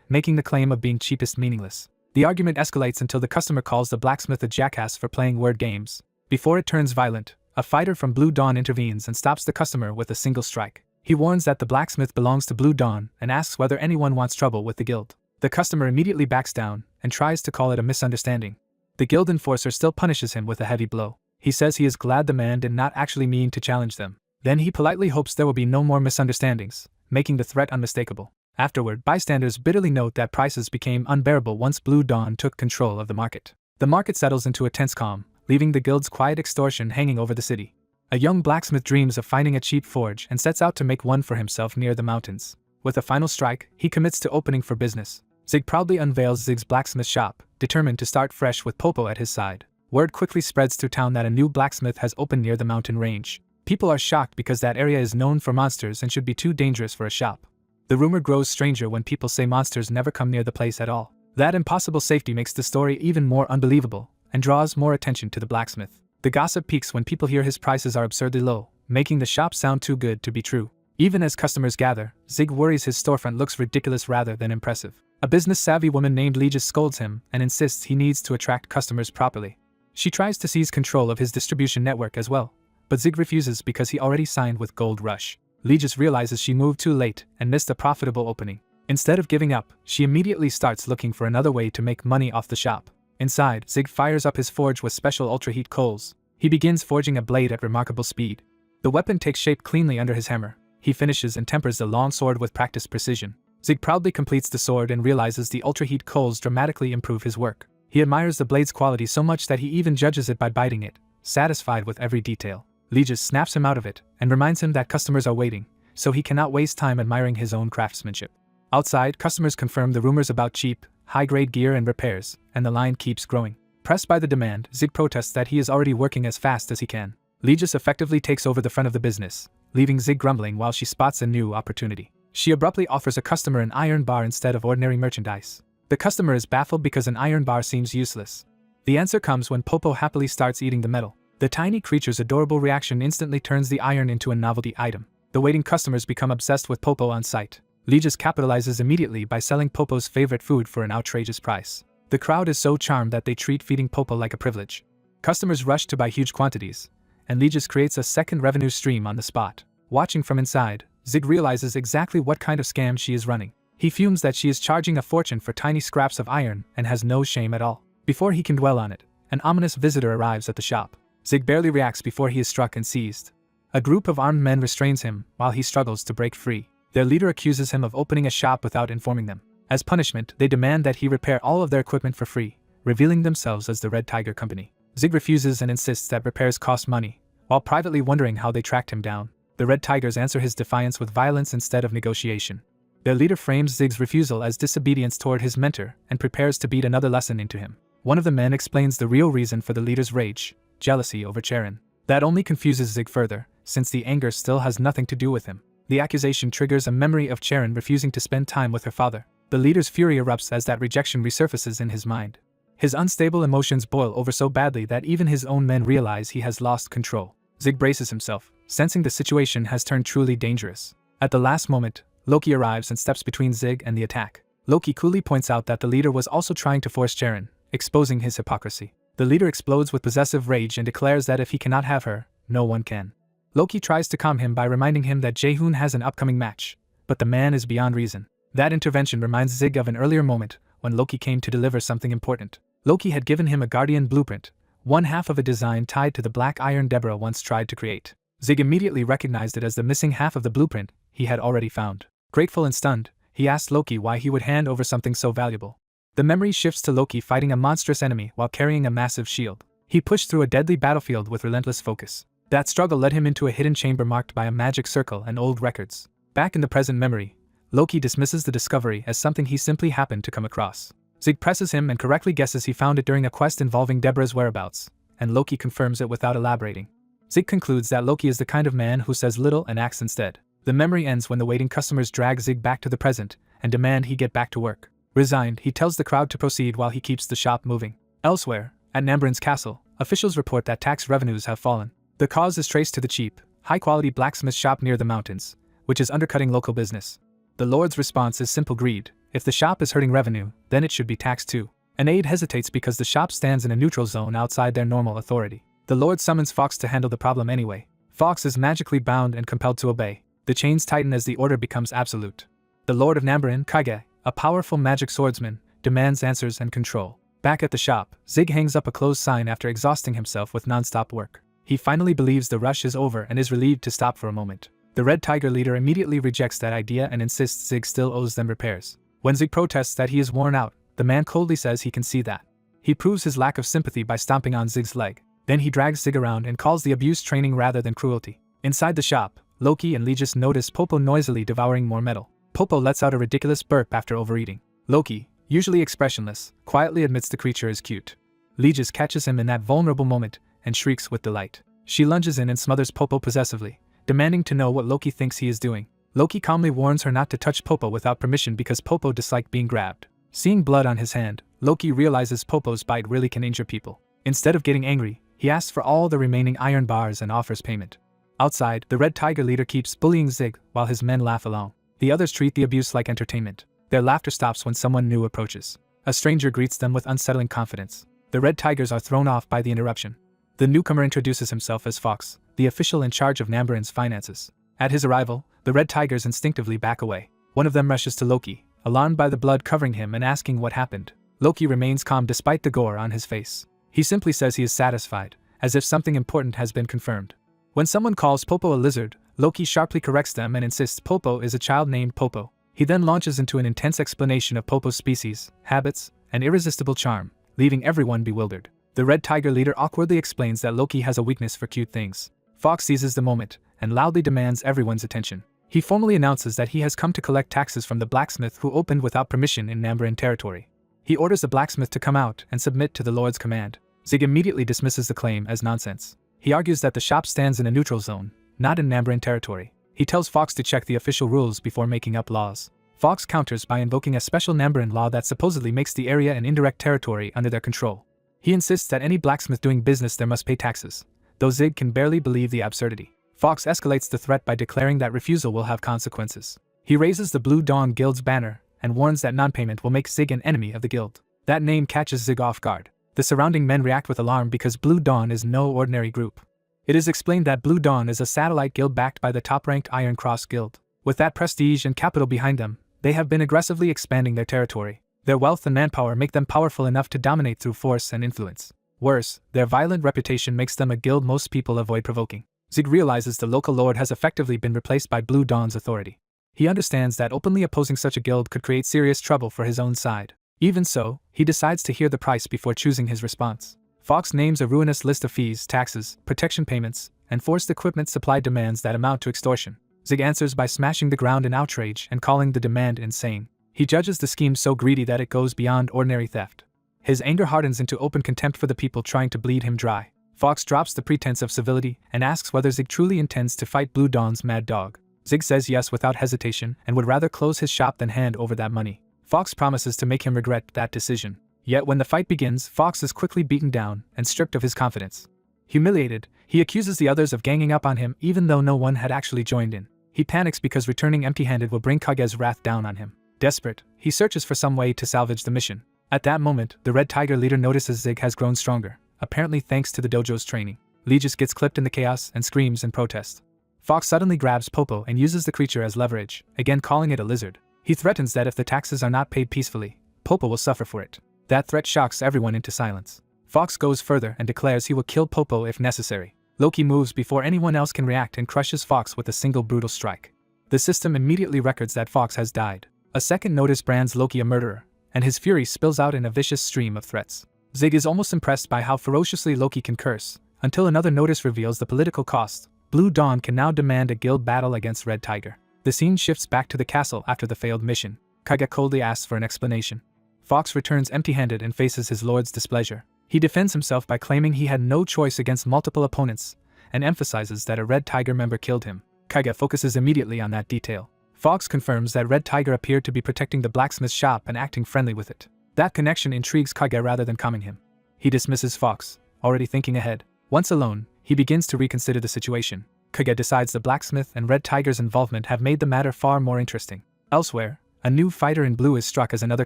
making the claim of being cheapest meaningless. The argument escalates until the customer calls the blacksmith a jackass for playing word games. Before it turns violent, a fighter from Blue Dawn intervenes and stops the customer with a single strike. He warns that the blacksmith belongs to Blue Dawn and asks whether anyone wants trouble with the guild. The customer immediately backs down and tries to call it a misunderstanding. The guild enforcer still punishes him with a heavy blow. He says he is glad the man did not actually mean to challenge them. Then he politely hopes there will be no more misunderstandings, making the threat unmistakable. Afterward, bystanders bitterly note that prices became unbearable once Blue Dawn took control of the market. The market settles into a tense calm, leaving the guild's quiet extortion hanging over the city. A young blacksmith dreams of finding a cheap forge and sets out to make one for himself near the mountains. With a final strike, he commits to opening for business. Zig proudly unveils Zig's blacksmith shop, determined to start fresh with Popo at his side. Word quickly spreads through town that a new blacksmith has opened near the mountain range. People are shocked because that area is known for monsters and should be too dangerous for a shop. The rumor grows stranger when people say monsters never come near the place at all. That impossible safety makes the story even more unbelievable and draws more attention to the blacksmith. The gossip peaks when people hear his prices are absurdly low, making the shop sound too good to be true. Even as customers gather, Zig worries his storefront looks ridiculous rather than impressive. A business-savvy woman named Legis scolds him and insists he needs to attract customers properly. She tries to seize control of his distribution network as well, but Zig refuses because he already signed with Gold Rush. Legis realizes she moved too late and missed a profitable opening. Instead of giving up, she immediately starts looking for another way to make money off the shop. Inside, Zig fires up his forge with special ultra-heat coals. He begins forging a blade at remarkable speed. The weapon takes shape cleanly under his hammer. He finishes and tempers the long sword with practiced precision. Zig proudly completes the sword and realizes the ultra-heat coals dramatically improve his work. He admires the blade's quality so much that he even judges it by biting it, satisfied with every detail. Legis snaps him out of it and reminds him that customers are waiting, so he cannot waste time admiring his own craftsmanship. Outside, customers confirm the rumors about cheap, high-grade gear and repairs, and the line keeps growing. Pressed by the demand, Zig protests that he is already working as fast as he can. Legis effectively takes over the front of the business, leaving Zig grumbling while she spots a new opportunity. She abruptly offers a customer an iron bar instead of ordinary merchandise. The customer is baffled because an iron bar seems useless. The answer comes when Popo happily starts eating the metal. The tiny creature's adorable reaction instantly turns the iron into a novelty item. The waiting customers become obsessed with Popo on sight. Legis capitalizes immediately by selling Popo's favorite food for an outrageous price. The crowd is so charmed that they treat feeding Popo like a privilege. Customers rush to buy huge quantities, and Legis creates a second revenue stream on the spot. Watching from inside, Zig realizes exactly what kind of scam she is running. He fumes that she is charging a fortune for tiny scraps of iron and has no shame at all. Before he can dwell on it, an ominous visitor arrives at the shop. Zig barely reacts before he is struck and seized. A group of armed men restrains him while he struggles to break free. Their leader accuses him of opening a shop without informing them. As punishment, they demand that he repair all of their equipment for free, revealing themselves as the Red Tiger Company. Zig refuses and insists that repairs cost money, while privately wondering how they tracked him down. The Red Tigers answer his defiance with violence instead of negotiation. Their leader frames Zig's refusal as disobedience toward his mentor and prepares to beat another lesson into him. One of the men explains the real reason for the leader's rage: jealousy over Charon. That only confuses Zig further, since the anger still has nothing to do with him. The accusation triggers a memory of Charon refusing to spend time with her father. The leader's fury erupts as that rejection resurfaces in his mind. His unstable emotions boil over so badly that even his own men realize he has lost control. Zig braces himself, sensing the situation has turned truly dangerous. At the last moment, Loki arrives and steps between Zig and the attack. Loki coolly points out that the leader was also trying to force Charon, exposing his hypocrisy. The leader explodes with possessive rage and declares that if he cannot have her, no one can. Loki tries to calm him by reminding him that Jaehoon has an upcoming match, but the man is beyond reason. That intervention reminds Zig of an earlier moment when Loki came to deliver something important. Loki had given him a guardian blueprint, one half of a design tied to the black iron Deborah once tried to create. Zig immediately recognized it as the missing half of the blueprint he had already found. Grateful and stunned, he asked Loki why he would hand over something so valuable. The memory shifts to Loki fighting a monstrous enemy while carrying a massive shield. He pushed through a deadly battlefield with relentless focus. That struggle led him into a hidden chamber marked by a magic circle and old records. Back in the present memory, Loki dismisses the discovery as something he simply happened to come across. Zig presses him and correctly guesses he found it during a quest involving Deborah's whereabouts, and Loki confirms it without elaborating. Zig concludes that Loki is the kind of man who says little and acts instead. The memory ends when the waiting customers drag Zig back to the present and demand he get back to work. Resigned, he tells the crowd to proceed while he keeps the shop moving. Elsewhere, at Nambarin's castle, officials report that tax revenues have fallen. The cause is traced to the cheap, high-quality blacksmith shop near the mountains, which is undercutting local business. The Lord's response is simple greed. If the shop is hurting revenue, then it should be taxed too. An aide hesitates because the shop stands in a neutral zone outside their normal authority. The Lord summons Fox to handle the problem anyway. Fox is magically bound and compelled to obey. The chains tighten as the order becomes absolute. The Lord of Nambarin, Kage, a powerful magic swordsman, demands answers and control. Back at the shop, Zig hangs up a closed sign after exhausting himself with non-stop work. He finally believes the rush is over and is relieved to stop for a moment. The Red Tiger leader immediately rejects that idea and insists Zig still owes them repairs. When Zig protests that he is worn out, the man coldly says he can see that. He proves his lack of sympathy by stomping on Zig's leg. Then he drags Zig around and calls the abuse training rather than cruelty. Inside the shop, Loki and Legis notice Popo noisily devouring more metal. Popo lets out a ridiculous burp after overeating. Loki, usually expressionless, quietly admits the creature is cute. Legis catches him in that vulnerable moment and shrieks with delight. She lunges in and smothers Popo possessively, demanding to know what Loki thinks he is doing. Loki calmly warns her not to touch Popo without permission because Popo disliked being grabbed. Seeing blood on his hand, Loki realizes Popo's bite really can injure people. Instead of getting angry, he asks for all the remaining iron bars and offers payment. Outside, the Red Tiger leader keeps bullying Zig while his men laugh along. The others treat the abuse like entertainment. Their laughter stops when someone new approaches. A stranger greets them with unsettling confidence. The Red Tigers are thrown off by the interruption. The newcomer introduces himself as Fox, the official in charge of Nambarin's finances. At his arrival, the Red Tigers instinctively back away. One of them rushes to Loki, alarmed by the blood covering him and asking what happened. Loki remains calm despite the gore on his face. He simply says he is satisfied, as if something important has been confirmed. When someone calls Popo a lizard, Loki sharply corrects them and insists Popo is a child named Popo. He then launches into an intense explanation of Popo's species, habits, and irresistible charm, leaving everyone bewildered. The Red Tiger leader awkwardly explains that Loki has a weakness for cute things. Fox seizes the moment and loudly demands everyone's attention. He formally announces that he has come to collect taxes from the blacksmith who opened without permission in Nambarin territory. He orders the blacksmith to come out and submit to the Lord's command. Zig immediately dismisses the claim as nonsense. He argues that the shop stands in a neutral zone, not in Nambarin territory. He tells Fox to check the official rules before making up laws. Fox counters by invoking a special Nambarin law that supposedly makes the area an indirect territory under their control. He insists that any blacksmith doing business there must pay taxes, though Zig can barely believe the absurdity. Fox escalates the threat by declaring that refusal will have consequences. He raises the Blue Dawn Guild's banner and warns that non-payment will make Zig an enemy of the guild. That name catches Zig off guard. The surrounding men react with alarm because Blue Dawn is no ordinary group. It is explained that Blue Dawn is a satellite guild backed by the top-ranked Iron Cross Guild. With that prestige and capital behind them, they have been aggressively expanding their territory. Their wealth and manpower make them powerful enough to dominate through force and influence. Worse, their violent reputation makes them a guild most people avoid provoking. Zig realizes the local lord has effectively been replaced by Blue Dawn's authority. He understands that openly opposing such a guild could create serious trouble for his own side. Even so, he decides to hear the price before choosing his response. Fox names a ruinous list of fees, taxes, protection payments, and forced equipment supply demands that amount to extortion. Zig answers by smashing the ground in outrage and calling the demand insane. He judges the scheme so greedy that it goes beyond ordinary theft. His anger hardens into open contempt for the people trying to bleed him dry. Fox drops the pretense of civility and asks whether Zig truly intends to fight Blue Dawn's mad dog. Zig says yes without hesitation and would rather close his shop than hand over that money. Fox promises to make him regret that decision. Yet when the fight begins, Fox is quickly beaten down and stripped of his confidence. Humiliated, he accuses the others of ganging up on him even though no one had actually joined in. He panics because returning empty-handed will bring Kage's wrath down on him. Desperate, he searches for some way to salvage the mission. At that moment, the Red Tiger leader notices Zig has grown stronger, apparently thanks to the dojo's training. Legis gets clipped in the chaos and screams in protest. Fox suddenly grabs Popo and uses the creature as leverage, again calling it a lizard. He threatens that if the taxes are not paid peacefully, Popo will suffer for it. That threat shocks everyone into silence. Fox goes further and declares he will kill Popo if necessary. Loki moves before anyone else can react and crushes Fox with a single brutal strike. The system immediately records that Fox has died. A second notice brands Loki a murderer, and his fury spills out in a vicious stream of threats. Zig is almost impressed by how ferociously Loki can curse, until another notice reveals the political cost. Blue Dawn can now demand a guild battle against Red Tiger. The scene shifts back to the castle after the failed mission. Kage coldly asks for an explanation. Fox returns empty-handed and faces his lord's displeasure. He defends himself by claiming he had no choice against multiple opponents, and emphasizes that a Red Tiger member killed him. Kage focuses immediately on that detail. Fox confirms that Red Tiger appeared to be protecting the blacksmith shop and acting friendly with it. That connection intrigues Kage rather than calming him. He dismisses Fox, already thinking ahead. Once alone, he begins to reconsider the situation. Kage decides the blacksmith and Red Tiger's involvement have made the matter far more interesting. Elsewhere, a new fighter in blue is struck as another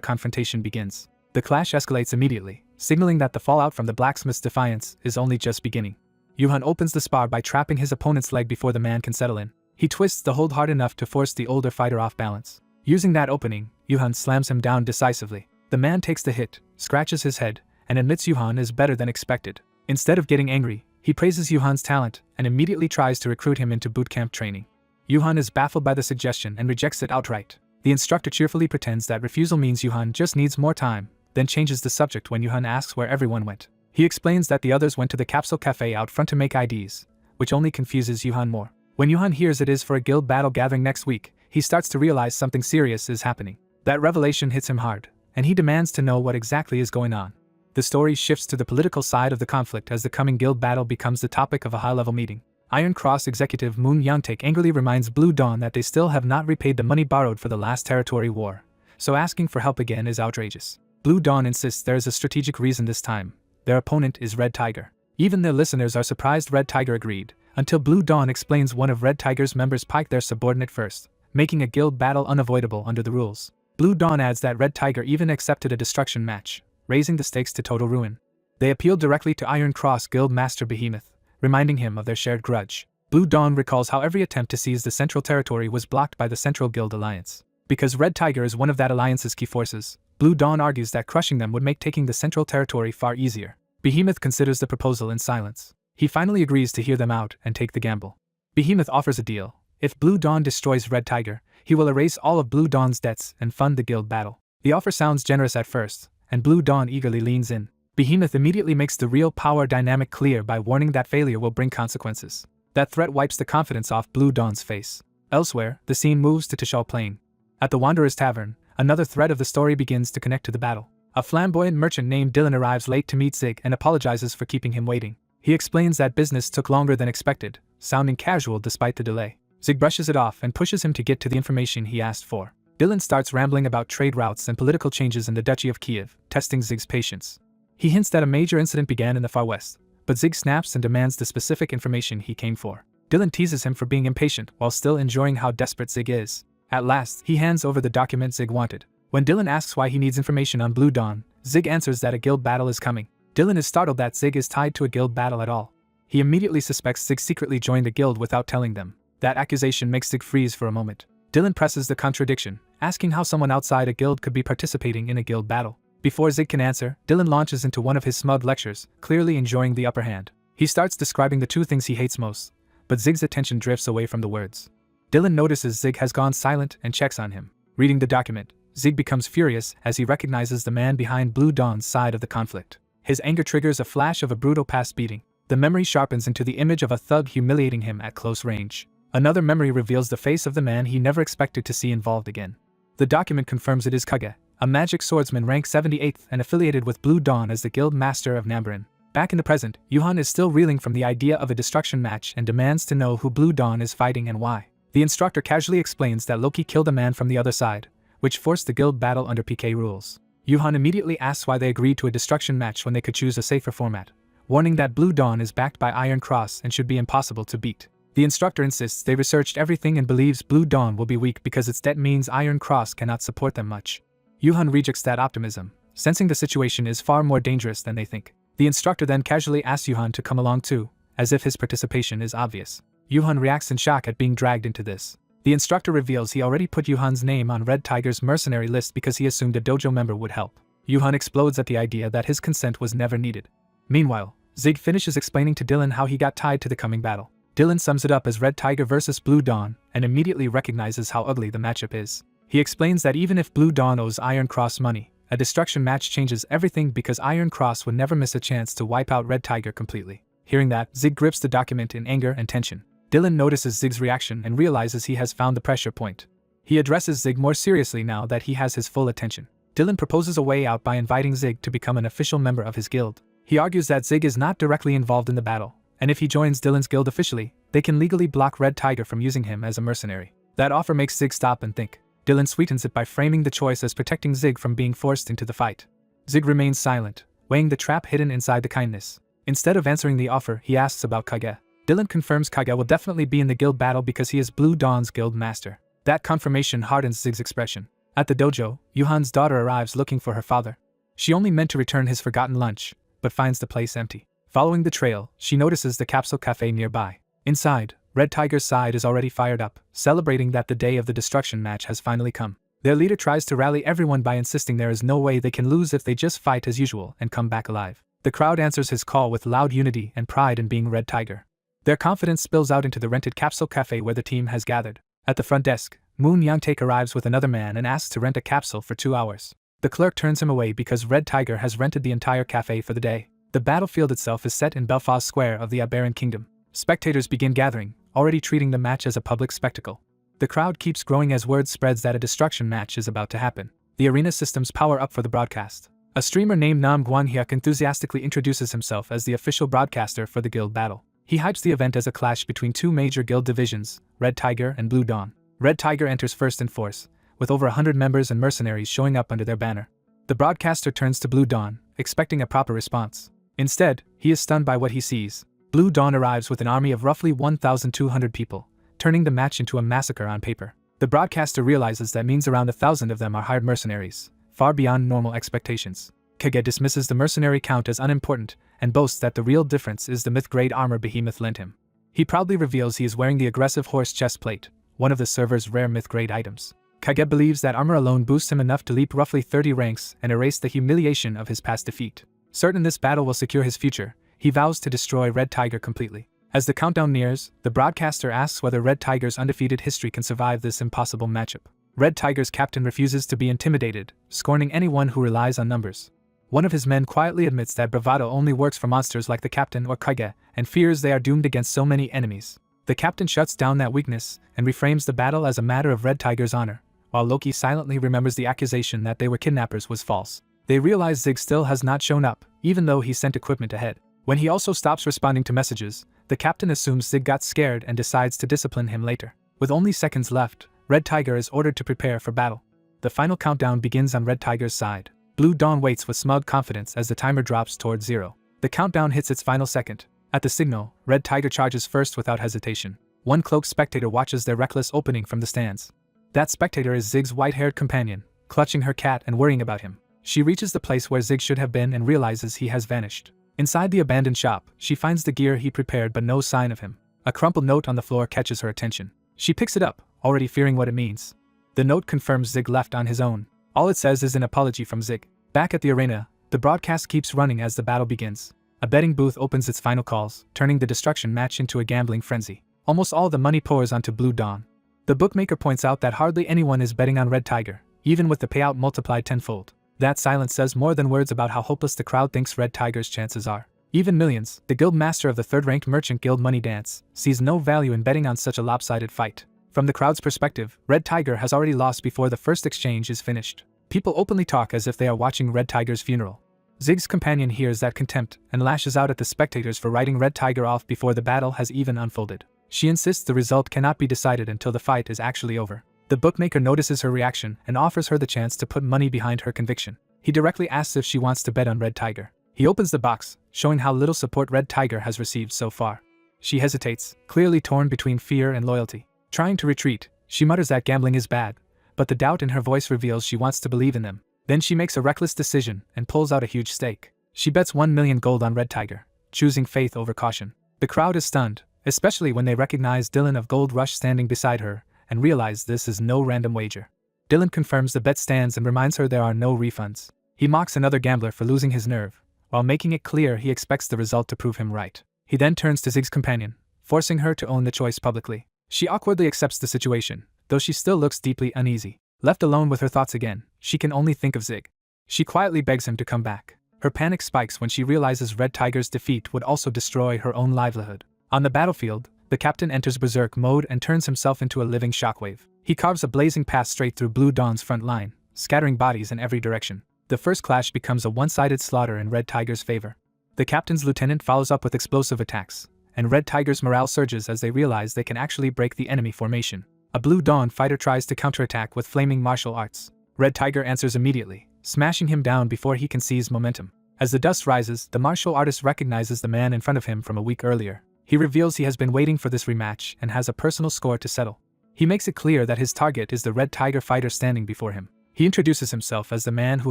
confrontation begins. The clash escalates immediately, signaling that the fallout from the blacksmith's defiance is only just beginning. Yuhan opens the spar by trapping his opponent's leg before the man can settle in. He twists the hold hard enough to force the older fighter off balance. Using that opening, Yuhan slams him down decisively. The man takes the hit, scratches his head, and admits Yuhan is better than expected. Instead of getting angry, he praises Yuhan's talent and immediately tries to recruit him into bootcamp training. Yuhan is baffled by the suggestion and rejects it outright. The instructor cheerfully pretends that refusal means Yuhan just needs more time, then changes the subject when Yuhan asks where everyone went. He explains that the others went to the capsule cafe out front to make IDs, which only confuses Yuhan more. When Yuhan hears it is for a guild battle gathering next week, he starts to realize something serious is happening. That revelation hits him hard, and he demands to know what exactly is going on. The story shifts to the political side of the conflict as the coming guild battle becomes the topic of a high-level meeting. Iron Cross executive Moon Yantek angrily reminds Blue Dawn that they still have not repaid the money borrowed for the last territory war, so asking for help again is outrageous. Blue Dawn insists there is a strategic reason this time. Their opponent is Red Tiger. Even their listeners are surprised Red Tiger agreed, until Blue Dawn explains one of Red Tiger's members piked their subordinate first, making a guild battle unavoidable under the rules. Blue Dawn adds that Red Tiger even accepted a destruction match, raising the stakes to total ruin. They appealed directly to Iron Cross Guild Master Behemoth, reminding him of their shared grudge. Blue Dawn recalls how every attempt to seize the Central Territory was blocked by the Central Guild Alliance. Because Red Tiger is one of that alliance's key forces, Blue Dawn argues that crushing them would make taking the Central Territory far easier. Behemoth considers the proposal in silence. He finally agrees to hear them out and take the gamble. Behemoth offers a deal. If Blue Dawn destroys Red Tiger, he will erase all of Blue Dawn's debts and fund the guild battle. The offer sounds generous at first, and Blue Dawn eagerly leans in. Behemoth immediately makes the real power dynamic clear by warning that failure will bring consequences. That threat wipes the confidence off Blue Dawn's face. Elsewhere, the scene moves to Tishal Plain. At the Wanderer's Tavern, another thread of the story begins to connect to the battle. A flamboyant merchant named Dylan arrives late to meet Zig and apologizes for keeping him waiting. He explains that business took longer than expected, sounding casual despite the delay. Zig brushes it off and pushes him to get to the information he asked for. Dylan starts rambling about trade routes and political changes in the Duchy of Kiev, testing Zig's patience. He hints that a major incident began in the far west, but Zig snaps and demands the specific information he came for. Dylan teases him for being impatient while still enjoying how desperate Zig is. At last, he hands over the document Zig wanted. When Dylan asks why he needs information on Blue Dawn, Zig answers that a guild battle is coming. Dylan is startled that Zig is tied to a guild battle at all. He immediately suspects Zig secretly joined the guild without telling them. That accusation makes Zig freeze for a moment. Dylan presses the contradiction, asking how someone outside a guild could be participating in a guild battle. Before Zig can answer, Dylan launches into one of his smug lectures, clearly enjoying the upper hand. He starts describing the two things he hates most, but Zig's attention drifts away from the words. Dylan notices Zig has gone silent and checks on him. Reading the document, Zig becomes furious as he recognizes the man behind Blue Dawn's side of the conflict. His anger triggers a flash of a brutal past beating. The memory sharpens into the image of a thug humiliating him at close range. Another memory reveals the face of the man he never expected to see involved again. The document confirms it is Kage, a magic swordsman ranked 78th and affiliated with Blue Dawn as the guild master of Nambaran. Back in the present, Yuhan is still reeling from the idea of a destruction match and demands to know who Blue Dawn is fighting and why. The instructor casually explains that Loki killed a man from the other side, which forced the guild battle under PK rules. Yuhan immediately asks why they agreed to a destruction match when they could choose a safer format, warning that Blue Dawn is backed by Iron Cross and should be impossible to beat. The instructor insists they researched everything and believes Blue Dawn will be weak because its debt means Iron Cross cannot support them much. Yuhan rejects that optimism, sensing the situation is far more dangerous than they think. The instructor then casually asks Yuhan to come along too, as if his participation is obvious. Yuhan reacts in shock at being dragged into this. The instructor reveals he already put Yuhan's name on Red Tiger's mercenary list because he assumed a dojo member would help. Yuhan explodes at the idea that his consent was never needed. Meanwhile, Zig finishes explaining to Dylan how he got tied to the coming battle. Dylan sums it up as Red Tiger vs Blue Dawn and immediately recognizes how ugly the matchup is. He explains that even if Blue Dawn owes Iron Cross money, a destruction match changes everything because Iron Cross would never miss a chance to wipe out Red Tiger completely. Hearing that, Zig grips the document in anger and tension. Dylan notices Zig's reaction and realizes he has found the pressure point. He addresses Zig more seriously now that he has his full attention. Dylan proposes a way out by inviting Zig to become an official member of his guild. He argues that Zig is not directly involved in the battle, and if he joins Dylan's guild officially, they can legally block Red Tiger from using him as a mercenary. That offer makes Zig stop and think. Dylan sweetens it by framing the choice as protecting Zig from being forced into the fight. Zig remains silent, weighing the trap hidden inside the kindness. Instead of answering the offer, he asks about Kage. Dylan confirms Kage will definitely be in the guild battle because he is Blue Dawn's guild master. That confirmation hardens Zig's expression. At the dojo, Yuhan's daughter arrives looking for her father. She only meant to return his forgotten lunch, but finds the place empty. Following the trail, she notices the capsule cafe nearby. Inside, Red Tiger's side is already fired up, celebrating that the day of the destruction match has finally come. Their leader tries to rally everyone by insisting there is no way they can lose if they just fight as usual and come back alive. The crowd answers his call with loud unity and pride in being Red Tiger. Their confidence spills out into the rented capsule cafe where the team has gathered. At the front desk, Moon Yangtaek arrives with another man and asks to rent a capsule for 2 hours. The clerk turns him away because Red Tiger has rented the entire cafe for the day. The battlefield itself is set in Belfast Square of the Aberran Kingdom. Spectators begin gathering, already treating the match as a public spectacle. The crowd keeps growing as word spreads that a destruction match is about to happen. The arena systems power up for the broadcast. A streamer named Nam Guanhyuk enthusiastically introduces himself as the official broadcaster for the guild battle. He hypes the event as a clash between two major guild divisions, Red Tiger and Blue Dawn. Red Tiger enters first in force, with over 100 members and mercenaries showing up under their banner. The broadcaster turns to Blue Dawn, expecting a proper response. Instead, he is stunned by what he sees. Blue Dawn arrives with an army of roughly 1,200 people, turning the match into a massacre on paper. The broadcaster realizes that means around 1,000 of them are hired mercenaries, far beyond normal expectations. Kage dismisses the mercenary count as unimportant and boasts that the real difference is the myth-grade armor Behemoth lent him. He proudly reveals he is wearing the aggressive horse chest plate, one of the server's rare myth-grade items. Kage believes that armor alone boosts him enough to leap roughly 30 ranks and erase the humiliation of his past defeat. Certain this battle will secure his future, he vows to destroy Red Tiger completely. As the countdown nears, the broadcaster asks whether Red Tiger's undefeated history can survive this impossible matchup. Red Tiger's captain refuses to be intimidated, scorning anyone who relies on numbers. One of his men quietly admits that bravado only works for monsters like the captain or Kage, and fears they are doomed against so many enemies. The captain shuts down that weakness and reframes the battle as a matter of Red Tiger's honor, while Loki silently remembers the accusation that they were kidnappers was false. They realize Zig still has not shown up, even though he sent equipment ahead. When he also stops responding to messages, the captain assumes Zig got scared and decides to discipline him later. With only seconds left, Red Tiger is ordered to prepare for battle. The final countdown begins on Red Tiger's side. Blue Dawn waits with smug confidence as the timer drops towards 0. The countdown hits its final second. At the signal, Red Tiger charges first without hesitation. One cloaked spectator watches their reckless opening from the stands. That spectator is Zig's white-haired companion, clutching her cat and worrying about him. She reaches the place where Zig should have been and realizes he has vanished. Inside the abandoned shop, she finds the gear he prepared but no sign of him. A crumpled note on the floor catches her attention. She picks it up, already fearing what it means. The note confirms Zig left on his own. All it says is an apology from Zig. Back at the arena, the broadcast keeps running as the battle begins. A betting booth opens its final calls, turning the destruction match into a gambling frenzy. Almost all the money pours onto Blue Dawn. The bookmaker points out that hardly anyone is betting on Red Tiger, even with the payout multiplied tenfold. That silence says more than words about how hopeless the crowd thinks Red Tiger's chances are. Even Millions, the guild master of the third-ranked merchant guild Money Dance, sees no value in betting on such a lopsided fight. From the crowd's perspective, Red Tiger has already lost before the first exchange is finished. People openly talk as if they are watching Red Tiger's funeral. Zig's companion hears that contempt and lashes out at the spectators for writing Red Tiger off before the battle has even unfolded. She insists the result cannot be decided until the fight is actually over. The bookmaker notices her reaction and offers her the chance to put money behind her conviction. He directly asks if she wants to bet on Red Tiger. He opens the box, showing how little support Red Tiger has received so far. She hesitates, clearly torn between fear and loyalty. Trying to retreat, she mutters that gambling is bad, but the doubt in her voice reveals she wants to believe in them. Then she makes a reckless decision and pulls out a huge stake. She bets 1 million gold on Red Tiger, choosing faith over caution. The crowd is stunned, especially when they recognize Dylan of Gold Rush standing beside her, and realize this is no random wager. Dylan confirms the bet stands and reminds her there are no refunds. He mocks another gambler for losing his nerve, while making it clear he expects the result to prove him right. He then turns to Zig's companion, forcing her to own the choice publicly. She awkwardly accepts the situation, though she still looks deeply uneasy. Left alone with her thoughts again, she can only think of Zig. She quietly begs him to come back. Her panic spikes when she realizes Red Tiger's defeat would also destroy her own livelihood. On the battlefield, the captain enters berserk mode and turns himself into a living shockwave. He carves a blazing path straight through Blue Dawn's front line, scattering bodies in every direction. The first clash becomes a one-sided slaughter in Red Tiger's favor. The captain's lieutenant follows up with explosive attacks, and Red Tiger's morale surges as they realize they can actually break the enemy formation. A Blue Dawn fighter tries to counterattack with flaming martial arts. Red Tiger answers immediately, smashing him down before he can seize momentum. As the dust rises, the martial artist recognizes the man in front of him from a week earlier. He reveals he has been waiting for this rematch and has a personal score to settle. He makes it clear that his target is the Red Tiger fighter standing before him. He introduces himself as the man who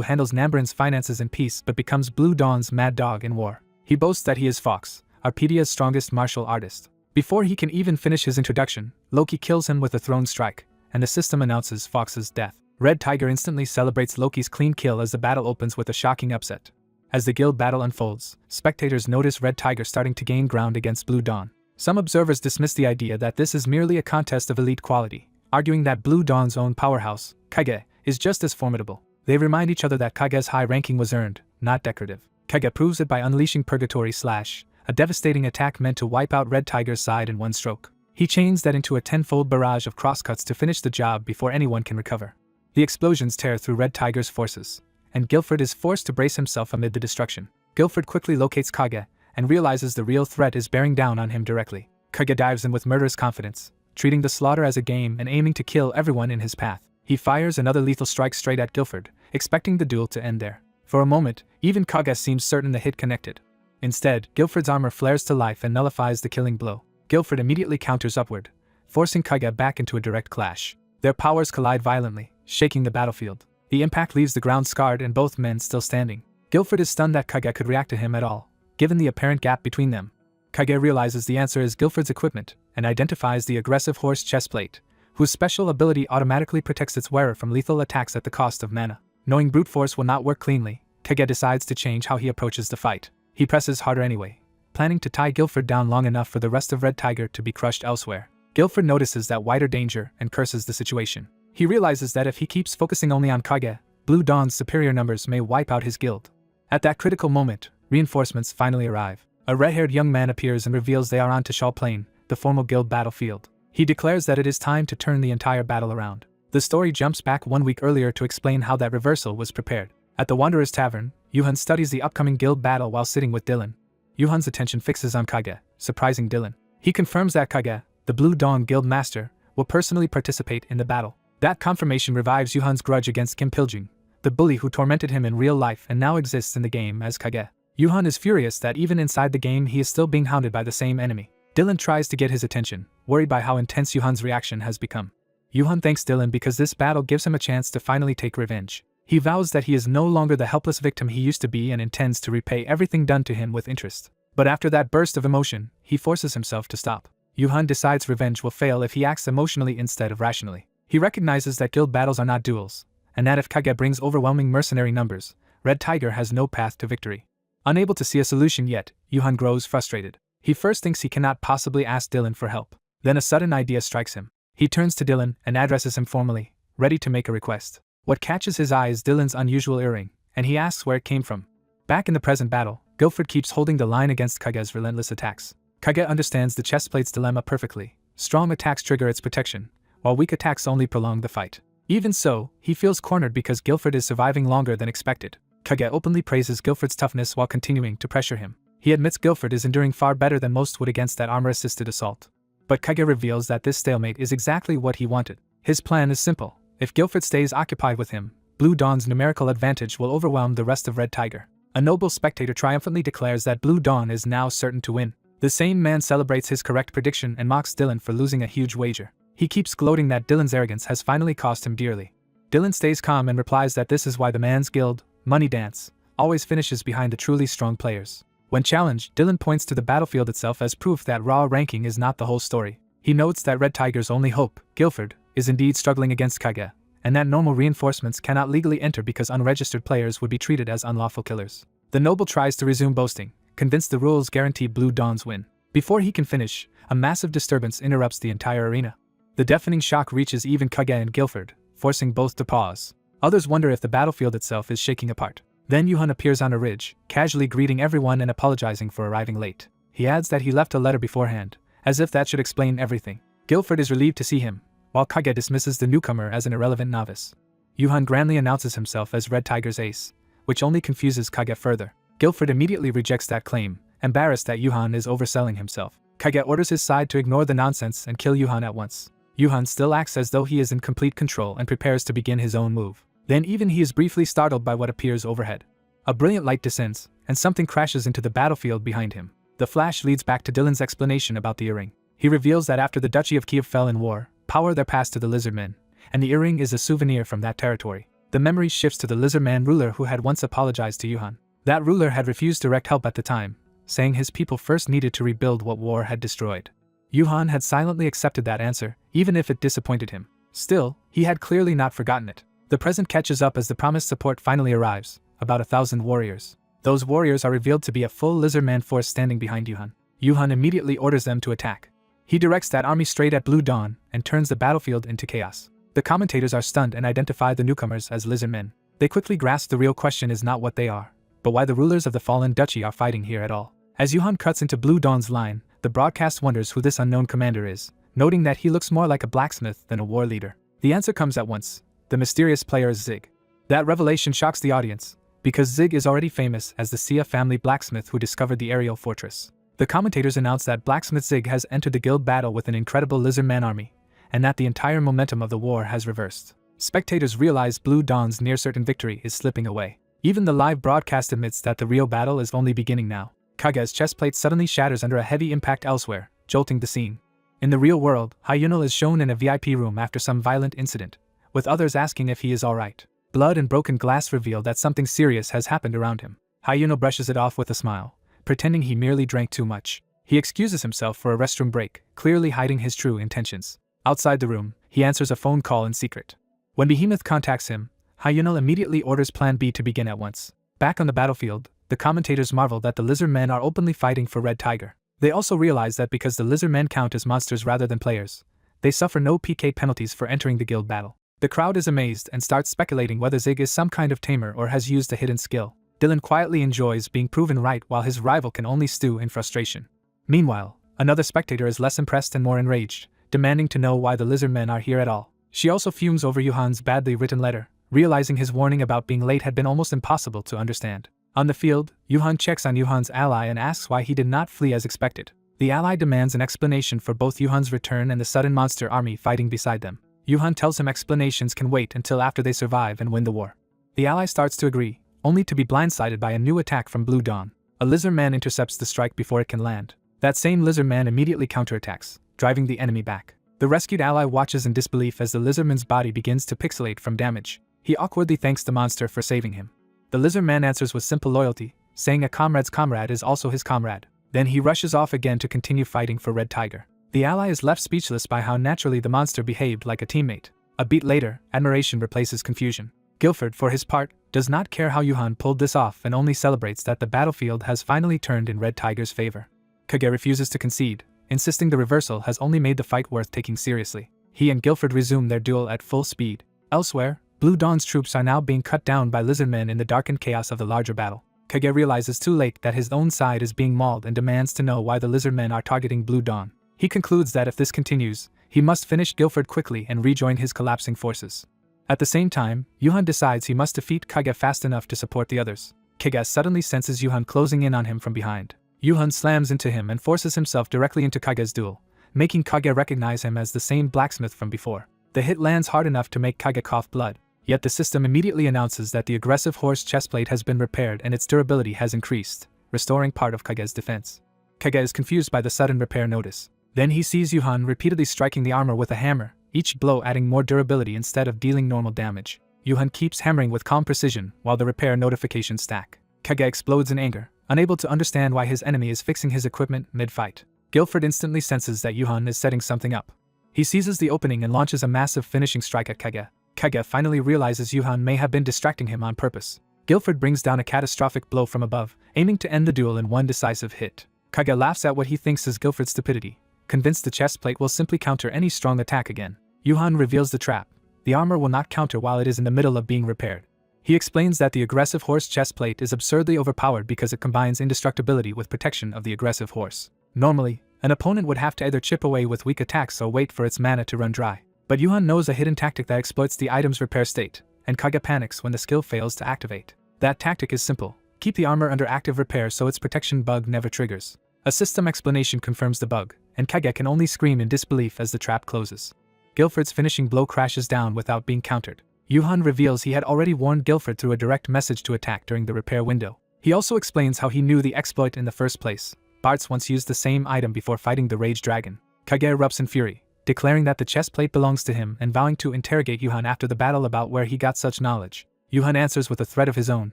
handles Nambaran's finances in peace but becomes Blue Dawn's mad dog in war. He boasts that he is Fox, Arpedia's strongest martial artist. Before he can even finish his introduction, Loki kills him with a thrown strike, and the system announces Fox's death. Red Tiger instantly celebrates Loki's clean kill as the battle opens with a shocking upset. As the guild battle unfolds, spectators notice Red Tiger starting to gain ground against Blue Dawn. Some observers dismiss the idea that this is merely a contest of elite quality, arguing that Blue Dawn's own powerhouse, Kage, is just as formidable. They remind each other that Kage's high ranking was earned, not decorative. Kage proves it by unleashing Purgatory Slash, a devastating attack meant to wipe out Red Tiger's side in one stroke. He chains that into a tenfold barrage of crosscuts to finish the job before anyone can recover. The explosions tear through Red Tiger's forces, and Guilford is forced to brace himself amid the destruction. Guilford quickly locates Kage, and realizes the real threat is bearing down on him directly. Kage dives in with murderous confidence, treating the slaughter as a game and aiming to kill everyone in his path. He fires another lethal strike straight at Guilford, expecting the duel to end there. For a moment, even Kage seems certain the hit connected. Instead, Guilford's armor flares to life and nullifies the killing blow. Guilford immediately counters upward, forcing Kage back into a direct clash. Their powers collide violently, shaking the battlefield. The impact leaves the ground scarred and both men still standing. Guilford is stunned that Kage could react to him at all, given the apparent gap between them. Kage realizes the answer is Guilford's equipment, and identifies the aggressive horse chestplate, whose special ability automatically protects its wearer from lethal attacks at the cost of mana. Knowing brute force will not work cleanly, Kage decides to change how he approaches the fight. He presses harder anyway, planning to tie Guilford down long enough for the rest of Red Tiger to be crushed elsewhere. Guilford notices that wider danger and curses the situation. He realizes that if he keeps focusing only on Kage, Blue Dawn's superior numbers may wipe out his guild. At that critical moment, reinforcements finally arrive. A red-haired young man appears and reveals they are on Tashal Plain, the formal guild battlefield. He declares that it is time to turn the entire battle around. The story jumps back 1 week earlier to explain how that reversal was prepared. At the Wanderer's Tavern, Yuhan studies the upcoming guild battle while sitting with Dylan. Yuhan's attention fixes on Kage, surprising Dylan. He confirms that Kage, the Blue Dawn guild master, will personally participate in the battle. That confirmation revives Yuhan's grudge against Kim Piljing, the bully who tormented him in real life and now exists in the game as Kage. Yuhan is furious that even inside the game he is still being hounded by the same enemy. Dylan tries to get his attention, worried by how intense Yuhan's reaction has become. Yuhan thanks Dylan because this battle gives him a chance to finally take revenge. He vows that he is no longer the helpless victim he used to be and intends to repay everything done to him with interest. But after that burst of emotion, he forces himself to stop. Yuhan decides revenge will fail if he acts emotionally instead of rationally. He recognizes that guild battles are not duels, and that if Kage brings overwhelming mercenary numbers, Red Tiger has no path to victory. Unable to see a solution yet, Yuhan grows frustrated. He first thinks he cannot possibly ask Dylan for help. Then a sudden idea strikes him. He turns to Dylan and addresses him formally, ready to make a request. What catches his eye is Dylan's unusual earring, and he asks where it came from. Back in the present battle, Guilford keeps holding the line against Kage's relentless attacks. Kage understands the chestplate's dilemma perfectly. Strong attacks trigger its protection, while weak attacks only prolong the fight. Even so, he feels cornered because Guilford is surviving longer than expected. Kage openly praises Guilford's toughness while continuing to pressure him. He admits Guilford is enduring far better than most would against that armor-assisted assault. But Kage reveals that this stalemate is exactly what he wanted. His plan is simple. If Guilford stays occupied with him, Blue Dawn's numerical advantage will overwhelm the rest of Red Tiger. A noble spectator triumphantly declares that Blue Dawn is now certain to win. The same man celebrates his correct prediction and mocks Dylan for losing a huge wager. He keeps gloating that Dylan's arrogance has finally cost him dearly. Dylan stays calm and replies that this is why the man's guild, Money Dance, always finishes behind the truly strong players. When challenged, Dylan points to the battlefield itself as proof that raw ranking is not the whole story. He notes that Red Tiger's only hope, Guilford, is indeed struggling against Kage, and that normal reinforcements cannot legally enter because unregistered players would be treated as unlawful killers. The noble tries to resume boasting, convinced the rules guarantee Blue Dawn's win. Before he can finish, a massive disturbance interrupts the entire arena. The deafening shock reaches even Kage and Guilford, forcing both to pause. Others wonder if the battlefield itself is shaking apart. Then Yuhan appears on a ridge, casually greeting everyone and apologizing for arriving late. He adds that he left a letter beforehand, as if that should explain everything. Guilford is relieved to see him, while Kage dismisses the newcomer as an irrelevant novice. Yuhan grandly announces himself as Red Tiger's ace, which only confuses Kage further. Guilford immediately rejects that claim, embarrassed that Yuhan is overselling himself. Kage orders his side to ignore the nonsense and kill Yuhan at once. Yuhan still acts as though he is in complete control and prepares to begin his own move. Then even he is briefly startled by what appears overhead. A brilliant light descends, and something crashes into the battlefield behind him. The flash leads back to Dylan's explanation about the earring. He reveals that after the Duchy of Kiev fell in war, power there passed to the Lizardmen, and the earring is a souvenir from that territory. The memory shifts to the Lizardman ruler who had once apologized to Yuhan. That ruler had refused direct help at the time, saying his people first needed to rebuild what war had destroyed. Yuhan had silently accepted that answer, even if it disappointed him. Still, he had clearly not forgotten it. The present catches up as the promised support finally arrives, about 1,000 warriors. Those warriors are revealed to be a full Lizardman force standing behind Yuhan. Yuhan immediately orders them to attack. He directs that army straight at Blue Dawn and turns the battlefield into chaos. The commentators are stunned and identify the newcomers as Lizardmen. They quickly grasp the real question is not what they are, but why the rulers of the fallen duchy are fighting here at all. As Yuhan cuts into Blue Dawn's line, the broadcast wonders who this unknown commander is, noting that he looks more like a blacksmith than a war leader. The answer comes at once. The mysterious player is Zig. That revelation shocks the audience, because Zig is already famous as the Sia family blacksmith who discovered the aerial fortress. The commentators announce that Blacksmith Zig has entered the guild battle with an incredible Lizardman army, and that the entire momentum of the war has reversed. Spectators realize Blue Dawn's near-certain victory is slipping away. Even the live broadcast admits that the real battle is only beginning now. Kage's chestplate suddenly shatters under a heavy impact elsewhere, jolting the scene. In the real world, Yahello is shown in a VIP room after some violent incident, with others asking if he is alright. Blood and broken glass reveal that something serious has happened around him. Yahello brushes it off with a smile, pretending he merely drank too much. He excuses himself for a restroom break, clearly hiding his true intentions. Outside the room, he answers a phone call in secret. When Behemoth contacts him, Yahello immediately orders Plan B to begin at once. Back on the battlefield, the commentators marvel that the Lizardmen are openly fighting for Red Tiger. They also realize that because the Lizardmen count as monsters rather than players, they suffer no PK penalties for entering the guild battle. The crowd is amazed and starts speculating whether Zig is some kind of tamer or has used a hidden skill. Dylan quietly enjoys being proven right while his rival can only stew in frustration. Meanwhile, another spectator is less impressed and more enraged, demanding to know why the Lizardmen are here at all. She also fumes over Yuhan's badly written letter, realizing his warning about being late had been almost impossible to understand. On the field, Yuhan checks on Yuhan's ally and asks why he did not flee as expected. The ally demands an explanation for both Yuhan's return and the sudden monster army fighting beside them. Yuhan tells him explanations can wait until after they survive and win the war. The ally starts to agree, only to be blindsided by a new attack from Blue Dawn. A Lizardman intercepts the strike before it can land. That same Lizardman immediately counterattacks, driving the enemy back. The rescued ally watches in disbelief as the Lizardman's body begins to pixelate from damage. He awkwardly thanks the monster for saving him. The Lizardman answers with simple loyalty, saying a comrade's comrade is also his comrade. Then he rushes off again to continue fighting for Red Tiger. The ally is left speechless by how naturally the monster behaved like a teammate. A beat later, admiration replaces confusion. Guilford, for his part, does not care how Yuhan pulled this off and only celebrates that the battlefield has finally turned in Red Tiger's favor. Kage refuses to concede, insisting the reversal has only made the fight worth taking seriously. He and Guilford resume their duel at full speed. Elsewhere, Blue Dawn's troops are now being cut down by Lizardmen in the darkened chaos of the larger battle. Kage realizes too late that his own side is being mauled and demands to know why the Lizardmen are targeting Blue Dawn. He concludes that if this continues, he must finish Guilford quickly and rejoin his collapsing forces. At the same time, Yuhan decides he must defeat Kage fast enough to support the others. Kage suddenly senses Yuhan closing in on him from behind. Yuhan slams into him and forces himself directly into Kage's duel, making Kage recognize him as the same blacksmith from before. The hit lands hard enough to make Kage cough blood, yet the system immediately announces that the aggressive horse chestplate has been repaired and its durability has increased, restoring part of Kage's defense. Kage is confused by the sudden repair notice. Then he sees Yuhan repeatedly striking the armor with a hammer, each blow adding more durability instead of dealing normal damage. Yuhan keeps hammering with calm precision while the repair notifications stack. Kage explodes in anger, unable to understand why his enemy is fixing his equipment mid-fight. Guilford instantly senses that Yuhan is setting something up. He seizes the opening and launches a massive finishing strike at Kage. Kage finally realizes Yuhan may have been distracting him on purpose. Guilford brings down a catastrophic blow from above, aiming to end the duel in one decisive hit. Kage laughs at what he thinks is Guilford's stupidity, convinced the chest plate will simply counter any strong attack again. Yuhan reveals the trap. The armor will not counter while it is in the middle of being repaired. He explains that the aggressive horse chest plate is absurdly overpowered because it combines indestructibility with protection of the aggressive horse. Normally, an opponent would have to either chip away with weak attacks or wait for its mana to run dry. But Yuhan knows a hidden tactic that exploits the item's repair state, and Kage panics when the skill fails to activate. That tactic is simple: keep the armor under active repair so its protection bug never triggers. A system explanation confirms the bug, and Kage can only scream in disbelief as the trap closes. Guilford's finishing blow crashes down without being countered. Yuhan reveals he had already warned Guilford through a direct message to attack during the repair window. He also explains how he knew the exploit in the first place. Bartz once used the same item before fighting the Rage Dragon. Kage erupts in fury, declaring that the chest plate belongs to him and vowing to interrogate Yuhan after the battle about where he got such knowledge. Yuhan answers with a threat of his own,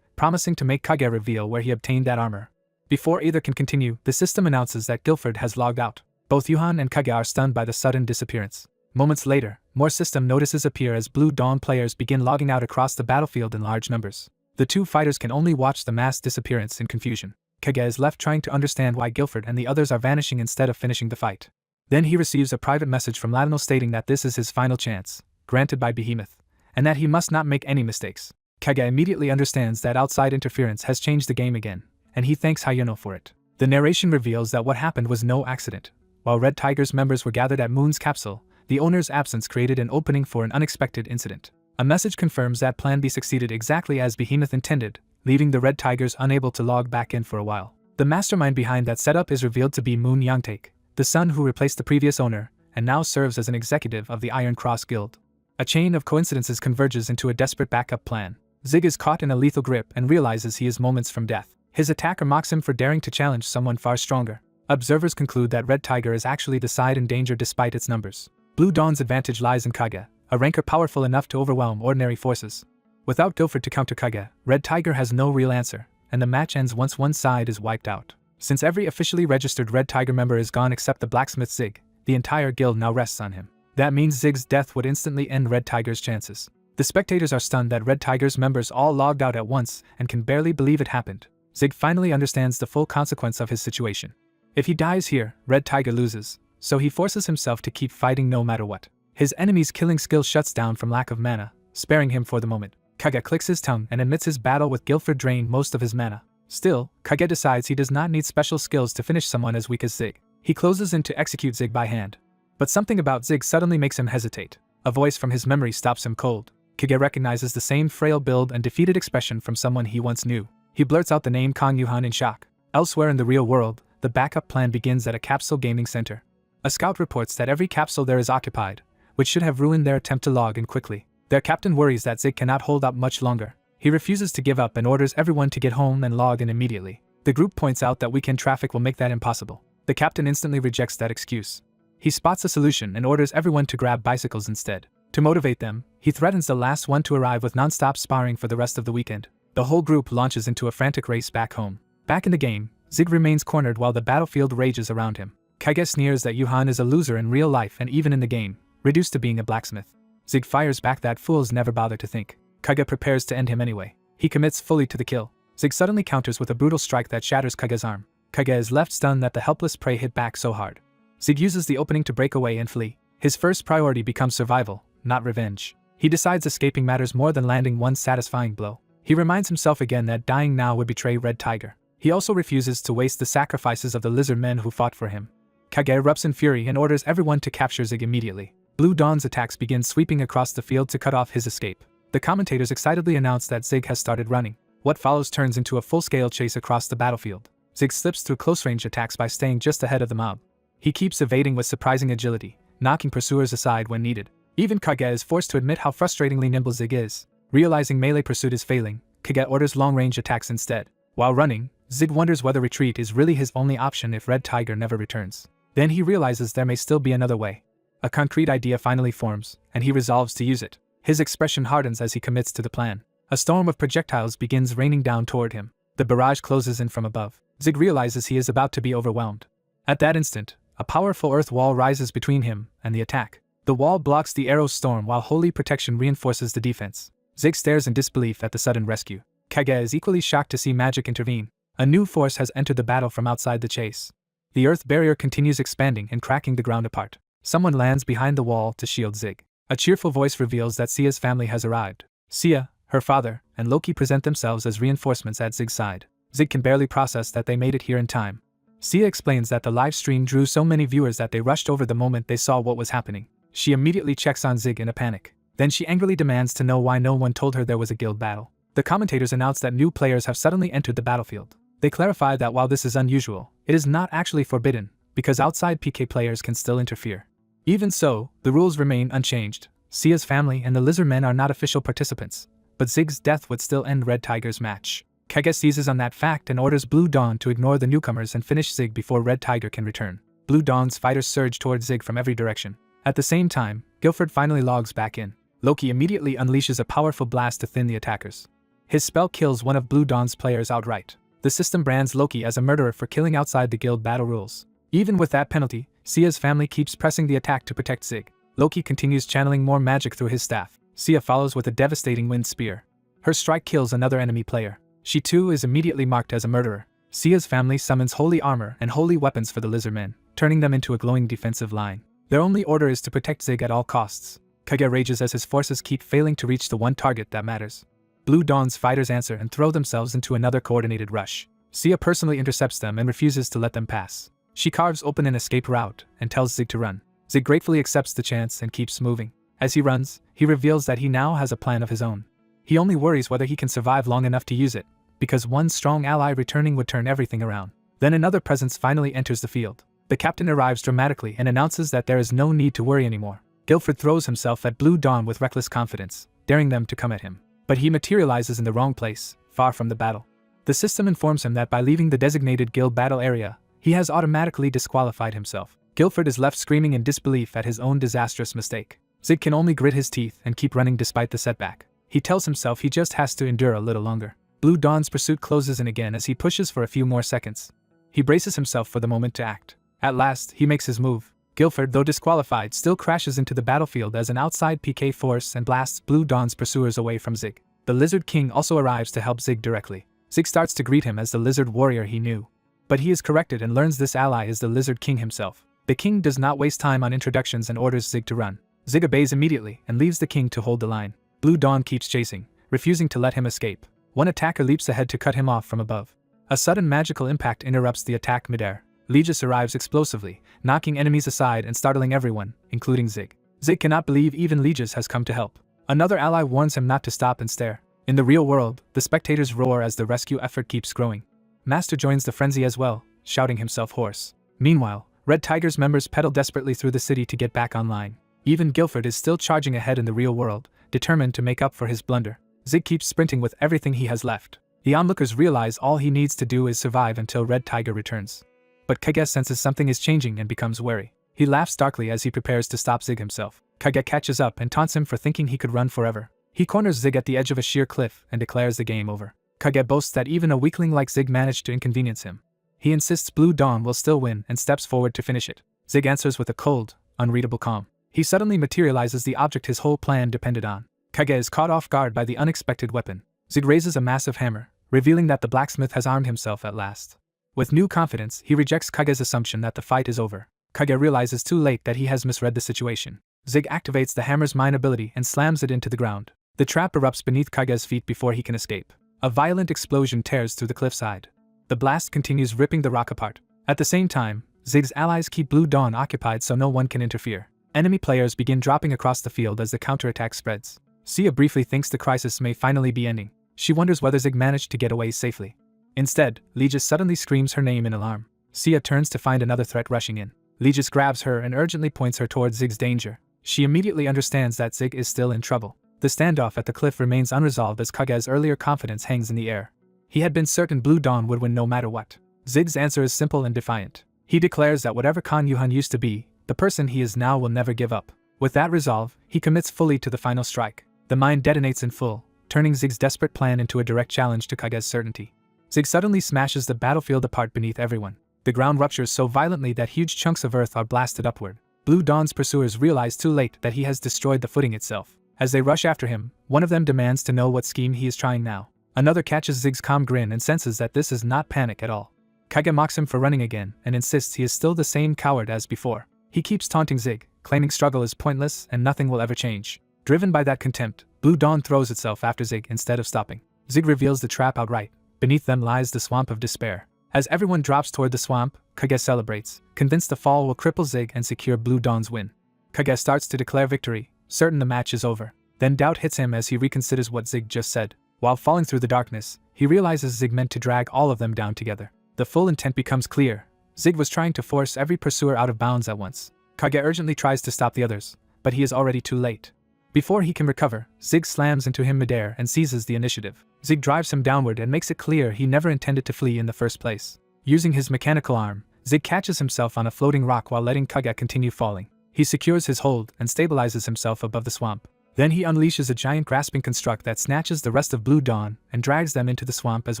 promising to make Kage reveal where he obtained that armor. Before either can continue, the system announces that Guilford has logged out. Both Yuhan and Kage are stunned by the sudden disappearance. Moments later, more system notices appear as Blue Dawn players begin logging out across the battlefield in large numbers. The two fighters can only watch the mass disappearance in confusion. Kage is left trying to understand why Guilford and the others are vanishing instead of finishing the fight. Then he receives a private message from Ladino stating that this is his final chance, granted by Behemoth, and that he must not make any mistakes. Kage immediately understands that outside interference has changed the game again, and he thanks Yahello for it. The narration reveals that what happened was no accident. While Red Tiger's members were gathered at Moon's capsule, the owner's absence created an opening for an unexpected incident. A message confirms that Plan B succeeded exactly as Behemoth intended, leaving the Red Tigers unable to log back in for a while. The mastermind behind that setup is revealed to be Moon Yangtaek, the son who replaced the previous owner, and now serves as an executive of the Iron Cross Guild. A chain of coincidences converges into a desperate backup plan. Zig is caught in a lethal grip and realizes he is moments from death. His attacker mocks him for daring to challenge someone far stronger. Observers conclude that Red Tiger is actually the side in danger despite its numbers. Blue Dawn's advantage lies in Kage, a ranker powerful enough to overwhelm ordinary forces. Without Guilford to counter Kage, Red Tiger has no real answer, and the match ends once one side is wiped out. Since every officially registered Red Tiger member is gone except the blacksmith Zig, the entire guild now rests on him. That means Zig's death would instantly end Red Tiger's chances. The spectators are stunned that Red Tiger's members all logged out at once and can barely believe it happened. Zig finally understands the full consequence of his situation. If he dies here, Red Tiger loses, so he forces himself to keep fighting no matter what. His enemy's killing skill shuts down from lack of mana, sparing him for the moment. Kage clicks his tongue and admits his battle with Guilford drained most of his mana. Still, Kage decides he does not need special skills to finish someone as weak as Zig. He closes in to execute Zig by hand. But something about Zig suddenly makes him hesitate. A voice from his memory stops him cold. Kage recognizes the same frail build and defeated expression from someone he once knew. He blurts out the name Kang Yuhan in shock. Elsewhere in the real world, the backup plan begins at a capsule gaming center. A scout reports that every capsule there is occupied, which should have ruined their attempt to log in quickly. Their captain worries that Zig cannot hold out much longer. He refuses to give up and orders everyone to get home and log in immediately. The group points out that weekend traffic will make that impossible. The captain instantly rejects that excuse. He spots a solution and orders everyone to grab bicycles instead. To motivate them, he threatens the last one to arrive with non-stop sparring for the rest of the weekend. The whole group launches into a frantic race back home. Back in the game, Zig remains cornered while the battlefield rages around him. Kage sneers that Yuhan is a loser in real life and even in the game, reduced to being a blacksmith. Zig fires back that fools never bother to think. Kage prepares to end him anyway. He commits fully to the kill. Zig suddenly counters with a brutal strike that shatters Kage's arm. Kage is left stunned that the helpless prey hit back so hard. Zig uses the opening to break away and flee. His first priority becomes survival, not revenge. He decides escaping matters more than landing one satisfying blow. He reminds himself again that dying now would betray Red Tiger. He also refuses to waste the sacrifices of the lizard men who fought for him. Kage erupts in fury and orders everyone to capture Zig immediately. Blue Dawn's attacks begin sweeping across the field to cut off his escape. The commentators excitedly announce that Zig has started running. What follows turns into a full-scale chase across the battlefield. Zig slips through close-range attacks by staying just ahead of the mob. He keeps evading with surprising agility, knocking pursuers aside when needed. Even Kage is forced to admit how frustratingly nimble Zig is. Realizing melee pursuit is failing, Kage orders long-range attacks instead. While running, Zig wonders whether retreat is really his only option if Red Tiger never returns. Then he realizes there may still be another way. A concrete idea finally forms, and he resolves to use it. His expression hardens as he commits to the plan. A storm of projectiles begins raining down toward him. The barrage closes in from above. Zig realizes he is about to be overwhelmed. At that instant, a powerful earth wall rises between him and the attack. The wall blocks the arrow's storm while holy protection reinforces the defense. Zig stares in disbelief at the sudden rescue. Kage is equally shocked to see magic intervene. A new force has entered the battle from outside the chase. The earth barrier continues expanding and cracking the ground apart. Someone lands behind the wall to shield Zig. A cheerful voice reveals that Sia's family has arrived. Sia, her father, and Loki present themselves as reinforcements at Zig's side. Zig can barely process that they made it here in time. Sia explains that the live stream drew so many viewers that they rushed over the moment they saw what was happening. She immediately checks on Zig in a panic. Then she angrily demands to know why no one told her there was a guild battle. The commentators announce that new players have suddenly entered the battlefield. They clarify that while this is unusual, it is not actually forbidden, because outside PK players can still interfere. Even so, the rules remain unchanged. Sia's family and the lizardmen are not official participants, but Zig's death would still end Red Tiger's match. Kage seizes on that fact and orders Blue Dawn to ignore the newcomers and finish Zig before Red Tiger can return. Blue Dawn's fighters surge towards Zig from every direction. At the same time, Guilford finally logs back in. Loki immediately unleashes a powerful blast to thin the attackers. His spell kills one of Blue Dawn's players outright. The system brands Loki as a murderer for killing outside the guild battle rules. Even with that penalty, Sia's family keeps pressing the attack to protect Zig. Loki continues channeling more magic through his staff. Sia follows with a devastating wind spear. Her strike kills another enemy player. She too is immediately marked as a murderer. Sia's family summons holy armor and holy weapons for the lizardmen, turning them into a glowing defensive line. Their only order is to protect Zig at all costs. Kage rages as his forces keep failing to reach the one target that matters. Blue Dawn's fighters answer and throw themselves into another coordinated rush. Sia personally intercepts them and refuses to let them pass. She carves open an escape route and tells Zig to run. Zig gratefully accepts the chance and keeps moving. As he runs, he reveals that he now has a plan of his own. He only worries whether he can survive long enough to use it, because one strong ally returning would turn everything around. Then another presence finally enters the field. The captain arrives dramatically and announces that there is no need to worry anymore. Guilford throws himself at Blue Dawn with reckless confidence, daring them to come at him. But he materializes in the wrong place, far from the battle. The system informs him that by leaving the designated guild battle area, he has automatically disqualified himself. Guilford is left screaming in disbelief at his own disastrous mistake. Zig can only grit his teeth and keep running despite the setback. He tells himself he just has to endure a little longer. Blue Dawn's pursuit closes in again as he pushes for a few more seconds. He braces himself for the moment to act. At last, he makes his move. Guilford, though disqualified, still crashes into the battlefield as an outside PK force and blasts Blue Dawn's pursuers away from Zig. The Lizard King also arrives to help Zig directly. Zig starts to greet him as the lizard warrior he knew. But he is corrected and learns this ally is the Lizard King himself. The king does not waste time on introductions and orders Zig to run. Zig obeys immediately and leaves the king to hold the line. Blue Dawn keeps chasing, refusing to let him escape. One attacker leaps ahead to cut him off from above. A sudden magical impact interrupts the attack midair. Legis arrives explosively, knocking enemies aside and startling everyone, including Zig. Zig cannot believe even Legis has come to help. Another ally warns him not to stop and stare. In the real world, the spectators roar as the rescue effort keeps growing. Master joins the frenzy as well, shouting himself hoarse. Meanwhile, Red Tiger's members pedal desperately through the city to get back online. Even Guilford is still charging ahead in the real world, determined to make up for his blunder. Zig keeps sprinting with everything he has left. The onlookers realize all he needs to do is survive until Red Tiger returns. But Kage senses something is changing and becomes wary. He laughs darkly as he prepares to stop Zig himself. Kage catches up and taunts him for thinking he could run forever. He corners Zig at the edge of a sheer cliff and declares the game over. Kage boasts that even a weakling like Zig managed to inconvenience him. He insists Blue Dawn will still win and steps forward to finish it. Zig answers with a cold, unreadable calm. He suddenly materializes the object his whole plan depended on. Kage is caught off guard by the unexpected weapon. Zig raises a massive hammer, revealing that the blacksmith has armed himself at last. With new confidence, he rejects Kage's assumption that the fight is over. Kage realizes too late that he has misread the situation. Zig activates the hammer's mine ability and slams it into the ground. The trap erupts beneath Kage's feet before he can escape. A violent explosion tears through the cliffside. The blast continues ripping the rock apart. At the same time, Zig's allies keep Blue Dawn occupied so no one can interfere. Enemy players begin dropping across the field as the counterattack spreads. Sia briefly thinks the crisis may finally be ending. She wonders whether Zig managed to get away safely. Instead, Legis suddenly screams her name in alarm. Sia turns to find another threat rushing in. Legis grabs her and urgently points her towards Zig's danger. She immediately understands that Zig is still in trouble. The standoff at the cliff remains unresolved as Kage's earlier confidence hangs in the air. He had been certain Blue Dawn would win no matter what. Zig's answer is simple and defiant. He declares that whatever Kan Yuhan used to be, the person he is now will never give up. With that resolve, he commits fully to the final strike. The mine detonates in full, turning Zig's desperate plan into a direct challenge to Kage's certainty. Zig suddenly smashes the battlefield apart beneath everyone. The ground ruptures so violently that huge chunks of earth are blasted upward. Blue Dawn's pursuers realize too late that he has destroyed the footing itself. As they rush after him, one of them demands to know what scheme he is trying now. Another catches Zig's calm grin and senses that this is not panic at all. Kage mocks him for running again and insists he is still the same coward as before. He keeps taunting Zig, claiming struggle is pointless and nothing will ever change. Driven by that contempt, Blue Dawn throws itself after Zig instead of stopping. Zig reveals the trap outright. Beneath them lies the swamp of despair. As everyone drops toward the swamp, Kage celebrates, convinced the fall will cripple Zig and secure Blue Dawn's win. Kage starts to declare victory, certain the match is over. Then doubt hits him as he reconsiders what Zig just said. While falling through the darkness, he realizes Zig meant to drag all of them down together. The full intent becomes clear. Zig was trying to force every pursuer out of bounds at once. Kage urgently tries to stop the others, but he is already too late. Before he can recover, Zig slams into him midair and seizes the initiative. Zig drives him downward and makes it clear he never intended to flee in the first place. Using his mechanical arm, Zig catches himself on a floating rock while letting Kage continue falling. He secures his hold and stabilizes himself above the swamp. Then he unleashes a giant grasping construct that snatches the rest of Blue Dawn and drags them into the swamp as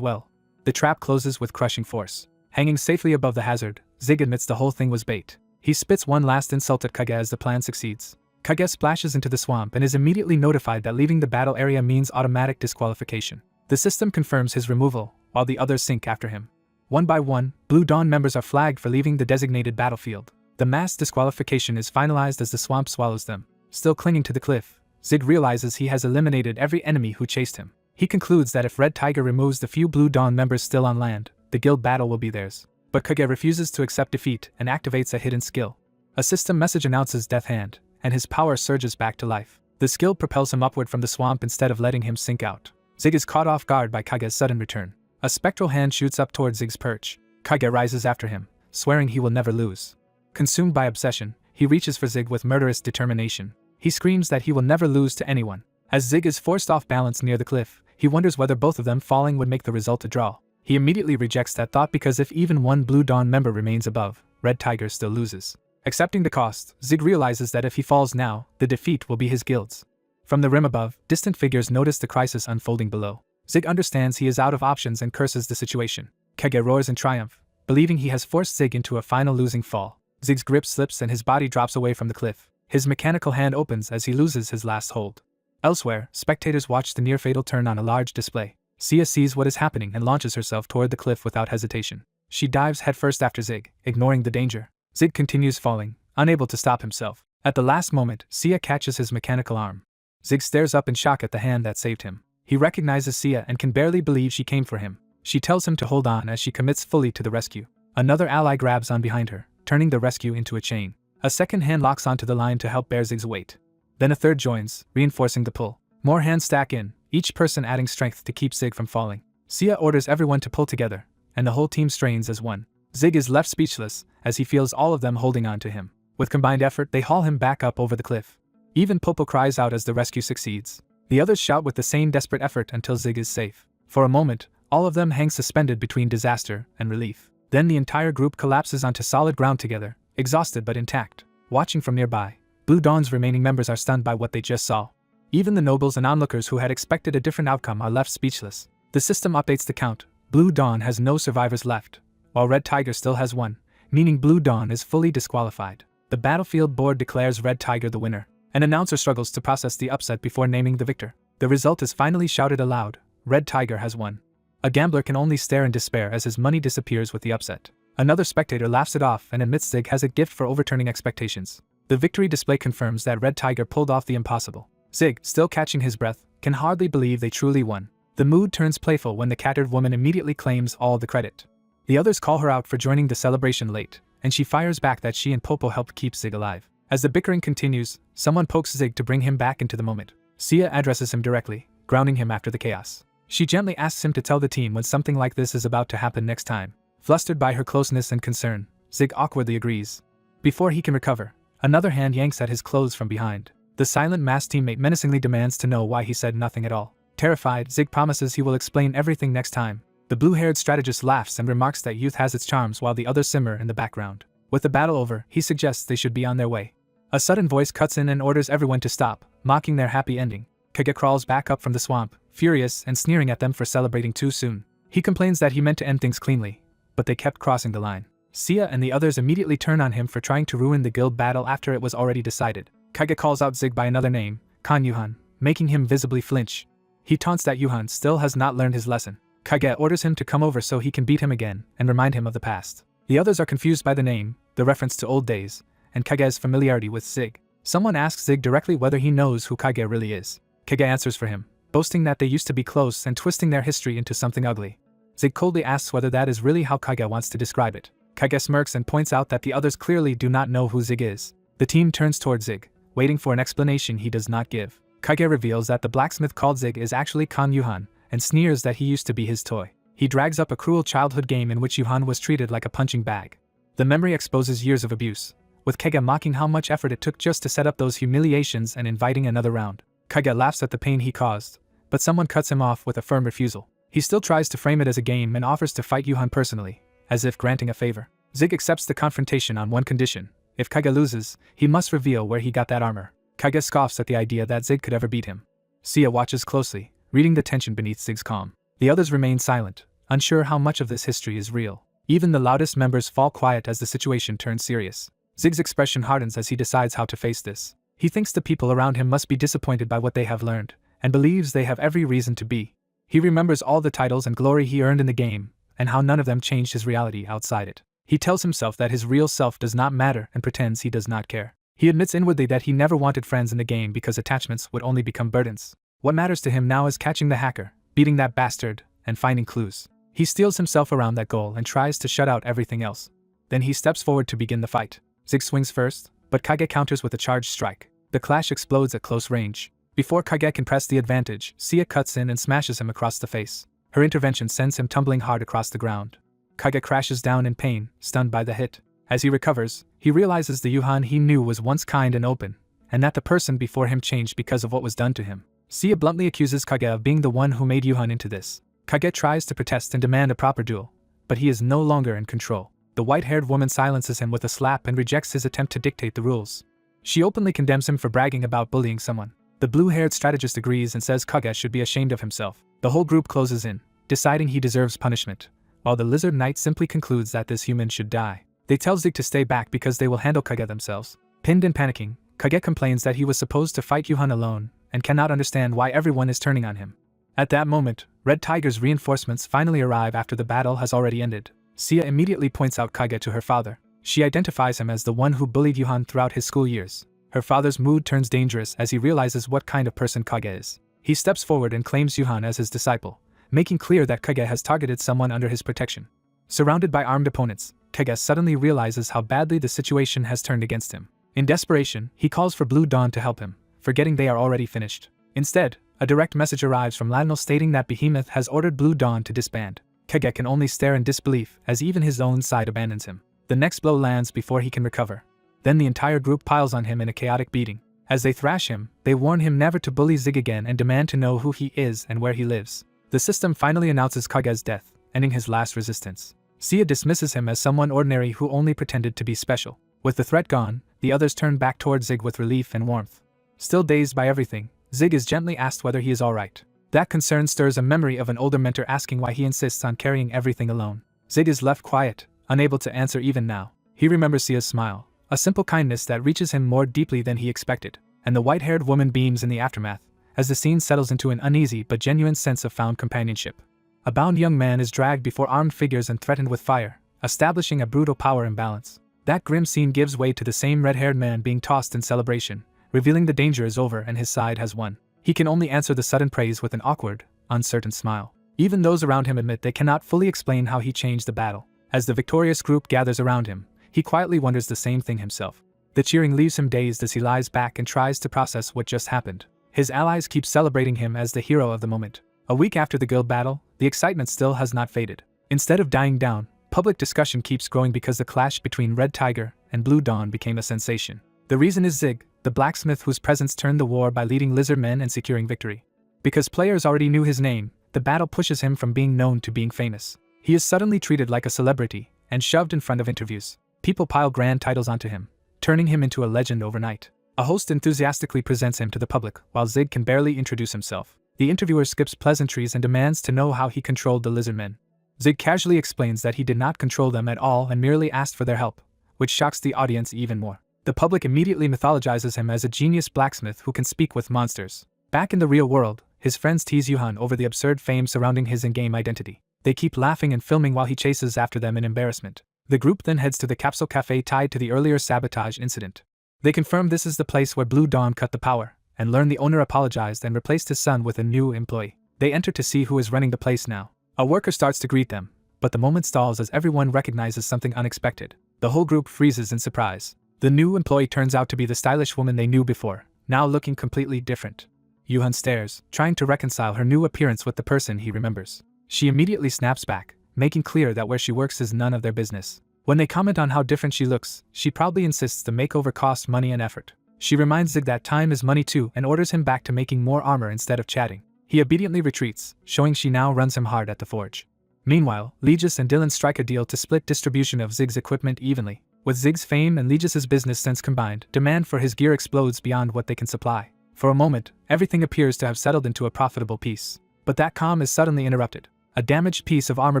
well. The trap closes with crushing force. Hanging safely above the hazard, Zig admits the whole thing was bait. He spits one last insult at Kage as the plan succeeds. Kage splashes into the swamp and is immediately notified that leaving the battle area means automatic disqualification. The system confirms his removal, while the others sink after him. One by one, Blue Dawn members are flagged for leaving the designated battlefield. The mass disqualification is finalized as the swamp swallows them. Still clinging to the cliff, Zig realizes he has eliminated every enemy who chased him. He concludes that if Red Tiger removes the few Blue Dawn members still on land, the guild battle will be theirs. But Kage refuses to accept defeat and activates a hidden skill. A system message announces Death Hand, and his power surges back to life. The skill propels him upward from the swamp instead of letting him sink out. Zig is caught off guard by Kage's sudden return. A spectral hand shoots up toward Zig's perch. Kage rises after him, swearing he will never lose. Consumed by obsession, he reaches for Zig with murderous determination. He screams that he will never lose to anyone. As Zig is forced off balance near the cliff, he wonders whether both of them falling would make the result a draw. He immediately rejects that thought because if even one Blue Dawn member remains above, Red Tiger still loses. Accepting the cost, Zig realizes that if he falls now, the defeat will be his guild's. From the rim above, distant figures notice the crisis unfolding below. Zig understands he is out of options and curses the situation. Kage roars in triumph, believing he has forced Zig into a final losing fall. Zig's grip slips and his body drops away from the cliff. His mechanical hand opens as he loses his last hold. Elsewhere, spectators watch the near-fatal turn on a large display. Sia sees what is happening and launches herself toward the cliff without hesitation. She dives headfirst after Zig, ignoring the danger. Zig continues falling, unable to stop himself. At the last moment, Sia catches his mechanical arm. Zig stares up in shock at the hand that saved him. He recognizes Sia and can barely believe she came for him. She tells him to hold on as she commits fully to the rescue. Another ally grabs on behind her, turning the rescue into a chain. A second hand locks onto the line to help bear Zig's weight. Then a third joins, reinforcing the pull. More hands stack in, each person adding strength to keep Zig from falling. Sia orders everyone to pull together, and the whole team strains as one. Zig is left speechless, as he feels all of them holding on to him. With combined effort, they haul him back up over the cliff. Even Popo cries out as the rescue succeeds. The others shout with the same desperate effort until Zig is safe. For a moment, all of them hang suspended between disaster and relief. Then the entire group collapses onto solid ground together, exhausted but intact. Watching from nearby, Blue Dawn's remaining members are stunned by what they just saw. Even the nobles and onlookers who had expected a different outcome are left speechless. The system updates the count. Blue Dawn has no survivors left, while Red Tiger still has one, meaning Blue Dawn is fully disqualified. The battlefield board declares Red Tiger the winner. An announcer struggles to process the upset before naming the victor. The result is finally shouted aloud: Red Tiger has won. A gambler can only stare in despair as his money disappears with the upset. Another spectator laughs it off and admits Zig has a gift for overturning expectations. The victory display confirms that Red Tiger pulled off the impossible. Zig, still catching his breath, can hardly believe they truly won. The mood turns playful when the cattered woman immediately claims all the credit. The others call her out for joining the celebration late, and she fires back that she and Popo helped keep Zig alive. As the bickering continues, someone pokes Zig to bring him back into the moment. Sia addresses him directly, grounding him after the chaos. She gently asks him to tell the team when something like this is about to happen next time. Flustered by her closeness and concern, Zig awkwardly agrees. Before he can recover, another hand yanks at his clothes from behind. The silent mass teammate menacingly demands to know why he said nothing at all. Terrified, Zig promises he will explain everything next time. The blue-haired strategist laughs and remarks that youth has its charms while the others simmer in the background. With the battle over, he suggests they should be on their way. A sudden voice cuts in and orders everyone to stop, mocking their happy ending. Kage crawls back up from the swamp, furious and sneering at them for celebrating too soon. He complains that he meant to end things cleanly, but they kept crossing the line. Sia and the others immediately turn on him for trying to ruin the guild battle after it was already decided. Kage calls out Zig by another name, Kan Yuhan, making him visibly flinch. He taunts that Yuhan still has not learned his lesson. Kage orders him to come over so he can beat him again and remind him of the past. The others are confused by the name, the reference to old days, and Kage's familiarity with Zig. Someone asks Zig directly whether he knows who Kage really is. Kage answers for him, boasting that they used to be close and twisting their history into something ugly. Zig coldly asks whether that is really how Kage wants to describe it. Kage smirks and points out that the others clearly do not know who Zig is. The team turns toward Zig, waiting for an explanation he does not give. Kage reveals that the blacksmith called Zig is actually Kan Yuhan, and sneers that he used to be his toy. He drags up a cruel childhood game in which Yuhan was treated like a punching bag. The memory exposes years of abuse, with Kage mocking how much effort it took just to set up those humiliations and inviting another round. Kage laughs at the pain he caused, but someone cuts him off with a firm refusal. He still tries to frame it as a game and offers to fight Yuhan personally, as if granting a favor. Zig accepts the confrontation on one condition: if Kage loses, he must reveal where he got that armor. Kage scoffs at the idea that Zig could ever beat him. Sia watches closely, reading the tension beneath Zig's calm. The others remain silent, unsure how much of this history is real. Even the loudest members fall quiet as the situation turns serious. Zig's expression hardens as he decides how to face this. He thinks the people around him must be disappointed by what they have learned, and believes they have every reason to be. He remembers all the titles and glory he earned in the game, and how none of them changed his reality outside it. He tells himself that his real self does not matter and pretends he does not care. He admits inwardly that he never wanted friends in the game because attachments would only become burdens. What matters to him now is catching the hacker, beating that bastard, and finding clues. He steels himself around that goal and tries to shut out everything else. Then he steps forward to begin the fight. Zig swings first, but Kage counters with a charged strike. The clash explodes at close range. Before Kage can press the advantage, Sia cuts in and smashes him across the face. Her intervention sends him tumbling hard across the ground. Kage crashes down in pain, stunned by the hit. As he recovers, he realizes the Yuhan he knew was once kind and open, and that the person before him changed because of what was done to him. Sia bluntly accuses Kage of being the one who made Yuhan into this. Kage tries to protest and demand a proper duel, but he is no longer in control. The white-haired woman silences him with a slap and rejects his attempt to dictate the rules. She openly condemns him for bragging about bullying someone. The blue-haired strategist agrees and says Kage should be ashamed of himself. The whole group closes in, deciding he deserves punishment, while the lizard knight simply concludes that this human should die. They tell Zig to stay back because they will handle Kage themselves. Pinned and panicking, Kage complains that he was supposed to fight Yuhan alone and cannot understand why everyone is turning on him. At that moment, Red Tiger's reinforcements finally arrive after the battle has already ended. Sia immediately points out Kage to her father. She identifies him as the one who bullied Yuhan throughout his school years. Her father's mood turns dangerous as he realizes what kind of person Kage is. He steps forward and claims Yuhan as his disciple, making clear that Kage has targeted someone under his protection. Surrounded by armed opponents, Kage suddenly realizes how badly the situation has turned against him. In desperation, he calls for Blue Dawn to help him, forgetting they are already finished. Instead, a direct message arrives from Ladnell stating that Behemoth has ordered Blue Dawn to disband. Kage can only stare in disbelief as even his own side abandons him. The next blow lands before he can recover. Then the entire group piles on him in a chaotic beating. As they thrash him, they warn him never to bully Zig again and demand to know who he is and where he lives. The system finally announces Kage's death, ending his last resistance. Sia dismisses him as someone ordinary who only pretended to be special. With the threat gone, the others turn back toward Zig with relief and warmth. Still dazed by everything, Zig is gently asked whether he is alright. That concern stirs a memory of an older mentor asking why he insists on carrying everything alone. Zig is left quiet, unable to answer even now. He remembers Sia's smile, a simple kindness that reaches him more deeply than he expected, and the white-haired woman beams in the aftermath, as the scene settles into an uneasy but genuine sense of found companionship. A bound young man is dragged before armed figures and threatened with fire, establishing a brutal power imbalance. That grim scene gives way to the same red-haired man being tossed in celebration, revealing the danger is over and his side has won. He can only answer the sudden praise with an awkward, uncertain smile. Even those around him admit they cannot fully explain how he changed the battle. As the victorious group gathers around him, he quietly wonders the same thing himself. The cheering leaves him dazed as he lies back and tries to process what just happened. His allies keep celebrating him as the hero of the moment. A week after the guild battle, the excitement still has not faded. Instead of dying down, public discussion keeps growing because the clash between Red Tiger and Blue Dawn became a sensation. The reason is Zig, the blacksmith whose presence turned the war by leading lizard men and securing victory. Because players already knew his name, the battle pushes him from being known to being famous. He is suddenly treated like a celebrity and shoved in front of interviews. People pile grand titles onto him, turning him into a legend overnight. A host enthusiastically presents him to the public, while Zig can barely introduce himself. The interviewer skips pleasantries and demands to know how he controlled the lizard men. Zig casually explains that he did not control them at all and merely asked for their help, which shocks the audience even more. The public immediately mythologizes him as a genius blacksmith who can speak with monsters. Back in the real world, his friends tease Yuhan over the absurd fame surrounding his in-game identity. They keep laughing and filming while he chases after them in embarrassment. The group then heads to the capsule cafe tied to the earlier sabotage incident. They confirm this is the place where Blue Dawn cut the power, and learn the owner apologized and replaced his son with a new employee. They enter to see who is running the place now. A worker starts to greet them, but the moment stalls as everyone recognizes something unexpected. The whole group freezes in surprise. The new employee turns out to be the stylish woman they knew before, now looking completely different. Yuhan stares, trying to reconcile her new appearance with the person he remembers. She immediately snaps back, making clear that where she works is none of their business. When they comment on how different she looks, she proudly insists the makeover costs money and effort. She reminds Zig that time is money too and orders him back to making more armor instead of chatting. He obediently retreats, showing she now runs him hard at the forge. Meanwhile, Legis and Dylan strike a deal to split distribution of Zig's equipment evenly. With Zig's fame and Legis's business sense combined, demand for his gear explodes beyond what they can supply. For a moment, everything appears to have settled into a profitable peace. But that calm is suddenly interrupted. A damaged piece of armor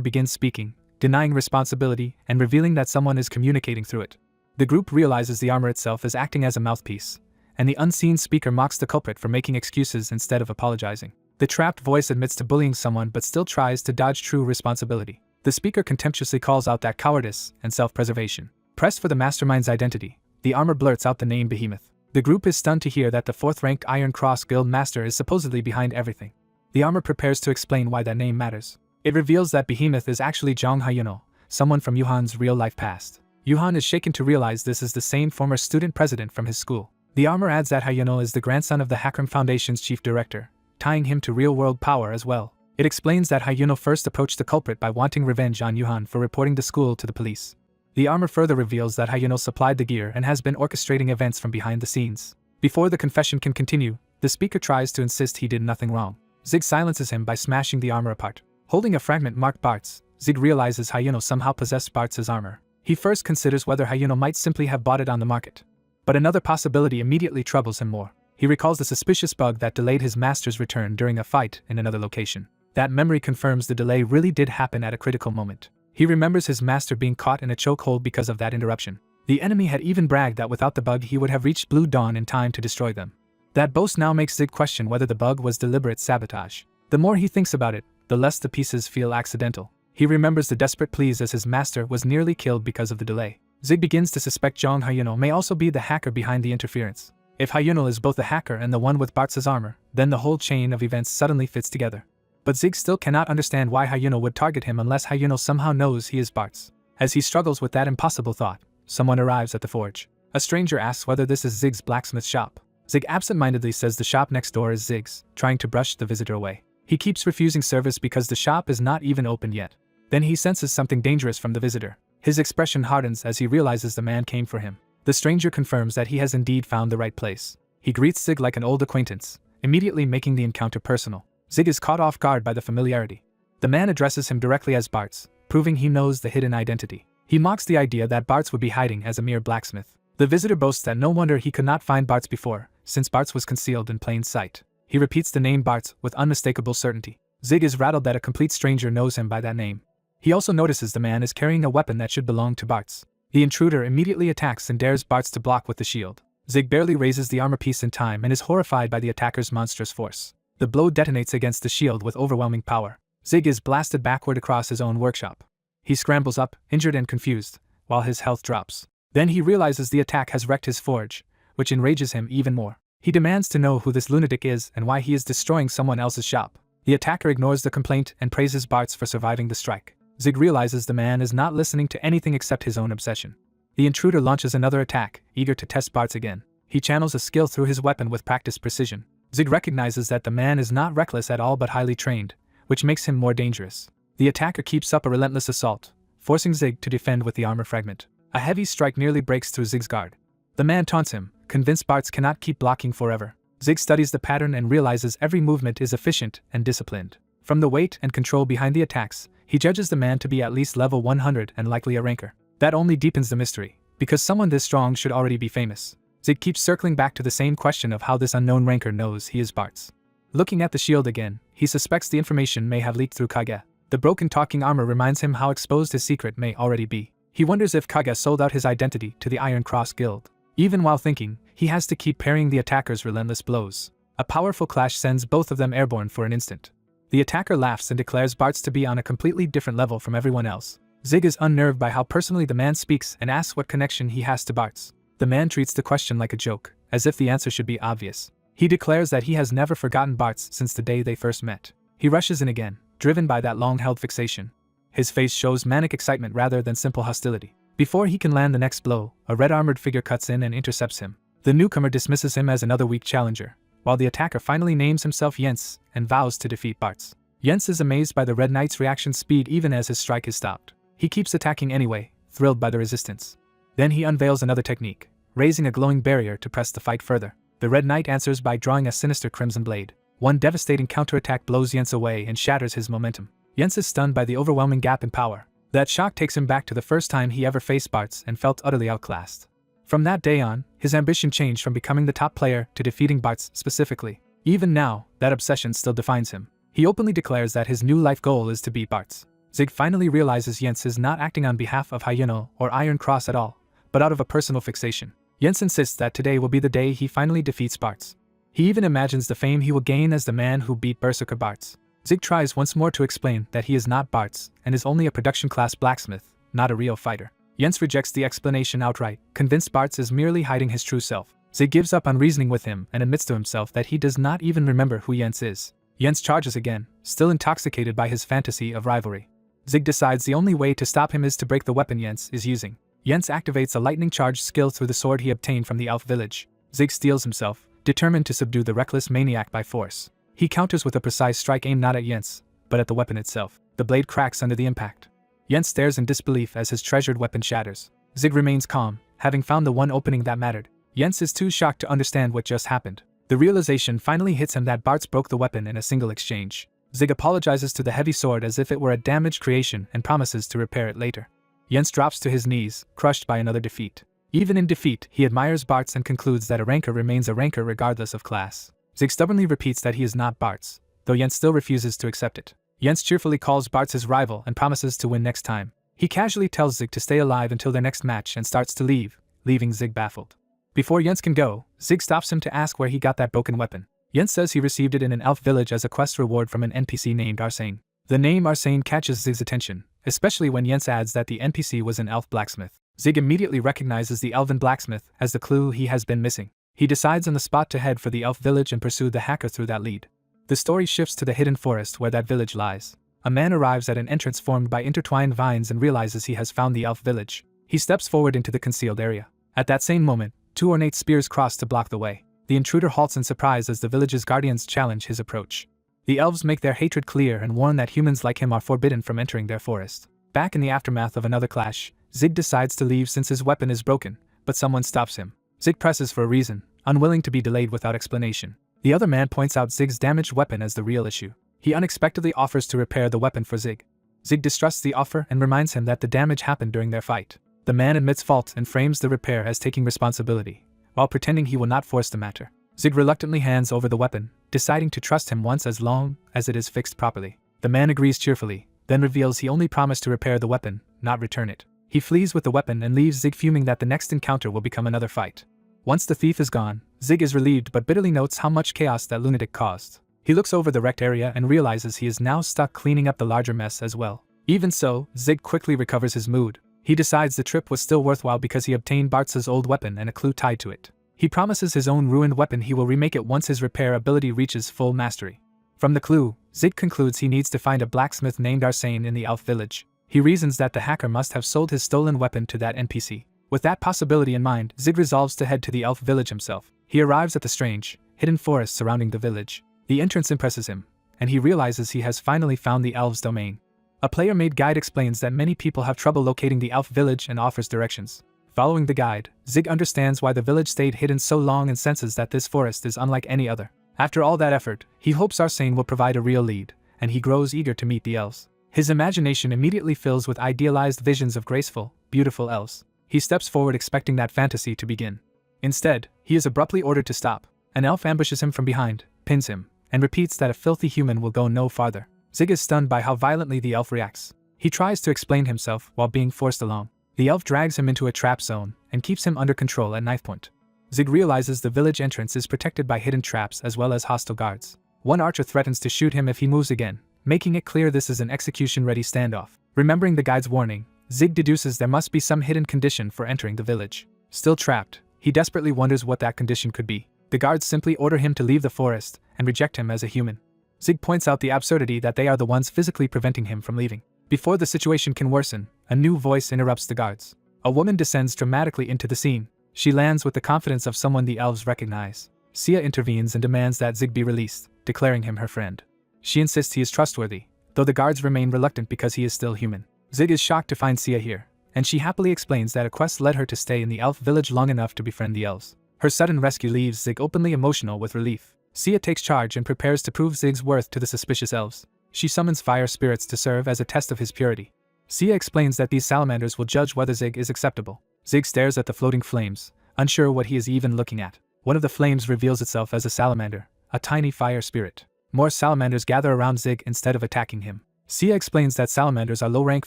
begins speaking, denying responsibility and revealing that someone is communicating through it. The group realizes the armor itself is acting as a mouthpiece, and the unseen speaker mocks the culprit for making excuses instead of apologizing. The trapped voice admits to bullying someone but still tries to dodge true responsibility. The speaker contemptuously calls out that cowardice and self-preservation. Pressed for the mastermind's identity, the armor blurts out the name Behemoth. The group is stunned to hear that the 4th-ranked Iron Cross Guild Master is supposedly behind everything. The armor prepares to explain why that name matters. It reveals that Behemoth is actually Zhang Haiyuno, someone from Yuhan's real-life past. Yuhan is shaken to realize this is the same former student president from his school. The armor adds that Haiyuno is the grandson of the Hakram Foundation's chief director, tying him to real-world power as well. It explains that Haiyuno first approached the culprit by wanting revenge on Yuhan for reporting the school to the police. The armor further reveals that Haiyuno supplied the gear and has been orchestrating events from behind the scenes. Before the confession can continue, the speaker tries to insist he did nothing wrong. Zig silences him by smashing the armor apart. Holding a fragment marked Bartz, Zig realizes Haiyuno somehow possessed Bartz's armor. He first considers whether Haiyuno might simply have bought it on the market. But another possibility immediately troubles him more. He recalls the suspicious bug that delayed his master's return during a fight in another location. That memory confirms the delay really did happen at a critical moment. He remembers his master being caught in a chokehold because of that interruption. The enemy had even bragged that without the bug he would have reached Blue Dawn in time to destroy them. That boast now makes Zig question whether the bug was deliberate sabotage. The more he thinks about it, the less the pieces feel accidental. He remembers the desperate pleas as his master was nearly killed because of the delay. Zig begins to suspect Zhang Haiyuno may also be the hacker behind the interference. If Haiyuno is both the hacker and the one with Bartz's armor, then the whole chain of events suddenly fits together. But Zig still cannot understand why Haiyuno would target him unless Haiyuno somehow knows he is Bartz. As he struggles with that impossible thought, someone arrives at the forge. A stranger asks whether this is Zig's blacksmith shop. Zig absentmindedly says the shop next door is Zig's, trying to brush the visitor away. He keeps refusing service because the shop is not even open yet. Then he senses something dangerous from the visitor. His expression hardens as he realizes the man came for him. The stranger confirms that he has indeed found the right place. He greets Zig like an old acquaintance, immediately making the encounter personal. Zig is caught off guard by the familiarity. The man addresses him directly as Bartz, proving he knows the hidden identity. He mocks the idea that Bartz would be hiding as a mere blacksmith. The visitor boasts that no wonder he could not find Bartz before, since Bartz was concealed in plain sight. He repeats the name Bartz with unmistakable certainty. Zig is rattled that a complete stranger knows him by that name. He also notices the man is carrying a weapon that should belong to Bartz. The intruder immediately attacks and dares Bartz to block with the shield. Zig barely raises the armor piece in time and is horrified by the attacker's monstrous force. The blow detonates against the shield with overwhelming power. Zig is blasted backward across his own workshop. He scrambles up, injured and confused, while his health drops. Then he realizes the attack has wrecked his forge, which enrages him even more. He demands to know who this lunatic is and why he is destroying someone else's shop. The attacker ignores the complaint and praises Bartz for surviving the strike. Zig realizes the man is not listening to anything except his own obsession. The intruder launches another attack, eager to test Bartz again. He channels a skill through his weapon with practiced precision. Zig recognizes that the man is not reckless at all but highly trained, which makes him more dangerous. The attacker keeps up a relentless assault, forcing Zig to defend with the armor fragment. A heavy strike nearly breaks through Zig's guard. The man taunts him, convinced Bartz cannot keep blocking forever. Zig studies the pattern and realizes every movement is efficient and disciplined. From the weight and control behind the attacks, he judges the man to be at least level 100 and likely a ranker. That only deepens the mystery, because someone this strong should already be famous. Zig keeps circling back to the same question of how this unknown ranker knows he is Bartz. Looking at the shield again, he suspects the information may have leaked through Kage. The broken talking armor reminds him how exposed his secret may already be. He wonders if Kage sold out his identity to the Iron Cross Guild. Even while thinking, he has to keep parrying the attacker's relentless blows. A powerful clash sends both of them airborne for an instant. The attacker laughs and declares Bartz to be on a completely different level from everyone else. Zig is unnerved by how personally the man speaks and asks what connection he has to Bartz. The man treats the question like a joke, as if the answer should be obvious. He declares that he has never forgotten Bartz since the day they first met. He rushes in again, driven by that long-held fixation. His face shows manic excitement rather than simple hostility. Before he can land the next blow, a red-armored figure cuts in and intercepts him. The newcomer dismisses him as another weak challenger, while the attacker finally names himself Jens and vows to defeat Bartz. Jens is amazed by the Red Knight's reaction speed even as his strike is stopped. He keeps attacking anyway, thrilled by the resistance. Then he unveils another technique, raising a glowing barrier to press the fight further. The Red Knight answers by drawing a sinister crimson blade. One devastating counterattack blows Jens away and shatters his momentum. Jens is stunned by the overwhelming gap in power. That shock takes him back to the first time he ever faced Bartz and felt utterly outclassed. From that day on, his ambition changed from becoming the top player to defeating Bartz specifically. Even now, that obsession still defines him. He openly declares that his new life goal is to beat Bartz. Zig finally realizes Jens is not acting on behalf of Yahello or Iron Cross at all, but out of a personal fixation. Jens insists that today will be the day he finally defeats Bartz. He even imagines the fame he will gain as the man who beat Berserker Bartz. Zig tries once more to explain that he is not Bartz and is only a production-class blacksmith, not a real fighter. Jens rejects the explanation outright, convinced Bartz is merely hiding his true self. Zig gives up on reasoning with him and admits to himself that he does not even remember who Jens is. Jens charges again, still intoxicated by his fantasy of rivalry. Zig decides the only way to stop him is to break the weapon Jens is using. Jens activates a lightning-charged skill through the sword he obtained from the elf village. Zig steels himself, determined to subdue the reckless maniac by force. He counters with a precise strike aimed not at Jens, but at the weapon itself. The blade cracks under the impact. Jens stares in disbelief as his treasured weapon shatters. Zig remains calm, having found the one opening that mattered. Jens is too shocked to understand what just happened. The realization finally hits him that Bartz broke the weapon in a single exchange. Zig apologizes to the heavy sword as if it were a damaged creation and promises to repair it later. Jens drops to his knees, crushed by another defeat. Even in defeat, he admires Bartz and concludes that a rancor remains a rancor regardless of class. Zig stubbornly repeats that he is not Bartz, though Jens still refuses to accept it. Jens cheerfully calls Bartz his rival and promises to win next time. He casually tells Zig to stay alive until their next match and starts to leave, leaving Zig baffled. Before Jens can go, Zig stops him to ask where he got that broken weapon. Jens says he received it in an elf village as a quest reward from an NPC named Arsane. The name Arsane catches Zig's attention, especially when Jens adds that the NPC was an elf blacksmith. Zig immediately recognizes the elven blacksmith as the clue he has been missing. He decides on the spot to head for the elf village and pursue the hacker through that lead. The story shifts to the hidden forest where that village lies. A man arrives at an entrance formed by intertwined vines and realizes he has found the elf village. He steps forward into the concealed area. At that same moment, two ornate spears cross to block the way. The intruder halts in surprise as the village's guardians challenge his approach. The elves make their hatred clear and warn that humans like him are forbidden from entering their forest. Back in the aftermath of another clash, Zig decides to leave since his weapon is broken, but someone stops him. Zig presses for a reason, unwilling to be delayed without explanation. The other man points out Zig's damaged weapon as the real issue. He unexpectedly offers to repair the weapon for Zig. Zig distrusts the offer and reminds him that the damage happened during their fight. The man admits fault and frames the repair as taking responsibility, while pretending he will not force the matter. Zig reluctantly hands over the weapon, deciding to trust him once as long as it is fixed properly. The man agrees cheerfully, then reveals he only promised to repair the weapon, not return it. He flees with the weapon and leaves Zig fuming that the next encounter will become another fight. Once the thief is gone, Zig is relieved but bitterly notes how much chaos that lunatic caused. He looks over the wrecked area and realizes he is now stuck cleaning up the larger mess as well. Even so, Zig quickly recovers his mood. He decides the trip was still worthwhile because he obtained Bartz's old weapon and a clue tied to it. He promises his own ruined weapon he will remake it once his repair ability reaches full mastery. From the clue, Zig concludes he needs to find a blacksmith named Arsane in the elf village. He reasons that the hacker must have sold his stolen weapon to that NPC. With that possibility in mind, Zig resolves to head to the elf village himself. He arrives at the strange, hidden forest surrounding the village. The entrance impresses him, and he realizes he has finally found the elves' domain. A player-made guide explains that many people have trouble locating the elf village and offers directions. Following the guide, Zig understands why the village stayed hidden so long and senses that this forest is unlike any other. After all that effort, he hopes Arsane will provide a real lead, and he grows eager to meet the elves. His imagination immediately fills with idealized visions of graceful, beautiful elves. He steps forward expecting that fantasy to begin. Instead, he is abruptly ordered to stop. An elf ambushes him from behind, pins him, and repeats that a filthy human will go no farther. Zig is stunned by how violently the elf reacts. He tries to explain himself while being forced along. The elf drags him into a trap zone and keeps him under control at knife point. Zig realizes the village entrance is protected by hidden traps as well as hostile guards. One archer threatens to shoot him if he moves again, making it clear this is an execution-ready standoff. Remembering the guide's warning, Zig deduces there must be some hidden condition for entering the village. Still trapped, he desperately wonders what that condition could be. The guards simply order him to leave the forest and reject him as a human. Zig points out the absurdity that they are the ones physically preventing him from leaving. Before the situation can worsen, a new voice interrupts the guards. A woman descends dramatically into the scene. She lands with the confidence of someone the elves recognize. Sia intervenes and demands that Zig be released, declaring him her friend. She insists he is trustworthy, though the guards remain reluctant because he is still human. Zig is shocked to find Sia here, and she happily explains that a quest led her to stay in the elf village long enough to befriend the elves. Her sudden rescue leaves Zig openly emotional with relief. Sia takes charge and prepares to prove Zig's worth to the suspicious elves. She summons fire spirits to serve as a test of his purity. Sia explains that these salamanders will judge whether Zig is acceptable. Zig stares at the floating flames, unsure what he is even looking at. One of the flames reveals itself as a salamander, a tiny fire spirit. More salamanders gather around Zig instead of attacking him. Sia explains that salamanders are low-rank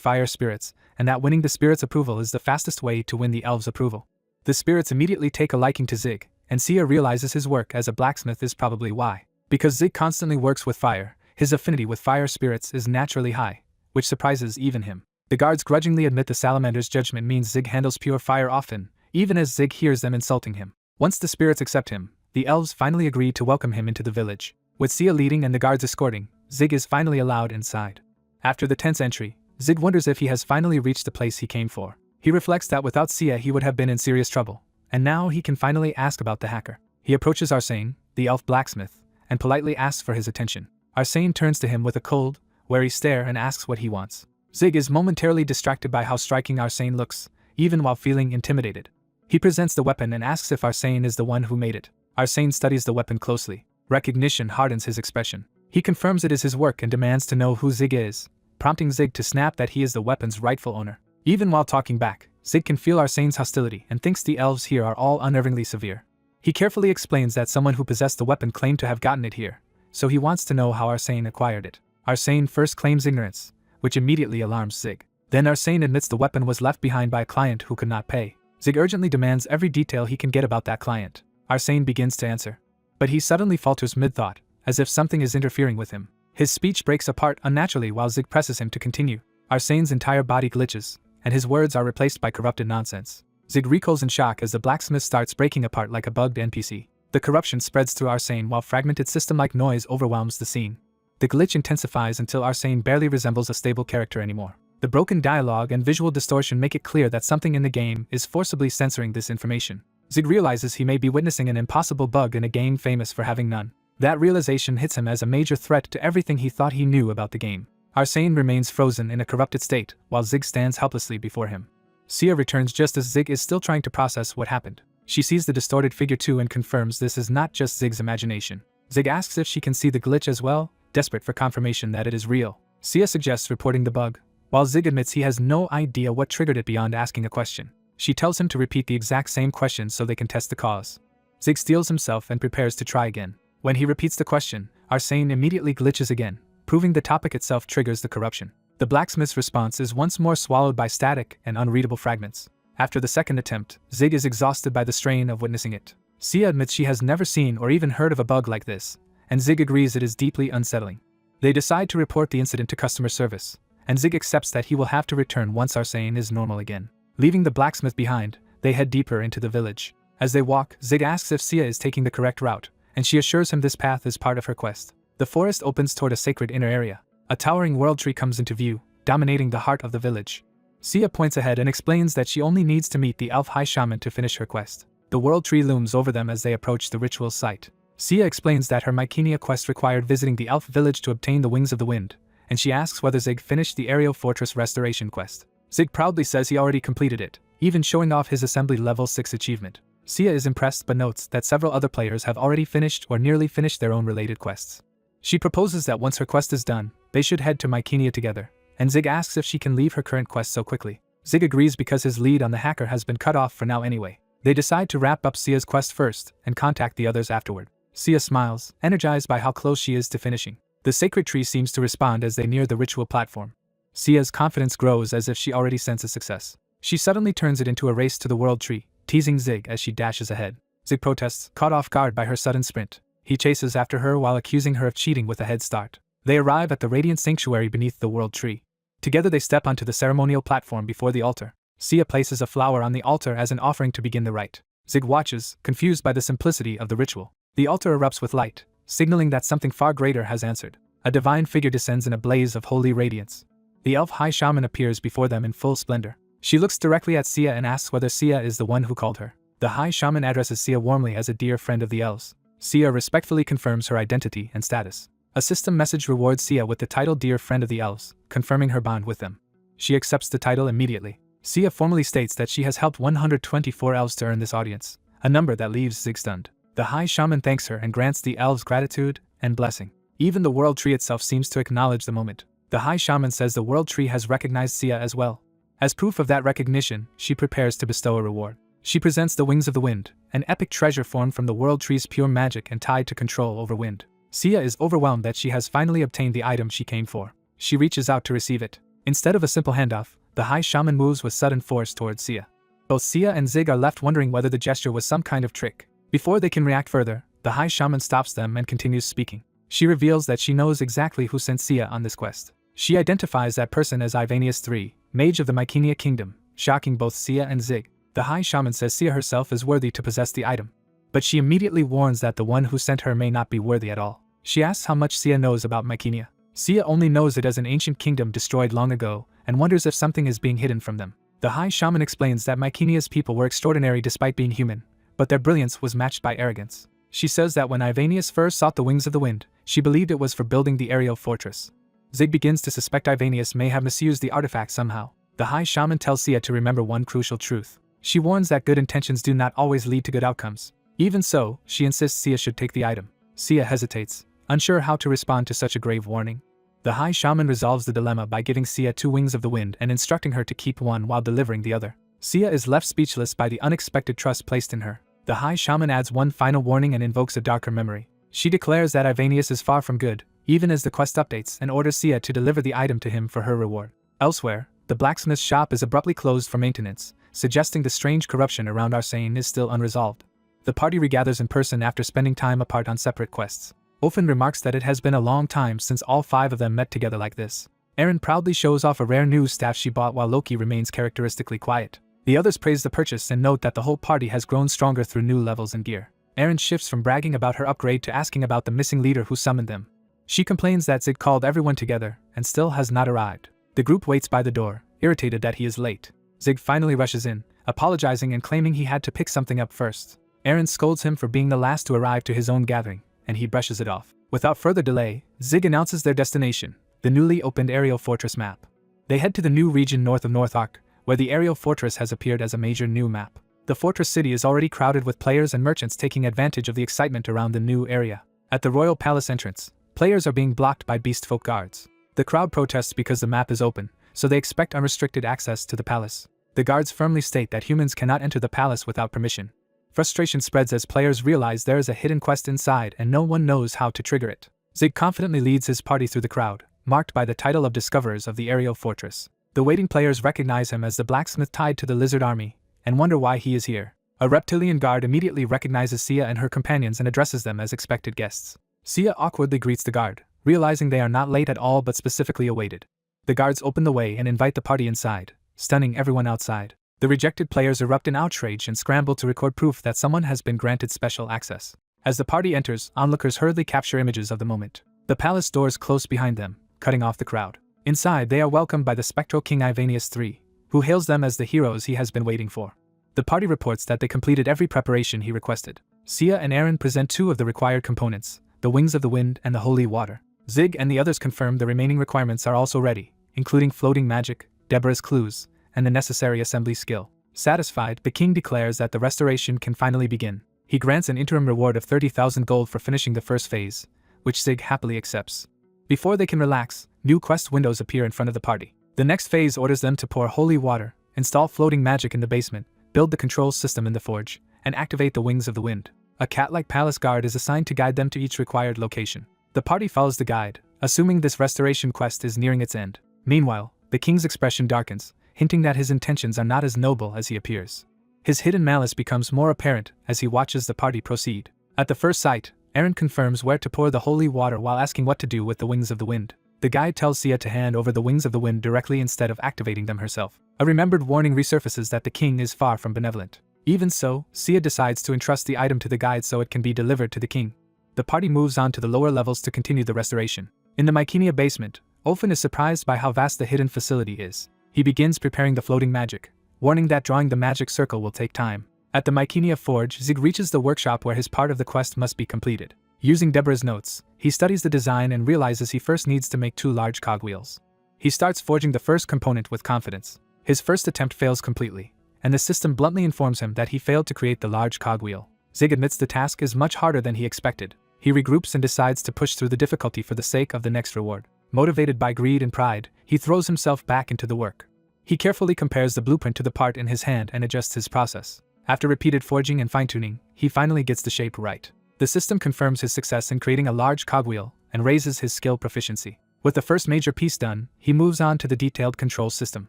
fire spirits, and that winning the spirits' approval is the fastest way to win the elves' approval. The spirits immediately take a liking to Zig, and Sia realizes his work as a blacksmith is probably why. Because Zig constantly works with fire, his affinity with fire spirits is naturally high, which surprises even him. The guards grudgingly admit the salamander's judgment means Zig handles pure fire often, even as Zig hears them insulting him. Once the spirits accept him, the elves finally agree to welcome him into the village. With Sia leading and the guards escorting, Zig is finally allowed inside. After the tense entry, Zig wonders if he has finally reached the place he came for. He reflects that without Sia he would have been in serious trouble, and now he can finally ask about the hacker. He approaches Arsene, the elf blacksmith, and politely asks for his attention. Arsene turns to him with a cold, wary stare and asks what he wants. Zig is momentarily distracted by how striking Arsene looks, even while feeling intimidated. He presents the weapon and asks if Arsene is the one who made it. Arsene studies the weapon closely. Recognition hardens his expression. He confirms it is his work and demands to know who Zig is, prompting Zig to snap that he is the weapon's rightful owner. Even while talking back, Zig can feel Arsene's hostility and thinks the elves here are all unnervingly severe. He carefully explains that someone who possessed the weapon claimed to have gotten it here, so he wants to know how Arsene acquired it. Arsene first claims ignorance, which immediately alarms Zig. Then Arsene admits the weapon was left behind by a client who could not pay. Zig urgently demands every detail he can get about that client. Arsene begins to answer, but he suddenly falters mid-thought, as if something is interfering with him. His speech breaks apart unnaturally while Zig presses him to continue. Arsene's entire body glitches, and his words are replaced by corrupted nonsense. Zig recoils in shock as the blacksmith starts breaking apart like a bugged NPC. The corruption spreads through Arsene while fragmented system-like noise overwhelms the scene. The glitch intensifies until Arsene barely resembles a stable character anymore. The broken dialogue and visual distortion make it clear that something in the game is forcibly censoring this information. Zig realizes he may be witnessing an impossible bug in a game famous for having none. That realization hits him as a major threat to everything he thought he knew about the game. Arsene remains frozen in a corrupted state, while Zig stands helplessly before him. Sia returns just as Zig is still trying to process what happened. She sees the distorted figure too and confirms this is not just Zig's imagination. Zig asks if she can see the glitch as well, desperate for confirmation that it is real. Sia suggests reporting the bug, while Zig admits he has no idea what triggered it beyond asking a question. She tells him to repeat the exact same question so they can test the cause. Zig steels himself and prepares to try again. When he repeats the question, Arsene immediately glitches again, proving the topic itself triggers the corruption. The blacksmith's response is once more swallowed by static and unreadable fragments. After the second attempt, Zig is exhausted by the strain of witnessing it. Sia admits she has never seen or even heard of a bug like this, and Zig agrees it is deeply unsettling. They decide to report the incident to customer service, and Zig accepts that he will have to return once Arsene is normal again. Leaving the blacksmith behind, they head deeper into the village. As they walk, Zig asks if Sia is taking the correct route, and she assures him this path is part of her quest. The forest opens toward a sacred inner area. A towering world tree comes into view, dominating the heart of the village. Sia points ahead and explains that she only needs to meet the elf high shaman to finish her quest. The world tree looms over them as they approach the ritual site. Sia explains that her Mycenia quest required visiting the elf village to obtain the Wings of the Wind, and she asks whether Zig finished the aerial fortress restoration quest. Zig proudly says he already completed it, even showing off his assembly level 6 achievement. Sia is impressed but notes that several other players have already finished or nearly finished their own related quests. She proposes that once her quest is done, they should head to Mycenia together, and Zig asks if she can leave her current quest so quickly. Zig agrees because his lead on the hacker has been cut off for now anyway. They decide to wrap up Sia's quest first and contact the others afterward. Sia smiles, energized by how close she is to finishing. The sacred tree seems to respond as they near the ritual platform. Sia's confidence grows as if she already senses success. She suddenly turns it into a race to the world tree, teasing Zig as she dashes ahead. Zig protests, caught off guard by her sudden sprint. He chases after her while accusing her of cheating with a head start. They arrive at the radiant sanctuary beneath the world tree. Together they step onto the ceremonial platform before the altar. Sia places a flower on the altar as an offering to begin the rite. Zig watches, confused by the simplicity of the ritual. The altar erupts with light, signaling that something far greater has answered. A divine figure descends in a blaze of holy radiance. The elf high shaman appears before them in full splendor. She looks directly at Sia and asks whether Sia is the one who called her. The high shaman addresses Sia warmly as a dear friend of the elves. Sia respectfully confirms her identity and status. A system message rewards Sia with the title Dear Friend of the Elves, confirming her bond with them. She accepts the title immediately. Sia formally states that she has helped 124 elves to earn this audience, a number that leaves Zig stunned. The high shaman thanks her and grants the elves gratitude and blessing. Even the world tree itself seems to acknowledge the moment. The high shaman says the world tree has recognized Sia as well. As proof of that recognition, she prepares to bestow a reward. She presents the Wings of the Wind, an epic treasure formed from the world tree's pure magic and tied to control over wind. Sia is overwhelmed that she has finally obtained the item she came for. She reaches out to receive it. Instead of a simple handoff, the high shaman moves with sudden force towards Sia. Both Sia and Zig are left wondering whether the gesture was some kind of trick. Before they can react further, the high shaman stops them and continues speaking. She reveals that she knows exactly who sent Sia on this quest. She identifies that person as Ivanius III, mage of the Mycenia kingdom, shocking both Sia and Zig. The high shaman says Sia herself is worthy to possess the item. But she immediately warns that the one who sent her may not be worthy at all. She asks how much Sia knows about Mycenia. Sia only knows it as an ancient kingdom destroyed long ago, and wonders if something is being hidden from them. The high shaman explains that Mycenia's people were extraordinary despite being human, but their brilliance was matched by arrogance. She says that when Ivanius first sought the Wings of the Wind, she believed it was for building the aerial fortress. Zig begins to suspect Ivanius may have misused the artifact somehow. The high shaman tells Sia to remember one crucial truth. She warns that good intentions do not always lead to good outcomes. Even so, she insists Sia should take the item. Sia hesitates, unsure how to respond to such a grave warning. The high shaman resolves the dilemma by giving Sia 2 Wings of the Wind and instructing her to keep one while delivering the other. Sia is left speechless by the unexpected trust placed in her. The high shaman adds one final warning and invokes a darker memory. She declares that Ivanius is far from good, even as the quest updates, and orders Sia to deliver the item to him for her reward. Elsewhere, the blacksmith's shop is abruptly closed for maintenance, suggesting the strange corruption around Arsane is still unresolved. The party regathers in person after spending time apart on separate quests. Ofen remarks that it has been a long time since all 5 of them met together like this. Erin proudly shows off a rare new staff she bought while Loki remains characteristically quiet. The others praise the purchase and note that the whole party has grown stronger through new levels and gear. Erin shifts from bragging about her upgrade to asking about the missing leader who summoned them. She complains that Zig called everyone together and still has not arrived. The group waits by the door, irritated that he is late. Zig finally rushes in, apologizing and claiming he had to pick something up first. Erin scolds him for being the last to arrive to his own gathering, and he brushes it off. Without further delay, Zig announces their destination, the newly opened aerial fortress map. They head to the new region north of North Arc, where the aerial fortress has appeared as a major new map. The fortress city is already crowded with players and merchants taking advantage of the excitement around the new area. At the royal palace entrance, players are being blocked by beastfolk guards. The crowd protests because the map is open, so they expect unrestricted access to the palace. The guards firmly state that humans cannot enter the palace without permission. Frustration spreads as players realize there is a hidden quest inside and no one knows how to trigger it. Zig confidently leads his party through the crowd, marked by the title of Discoverers of the Aerial Fortress. The waiting players recognize him as the blacksmith tied to the lizard army, and wonder why he is here. A reptilian guard immediately recognizes Sia and her companions and addresses them as expected guests. Sia awkwardly greets the guard, realizing they are not late at all but specifically awaited. The guards open the way and invite the party inside, stunning everyone outside. The rejected players erupt in outrage and scramble to record proof that someone has been granted special access. As the party enters, onlookers hurriedly capture images of the moment. The palace doors close behind them, cutting off the crowd. Inside, they are welcomed by the spectral King Ivanius III, who hails them as the heroes he has been waiting for. The party reports that they completed every preparation he requested. Sia and Erin present 2 of the required components, the Wings of the Wind and the Holy Water. Zig and the others confirm the remaining requirements are also ready, including floating magic, Deborah's clues, and the necessary assembly skill. Satisfied, the king declares that the restoration can finally begin. He grants an interim reward of 30,000 gold for finishing the first phase, which Zig happily accepts. Before they can relax, new quest windows appear in front of the party. The next phase orders them to pour holy water, install floating magic in the basement, build the control system in the forge, and activate the Wings of the Wind. A cat-like palace guard is assigned to guide them to each required location. The party follows the guide, assuming this restoration quest is nearing its end. Meanwhile, the king's expression darkens, hinting that his intentions are not as noble as he appears. His hidden malice becomes more apparent as he watches the party proceed. At the first sight, Eren confirms where to pour the holy water while asking what to do with the wings of the wind. The guide tells Sia to hand over the wings of the wind directly instead of activating them herself. A remembered warning resurfaces that the king is far from benevolent. Even so, Sia decides to entrust the item to the guide so it can be delivered to the king. The party moves on to the lower levels to continue the restoration. In the Mycenia basement, Olfen is surprised by how vast the hidden facility is. He begins preparing the floating magic, warning that drawing the magic circle will take time. At the Mycenia forge, Zig reaches the workshop where his part of the quest must be completed. Using Deborah's notes, he studies the design and realizes he first needs to make 2 large cogwheels. He starts forging the first component with confidence. His first attempt fails completely, and the system bluntly informs him that he failed to create the large cogwheel. Zig admits the task is much harder than he expected. He regroups and decides to push through the difficulty for the sake of the next reward. Motivated by greed and pride, he throws himself back into the work. He carefully compares the blueprint to the part in his hand and adjusts his process. After repeated forging and fine-tuning, he finally gets the shape right. The system confirms his success in creating a large cogwheel and raises his skill proficiency. With the first major piece done, he moves on to the detailed control system.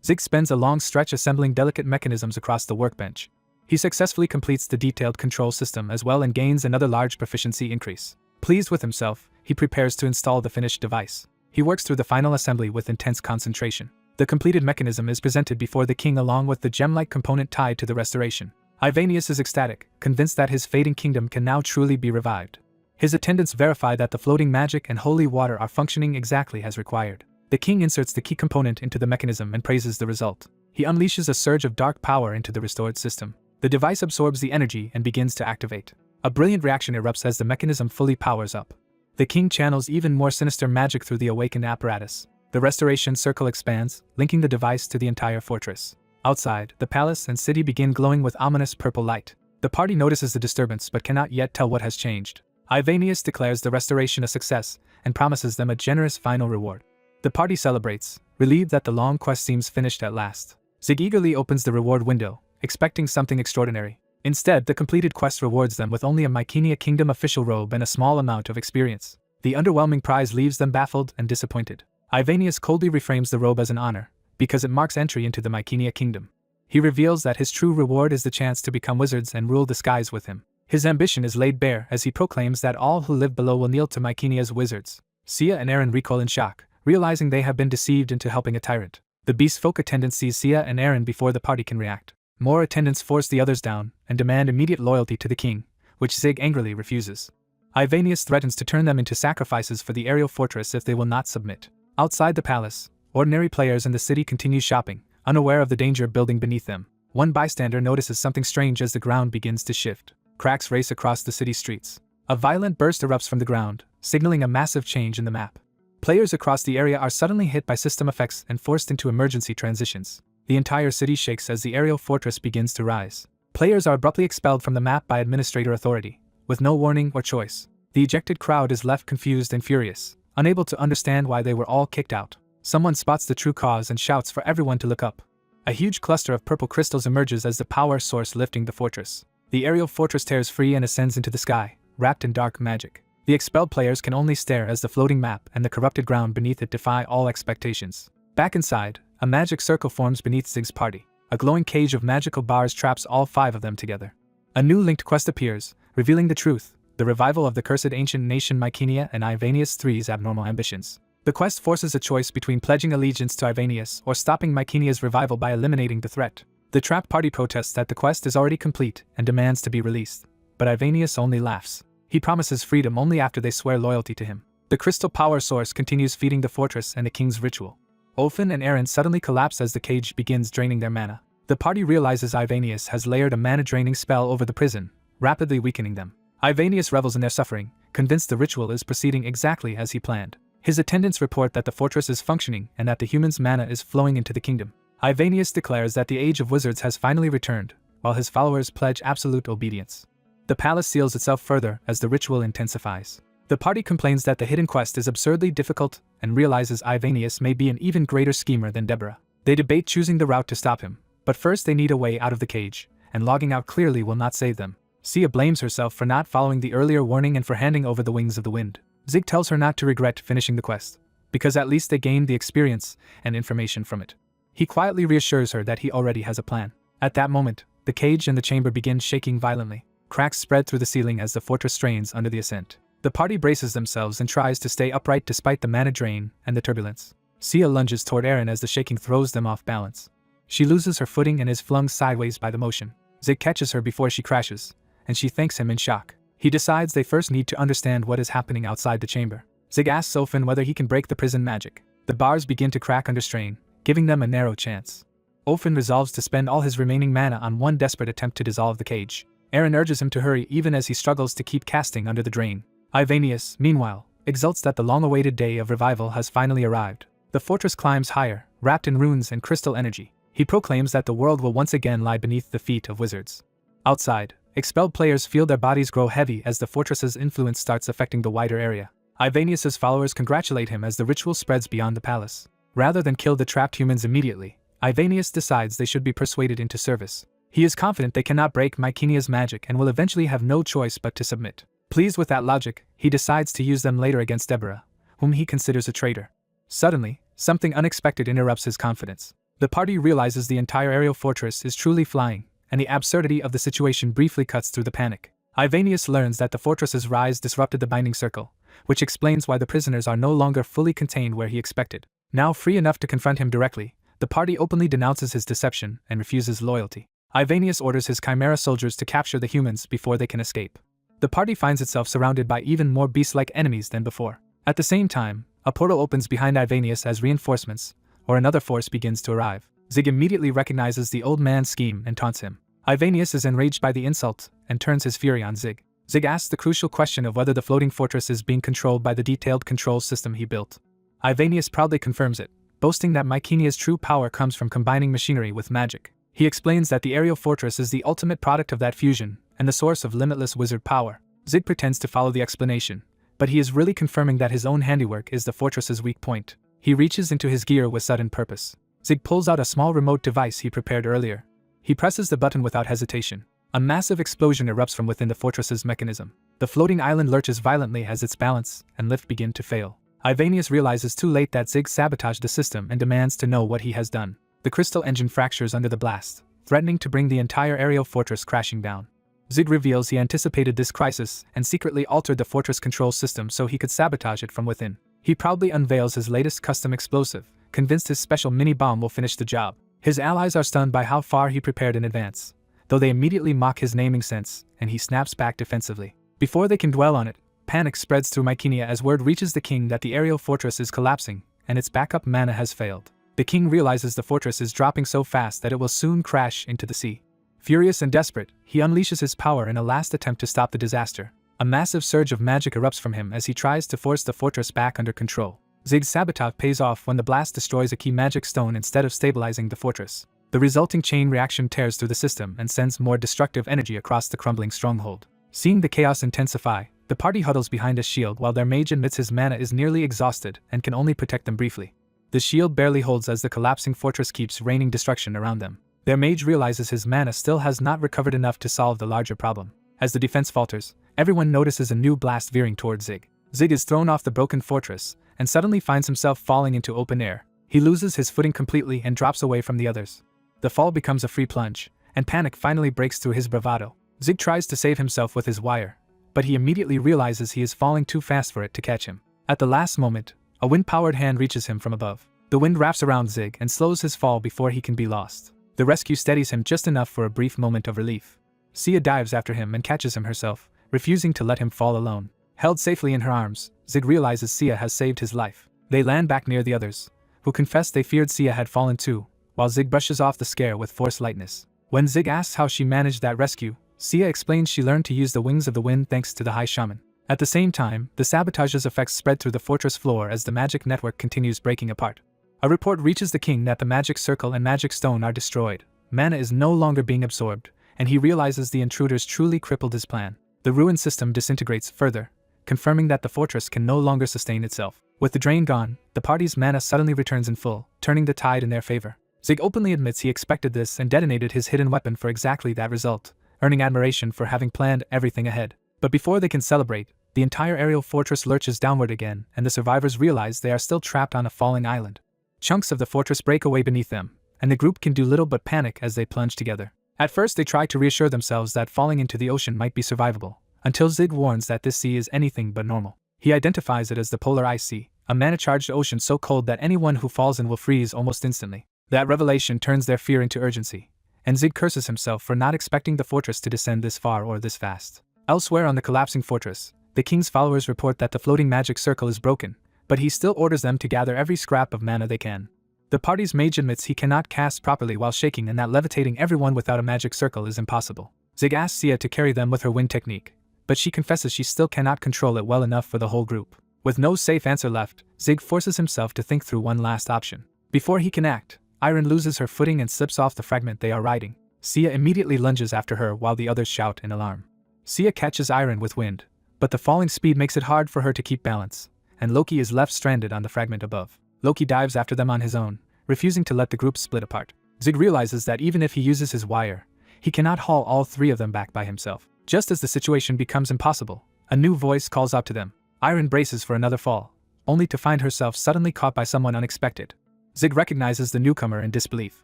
Zig spends a long stretch assembling delicate mechanisms across the workbench. He successfully completes the detailed control system as well and gains another large proficiency increase. Pleased with himself, he prepares to install the finished device. He works through the final assembly with intense concentration. The completed mechanism is presented before the king along with the gem-like component tied to the restoration. Ivanius is ecstatic, convinced that his fading kingdom can now truly be revived. His attendants verify that the floating magic and holy water are functioning exactly as required. The king inserts the key component into the mechanism and praises the result. He unleashes a surge of dark power into the restored system. The device absorbs the energy and begins to activate. A brilliant reaction erupts as the mechanism fully powers up. The king channels even more sinister magic through the awakened apparatus. The restoration circle expands, linking the device to the entire fortress. Outside, the palace and city begin glowing with ominous purple light. The party notices the disturbance but cannot yet tell what has changed. Ivanius declares the restoration a success and promises them a generous final reward. The party celebrates, relieved that the long quest seems finished at last. Zig eagerly opens the reward window, expecting something extraordinary. Instead, the completed quest rewards them with only a Mycenia Kingdom official robe and a small amount of experience. The underwhelming prize leaves them baffled and disappointed. Ivanius coldly reframes the robe as an honor, because it marks entry into the Mycenia Kingdom. He reveals that his true reward is the chance to become wizards and rule the skies with him. His ambition is laid bare as he proclaims that all who live below will kneel to Mycenia's wizards. Sia and Eren recoil in shock, realizing they have been deceived into helping a tyrant. The beast folk attendant sees Sia and Eren before the party can react. More attendants force the others down and demand immediate loyalty to the king, which Zig angrily refuses. Ivanius threatens to turn them into sacrifices for the aerial fortress if they will not submit. Outside the palace, ordinary players in the city continue shopping, unaware of the danger building beneath them. One bystander notices something strange as the ground begins to shift. Cracks race across the city streets. A violent burst erupts from the ground, signaling a massive change in the map. Players across the area are suddenly hit by system effects and forced into emergency transitions. The entire city shakes as the aerial fortress begins to rise. Players are abruptly expelled from the map by administrator authority, with no warning or choice. The ejected crowd is left confused and furious, unable to understand why they were all kicked out. Someone spots the true cause and shouts for everyone to look up. A huge cluster of purple crystals emerges as the power source lifting the fortress. The aerial fortress tears free and ascends into the sky, wrapped in dark magic. The expelled players can only stare as the floating map and the corrupted ground beneath it defy all expectations. Back inside, a magic circle forms beneath Zig's party. A glowing cage of magical bars traps all 5 of them together. A new linked quest appears, revealing the truth: the revival of the cursed ancient nation Mycenia and Ivanius III's abnormal ambitions. The quest forces a choice between pledging allegiance to Ivanius or stopping Mycenia's revival by eliminating the threat. The trapped party protests that the quest is already complete and demands to be released, but Ivanius only laughs. He promises freedom only after they swear loyalty to him. The crystal power source continues feeding the fortress and the king's ritual. Olfen and Eren suddenly collapse as the cage begins draining their mana. The party realizes Ivanius has layered a mana-draining spell over the prison, rapidly weakening them. Ivanius revels in their suffering, convinced the ritual is proceeding exactly as he planned. His attendants report that the fortress is functioning and that the humans' mana is flowing into the kingdom. Ivanius declares that the age of wizards has finally returned, while his followers pledge absolute obedience. The palace seals itself further as the ritual intensifies. The party complains that the hidden quest is absurdly difficult and realizes Ivanius may be an even greater schemer than Deborah. They debate choosing the route to stop him, but first they need a way out of the cage, and logging out clearly will not save them. Sia blames herself for not following the earlier warning and for handing over the wings of the wind. Zig tells her not to regret finishing the quest, because at least they gained the experience and information from it. He quietly reassures her that he already has a plan. At that moment, the cage in the chamber begins shaking violently. Cracks spread through the ceiling as the fortress strains under the ascent. The party braces themselves and tries to stay upright despite the mana drain and the turbulence. Sia lunges toward Eren as the shaking throws them off balance. She loses her footing and is flung sideways by the motion. Zig catches her before she crashes, and she thanks him in shock. He decides they first need to understand what is happening outside the chamber. Zig asks Ophin whether he can break the prison magic. The bars begin to crack under strain, giving them a narrow chance. Ophin resolves to spend all his remaining mana on one desperate attempt to dissolve the cage. Eren urges him to hurry even as he struggles to keep casting under the drain. Ivanius, meanwhile, exults that the long-awaited day of revival has finally arrived. The fortress climbs higher, wrapped in runes and crystal energy. He proclaims that the world will once again lie beneath the feet of wizards. Outside, expelled players feel their bodies grow heavy as the fortress's influence starts affecting the wider area. Ivanius's followers congratulate him as the ritual spreads beyond the palace. Rather than kill the trapped humans immediately, Ivanius decides they should be persuaded into service. He is confident they cannot break Mycenia's magic and will eventually have no choice but to submit. Pleased with that logic, he decides to use them later against Deborah, whom he considers a traitor. Suddenly, something unexpected interrupts his confidence. The party realizes the entire aerial fortress is truly flying, and the absurdity of the situation briefly cuts through the panic. Ivanius learns that the fortress's rise disrupted the binding circle, which explains why the prisoners are no longer fully contained where he expected. Now free enough to confront him directly, the party openly denounces his deception and refuses loyalty. Ivanius orders his Chimera soldiers to capture the humans before they can escape. The party finds itself surrounded by even more beast-like enemies than before. At the same time, a portal opens behind Ivanius as reinforcements, or another force begins to arrive. Zig immediately recognizes the old man's scheme and taunts him. Ivanius is enraged by the insult and turns his fury on Zig. Zig asks the crucial question of whether the floating fortress is being controlled by the detailed control system he built. Ivanius proudly confirms it, boasting that Mycenia's true power comes from combining machinery with magic. He explains that the aerial fortress is the ultimate product of that fusion and the source of limitless wizard power. Zig pretends to follow the explanation, but he is really confirming that his own handiwork is the fortress's weak point. He reaches into his gear with sudden purpose. Zig pulls out a small remote device he prepared earlier. He presses the button without hesitation. A massive explosion erupts from within the fortress's mechanism. The floating island lurches violently as its balance and lift begin to fail. Ivanius realizes too late that Zig sabotaged the system and demands to know what he has done. The crystal engine fractures under the blast, threatening to bring the entire aerial fortress crashing down. Zig reveals he anticipated this crisis and secretly altered the fortress control system so he could sabotage it from within. He proudly unveils his latest custom explosive, convinced his special mini-bomb will finish the job. His allies are stunned by how far he prepared in advance, though they immediately mock his naming sense, and he snaps back defensively. Before they can dwell on it, panic spreads through Mycenia as word reaches the king that the aerial fortress is collapsing, and its backup mana has failed. The king realizes the fortress is dropping so fast that it will soon crash into the sea. Furious and desperate, he unleashes his power in a last attempt to stop the disaster. A massive surge of magic erupts from him as he tries to force the fortress back under control. Zig's sabotage pays off when the blast destroys a key magic stone instead of stabilizing the fortress. The resulting chain reaction tears through the system and sends more destructive energy across the crumbling stronghold. Seeing the chaos intensify, the party huddles behind a shield while their mage admits his mana is nearly exhausted and can only protect them briefly. The shield barely holds as the collapsing fortress keeps raining destruction around them. Their mage realizes his mana still has not recovered enough to solve the larger problem. As the defense falters, everyone notices a new blast veering towards Zig. Zig is thrown off the broken fortress and suddenly finds himself falling into open air. He loses his footing completely and drops away from the others. The fall becomes a free plunge, and panic finally breaks through his bravado. Zig tries to save himself with his wire, but he immediately realizes he is falling too fast for it to catch him. At the last moment, a wind-powered hand reaches him from above. The wind wraps around Zig and slows his fall before he can be lost. The rescue steadies him just enough for a brief moment of relief. Sia dives after him and catches him herself, refusing to let him fall alone. Held safely in her arms, Zig realizes Sia has saved his life. They land back near the others, who confess they feared Sia had fallen too, while Zig brushes off the scare with forced lightness. When Zig asks how she managed that rescue, Sia explains she learned to use the wings of the wind thanks to the High Shaman. At the same time, the sabotage's effects spread through the fortress floor as the magic network continues breaking apart. A report reaches the king that the magic circle and magic stone are destroyed. Mana is no longer being absorbed, and he realizes the intruders truly crippled his plan. The ruined system disintegrates further, confirming that the fortress can no longer sustain itself. With the drain gone, the party's mana suddenly returns in full, turning the tide in their favor. Zig openly admits he expected this and detonated his hidden weapon for exactly that result, earning admiration for having planned everything ahead. But before they can celebrate, the entire aerial fortress lurches downward again, and the survivors realize they are still trapped on a falling island. Chunks of the fortress break away beneath them, and the group can do little but panic as they plunge together. At first they try to reassure themselves that falling into the ocean might be survivable, until Zig warns that this sea is anything but normal. He identifies it as the polar ice sea, a mana-charged ocean so cold that anyone who falls in will freeze almost instantly. That revelation turns their fear into urgency, and Zig curses himself for not expecting the fortress to descend this far or this fast. Elsewhere on the collapsing fortress, the king's followers report that the floating magic circle is broken, but he still orders them to gather every scrap of mana they can. The party's mage admits he cannot cast properly while shaking and that levitating everyone without a magic circle is impossible. Zig asks Sia to carry them with her wind technique, but she confesses she still cannot control it well enough for the whole group. With no safe answer left, Zig forces himself to think through one last option. Before he can act, Iron loses her footing and slips off the fragment they are riding. Sia immediately lunges after her while the others shout in alarm. Sia catches Iron with wind, but the falling speed makes it hard for her to keep balance, and Loki is left stranded on the fragment above. Loki dives after them on his own, refusing to let the group split apart. Zig realizes that even if he uses his wire, he cannot haul all three of them back by himself. Just as the situation becomes impossible, a new voice calls out to them. Iron braces for another fall, only to find herself suddenly caught by someone unexpected. Zig recognizes the newcomer in disbelief.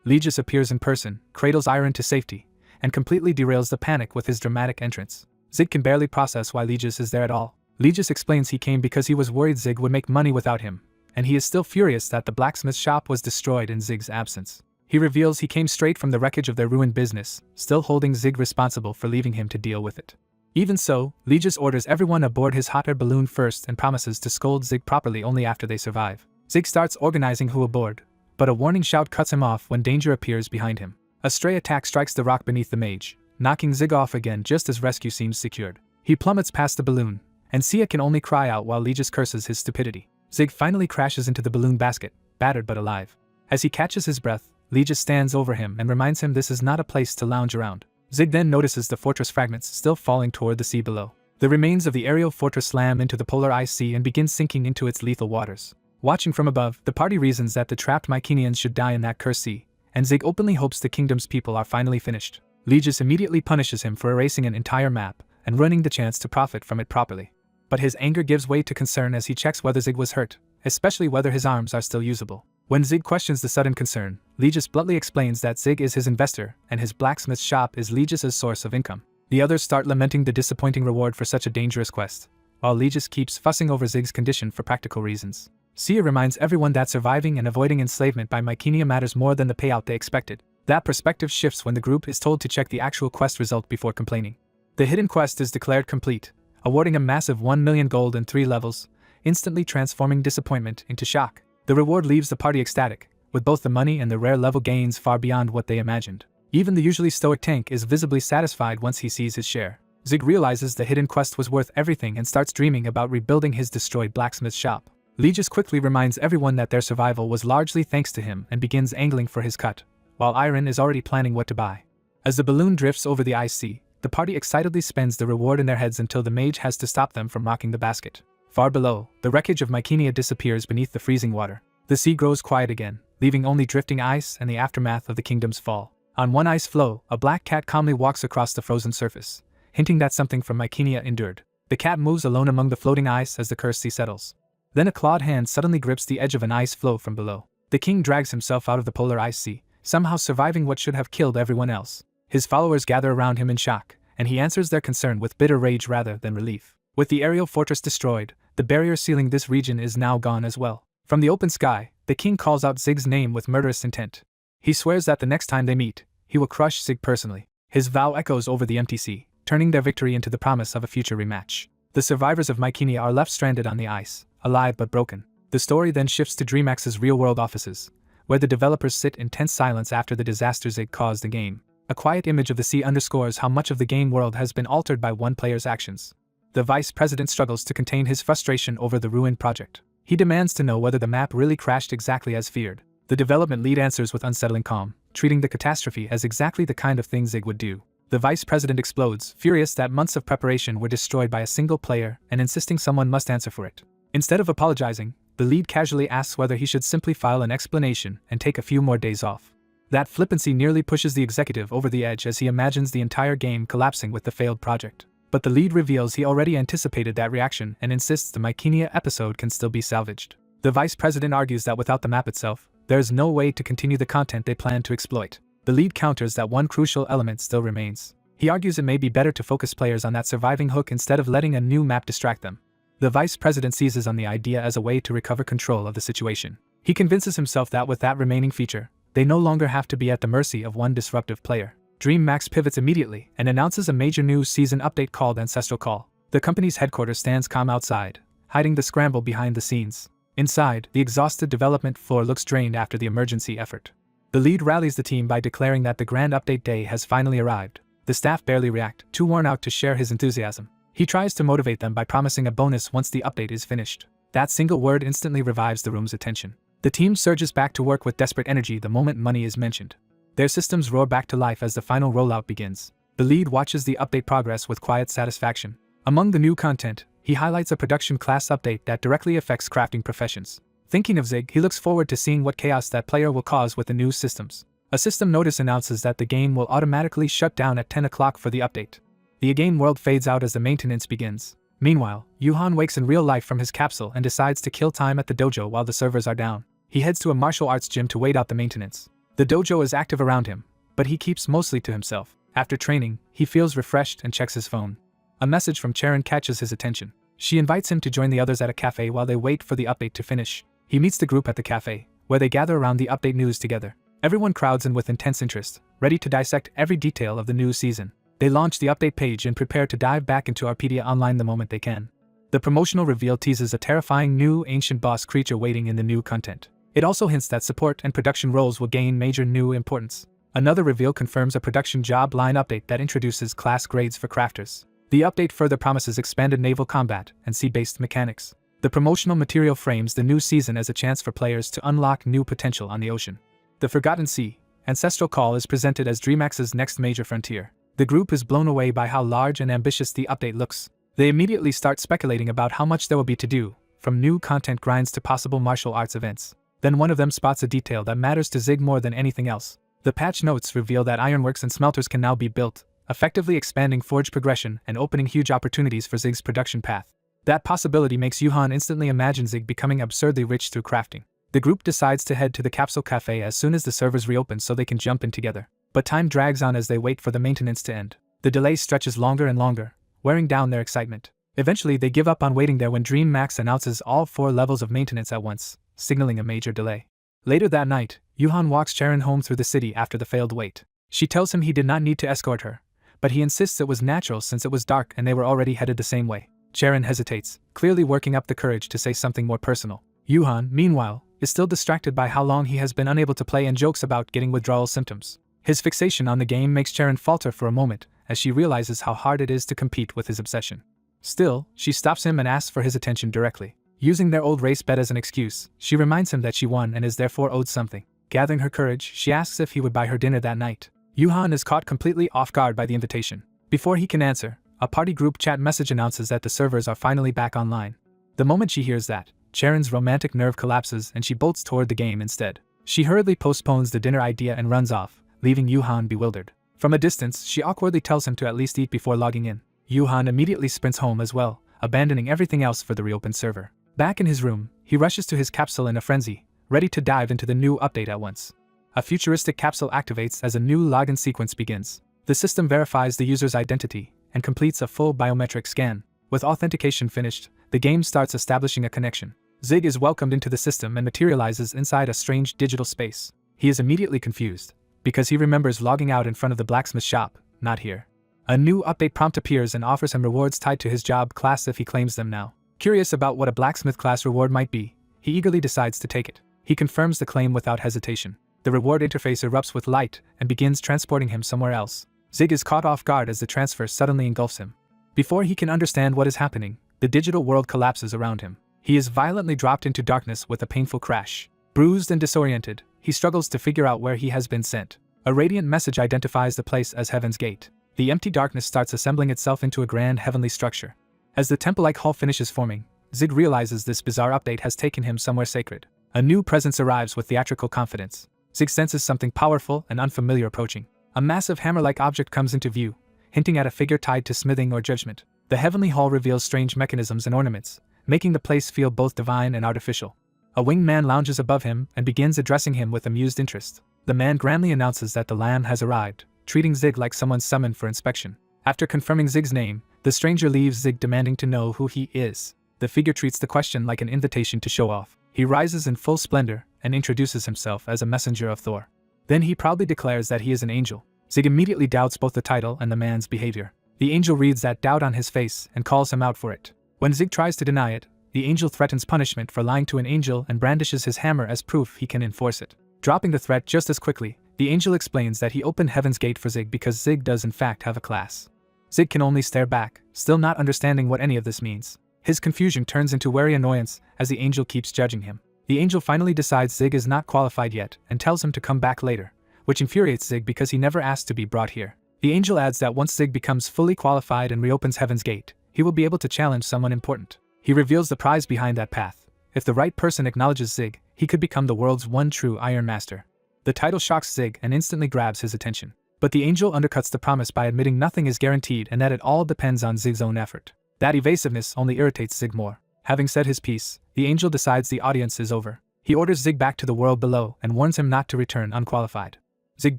Legis appears in person, cradles Iron to safety, and completely derails the panic with his dramatic entrance. Zig can barely process why Legis is there at all. Legis explains he came because he was worried Zig would make money without him, and he is still furious that the blacksmith shop was destroyed in Zig's absence. He reveals he came straight from the wreckage of their ruined business, still holding Zig responsible for leaving him to deal with it. Even so, Legis orders everyone aboard his hot air balloon first and promises to scold Zig properly only after they survive. Zig starts organizing who aboard, but a warning shout cuts him off when danger appears behind him. A stray attack strikes the rock beneath the mage, knocking Zig off again just as rescue seems secured. He plummets past the balloon, and Sia can only cry out while Legis curses his stupidity. Zig finally crashes into the balloon basket, battered but alive. As he catches his breath, Legis stands over him and reminds him this is not a place to lounge around. Zig then notices the fortress fragments still falling toward the sea below. The remains of the aerial fortress slam into the polar ice sea and begin sinking into its lethal waters. Watching from above, the party reasons that the trapped Mycenians should die in that cursed sea, and Zig openly hopes the kingdom's people are finally finished. Legis immediately punishes him for erasing an entire map and ruining the chance to profit from it properly. But his anger gives way to concern as he checks whether Zig was hurt, especially whether his arms are still usable. When Zig questions the sudden concern, Legis bluntly explains that Zig is his investor and his blacksmith shop is Legis's source of income. The others start lamenting the disappointing reward for such a dangerous quest, while Legis keeps fussing over Zig's condition for practical reasons. Sia reminds everyone that surviving and avoiding enslavement by Mycenia matters more than the payout they expected. That perspective shifts when the group is told to check the actual quest result before complaining. The hidden quest is declared complete, awarding a massive 1 million gold in 3 levels, instantly transforming disappointment into shock. The reward leaves the party ecstatic, with both the money and the rare level gains far beyond what they imagined. Even the usually stoic Tank is visibly satisfied once he sees his share. Zig realizes the hidden quest was worth everything and starts dreaming about rebuilding his destroyed blacksmith shop. Legis quickly reminds everyone that their survival was largely thanks to him and begins angling for his cut, while Iron is already planning what to buy. As the balloon drifts over the ice sea, the party excitedly spends the reward in their heads until the mage has to stop them from rocking the basket. Far below, the wreckage of Mycenia disappears beneath the freezing water. The sea grows quiet again, leaving only drifting ice and the aftermath of the kingdom's fall. On one ice floe, a black cat calmly walks across the frozen surface, hinting that something from Mycenia endured. The cat moves alone among the floating ice as the cursed sea settles. Then a clawed hand suddenly grips the edge of an ice floe from below. The king drags himself out of the polar ice sea, somehow surviving what should have killed everyone else. His followers gather around him in shock, and he answers their concern with bitter rage rather than relief. With the aerial fortress destroyed, the barrier sealing this region is now gone as well. From the open sky, the king calls out Zig's name with murderous intent. He swears that the next time they meet, he will crush Zig personally. His vow echoes over the empty sea, turning their victory into the promise of a future rematch. The survivors of Mycenia are left stranded on the ice, alive but broken. The story then shifts to DreamHack's real-world offices, where the developers sit in tense silence after the disaster Zig caused the game. A quiet image of the sea underscores how much of the game world has been altered by one player's actions. The vice president struggles to contain his frustration over the ruined project. He demands to know whether the map really crashed exactly as feared. The development lead answers with unsettling calm, treating the catastrophe as exactly the kind of thing Zig would do. The vice president explodes, furious that months of preparation were destroyed by a single player and insisting someone must answer for it. Instead of apologizing, the lead casually asks whether he should simply file an explanation and take a few more days off. That flippancy nearly pushes the executive over the edge as he imagines the entire game collapsing with the failed project. But the lead reveals he already anticipated that reaction and insists the Mycenia episode can still be salvaged. The vice president argues that without the map itself, there is no way to continue the content they plan to exploit. The lead counters that one crucial element still remains. He argues it may be better to focus players on that surviving hook instead of letting a new map distract them. The vice president seizes on the idea as a way to recover control of the situation. He convinces himself that with that remaining feature, they no longer have to be at the mercy of one disruptive player. DreamMax pivots immediately and announces a major new season update called Ancestral Call. The company's headquarters stands calm outside, hiding the scramble behind the scenes. Inside, the exhausted development floor looks drained after the emergency effort. The lead rallies the team by declaring that the grand update day has finally arrived. The staff barely react, too worn out to share his enthusiasm. He tries to motivate them by promising a bonus once the update is finished. That single word instantly revives the room's attention. The team surges back to work with desperate energy the moment money is mentioned. Their systems roar back to life as the final rollout begins. The lead watches the update progress with quiet satisfaction. Among the new content, he highlights a production class update that directly affects crafting professions. Thinking of Zig, he looks forward to seeing what chaos that player will cause with the new systems. A system notice announces that the game will automatically shut down at 10 o'clock for the update. The game world fades out as the maintenance begins. Meanwhile, Yuhan wakes in real life from his capsule and decides to kill time at the dojo while the servers are down. He heads to a martial arts gym to wait out the maintenance. The dojo is active around him, but he keeps mostly to himself. After training, he feels refreshed and checks his phone. A message from Charon catches his attention. She invites him to join the others at a cafe while they wait for the update to finish. He meets the group at the cafe, where they gather around the update news together. Everyone crowds in with intense interest, ready to dissect every detail of the new season. They launch the update page and prepare to dive back into Arpedia Online the moment they can. The promotional reveal teases a terrifying new ancient boss creature waiting in the new content. It also hints that support and production roles will gain major new importance. Another reveal confirms a production job line update that introduces class grades for crafters. The update further promises expanded naval combat and sea-based mechanics. The promotional material frames the new season as a chance for players to unlock new potential on the ocean. The Forgotten Sea, Ancestral Call is presented as DreamX's next major frontier. The group is blown away by how large and ambitious the update looks. They immediately start speculating about how much there will be to do, from new content grinds to possible martial arts events. Then one of them spots a detail that matters to Zig more than anything else. The patch notes reveal that ironworks and smelters can now be built, effectively expanding forge progression and opening huge opportunities for Zig's production path. That possibility makes Yuhan instantly imagine Zig becoming absurdly rich through crafting. The group decides to head to the capsule cafe as soon as the servers reopen so they can jump in together. But time drags on as they wait for the maintenance to end. The delay stretches longer and longer, wearing down their excitement. Eventually they give up on waiting there when DreamMax announces all 4 levels of maintenance at once, signaling a major delay. Later that night, Yuhan walks Charon home through the city after the failed wait. She tells him he did not need to escort her, but he insists it was natural since it was dark and they were already headed the same way. Charon hesitates, clearly working up the courage to say something more personal. Yuhan, meanwhile, is still distracted by how long he has been unable to play and jokes about getting withdrawal symptoms. His fixation on the game makes Charon falter for a moment as she realizes how hard it is to compete with his obsession. Still, she stops him and asks for his attention directly. Using their old race bet as an excuse, she reminds him that she won and is therefore owed something. Gathering her courage, she asks if he would buy her dinner that night. Yuhan is caught completely off guard by the invitation. Before he can answer, a party group chat message announces that the servers are finally back online. The moment she hears that, Charon's romantic nerve collapses and she bolts toward the game instead. She hurriedly postpones the dinner idea and runs off, leaving Yuhan bewildered. From a distance, she awkwardly tells him to at least eat before logging in. Yuhan immediately sprints home as well, abandoning everything else for the reopened server. Back in his room, he rushes to his capsule in a frenzy, ready to dive into the new update at once. A futuristic capsule activates as a new login sequence begins. The system verifies the user's identity and completes a full biometric scan. With authentication finished, the game starts establishing a connection. Zig is welcomed into the system and materializes inside a strange digital space. He is immediately confused, because he remembers logging out in front of the blacksmith shop, not here. A new update prompt appears and offers him rewards tied to his job class if he claims them now. Curious about what a blacksmith class reward might be, he eagerly decides to take it. He confirms the claim without hesitation. The reward interface erupts with light and begins transporting him somewhere else. Zig is caught off guard as the transfer suddenly engulfs him. Before he can understand what is happening, the digital world collapses around him. He is violently dropped into darkness with a painful crash. Bruised and disoriented, he struggles to figure out where he has been sent. A radiant message identifies the place as Heaven's Gate. The empty darkness starts assembling itself into a grand heavenly structure. As the temple-like hall finishes forming, Zig realizes this bizarre update has taken him somewhere sacred. A new presence arrives with theatrical confidence. Zig senses something powerful and unfamiliar approaching. A massive hammer-like object comes into view, hinting at a figure tied to smithing or judgment. The heavenly hall reveals strange mechanisms and ornaments, making the place feel both divine and artificial. A winged man lounges above him and begins addressing him with amused interest. The man grandly announces that the lamb has arrived, treating Zig like someone summoned for inspection. After confirming Zig's name, the stranger leaves Zig demanding to know who he is. The figure treats the question like an invitation to show off. He rises in full splendor and introduces himself as a messenger of Thor. Then he proudly declares that he is an angel. Zig immediately doubts both the title and the man's behavior. The angel reads that doubt on his face and calls him out for it. When Zig tries to deny it, the angel threatens punishment for lying to an angel and brandishes his hammer as proof he can enforce it. Dropping the threat just as quickly, the angel explains that he opened Heaven's Gate for Zig because Zig does in fact have a class. Zig can only stare back, still not understanding what any of this means. His confusion turns into wary annoyance as the angel keeps judging him. The angel finally decides Zig is not qualified yet and tells him to come back later, which infuriates Zig because he never asked to be brought here. The angel adds that once Zig becomes fully qualified and reopens Heaven's Gate, he will be able to challenge someone important. He reveals the prize behind that path. If the right person acknowledges Zig, he could become the world's one true Iron Master. The title shocks Zig and instantly grabs his attention. But the angel undercuts the promise by admitting nothing is guaranteed and that it all depends on Zig's own effort. That evasiveness only irritates Zig more. Having said his piece, the angel decides the audience is over. He orders Zig back to the world below and warns him not to return unqualified. Zig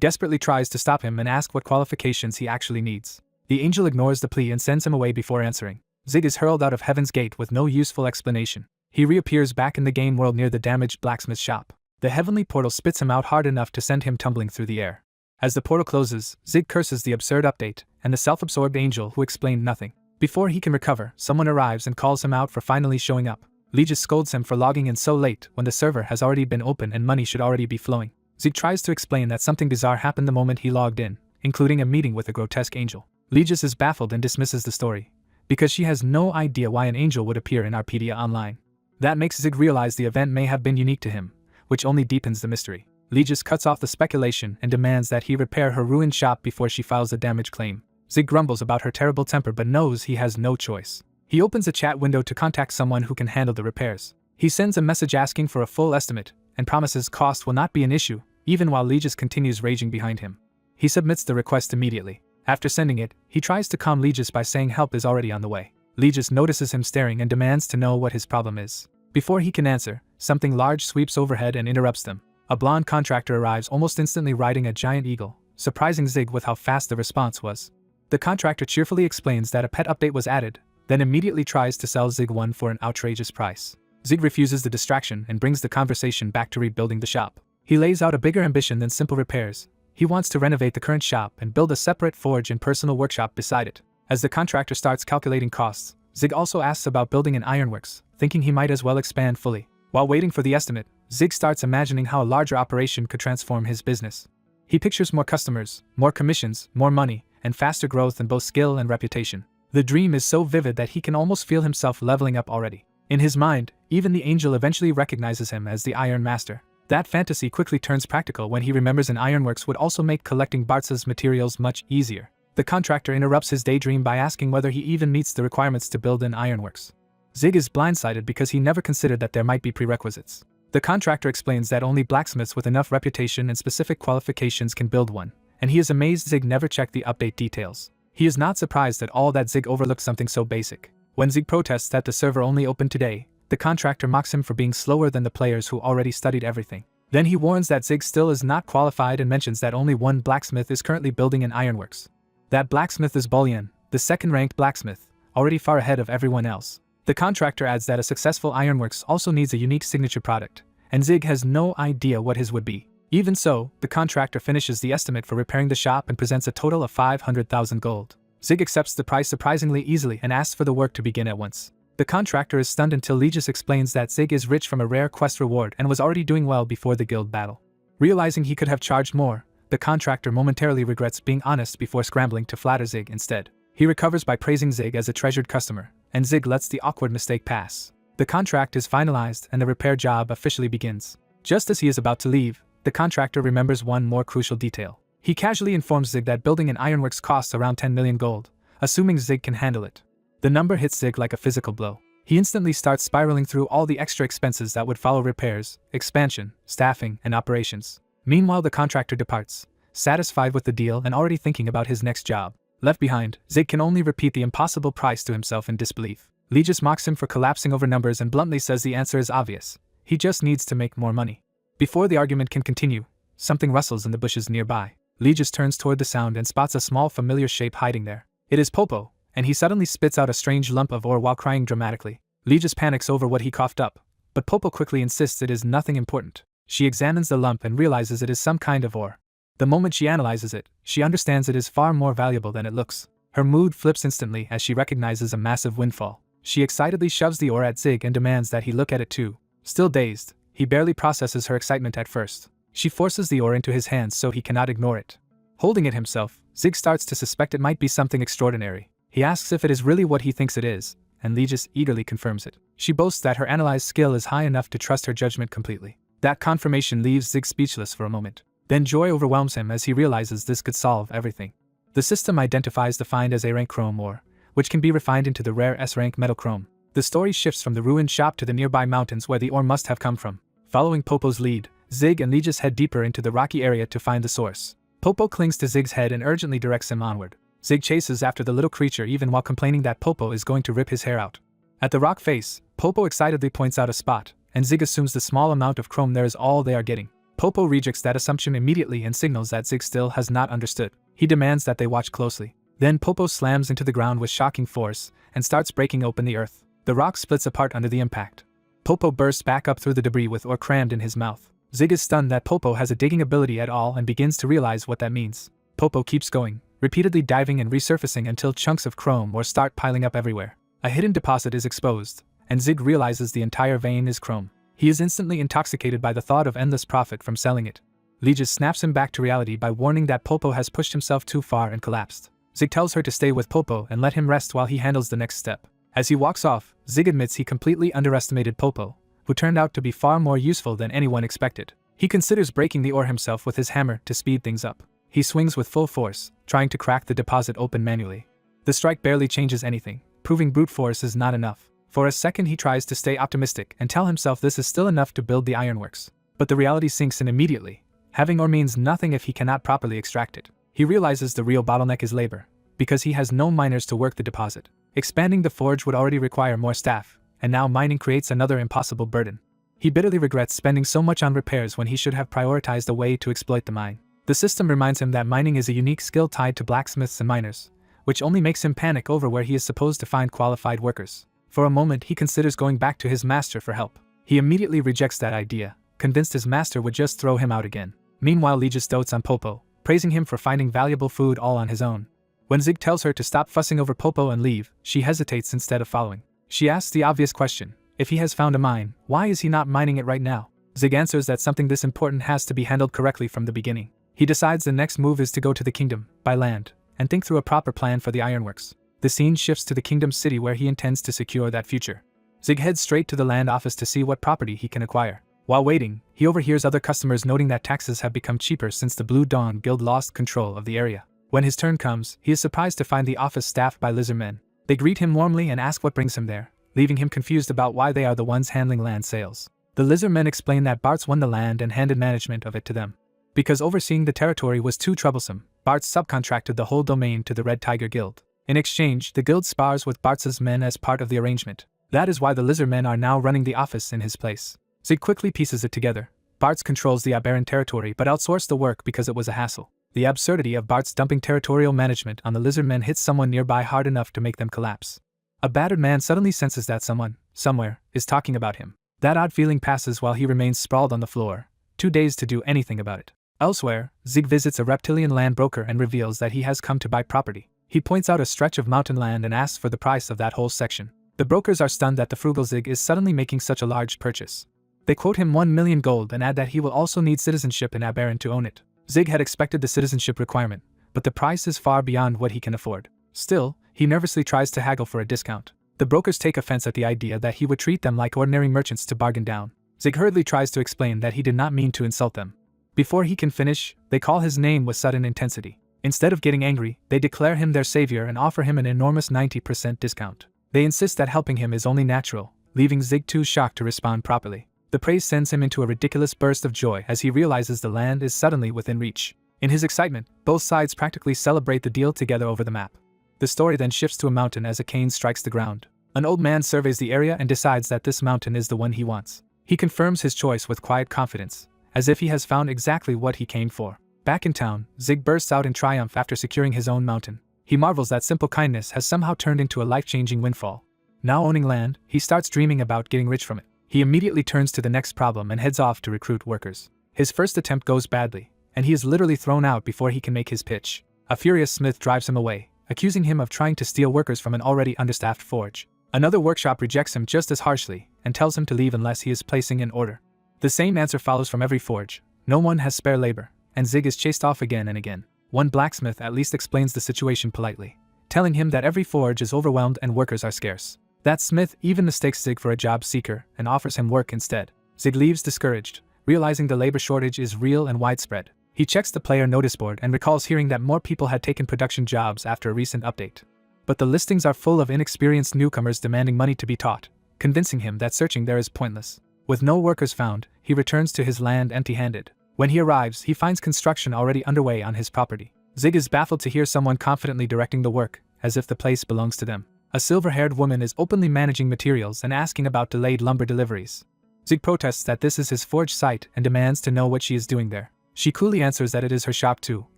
desperately tries to stop him and ask what qualifications he actually needs. The angel ignores the plea and sends him away before answering. Zig is hurled out of Heaven's Gate with no useful explanation. He reappears back in the game world near the damaged blacksmith shop. The heavenly portal spits him out hard enough to send him tumbling through the air. As the portal closes, Zig curses the absurd update and the self-absorbed angel who explained nothing. Before he can recover, someone arrives and calls him out for finally showing up. Legis scolds him for logging in so late when the server has already been open and money should already be flowing. Zig tries to explain that something bizarre happened the moment he logged in, including a meeting with a grotesque angel. Legis is baffled and dismisses the story, because she has no idea why an angel would appear in Arpedia Online. That makes Zig realize the event may have been unique to him, which only deepens the mystery. Legis cuts off the speculation and demands that he repair her ruined shop before she files a damage claim. Zig grumbles about her terrible temper but knows he has no choice. He opens a chat window to contact someone who can handle the repairs. He sends a message asking for a full estimate and promises cost will not be an issue, even while Legis continues raging behind him. He submits the request immediately. After sending it, he tries to calm Legis by saying help is already on the way. Legis notices him staring and demands to know what his problem is. Before he can answer, something large sweeps overhead and interrupts them. A blonde contractor arrives almost instantly riding a giant eagle, surprising Zig with how fast the response was. The contractor cheerfully explains that a pet update was added, then immediately tries to sell Zig one for an outrageous price. Zig refuses the distraction and brings the conversation back to rebuilding the shop. He lays out a bigger ambition than simple repairs. He wants to renovate the current shop and build a separate forge and personal workshop beside it. As the contractor starts calculating costs, Zig also asks about building an ironworks, thinking he might as well expand fully. While waiting for the estimate, Zig starts imagining how a larger operation could transform his business. He pictures more customers, more commissions, more money, and faster growth in both skill and reputation. The dream is so vivid that he can almost feel himself leveling up already. In his mind, even the angel eventually recognizes him as the Iron Master. That fantasy quickly turns practical when he remembers an ironworks would also make collecting Bartza's materials much easier. The contractor interrupts his daydream by asking whether he even meets the requirements to build an ironworks. Zig is blindsided because he never considered that there might be prerequisites. The contractor explains that only blacksmiths with enough reputation and specific qualifications can build one, and he is amazed Zig never checked the update details. He is not surprised at all that Zig overlooked something so basic. When Zig protests that the server only opened today, the contractor mocks him for being slower than the players who already studied everything. Then he warns that Zig still is not qualified and mentions that only one blacksmith is currently building an ironworks. That blacksmith is Bullion, the second-ranked blacksmith, already far ahead of everyone else. The contractor adds that a successful ironworks also needs a unique signature product, and Zig has no idea what his would be. Even so, the contractor finishes the estimate for repairing the shop and presents a total of 500,000 gold. Zig accepts the price surprisingly easily and asks for the work to begin at once. The contractor is stunned until Legis explains that Zig is rich from a rare quest reward and was already doing well before the guild battle. Realizing he could have charged more, the contractor momentarily regrets being honest before scrambling to flatter Zig instead. He recovers by praising Zig as a treasured customer, and Zig lets the awkward mistake pass. The contract is finalized and the repair job officially begins. Just as he is about to leave, the contractor remembers one more crucial detail. He casually informs Zig that building an ironworks costs around 10 million gold, assuming Zig can handle it. The number hits Zig like a physical blow. He instantly starts spiraling through all the extra expenses that would follow repairs, expansion, staffing, and operations. Meanwhile, the contractor departs, satisfied with the deal and already thinking about his next job. Left behind, Zig can only repeat the impossible price to himself in disbelief. Lee just mocks him for collapsing over numbers and bluntly says the answer is obvious. He just needs to make more money. Before the argument can continue, something rustles in the bushes nearby. Lee just turns toward the sound and spots a small familiar shape hiding there. It is Popo, and he suddenly spits out a strange lump of ore while crying dramatically. Lee just panics over what he coughed up, but Popo quickly insists it is nothing important. She examines the lump and realizes it is some kind of ore. The moment she analyzes it, she understands it is far more valuable than it looks. Her mood flips instantly as she recognizes a massive windfall. She excitedly shoves the ore at Zig and demands that he look at it too. Still dazed, he barely processes her excitement at first. She forces the ore into his hands so he cannot ignore it. Holding it himself, Zig starts to suspect it might be something extraordinary. He asks if it is really what he thinks it is, and Lee just eagerly confirms it. She boasts that her analyzed skill is high enough to trust her judgment completely. That confirmation leaves Zig speechless for a moment. Then joy overwhelms him as he realizes this could solve everything. The system identifies the find as A-rank chrome ore, which can be refined into the rare S-rank metal chrome. The story shifts from the ruined shop to the nearby mountains where the ore must have come from. Following Popo's lead, Zig and Lee just head deeper into the rocky area to find the source. Popo clings to Zig's head and urgently directs him onward. Zig chases after the little creature even while complaining that Popo is going to rip his hair out. At the rock face, Popo excitedly points out a spot, and Zig assumes the small amount of chrome there is all they are getting. Popo rejects that assumption immediately and signals that Zig still has not understood. He demands that they watch closely. Then Popo slams into the ground with shocking force and starts breaking open the earth. The rock splits apart under the impact. Popo bursts back up through the debris with ore crammed in his mouth. Zig is stunned that Popo has a digging ability at all and begins to realize what that means. Popo keeps going, repeatedly diving and resurfacing until chunks of chrome ore start piling up everywhere. A hidden deposit is exposed, and Zig realizes the entire vein is chrome. He is instantly intoxicated by the thought of endless profit from selling it. Lee just snaps him back to reality by warning that Popo has pushed himself too far and collapsed. Zig tells her to stay with Popo and let him rest while he handles the next step. As he walks off, Zig admits he completely underestimated Popo, who turned out to be far more useful than anyone expected. He considers breaking the ore himself with his hammer to speed things up. He swings with full force, trying to crack the deposit open manually. The strike barely changes anything, proving brute force is not enough. For a second he tries to stay optimistic and tell himself this is still enough to build the ironworks. But the reality sinks in immediately. Having ore means nothing if he cannot properly extract it. He realizes the real bottleneck is labor, because he has no miners to work the deposit. Expanding the forge would already require more staff, and now mining creates another impossible burden. He bitterly regrets spending so much on repairs when he should have prioritized a way to exploit the mine. The system reminds him that mining is a unique skill tied to blacksmiths and miners, which only makes him panic over where he is supposed to find qualified workers. For a moment he considers going back to his master for help. He immediately rejects that idea, convinced his master would just throw him out again. Meanwhile Lee just dotes on Popo, praising him for finding valuable food all on his own. When Zig tells her to stop fussing over Popo and leave, she hesitates instead of following. She asks the obvious question, if he has found a mine, why is he not mining it right now? Zig answers that something this important has to be handled correctly from the beginning. He decides the next move is to go to the kingdom, by land, and think through a proper plan for the ironworks. The scene shifts to the kingdom city where he intends to secure that future. Zig heads straight to the land office to see what property he can acquire. While waiting, he overhears other customers noting that taxes have become cheaper since the Blue Dawn Guild lost control of the area. When his turn comes, he is surprised to find the office staffed by lizard men. They greet him warmly and ask what brings him there, leaving him confused about why they are the ones handling land sales. The lizard men explain that Bartz won the land and handed management of it to them. Because overseeing the territory was too troublesome, Bartz subcontracted the whole domain to the Red Tiger Guild. In exchange, the guild spars with Bartz's men as part of the arrangement. That is why the lizard men are now running the office in his place. Zig quickly pieces it together. Bartz controls the aberrant territory but outsourced the work because it was a hassle. The absurdity of Bartz dumping territorial management on the lizard men hits someone nearby hard enough to make them collapse. A battered man suddenly senses that someone, somewhere, is talking about him. That odd feeling passes while he remains sprawled on the floor, too dazed to do anything about it. Elsewhere, Zig visits a reptilian land broker and reveals that he has come to buy property. He points out a stretch of mountain land and asks for the price of that whole section. The brokers are stunned that the frugal Zig is suddenly making such a large purchase. They quote him 1 million gold and add that he will also need citizenship in Aberrant to own it. Zig had expected the citizenship requirement, but the price is far beyond what he can afford. Still, he nervously tries to haggle for a discount. The brokers take offense at the idea that he would treat them like ordinary merchants to bargain down. Zig hurriedly tries to explain that he did not mean to insult them. Before he can finish, they call his name with sudden intensity. Instead of getting angry, they declare him their savior and offer him an enormous 90% discount. They insist that helping him is only natural, leaving Zig too shocked to respond properly. The praise sends him into a ridiculous burst of joy as he realizes the land is suddenly within reach. In his excitement, both sides practically celebrate the deal together over the map. The story then shifts to a mountain as a cane strikes the ground. An old man surveys the area and decides that this mountain is the one he wants. He confirms his choice with quiet confidence, as if he has found exactly what he came for. Back in town, Zig bursts out in triumph after securing his own mountain. He marvels that simple kindness has somehow turned into a life-changing windfall. Now owning land, he starts dreaming about getting rich from it. He immediately turns to the next problem and heads off to recruit workers. His first attempt goes badly, and he is literally thrown out before he can make his pitch. A furious smith drives him away, accusing him of trying to steal workers from an already understaffed forge. Another workshop rejects him just as harshly and tells him to leave unless he is placing an order. The same answer follows from every forge. No one has spare labor, and Zig is chased off again and again. One blacksmith at least explains the situation politely, telling him that every forge is overwhelmed and workers are scarce. That smith even mistakes Zig for a job seeker and offers him work instead. Zig leaves discouraged, realizing the labor shortage is real and widespread. He checks the player notice board and recalls hearing that more people had taken production jobs after a recent update. But the listings are full of inexperienced newcomers demanding money to be taught, convincing him that searching there is pointless. With no workers found, he returns to his land empty-handed. When he arrives, he finds construction already underway on his property. Zig is baffled to hear someone confidently directing the work, as if the place belongs to them. A silver-haired woman is openly managing materials and asking about delayed lumber deliveries. Zig protests that this is his forge site and demands to know what she is doing there. She coolly answers that it is her shop too,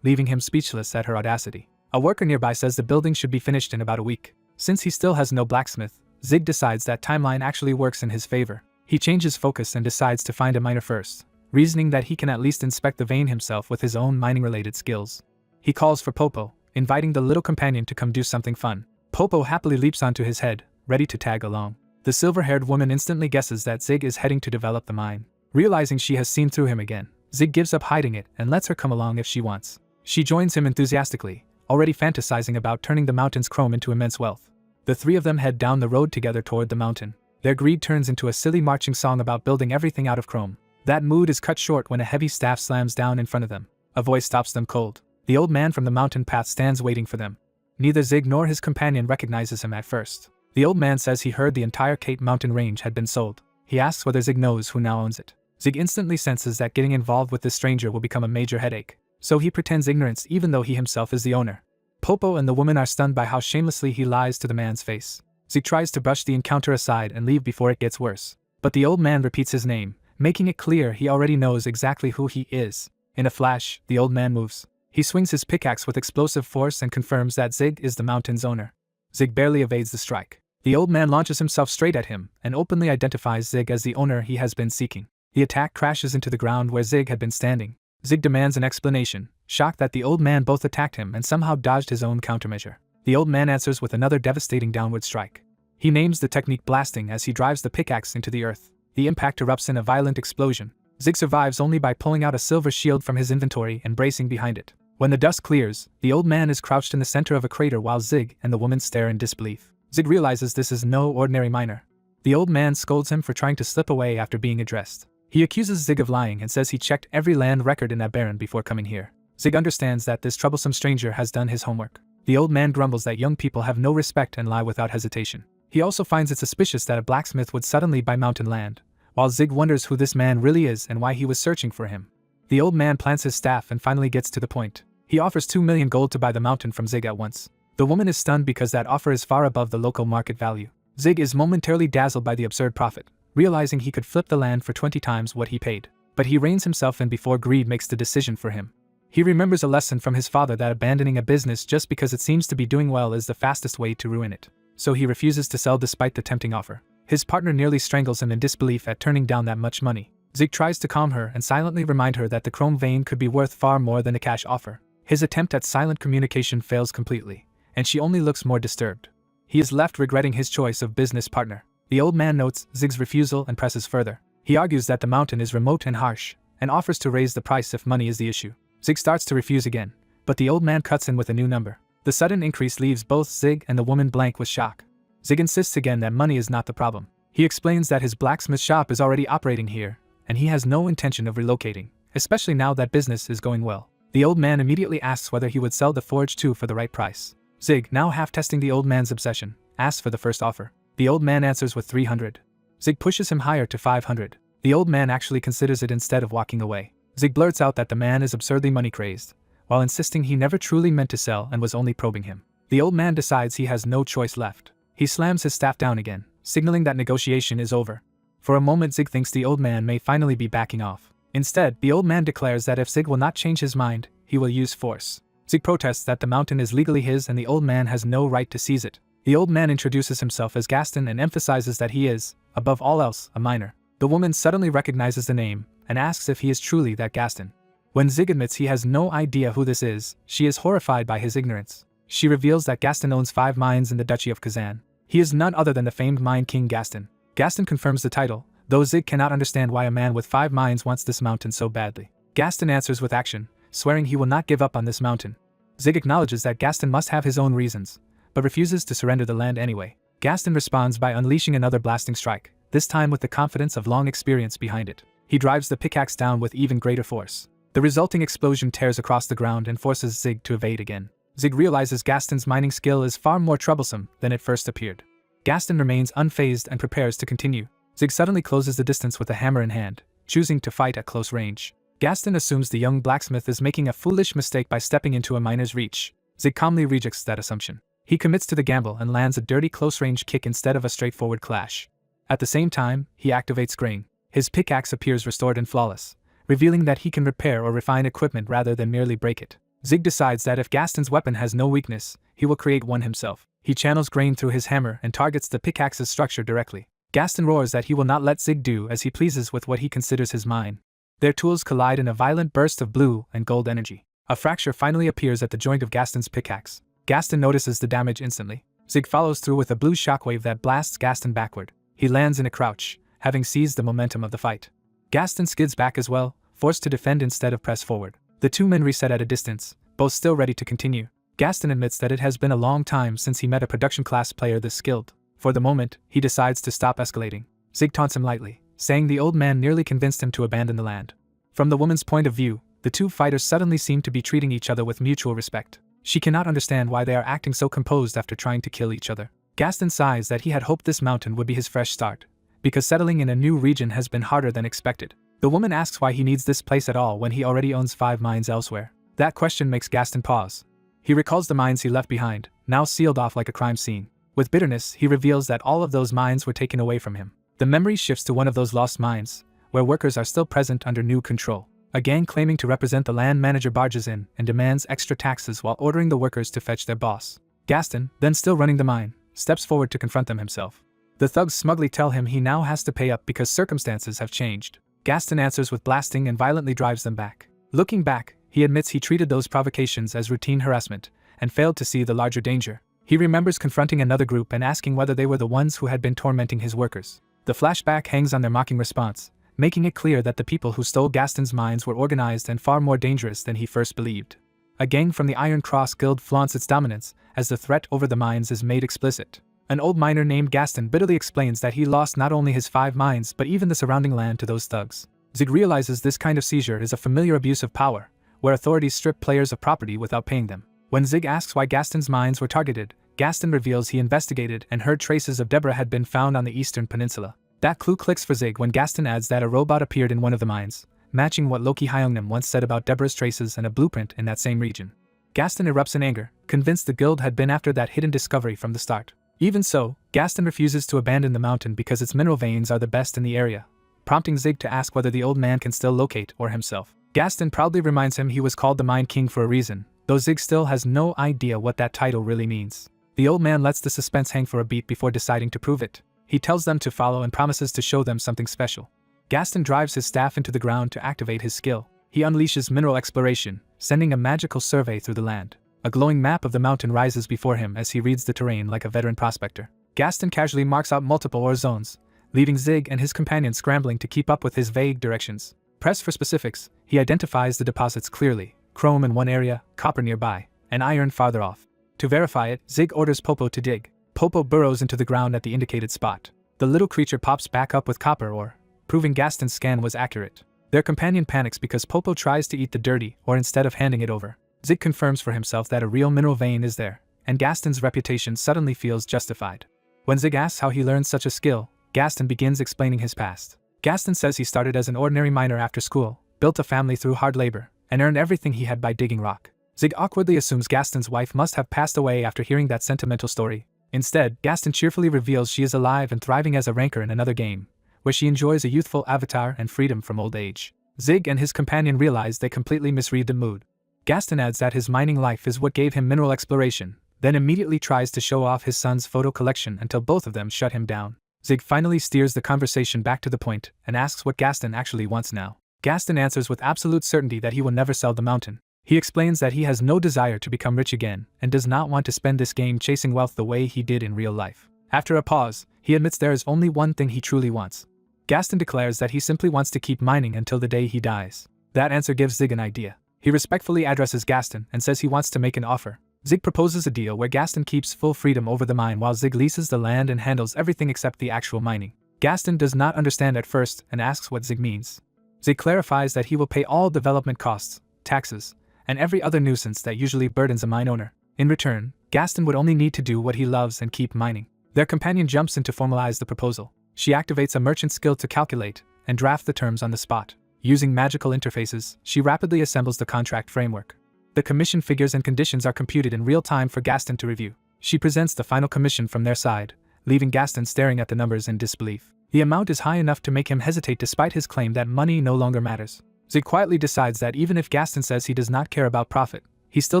leaving him speechless at her audacity. A worker nearby says the building should be finished in about a week. Since he still has no blacksmith, Zig decides that timeline actually works in his favor. He changes focus and decides to find a miner first, reasoning that he can at least inspect the vein himself with his own mining-related skills. He calls for Popo, inviting the little companion to come do something fun. Popo happily leaps onto his head, ready to tag along. The silver-haired woman instantly guesses that Zig is heading to develop the mine. Realizing she has seen through him again, Zig gives up hiding it and lets her come along if she wants. She joins him enthusiastically, already fantasizing about turning the mountain's chrome into immense wealth. The three of them head down the road together toward the mountain. Their greed turns into a silly marching song about building everything out of chrome. That mood is cut short when a heavy staff slams down in front of them. A voice stops them cold. The old man from the mountain path stands waiting for them. Neither Zig nor his companion recognizes him at first. The old man says he heard the entire Cape Mountain range had been sold. He asks whether Zig knows who now owns it. Zig instantly senses that getting involved with this stranger will become a major headache, so he pretends ignorance even though he himself is the owner. Popo and the woman are stunned by how shamelessly he lies to the man's face. Zig tries to brush the encounter aside and leave before it gets worse. But the old man repeats his name, making it clear he already knows exactly who he is. In a flash, the old man moves. He swings his pickaxe with explosive force and confirms that Zig is the mountain's owner. Zig barely evades the strike. The old man launches himself straight at him and openly identifies Zig as the owner he has been seeking. The attack crashes into the ground where Zig had been standing. Zig demands an explanation, shocked that the old man both attacked him and somehow dodged his own countermeasure. The old man answers with another devastating downward strike. He names the technique blasting as he drives the pickaxe into the earth. The impact erupts in a violent explosion. Zig survives only by pulling out a silver shield from his inventory and bracing behind it. When the dust clears, the old man is crouched in the center of a crater while Zig and the woman stare in disbelief. Zig realizes this is no ordinary miner. The old man scolds him for trying to slip away after being addressed. He accuses Zig of lying and says he checked every land record in that barren before coming here. Zig understands that this troublesome stranger has done his homework. The old man grumbles that young people have no respect and lie without hesitation. He also finds it suspicious that a blacksmith would suddenly buy mountain land, while Zig wonders who this man really is and why he was searching for him. The old man plants his staff and finally gets to the point. He offers 2 million gold to buy the mountain from Zig at once. The woman is stunned because that offer is far above the local market value. Zig is momentarily dazzled by the absurd profit, realizing he could flip the land for 20 times what he paid. But he reins himself in before greed makes the decision for him. He remembers a lesson from his father that abandoning a business just because it seems to be doing well is the fastest way to ruin it. So he refuses to sell despite the tempting offer. His partner nearly strangles him in disbelief at turning down that much money. Zig tries to calm her and silently remind her that the chrome vein could be worth far more than a cash offer. His attempt at silent communication fails completely, and she only looks more disturbed. He is left regretting his choice of business partner. The old man notes Zig's refusal and presses further. He argues that the mountain is remote and harsh, and offers to raise the price if money is the issue. Zig starts to refuse again, but the old man cuts in with a new number. The sudden increase leaves both Zig and the woman blank with shock. Zig insists again that money is not the problem. He explains that his blacksmith shop is already operating here, and he has no intention of relocating, especially now that business is going well. The old man immediately asks whether he would sell the forge too for the right price. Zig, now half-testing the old man's obsession, asks for the first offer. The old man answers with 300. Zig pushes him higher to 500. The old man actually considers it instead of walking away. Zig blurts out that the man is absurdly money-crazed, while insisting he never truly meant to sell and was only probing him. The old man decides he has no choice left. He slams his staff down again, signaling that negotiation is over. For a moment Zig thinks the old man may finally be backing off. Instead, the old man declares that if Zig will not change his mind, he will use force. Zig protests that the mountain is legally his and the old man has no right to seize it. The old man introduces himself as Gaston and emphasizes that he is, above all else, a miner. The woman suddenly recognizes the name and asks if he is truly that Gaston. When Zig admits he has no idea who this is, she is horrified by his ignorance. She reveals that Gaston owns 5 mines in the Duchy of Kazan. He is none other than the famed mine king Gaston. Gaston confirms the title, though Zig cannot understand why a man with 5 mines wants this mountain so badly. Gaston answers with action, swearing he will not give up on this mountain. Zig acknowledges that Gaston must have his own reasons, but refuses to surrender the land anyway. Gaston responds by unleashing another blasting strike, this time with the confidence of long experience behind it. He drives the pickaxe down with even greater force. The resulting explosion tears across the ground and forces Zig to evade again. Zig realizes Gaston's mining skill is far more troublesome than it first appeared. Gaston remains unfazed and prepares to continue. Zig suddenly closes the distance with a hammer in hand, choosing to fight at close range. Gaston assumes the young blacksmith is making a foolish mistake by stepping into a miner's reach. Zig calmly rejects that assumption. He commits to the gamble and lands a dirty close-range kick instead of a straightforward clash. At the same time, he activates Grain. His pickaxe appears restored and flawless, revealing that he can repair or refine equipment rather than merely break it. Zig decides that if Gaston's weapon has no weakness, he will create one himself. He channels Grain through his hammer and targets the pickaxe's structure directly. Gaston roars that he will not let Zig do as he pleases with what he considers his mine. Their tools collide in a violent burst of blue and gold energy. A fracture finally appears at the joint of Gaston's pickaxe. Gaston notices the damage instantly. Zig follows through with a blue shockwave that blasts Gaston backward. He lands in a crouch, having seized the momentum of the fight. Gaston skids back as well, forced to defend instead of press forward. The two men reset at a distance, both still ready to continue. Gaston admits that it has been a long time since he met a production class player this skilled. For the moment, he decides to stop escalating. Zig taunts him lightly, saying the old man nearly convinced him to abandon the land. From the woman's point of view, the two fighters suddenly seem to be treating each other with mutual respect. She cannot understand why they are acting so composed after trying to kill each other. Gaston sighs that he had hoped this mountain would be his fresh start, because settling in a new region has been harder than expected. The woman asks why he needs this place at all when he already owns 5 mines elsewhere. That question makes Gaston pause. He recalls the mines he left behind, now sealed off like a crime scene. With bitterness, he reveals that all of those mines were taken away from him. The memory shifts to one of those lost mines, where workers are still present under new control. A gang claiming to represent the land manager barges in and demands extra taxes while ordering the workers to fetch their boss. Gaston, then still running the mine, steps forward to confront them himself. The thugs smugly tell him he now has to pay up because circumstances have changed. Gaston answers with blasting and violently drives them back. Looking back, he admits he treated those provocations as routine harassment and failed to see the larger danger. He remembers confronting another group and asking whether they were the ones who had been tormenting his workers. The flashback hangs on their mocking response, making it clear that the people who stole Gaston's mines were organized and far more dangerous than he first believed. A gang from the Iron Cross Guild flaunts its dominance as the threat over the mines is made explicit. An old miner named Gaston bitterly explains that he lost not only his 5 mines but even the surrounding land to those thugs. Zig realizes this kind of seizure is a familiar abuse of power, where authorities strip players of property without paying them. When Zig asks why Gaston's mines were targeted, Gaston reveals he investigated and heard traces of Deborah had been found on the eastern peninsula. That clue clicks for Zig when Gaston adds that a robot appeared in one of the mines, matching what Loki Hyungnim once said about Deborah's traces and a blueprint in that same region. Gaston erupts in anger, convinced the guild had been after that hidden discovery from the start. Even so, Gaston refuses to abandon the mountain because its mineral veins are the best in the area, prompting Zig to ask whether the old man can still locate or himself. Gaston proudly reminds him he was called the Mine King for a reason, though Zig still has no idea what that title really means. The old man lets the suspense hang for a beat before deciding to prove it. He tells them to follow and promises to show them something special. Gaston drives his staff into the ground to activate his skill. He unleashes mineral exploration, sending a magical survey through the land. A glowing map of the mountain rises before him as he reads the terrain like a veteran prospector. Gaston casually marks out multiple ore zones, leaving Zig and his companions scrambling to keep up with his vague directions. Pressed for specifics, he identifies the deposits clearly: chrome in one area, copper nearby, and iron farther off. To verify it, Zig orders Popo to dig. Popo burrows into the ground at the indicated spot. The little creature pops back up with copper ore, proving Gaston's scan was accurate. Their companion panics because Popo tries to eat the dirty ore instead of handing it over. Zig confirms for himself that a real mineral vein is there, and Gaston's reputation suddenly feels justified. When Zig asks how he learned such a skill, Gaston begins explaining his past. Gaston says he started as an ordinary miner after school, built a family through hard labor, and earned everything he had by digging rock. Zig awkwardly assumes Gaston's wife must have passed away after hearing that sentimental story. Instead, Gaston cheerfully reveals she is alive and thriving as a ranker in another game, where she enjoys a youthful avatar and freedom from old age. Zig and his companion realize they completely misread the mood. Gaston adds that his mining life is what gave him mineral exploration, then immediately tries to show off his son's photo collection until both of them shut him down. Zig finally steers the conversation back to the point and asks what Gaston actually wants now. Gaston answers with absolute certainty that he will never sell the mountain. He explains that he has no desire to become rich again and does not want to spend this game chasing wealth the way he did in real life. After a pause, he admits there is only one thing he truly wants. Gaston declares that he simply wants to keep mining until the day he dies. That answer gives Zig an idea. He respectfully addresses Gaston and says he wants to make an offer. Zig proposes a deal where Gaston keeps full freedom over the mine while Zig leases the land and handles everything except the actual mining. Gaston does not understand at first and asks what Zig means. Zig clarifies that he will pay all development costs, taxes, and every other nuisance that usually burdens a mine owner. In return, Gaston would only need to do what he loves and keep mining. Their companion jumps in to formalize the proposal. She activates a merchant skill to calculate and draft the terms on the spot. Using magical interfaces, she rapidly assembles the contract framework. The commission figures and conditions are computed in real time for Gaston to review. She presents the final commission from their side, leaving Gaston staring at the numbers in disbelief. The amount is high enough to make him hesitate despite his claim that money no longer matters. Zig quietly decides that even if Gaston says he does not care about profit, he still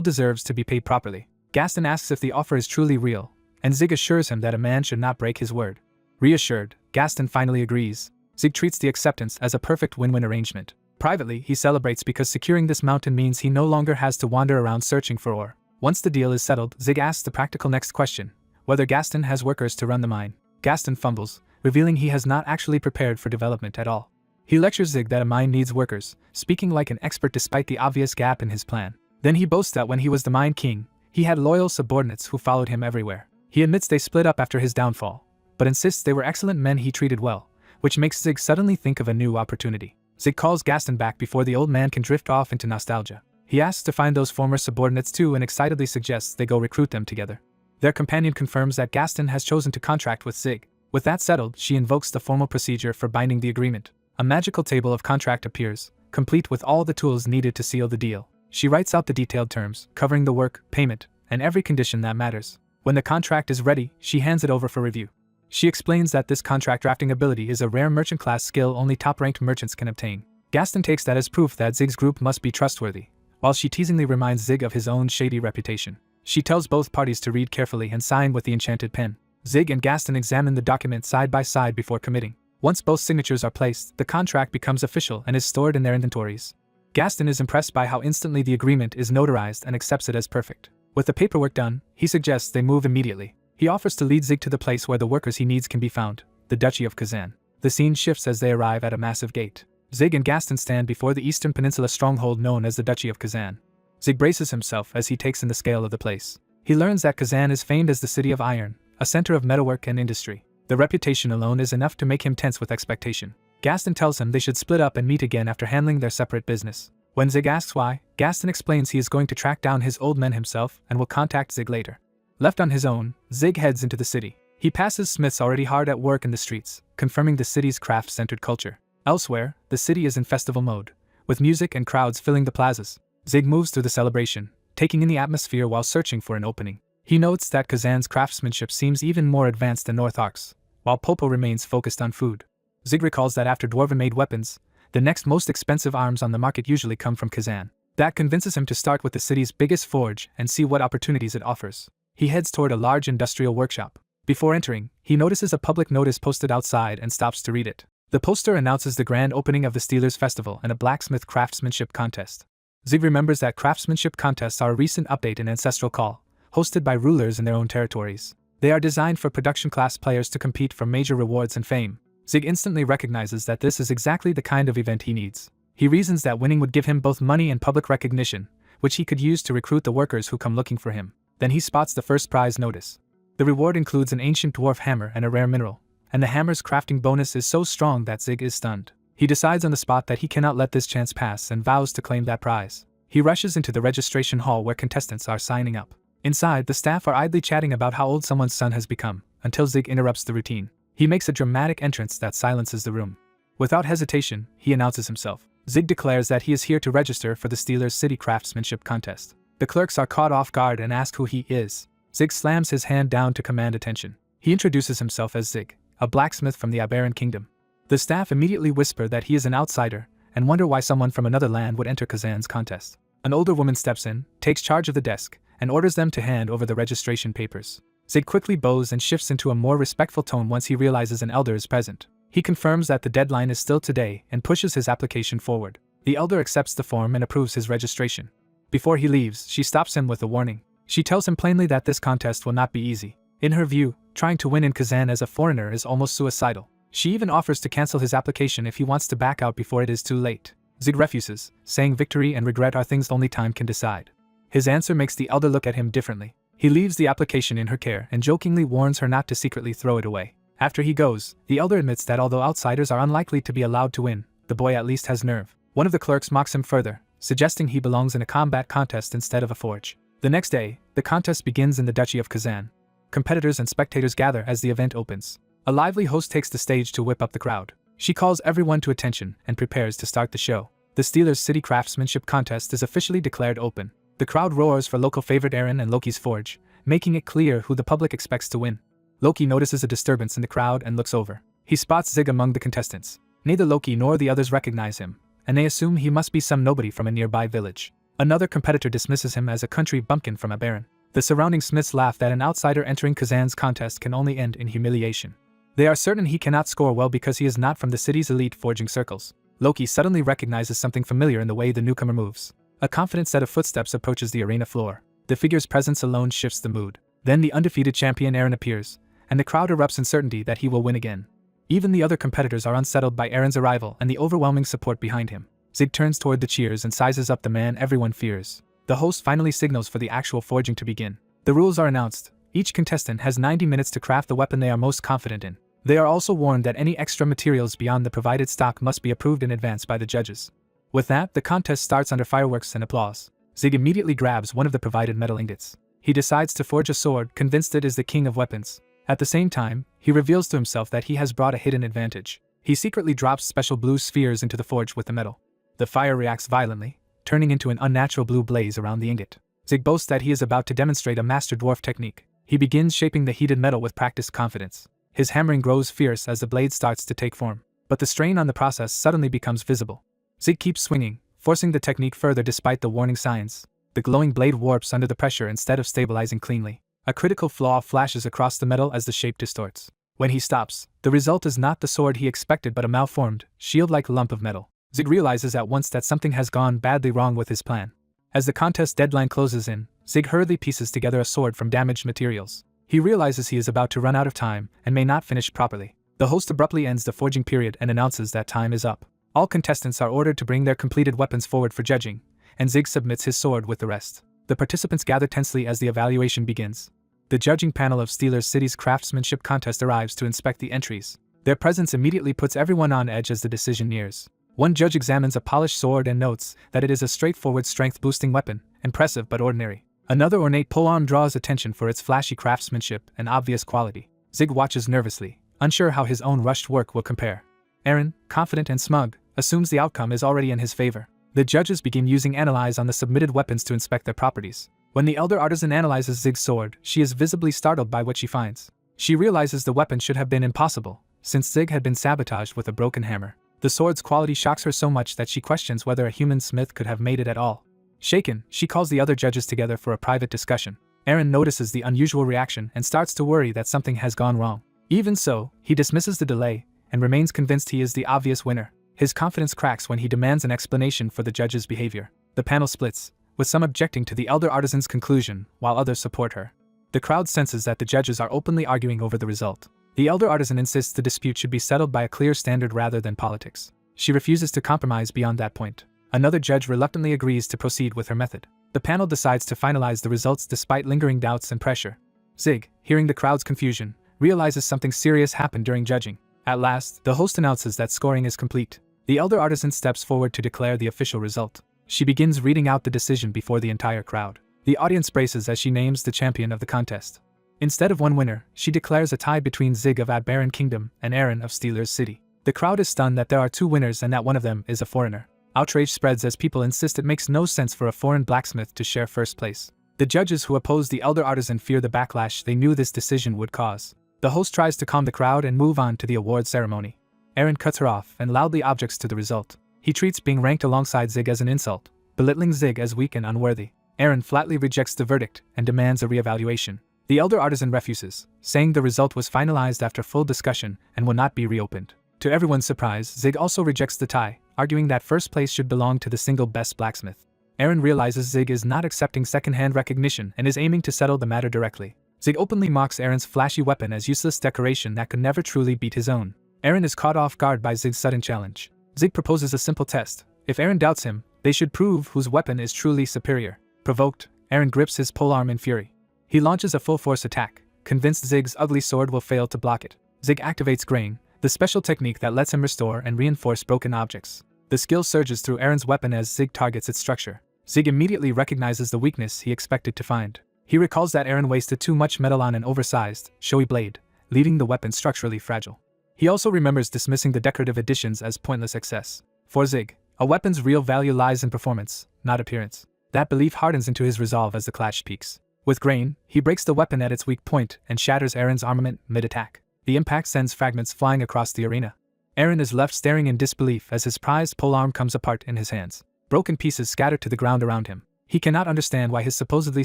deserves to be paid properly. Gaston asks if the offer is truly real, and Zig assures him that a man should not break his word. Reassured, Gaston finally agrees. Zig treats the acceptance as a perfect win-win arrangement. Privately, he celebrates because securing this mountain means he no longer has to wander around searching for ore. Once the deal is settled, Zig asks the practical next question, whether Gaston has workers to run the mine. Gaston fumbles, revealing he has not actually prepared for development at all. He lectures Zig that a mine needs workers, speaking like an expert despite the obvious gap in his plan. Then he boasts that when he was the mine king, he had loyal subordinates who followed him everywhere. He admits they split up after his downfall, but insists they were excellent men he treated well, which makes Zig suddenly think of a new opportunity. Zig calls Gaston back before the old man can drift off into nostalgia. He asks to find those former subordinates too and excitedly suggests they go recruit them together. Their companion confirms that Gaston has chosen to contract with Zig. With that settled, she invokes the formal procedure for binding the agreement. A magical table of contract appears, complete with all the tools needed to seal the deal. She writes out the detailed terms, covering the work, payment, and every condition that matters. When the contract is ready, she hands it over for review. She explains that this contract drafting ability is a rare merchant class skill only top-ranked merchants can obtain. Gaston takes that as proof that Zig's group must be trustworthy, while she teasingly reminds Zig of his own shady reputation. She tells both parties to read carefully and sign with the enchanted pen. Zig and Gaston examine the document side by side before committing. Once both signatures are placed, the contract becomes official and is stored in their inventories. Gaston is impressed by how instantly the agreement is notarized and accepts it as perfect. With the paperwork done, he suggests they move immediately. He offers to lead Zig to the place where the workers he needs can be found, the Duchy of Kazan. The scene shifts as they arrive at a massive gate. Zig and Gaston stand before the Eastern Peninsula stronghold known as the Duchy of Kazan. Zig braces himself as he takes in the scale of the place. He learns that Kazan is famed as the city of iron, a center of metalwork and industry. The reputation alone is enough to make him tense with expectation. Gaston tells him they should split up and meet again after handling their separate business. When Zig asks why, Gaston explains he is going to track down his old men himself and will contact Zig later. Left on his own, Zig heads into the city. He passes smiths already hard at work in the streets, confirming the city's craft-centered culture. Elsewhere, the city is in festival mode, with music and crowds filling the plazas. Zig moves through the celebration, taking in the atmosphere while searching for an opening. He notes that Kazan's craftsmanship seems even more advanced than North Ark's, while Popo remains focused on food. Zig recalls that after Dwarven-made weapons, the next most expensive arms on the market usually come from Kazan. That convinces him to start with the city's biggest forge and see what opportunities it offers. He heads toward a large industrial workshop. Before entering, he notices a public notice posted outside and stops to read it. The poster announces the grand opening of the Steelers Festival and a blacksmith craftsmanship contest. Zig remembers that craftsmanship contests are a recent update in Ancestral Call, hosted by rulers in their own territories. They are designed for production-class players to compete for major rewards and fame. Zig instantly recognizes that this is exactly the kind of event he needs. He reasons that winning would give him both money and public recognition, which he could use to recruit the workers who come looking for him. Then he spots the first prize notice. The reward includes an ancient dwarf hammer and a rare mineral, and the hammer's crafting bonus is so strong that Zig is stunned. He decides on the spot that he cannot let this chance pass and vows to claim that prize. He rushes into the registration hall where contestants are signing up. Inside, the staff are idly chatting about how old someone's son has become, until Zig interrupts the routine. He makes a dramatic entrance that silences the room. Without hesitation, he announces himself. Zig declares that he is here to register for the Steelers City Craftsmanship Contest. The clerks are caught off guard and ask who he is. Zig slams his hand down to command attention. He introduces himself as Zig, a blacksmith from the Aberran Kingdom. The staff immediately whisper that he is an outsider and wonder why someone from another land would enter Kazan's contest. An older woman steps in, takes charge of the desk, and orders them to hand over the registration papers. Zig quickly bows and shifts into a more respectful tone once he realizes an elder is present. He confirms that the deadline is still today and pushes his application forward. The elder accepts the form and approves his registration. Before he leaves, she stops him with a warning. She tells him plainly that this contest will not be easy. In her view, trying to win in Kazan as a foreigner is almost suicidal. She even offers to cancel his application if he wants to back out before it is too late. Zig refuses, saying victory and regret are things only time can decide. His answer makes the elder look at him differently. He leaves the application in her care and jokingly warns her not to secretly throw it away. After he goes, the elder admits that although outsiders are unlikely to be allowed to win, the boy at least has nerve. One of the clerks mocks him further, suggesting he belongs in a combat contest instead of a forge. The next day, the contest begins in the Duchy of Kazan. Competitors and spectators gather as the event opens. A lively host takes the stage to whip up the crowd. She calls everyone to attention and prepares to start the show. The Steelers City Craftsmanship Contest is officially declared open. The crowd roars for local favorite Eren and Loki's forge, making it clear who the public expects to win. Loki notices a disturbance in the crowd and looks over. He spots Zig among the contestants. Neither Loki nor the others recognize him, and they assume he must be some nobody from a nearby village. Another competitor dismisses him as a country bumpkin from Aberran. The surrounding smiths laugh that an outsider entering Kazan's contest can only end in humiliation. They are certain he cannot score well because he is not from the city's elite forging circles. Loki suddenly recognizes something familiar in the way the newcomer moves. A confident set of footsteps approaches the arena floor. The figure's presence alone shifts the mood. Then the undefeated champion Eren appears, and the crowd erupts in certainty that he will win again. Even the other competitors are unsettled by Eren's arrival and the overwhelming support behind him. Zig turns toward the cheers and sizes up the man everyone fears. The host finally signals for the actual forging to begin. The rules are announced. Each contestant has 90 minutes to craft the weapon they are most confident in. They are also warned that any extra materials beyond the provided stock must be approved in advance by the judges. With that, the contest starts under fireworks and applause. Zig immediately grabs one of the provided metal ingots. He decides to forge a sword, convinced it is the king of weapons. At the same time, he reveals to himself that he has brought a hidden advantage. He secretly drops special blue spheres into the forge with the metal. The fire reacts violently, turning into an unnatural blue blaze around the ingot. Zig boasts that he is about to demonstrate a master dwarf technique. He begins shaping the heated metal with practiced confidence. His hammering grows fierce as the blade starts to take form, but the strain on the process suddenly becomes visible. Zig keeps swinging, forcing the technique further despite the warning signs. The glowing blade warps under the pressure instead of stabilizing cleanly. A critical flaw flashes across the metal as the shape distorts. When he stops, the result is not the sword he expected but a malformed, shield-like lump of metal. Zig realizes at once that something has gone badly wrong with his plan. As the contest deadline closes in, Zig hurriedly pieces together a sword from damaged materials. He realizes he is about to run out of time and may not finish properly. The host abruptly ends the forging period and announces that time is up. All contestants are ordered to bring their completed weapons forward for judging, and Zig submits his sword with the rest. The participants gather tensely as the evaluation begins. The judging panel of Steelers City's craftsmanship contest arrives to inspect the entries. Their presence immediately puts everyone on edge as the decision nears. One judge examines a polished sword and notes that it is a straightforward strength-boosting weapon, impressive but ordinary. Another ornate polearm draws attention for its flashy craftsmanship and obvious quality. Zig watches nervously, unsure how his own rushed work will compare. Eren, confident and smug, assumes the outcome is already in his favor. The judges begin using analyze on the submitted weapons to inspect their properties. When the elder artisan analyzes Zig's sword, she is visibly startled by what she finds. She realizes the weapon should have been impossible, since Zig had been sabotaged with a broken hammer. The sword's quality shocks her so much that she questions whether a human smith could have made it at all. Shaken, she calls the other judges together for a private discussion. Eren notices the unusual reaction and starts to worry that something has gone wrong. Even so, he dismisses the delay and remains convinced he is the obvious winner. His confidence cracks when he demands an explanation for the judge's behavior. The panel splits, with some objecting to the elder artisan's conclusion, while others support her. The crowd senses that the judges are openly arguing over the result. The elder artisan insists the dispute should be settled by a clear standard rather than politics. She refuses to compromise beyond that point. Another judge reluctantly agrees to proceed with her method. The panel decides to finalize the results despite lingering doubts and pressure. Zig, hearing the crowd's confusion, realizes something serious happened during judging. At last, the host announces that scoring is complete. The elder artisan steps forward to declare the official result. She begins reading out the decision before the entire crowd. The audience braces as she names the champion of the contest. Instead of one winner, she declares a tie between Zig of Aberran Kingdom and Eren of Steelers City. The crowd is stunned that there are two winners and that one of them is a foreigner. Outrage spreads as people insist it makes no sense for a foreign blacksmith to share first place. The judges who oppose the elder artisan fear the backlash they knew this decision would cause. The host tries to calm the crowd and move on to the award ceremony. Eren cuts her off and loudly objects to the result. He treats being ranked alongside Zig as an insult, belittling Zig as weak and unworthy. Eren flatly rejects the verdict and demands a reevaluation. The elder artisan refuses, saying the result was finalized after full discussion and will not be reopened. To everyone's surprise, Zig also rejects the tie, arguing that first place should belong to the single best blacksmith. Eren realizes Zig is not accepting second-hand recognition and is aiming to settle the matter directly. Zig openly mocks Eren's flashy weapon as useless decoration that could never truly beat his own. Eren is caught off guard by Zig's sudden challenge. Zig proposes a simple test. If Eren doubts him, they should prove whose weapon is truly superior. Provoked, Eren grips his polearm in fury. He launches a full-force attack, convinced Zig's ugly sword will fail to block it. Zig activates Grain, the special technique that lets him restore and reinforce broken objects. The skill surges through Eren's weapon as Zig targets its structure. Zig immediately recognizes the weakness he expected to find. He recalls that Eren wasted too much metal on an oversized, showy blade, leaving the weapon structurally fragile. He also remembers dismissing the decorative additions as pointless excess. For Zig, a weapon's real value lies in performance, not appearance. That belief hardens into his resolve as the clash peaks. With Grain, he breaks the weapon at its weak point and shatters Eren's armament mid-attack. The impact sends fragments flying across the arena. Eren is left staring in disbelief as his prized polearm comes apart in his hands. Broken pieces scatter to the ground around him. He cannot understand why his supposedly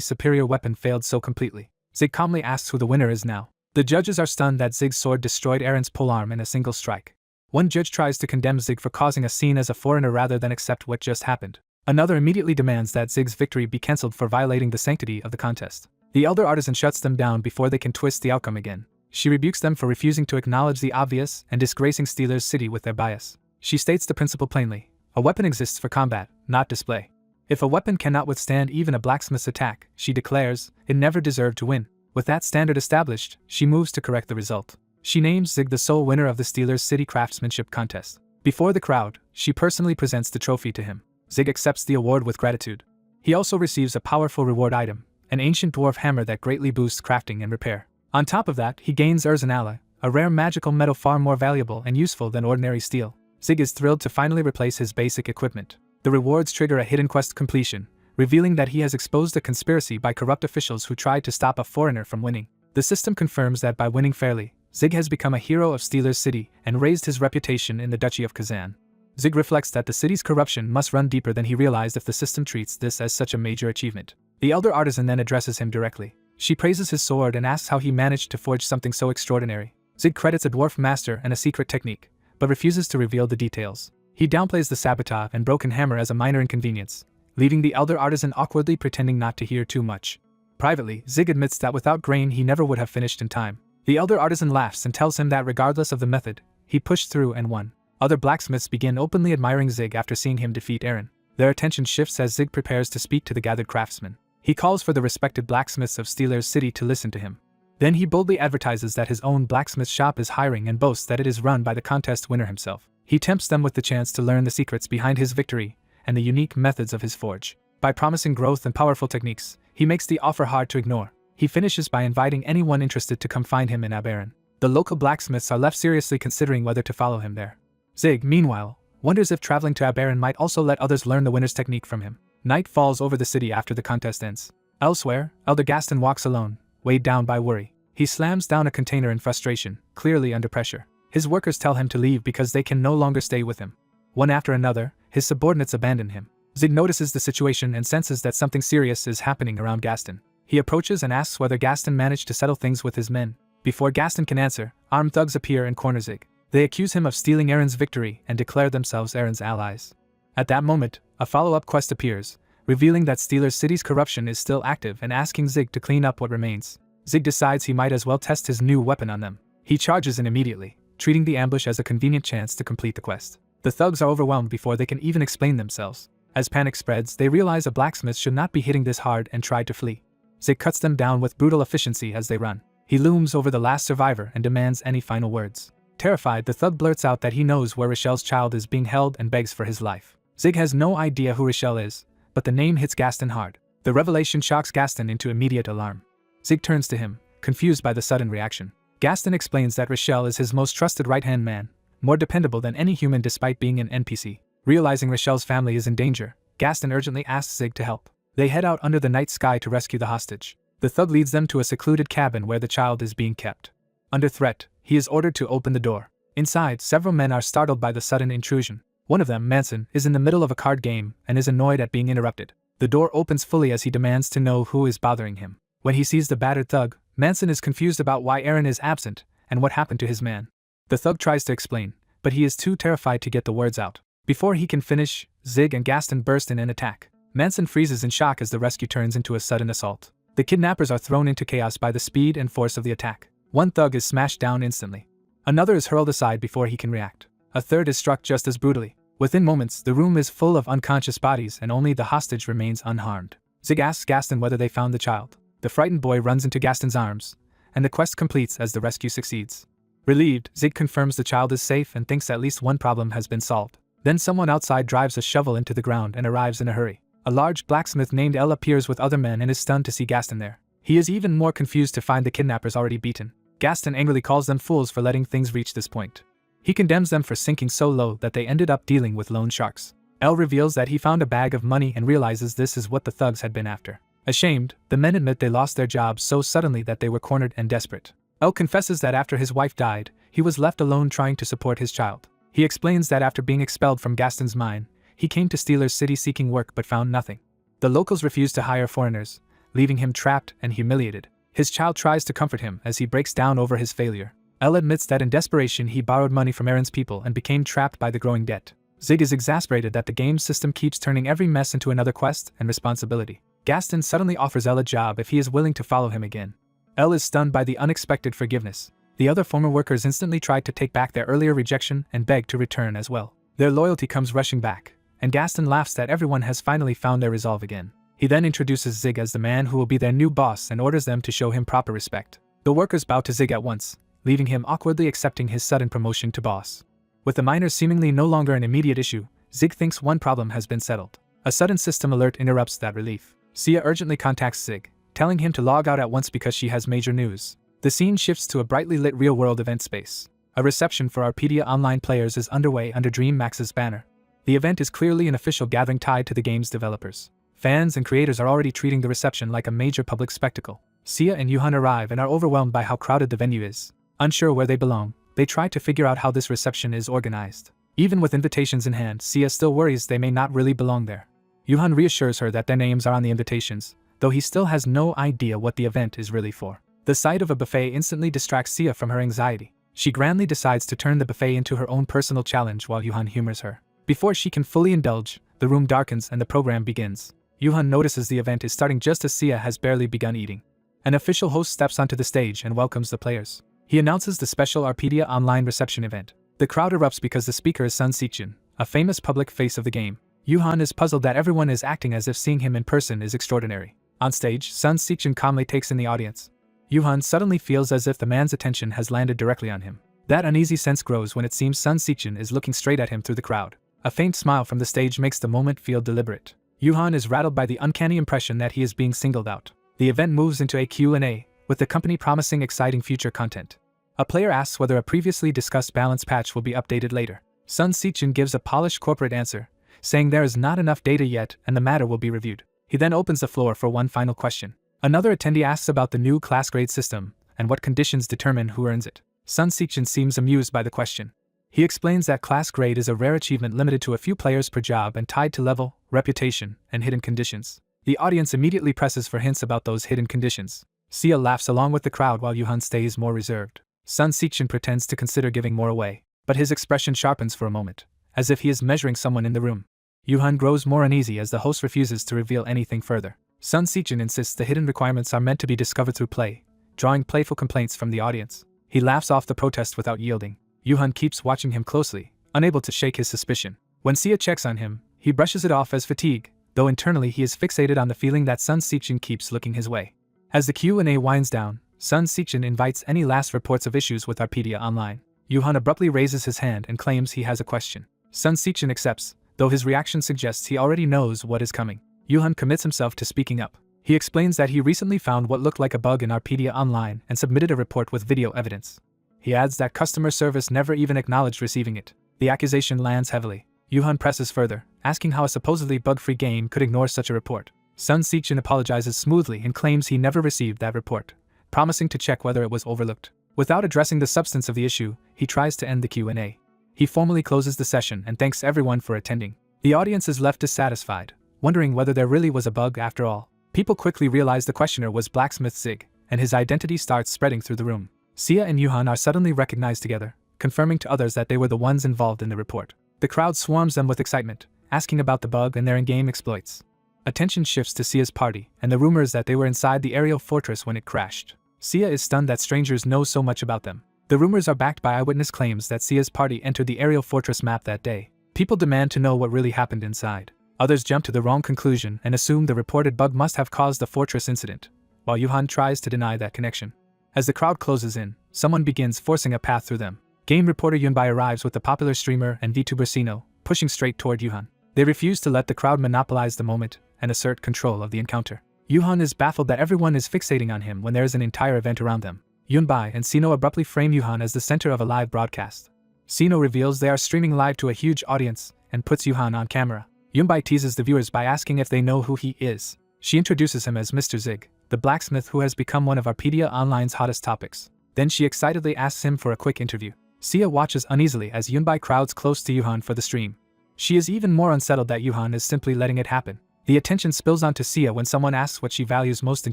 superior weapon failed so completely. Zig calmly asks who the winner is now. The judges are stunned that Zig's sword destroyed Eren's polearm in a single strike. One judge tries to condemn Zig for causing a scene as a foreigner rather than accept what just happened. Another immediately demands that Zig's victory be cancelled for violating the sanctity of the contest. The elder artisan shuts them down before they can twist the outcome again. She rebukes them for refusing to acknowledge the obvious and disgracing Steeler's City with their bias. She states the principle plainly. A weapon exists for combat, not display. If a weapon cannot withstand even a blacksmith's attack, she declares, it never deserved to win. With that standard established, she moves to correct the result. She names Zig the sole winner of the Steeler's City craftsmanship contest. Before the crowd, she personally presents the trophy to him. Zig accepts the award with gratitude. He also receives a powerful reward item, an ancient dwarf hammer that greatly boosts crafting and repair. On top of that, he gains an ally, a rare magical metal far more valuable and useful than ordinary steel. Zig is thrilled to finally replace his basic equipment. The rewards trigger a hidden quest completion, revealing that he has exposed a conspiracy by corrupt officials who tried to stop a foreigner from winning. The system confirms that by winning fairly, Zig has become a hero of Steeler's City and raised his reputation in the Duchy of Kazan. Zig reflects that the city's corruption must run deeper than he realized if the system treats this as such a major achievement. The elder artisan then addresses him directly. She praises his sword and asks how he managed to forge something so extraordinary. Zig credits a dwarf master and a secret technique, but refuses to reveal the details. He downplays the sabotage and broken hammer as a minor inconvenience, leaving the elder artisan awkwardly pretending not to hear too much. Privately, Zig admits that without Grain he never would have finished in time. The elder artisan laughs and tells him that regardless of the method, he pushed through and won. Other blacksmiths begin openly admiring Zig after seeing him defeat Eren. Their attention shifts as Zig prepares to speak to the gathered craftsmen. He calls for the respected blacksmiths of Steeler's City to listen to him. Then he boldly advertises that his own blacksmith shop is hiring and boasts that it is run by the contest winner himself. He tempts them with the chance to learn the secrets behind his victory and the unique methods of his forge. By promising growth and powerful techniques, he makes the offer hard to ignore. He finishes by inviting anyone interested to come find him in Aberon. The local blacksmiths are left seriously considering whether to follow him there. Zig, meanwhile, wonders if traveling to Aberon might also let others learn the winner's technique from him. Night falls over the city after the contest ends. Elsewhere, Elder Gaston walks alone, weighed down by worry. He slams down a container in frustration, clearly under pressure. His workers tell him to leave because they can no longer stay with him. One after another, his subordinates abandon him. Zig notices the situation and senses that something serious is happening around Gaston. He approaches and asks whether Gaston managed to settle things with his men. Before Gaston can answer, armed thugs appear and corner Zig. They accuse him of stealing Eren's victory and declare themselves Eren's allies. At that moment, a follow-up quest appears, revealing that Steeler's City's corruption is still active and asking Zig to clean up what remains. Zig decides he might as well test his new weapon on them. He charges in immediately, treating the ambush as a convenient chance to complete the quest. The thugs are overwhelmed before they can even explain themselves. As panic spreads, they realize a blacksmith should not be hitting this hard and try to flee. Zig cuts them down with brutal efficiency as they run. He looms over the last survivor and demands any final words. Terrified, the thug blurts out that he knows where Rochelle's child is being held and begs for his life. Zig has no idea who Rochelle is, but the name hits Gaston hard. The revelation shocks Gaston into immediate alarm. Zig turns to him, confused by the sudden reaction. Gaston explains that Rochelle is his most trusted right-hand man, more dependable than any human despite being an NPC. Realizing Rachel's family is in danger, Gaston urgently asks Zig to help. They head out under the night sky to rescue the hostage. The thug leads them to a secluded cabin where the child is being kept. Under threat, he is ordered to open the door. Inside, several men are startled by the sudden intrusion. One of them, Manson, is in the middle of a card game and is annoyed at being interrupted. The door opens fully as he demands to know who is bothering him. When he sees the battered thug, Manson is confused about why Aaron is absent and what happened to his man. The thug tries to explain, but he is too terrified to get the words out. Before he can finish, Zig and Gaston burst in and attack. Manson freezes in shock as the rescue turns into a sudden assault. The kidnappers are thrown into chaos by the speed and force of the attack. One thug is smashed down instantly. Another is hurled aside before he can react. A third is struck just as brutally. Within moments, the room is full of unconscious bodies and only the hostage remains unharmed. Zig asks Gaston whether they found the child. The frightened boy runs into Gaston's arms, and the quest completes as the rescue succeeds. Relieved, Zig confirms the child is safe and thinks at least one problem has been solved. Then someone outside drives a shovel into the ground and arrives in a hurry. A large blacksmith named L appears with other men and is stunned to see Gaston there. He is even more confused to find the kidnappers already beaten. Gaston angrily calls them fools for letting things reach this point. He condemns them for sinking so low that they ended up dealing with loan sharks. L reveals that he found a bag of money and realizes this is what the thugs had been after. Ashamed, the men admit they lost their jobs so suddenly that they were cornered and desperate. L confesses that after his wife died, he was left alone trying to support his child. He explains that after being expelled from Gaston's mine, he came to Steeler's City seeking work but found nothing. The locals refused to hire foreigners, leaving him trapped and humiliated. His child tries to comfort him as he breaks down over his failure. L admits that in desperation he borrowed money from Aaron's people and became trapped by the growing debt. Zig is exasperated that the game system keeps turning every mess into another quest and responsibility. Gaston suddenly offers L a job if he is willing to follow him again. L is stunned by the unexpected forgiveness. The other former workers instantly try to take back their earlier rejection and beg to return as well. Their loyalty comes rushing back, and Gaston laughs that everyone has finally found their resolve again. He then introduces Zig as the man who will be their new boss and orders them to show him proper respect. The workers bow to Zig at once, leaving him awkwardly accepting his sudden promotion to boss. With the miners seemingly no longer an immediate issue, Zig thinks one problem has been settled. A sudden system alert interrupts that relief. Sia urgently contacts Zig, telling him to log out at once because she has major news. The scene shifts to a brightly lit real-world event space. A reception for Arpedia Online players is underway under Dream Max's banner. The event is clearly an official gathering tied to the game's developers. Fans and creators are already treating the reception like a major public spectacle. Sia and Yuhan arrive and are overwhelmed by how crowded the venue is. Unsure where they belong, they try to figure out how this reception is organized. Even with invitations in hand, Sia still worries they may not really belong there. Yuhan reassures her that their names are on the invitations, though he still has no idea what the event is really for. The sight of a buffet instantly distracts Sia from her anxiety. She grandly decides to turn the buffet into her own personal challenge while Yuhan humors her. Before she can fully indulge, the room darkens and the program begins. Yuhan notices the event is starting just as Sia has barely begun eating. An official host steps onto the stage and welcomes the players. He announces the special Arpedia Online reception event. The crowd erupts because the speaker is Sun Sichin, a famous public face of the game. Yuhan is puzzled that everyone is acting as if seeing him in person is extraordinary. On stage, Sun Sichin calmly takes in the audience. Yuhan suddenly feels as if the man's attention has landed directly on him. That uneasy sense grows when it seems Sun Sichin is looking straight at him through the crowd. A faint smile from the stage makes the moment feel deliberate. Yuhan is rattled by the uncanny impression that he is being singled out. The event moves into a Q&A, with the company promising exciting future content. A player asks whether a previously discussed balance patch will be updated later. Sun Sichin gives a polished corporate answer, saying there is not enough data yet and the matter will be reviewed. He then opens the floor for one final question. Another attendee asks about the new class grade system and what conditions determine who earns it. Sun Sichin seems amused by the question. He explains that class grade is a rare achievement limited to a few players per job and tied to level, reputation, and hidden conditions. The audience immediately presses for hints about those hidden conditions. Sia laughs along with the crowd while Yuhan stays more reserved. Sun Sichin pretends to consider giving more away, but his expression sharpens for a moment, as if he is measuring someone in the room. Yuhan grows more uneasy as the host refuses to reveal anything further. Sun Sichin insists the hidden requirements are meant to be discovered through play, drawing playful complaints from the audience. He laughs off the protest without yielding. Yuhan keeps watching him closely, unable to shake his suspicion. When Sia checks on him, he brushes it off as fatigue, though internally he is fixated on the feeling that Sun Sichin keeps looking his way. As the Q&A winds down, Sun Sichin invites any last reports of issues with Arpedia Online. Yuhan abruptly raises his hand and claims he has a question. Sun Sichin accepts, though his reaction suggests he already knows what is coming. Yuhan commits himself to speaking up. He explains that he recently found what looked like a bug in Arpedia Online and submitted a report with video evidence. He adds that customer service never even acknowledged receiving it. The accusation lands heavily. Yuhan presses further, asking how a supposedly bug-free game could ignore such a report. Sun Sichin apologizes smoothly and claims he never received that report, promising to check whether it was overlooked. Without addressing the substance of the issue, he tries to end the Q&A. He formally closes the session and thanks everyone for attending. The audience is left dissatisfied, wondering whether there really was a bug after all. People quickly realize the questioner was Blacksmith Zig, and his identity starts spreading through the room. Sia and Yuhan are suddenly recognized together, confirming to others that they were the ones involved in the report. The crowd swarms them with excitement, asking about the bug and their in-game exploits. Attention shifts to Sia's party and the rumors that they were inside the aerial fortress when it crashed. Sia is stunned that strangers know so much about them. The rumors are backed by eyewitness claims that Sia's party entered the aerial fortress map that day. People demand to know what really happened inside. Others jump to the wrong conclusion and assume the reported bug must have caused the fortress incident, while Yuhan tries to deny that connection. As the crowd closes in, someone begins forcing a path through them. Game reporter Yunbai arrives with the popular streamer and VTuber Sino, pushing straight toward Yuhan. They refuse to let the crowd monopolize the moment and assert control of the encounter. Yuhan is baffled that everyone is fixating on him when there is an entire event around them. Yunbai and Sino abruptly frame Yuhan as the center of a live broadcast. Sino reveals they are streaming live to a huge audience and puts Yuhan on camera. Yunbai teases the viewers by asking if they know who he is. She introduces him as Mr. Zig, the blacksmith who has become one of Arpedia Online's hottest topics. Then she excitedly asks him for a quick interview. Sia watches uneasily as Yunbai crowds close to Yuhan for the stream. She is even more unsettled that Yuhan is simply letting it happen. The attention spills onto Sia when someone asks what she values most in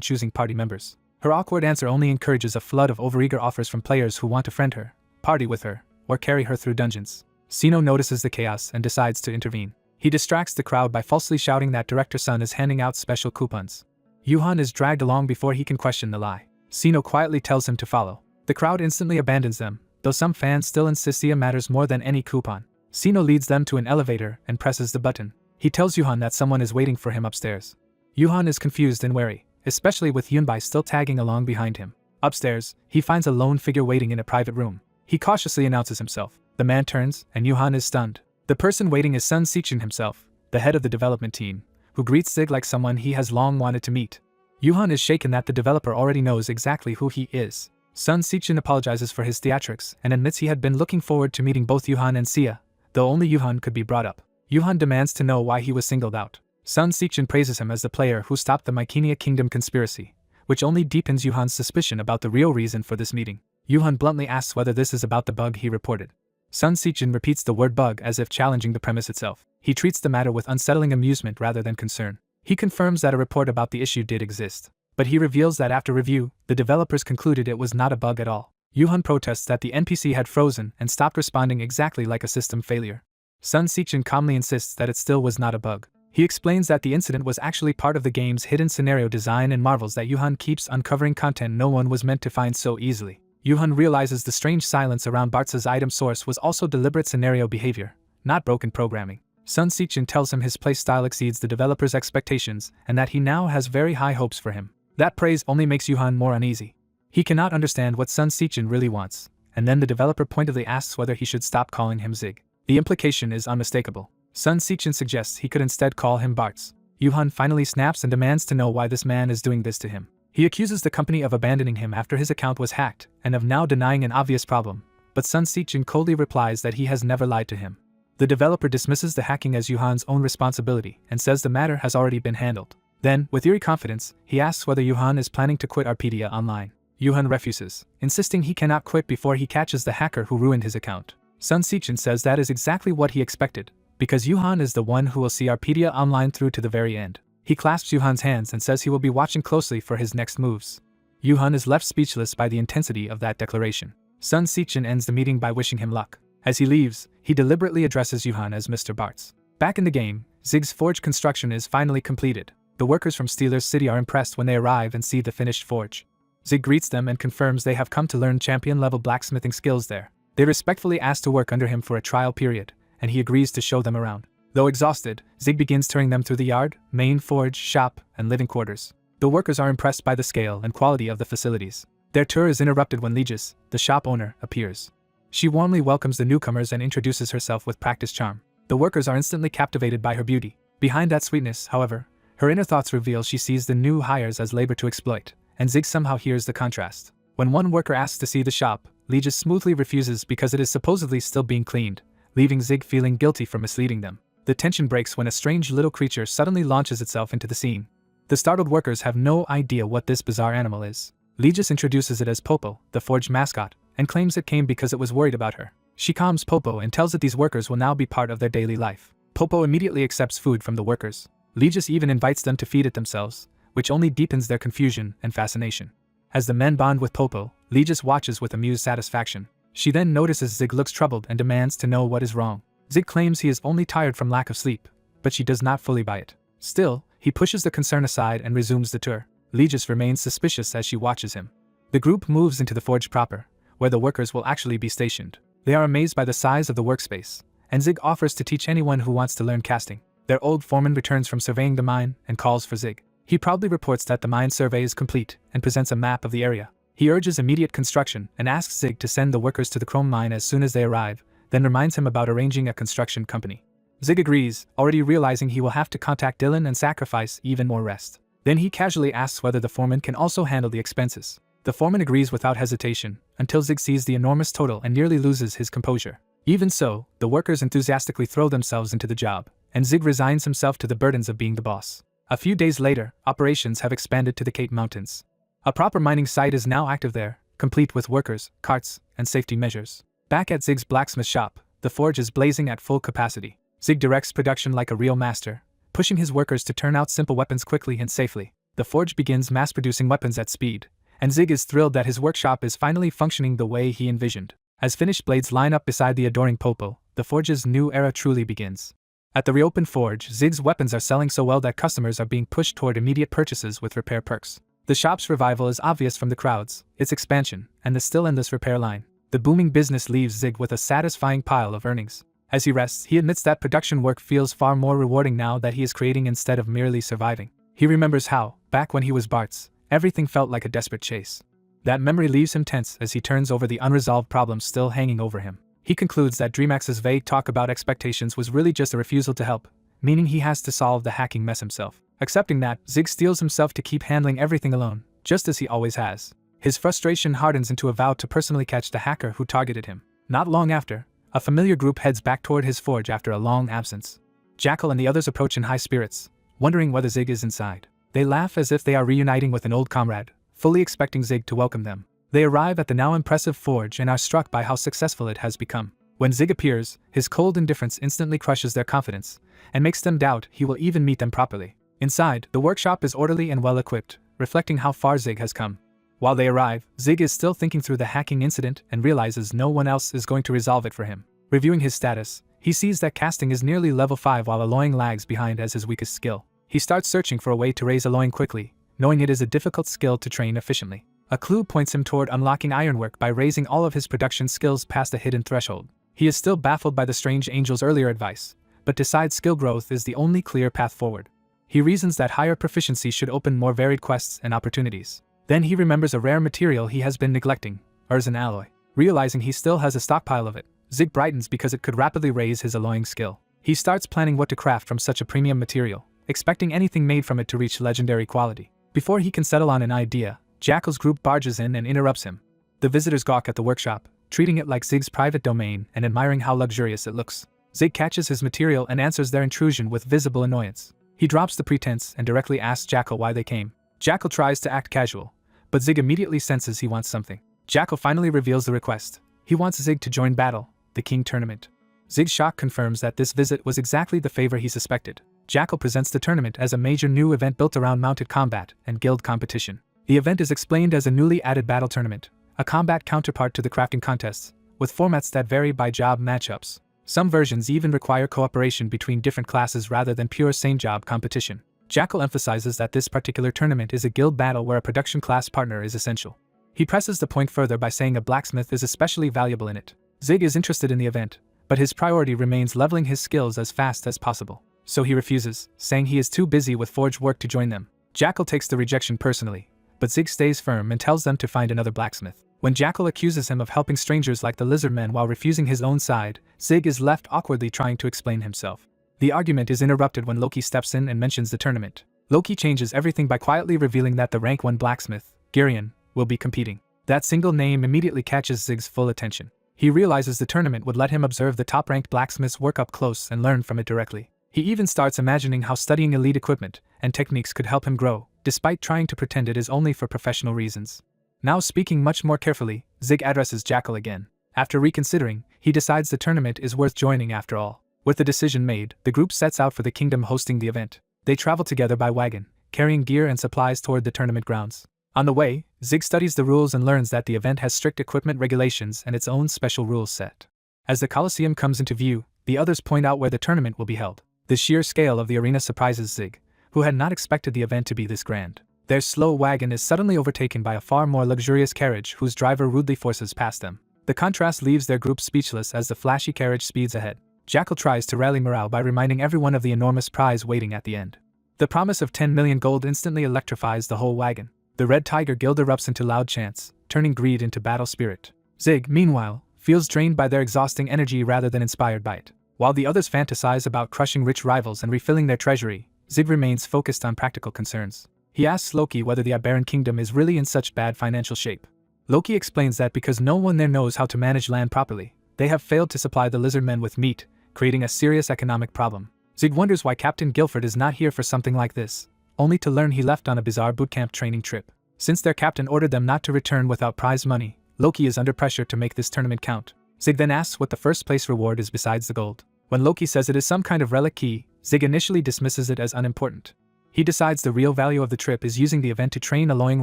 choosing party members. Her awkward answer only encourages a flood of overeager offers from players who want to friend her, party with her, or carry her through dungeons. Sino notices the chaos and decides to intervene. He distracts the crowd by falsely shouting that Director Sun is handing out special coupons. Yuhan is dragged along before he can question the lie. Sino quietly tells him to follow. The crowd instantly abandons them, though some fans still insist Sia matters more than any coupon. Sino leads them to an elevator and presses the button. He tells Yuhan that someone is waiting for him upstairs. Yuhan is confused and wary, especially with Yunbai still tagging along behind him. Upstairs, he finds a lone figure waiting in a private room. He cautiously announces himself. The man turns, and Yuhan is stunned. The person waiting is Sun Sichin himself, the head of the development team, who greets Zig like someone he has long wanted to meet. Yuhan is shaken that the developer already knows exactly who he is. Sun Sichin apologizes for his theatrics and admits he had been looking forward to meeting both Yuhan and Sia, though only Yuhan could be brought up. Yuhan demands to know why he was singled out. Sun Sichin praises him as the player who stopped the Mycenia Kingdom conspiracy, which only deepens Yuhan's suspicion about the real reason for this meeting. Yuhan bluntly asks whether this is about the bug he reported. Sun Sichin repeats the word bug as if challenging the premise itself. He treats the matter with unsettling amusement rather than concern. He confirms that a report about the issue did exist, but he reveals that after review, the developers concluded it was not a bug at all. Yuhan protests that the NPC had frozen and stopped responding exactly like a system failure. Sun Sichin calmly insists that it still was not a bug. He explains that the incident was actually part of the game's hidden scenario design and marvels that Yuhan keeps uncovering content no one was meant to find so easily. Yuhan realizes the strange silence around Bartz's item source was also deliberate scenario behavior, not broken programming. Sun Sichin tells him his playstyle exceeds the developer's expectations and that he now has very high hopes for him. That praise only makes Yuhan more uneasy. He cannot understand what Sun Sichin really wants, and then the developer pointedly asks whether he should stop calling him Zig. The implication is unmistakable. Sun Sichin suggests he could instead call him Bartz. Yuhan finally snaps and demands to know why this man is doing this to him. He accuses the company of abandoning him after his account was hacked and of now denying an obvious problem, but Sun Sichin coldly replies that he has never lied to him. The developer dismisses the hacking as Yuhan's own responsibility and says the matter has already been handled. Then, with eerie confidence, he asks whether Yuhan is planning to quit Arpedia Online. Yuhan refuses, insisting he cannot quit before he catches the hacker who ruined his account. Sun Sichin says that is exactly what he expected, because Yuhan is the one who will see Arpedia Online through to the very end. He clasps Yuhan's hands and says he will be watching closely for his next moves. Yuhan is left speechless by the intensity of that declaration. Sun Sichin ends the meeting by wishing him luck. As he leaves, he deliberately addresses Yuhan as Mr. Bartz. Back in the game, Zig's forge construction is finally completed. The workers from Steeler's City are impressed when they arrive and see the finished forge. Zig greets them and confirms they have come to learn champion-level blacksmithing skills there. They respectfully ask to work under him for a trial period, and he agrees to show them around. Though exhausted, Zig begins touring them through the yard, main forge, shop, and living quarters. The workers are impressed by the scale and quality of the facilities. Their tour is interrupted when Legis, the shop owner, appears. She warmly welcomes the newcomers and introduces herself with practiced charm. The workers are instantly captivated by her beauty. Behind that sweetness, however, her inner thoughts reveal she sees the new hires as labor to exploit, and Zig somehow hears the contrast. When one worker asks to see the shop, Legis smoothly refuses because it is supposedly still being cleaned, leaving Zig feeling guilty for misleading them. The tension breaks when a strange little creature suddenly launches itself into the scene. The startled workers have no idea what this bizarre animal is. Lee just introduces it as Popo, the forge mascot, and claims it came because it was worried about her. She calms Popo and tells it these workers will now be part of their daily life. Popo immediately accepts food from the workers. Lee just even invites them to feed it themselves, which only deepens their confusion and fascination. As the men bond with Popo, Lee just watches with amused satisfaction. She then notices Zig looks troubled and demands to know what is wrong. Zig claims he is only tired from lack of sleep, but she does not fully buy it. Still, he pushes the concern aside and resumes the tour. Lee just remains suspicious as she watches him. The group moves into the forge proper, where the workers will actually be stationed. They are amazed by the size of the workspace, and Zig offers to teach anyone who wants to learn casting. Their old foreman returns from surveying the mine and calls for Zig. He proudly reports that the mine survey is complete and presents a map of the area. He urges immediate construction and asks Zig to send the workers to the chrome mine as soon as they arrive, then reminds him about arranging a construction company. Zig agrees, already realizing he will have to contact Dylan and sacrifice even more rest. Then he casually asks whether the foreman can also handle the expenses. The foreman agrees without hesitation, until Zig sees the enormous total and nearly loses his composure. Even so, the workers enthusiastically throw themselves into the job, and Zig resigns himself to the burdens of being the boss. A few days later, operations have expanded to the Cape Mountains. A proper mining site is now active there, complete with workers, carts, and safety measures. Back at Zig's blacksmith shop, the forge is blazing at full capacity. Zig directs production like a real master, pushing his workers to turn out simple weapons quickly and safely. The forge begins mass-producing weapons at speed, and Zig is thrilled that his workshop is finally functioning the way he envisioned. As finished blades line up beside the adoring Popo, the forge's new era truly begins. At the reopened forge, Zig's weapons are selling so well that customers are being pushed toward immediate purchases with repair perks. The shop's revival is obvious from the crowds, its expansion, and the still endless repair line. The booming business leaves Zig with a satisfying pile of earnings. As he rests, he admits that production work feels far more rewarding now that he is creating instead of merely surviving. He remembers how, back when he was Bart's, everything felt like a desperate chase. That memory leaves him tense as he turns over the unresolved problems still hanging over him. He concludes that DreamX's vague talk about expectations was really just a refusal to help, meaning he has to solve the hacking mess himself. Accepting that, Zig steels himself to keep handling everything alone, just as he always has. His frustration hardens into a vow to personally catch the hacker who targeted him. Not long after, a familiar group heads back toward his forge after a long absence. Jackal and the others approach in high spirits, wondering whether Zig is inside. They laugh as if they are reuniting with an old comrade, fully expecting Zig to welcome them. They arrive at the now impressive forge and are struck by how successful it has become. When Zig appears, his cold indifference instantly crushes their confidence, and makes them doubt he will even meet them properly. Inside, the workshop is orderly and well-equipped, reflecting how far Zig has come. While they arrive, Zig is still thinking through the hacking incident and realizes no one else is going to resolve it for him. Reviewing his status, he sees that casting is nearly level 5 while alloying lags behind as his weakest skill. He starts searching for a way to raise alloying quickly, knowing it is a difficult skill to train efficiently. A clue points him toward unlocking ironwork by raising all of his production skills past a hidden threshold. He is still baffled by the strange angel's earlier advice, but decides skill growth is the only clear path forward. He reasons that higher proficiency should open more varied quests and opportunities. Then he remembers a rare material he has been neglecting, Erzan alloy. Realizing he still has a stockpile of it, Zig brightens because it could rapidly raise his alloying skill. He starts planning what to craft from such a premium material, expecting anything made from it to reach legendary quality. Before he can settle on an idea, Jackal's group barges in and interrupts him. The visitors gawk at the workshop, treating it like Zig's private domain and admiring how luxurious it looks. Zig catches his material and answers their intrusion with visible annoyance. He drops the pretense and directly asks Jackal why they came. Jackal tries to act casual, but Zig immediately senses he wants something. Jackal finally reveals the request. He wants Zig to join Battle, the King tournament. Zig's shock confirms that this visit was exactly the favor he suspected. Jackal presents the tournament as a major new event built around mounted combat and guild competition. The event is explained as a newly added battle tournament, a combat counterpart to the crafting contests, with formats that vary by job matchups. Some versions even require cooperation between different classes rather than pure same job competition. Jackal emphasizes that this particular tournament is a guild battle where a production class partner is essential. He presses the point further by saying a blacksmith is especially valuable in it. Zig is interested in the event, but his priority remains leveling his skills as fast as possible. So he refuses, saying he is too busy with forge work to join them. Jackal takes the rejection personally, but Zig stays firm and tells them to find another blacksmith. When Jackal accuses him of helping strangers like the lizardmen while refusing his own side, Zig is left awkwardly trying to explain himself. The argument is interrupted when Loki steps in and mentions the tournament. Loki changes everything by quietly revealing that the rank 1 blacksmith, Girion, will be competing. That single name immediately catches Zig's full attention. He realizes the tournament would let him observe the top-ranked blacksmiths work up close and learn from it directly. He even starts imagining how studying elite equipment and techniques could help him grow, despite trying to pretend it is only for professional reasons. Now speaking much more carefully, Zig addresses Jackal again. After reconsidering, he decides the tournament is worth joining after all. With the decision made, the group sets out for the kingdom hosting the event. They travel together by wagon, carrying gear and supplies toward the tournament grounds. On the way, Zig studies the rules and learns that the event has strict equipment regulations and its own special rules set. As the Colosseum comes into view, the others point out where the tournament will be held. The sheer scale of the arena surprises Zig, who had not expected the event to be this grand. Their slow wagon is suddenly overtaken by a far more luxurious carriage whose driver rudely forces past them. The contrast leaves their group speechless as the flashy carriage speeds ahead. Jackal tries to rally morale by reminding everyone of the enormous prize waiting at the end. The promise of 10 million gold instantly electrifies the whole wagon. The Red Tiger Guild erupts into loud chants, turning greed into battle spirit. Zig, meanwhile, feels drained by their exhausting energy rather than inspired by it. While the others fantasize about crushing rich rivals and refilling their treasury, Zig remains focused on practical concerns. He asks Loki whether the Aberran Kingdom is really in such bad financial shape. Loki explains that because no one there knows how to manage land properly, they have failed to supply the lizardmen with meat, creating a serious economic problem. Zig wonders why Captain Guilford is not here for something like this, only to learn he left on a bizarre bootcamp training trip. Since their captain ordered them not to return without prize money, Loki is under pressure to make this tournament count. Zig then asks what the first place reward is besides the gold. When Loki says it is some kind of relic key, Zig initially dismisses it as unimportant. He decides the real value of the trip is using the event to train Aloing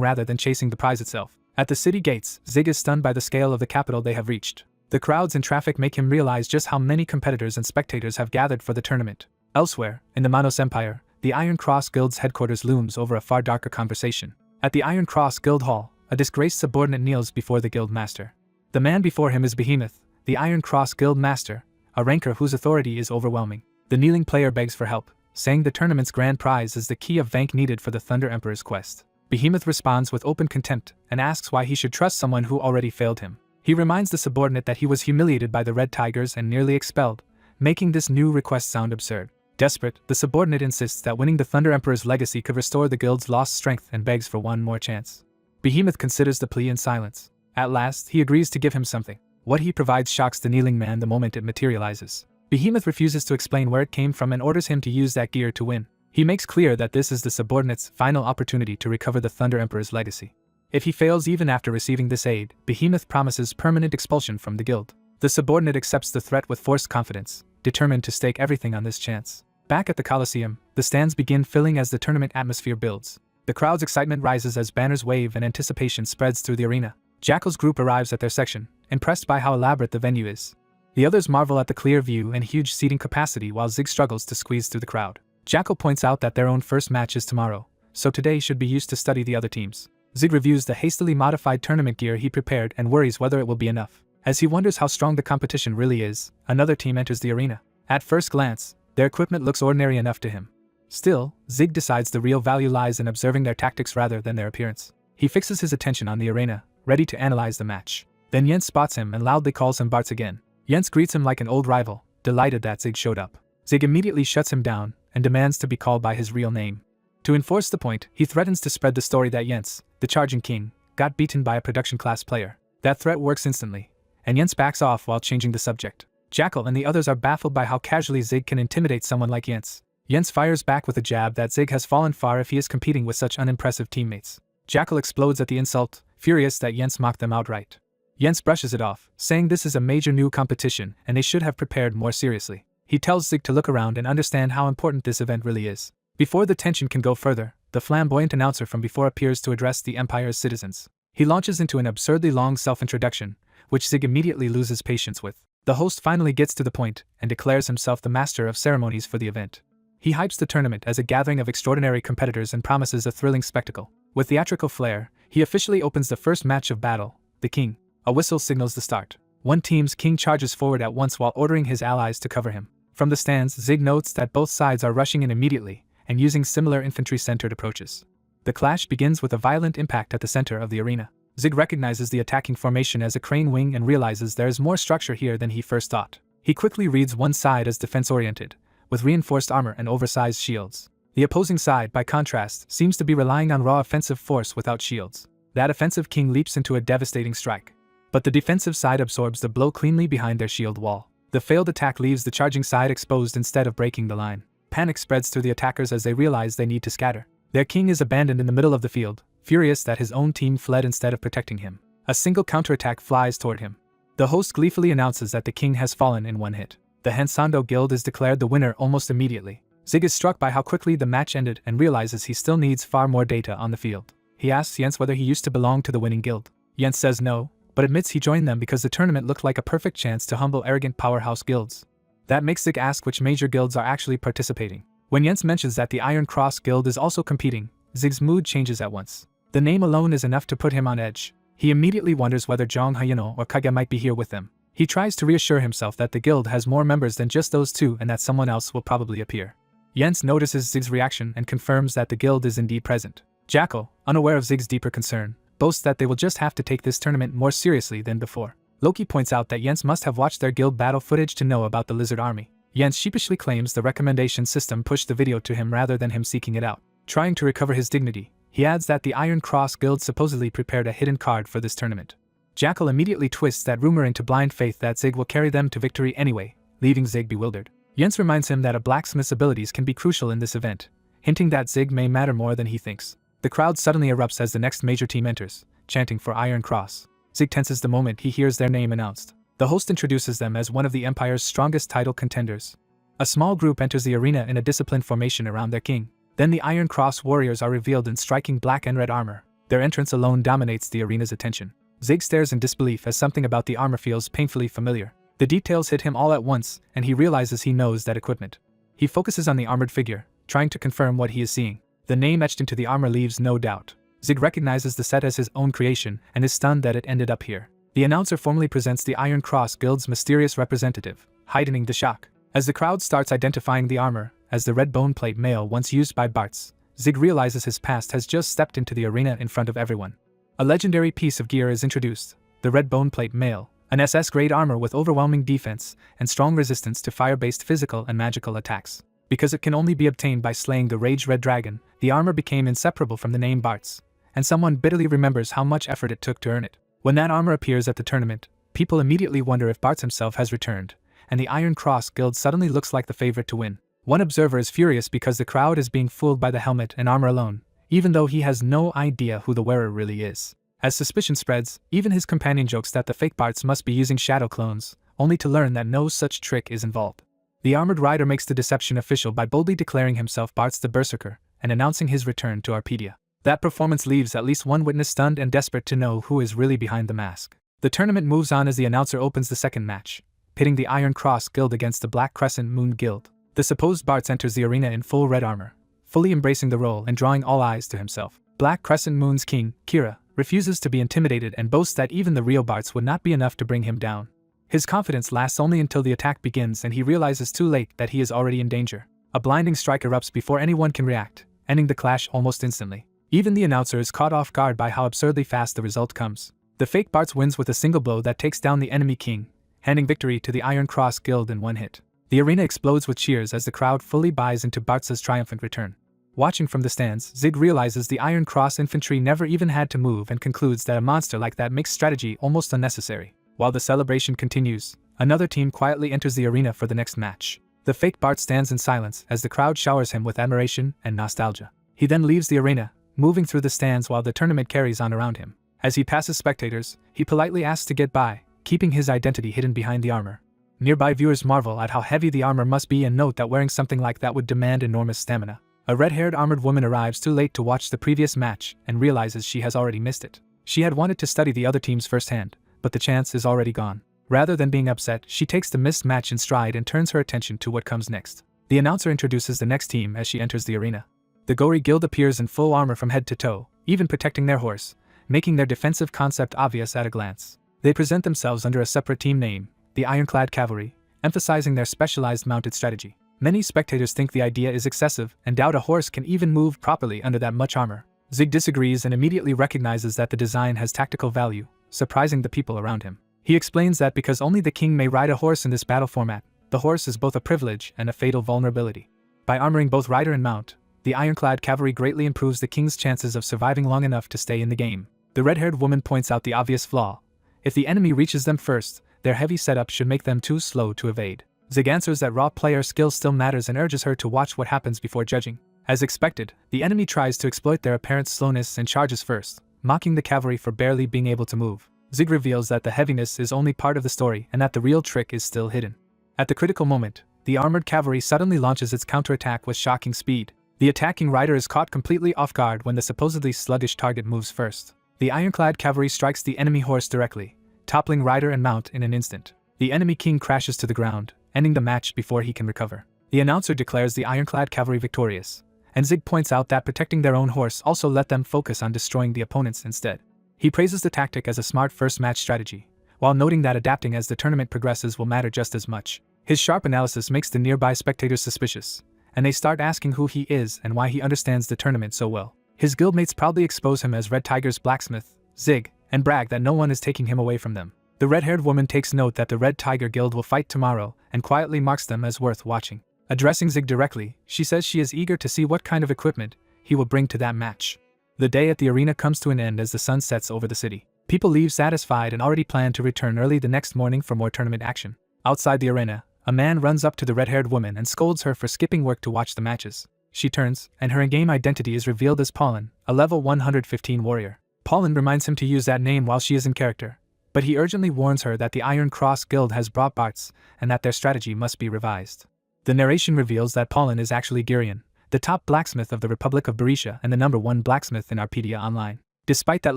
rather than chasing the prize itself. At the city gates, Zig is stunned by the scale of the capital they have reached. The crowds and traffic make him realize just how many competitors and spectators have gathered for the tournament. Elsewhere, in the Manos Empire, the Iron Cross Guild's headquarters looms over a far darker conversation. At the Iron Cross Guild Hall, a disgraced subordinate kneels before the guild master. The man before him is Behemoth, the Iron Cross Guild master, a ranker whose authority is overwhelming. The kneeling player begs for help, saying the tournament's grand prize is the key of Vank needed for the Thunder Emperor's quest. Behemoth responds with open contempt and asks why he should trust someone who already failed him. He reminds the subordinate that he was humiliated by the Red Tigers and nearly expelled, making this new request sound absurd. Desperate, the subordinate insists that winning the Thunder Emperor's legacy could restore the guild's lost strength and begs for one more chance. Behemoth considers the plea in silence. At last, he agrees to give him something. What he provides shocks the kneeling man the moment it materializes. Behemoth refuses to explain where it came from and orders him to use that gear to win. He makes clear that this is the subordinate's final opportunity to recover the Thunder Emperor's legacy. If he fails even after receiving this aid, Behemoth promises permanent expulsion from the guild. The subordinate accepts the threat with forced confidence, determined to stake everything on this chance. Back at the Colosseum, the stands begin filling as the tournament atmosphere builds. The crowd's excitement rises as banners wave and anticipation spreads through the arena. Jackal's group arrives at their section, impressed by how elaborate the venue is. The others marvel at the clear view and huge seating capacity while Zig struggles to squeeze through the crowd. Jackal points out that their own first match is tomorrow, so today should be used to study the other teams. Zig reviews the hastily modified tournament gear he prepared and worries whether it will be enough. As he wonders how strong the competition really is, another team enters the arena. At first glance, their equipment looks ordinary enough to him. Still, Zig decides the real value lies in observing their tactics rather than their appearance. He fixes his attention on the arena, ready to analyze the match. Then Jens spots him and loudly calls him Bartz again. Jens greets him like an old rival, delighted that Zig showed up. Zig immediately shuts him down and demands to be called by his real name. To enforce the point, he threatens to spread the story that Jens, the charging king, got beaten by a production class player. That threat works instantly, and Jens backs off while changing the subject. Jackal and the others are baffled by how casually Zig can intimidate someone like Jens. Jens fires back with a jab that Zig has fallen far if he is competing with such unimpressive teammates. Jackal explodes at the insult, furious that Jens mocked them outright. Jens brushes it off, saying this is a major new competition and they should have prepared more seriously. He tells Zig to look around and understand how important this event really is. Before the tension can go further, the flamboyant announcer from before appears to address the Empire's citizens. He launches into an absurdly long self-introduction, which Zig immediately loses patience with. The host finally gets to the point and declares himself the master of ceremonies for the event. He hypes the tournament as a gathering of extraordinary competitors and promises a thrilling spectacle. With theatrical flair, he officially opens the first match of battle, the king. A whistle signals the start. One team's king charges forward at once while ordering his allies to cover him. From the stands, Zig notes that both sides are rushing in immediately and using similar infantry-centered approaches. The clash begins with a violent impact at the center of the arena. Zig recognizes the attacking formation as a crane wing and realizes there is more structure here than he first thought. He quickly reads one side as defense-oriented, with reinforced armor and oversized shields. The opposing side, by contrast, seems to be relying on raw offensive force without shields. That offensive king leaps into a devastating strike. but the defensive side absorbs the blow cleanly behind their shield wall. The failed attack leaves the charging side exposed instead of breaking the line. Panic spreads through the attackers as they realize they need to scatter. Their king is abandoned in the middle of the field, furious that his own team fled instead of protecting him. A single counterattack flies toward him. The host gleefully announces that the king has fallen in one hit. The Hansando guild is declared the winner almost immediately. Zig is struck by how quickly the match ended and realizes he still needs far more data on the field. He asks Jens whether he used to belong to the winning guild. Jens says no, but admits he joined them because the tournament looked like a perfect chance to humble arrogant powerhouse guilds. That makes Zig ask which major guilds are actually participating. When Jens mentions that the Iron Cross guild is also competing, Zig's mood changes at once. The name alone is enough to put him on edge. He immediately wonders whether Zhang Haiyano or Kage might be here with them. He tries to reassure himself that the guild has more members than just those two and that someone else will probably appear. Jens notices Zig's reaction and confirms that the guild is indeed present. Jackal, unaware of Zig's deeper concern, boasts that they will just have to take this tournament more seriously than before. Loki points out that Jens must have watched their guild battle footage to know about the lizard army. Jens sheepishly claims the recommendation system pushed the video to him rather than him seeking it out. Trying to recover his dignity, he adds that the Iron Cross guild supposedly prepared a hidden card for this tournament. Jackal immediately twists that rumor into blind faith that Zig will carry them to victory anyway, leaving Zig bewildered. Jens reminds him that a blacksmith's abilities can be crucial in this event, hinting that Zig may matter more than he thinks. The crowd suddenly erupts as the next major team enters, chanting for Iron Cross. Zig tenses the moment he hears their name announced. The host introduces them as one of the Empire's strongest title contenders. A small group enters the arena in a disciplined formation around their king. Then the Iron Cross warriors are revealed in striking black and red armor. Their entrance alone dominates the arena's attention. Zig stares in disbelief as something about the armor feels painfully familiar. The details hit him all at once, and he realizes he knows that equipment. He focuses on the armored figure, trying to confirm what he is seeing. The name etched into the armor leaves no doubt. Zig recognizes the set as his own creation and is stunned that it ended up here. The announcer formally presents the Iron Cross Guild's mysterious representative, heightening the shock. As the crowd starts identifying the armor as the red bone plate mail once used by Bartz, Zig realizes his past has just stepped into the arena in front of everyone. A legendary piece of gear is introduced, the red bone plate mail, an SS-grade armor with overwhelming defense and strong resistance to fire-based physical and magical attacks. Because it can only be obtained by slaying the Rage Red Dragon, the armor became inseparable from the name Bartz, and someone bitterly remembers how much effort it took to earn it. When that armor appears at the tournament, people immediately wonder if Bartz himself has returned, and the Iron Cross Guild suddenly looks like the favorite to win. One observer is furious because the crowd is being fooled by the helmet and armor alone, even though he has no idea who the wearer really is. As suspicion spreads, even his companion jokes that the fake Bartz must be using shadow clones, only to learn that no such trick is involved. The armored rider makes the deception official by boldly declaring himself Bartz the Berserker and announcing his return to Arpedia. That performance leaves at least one witness stunned and desperate to know who is really behind the mask. The tournament moves on as the announcer opens the second match, pitting the Iron Cross Guild against the Black Crescent Moon Guild. The supposed Bartz enters the arena in full red armor, fully embracing the role and drawing all eyes to himself. Black Crescent Moon's king, Kira, refuses to be intimidated and boasts that even the real Bartz would not be enough to bring him down. His confidence lasts only until the attack begins and he realizes too late that he is already in danger. A blinding strike erupts before anyone can react, ending the clash almost instantly. Even the announcer is caught off guard by how absurdly fast the result comes. The fake Bartz wins with a single blow that takes down the enemy king, handing victory to the Iron Cross Guild in one hit. The arena explodes with cheers as the crowd fully buys into Bartz's triumphant return. Watching from the stands, Zig realizes the Iron Cross infantry never even had to move and concludes that a monster like that makes strategy almost unnecessary. While the celebration continues, another team quietly enters the arena for the next match. The fake Bartz stands in silence as the crowd showers him with admiration and nostalgia. He then leaves the arena, moving through the stands while the tournament carries on around him. As he passes spectators, he politely asks to get by, keeping his identity hidden behind the armor. Nearby viewers marvel at how heavy the armor must be and note that wearing something like that would demand enormous stamina. A red-haired armored woman arrives too late to watch the previous match and realizes she has already missed it. She had wanted to study the other teams firsthand, but the chance is already gone. Rather than being upset, she takes the missed match in stride and turns her attention to what comes next. The announcer introduces the next team as she enters the arena. The Gori Guild appears in full armor from head to toe, even protecting their horse, making their defensive concept obvious at a glance. They present themselves under a separate team name, the Ironclad Cavalry, emphasizing their specialized mounted strategy. Many spectators think the idea is excessive and doubt a horse can even move properly under that much armor. Zig disagrees and immediately recognizes that the design has tactical value, surprising the people around him. He explains that because only the king may ride a horse in this battle format, the horse is both a privilege and a fatal vulnerability. By armoring both rider and mount, the Ironclad Cavalry greatly improves the king's chances of surviving long enough to stay in the game. The red-haired woman points out the obvious flaw, If the enemy reaches them first, their heavy setup should make them too slow to evade. Zig answers that raw player skill still matters and urges her to watch what happens before judging. As expected, the enemy tries to exploit their apparent slowness and charges first, mocking the cavalry for barely being able to move. Zig reveals that the heaviness is only part of the story and that the real trick is still hidden. At the critical moment, the armored cavalry suddenly launches its counterattack with shocking speed. The attacking rider is caught completely off guard when the supposedly sluggish target moves first. The ironclad cavalry strikes the enemy horse directly, toppling rider and mount in an instant. The enemy king crashes to the ground, ending the match before he can recover. The announcer declares the ironclad cavalry victorious, and Zig points out that protecting their own horse also let them focus on destroying the opponents instead. He praises the tactic as a smart first match strategy, while noting that adapting as the tournament progresses will matter just as much. His sharp analysis makes the nearby spectators suspicious, and they start asking who he is and why he understands the tournament so well. His guildmates proudly expose him as Red Tiger's Blacksmith, Zig, and brag that no one is taking him away from them. The red-haired woman takes note that the Red Tiger Guild will fight tomorrow and quietly marks them as worth watching. Addressing Zig directly, she says she is eager to see what kind of equipment he will bring to that match. The day at the arena comes to an end as the sun sets over the city. People leave satisfied and already plan to return early the next morning for more tournament action. Outside the arena, a man runs up to the red-haired woman and scolds her for skipping work to watch the matches. She turns, and her in-game identity is revealed as Paulin, a level 115 warrior. Paulin reminds him to use that name while she is in character, but he urgently warns her that the Iron Cross Guild has brought Barts and that their strategy must be revised. The narration reveals that Paulin is actually Girion, the top blacksmith of the Republic of Berisha and the #1 blacksmith in Arpedia Online. Despite that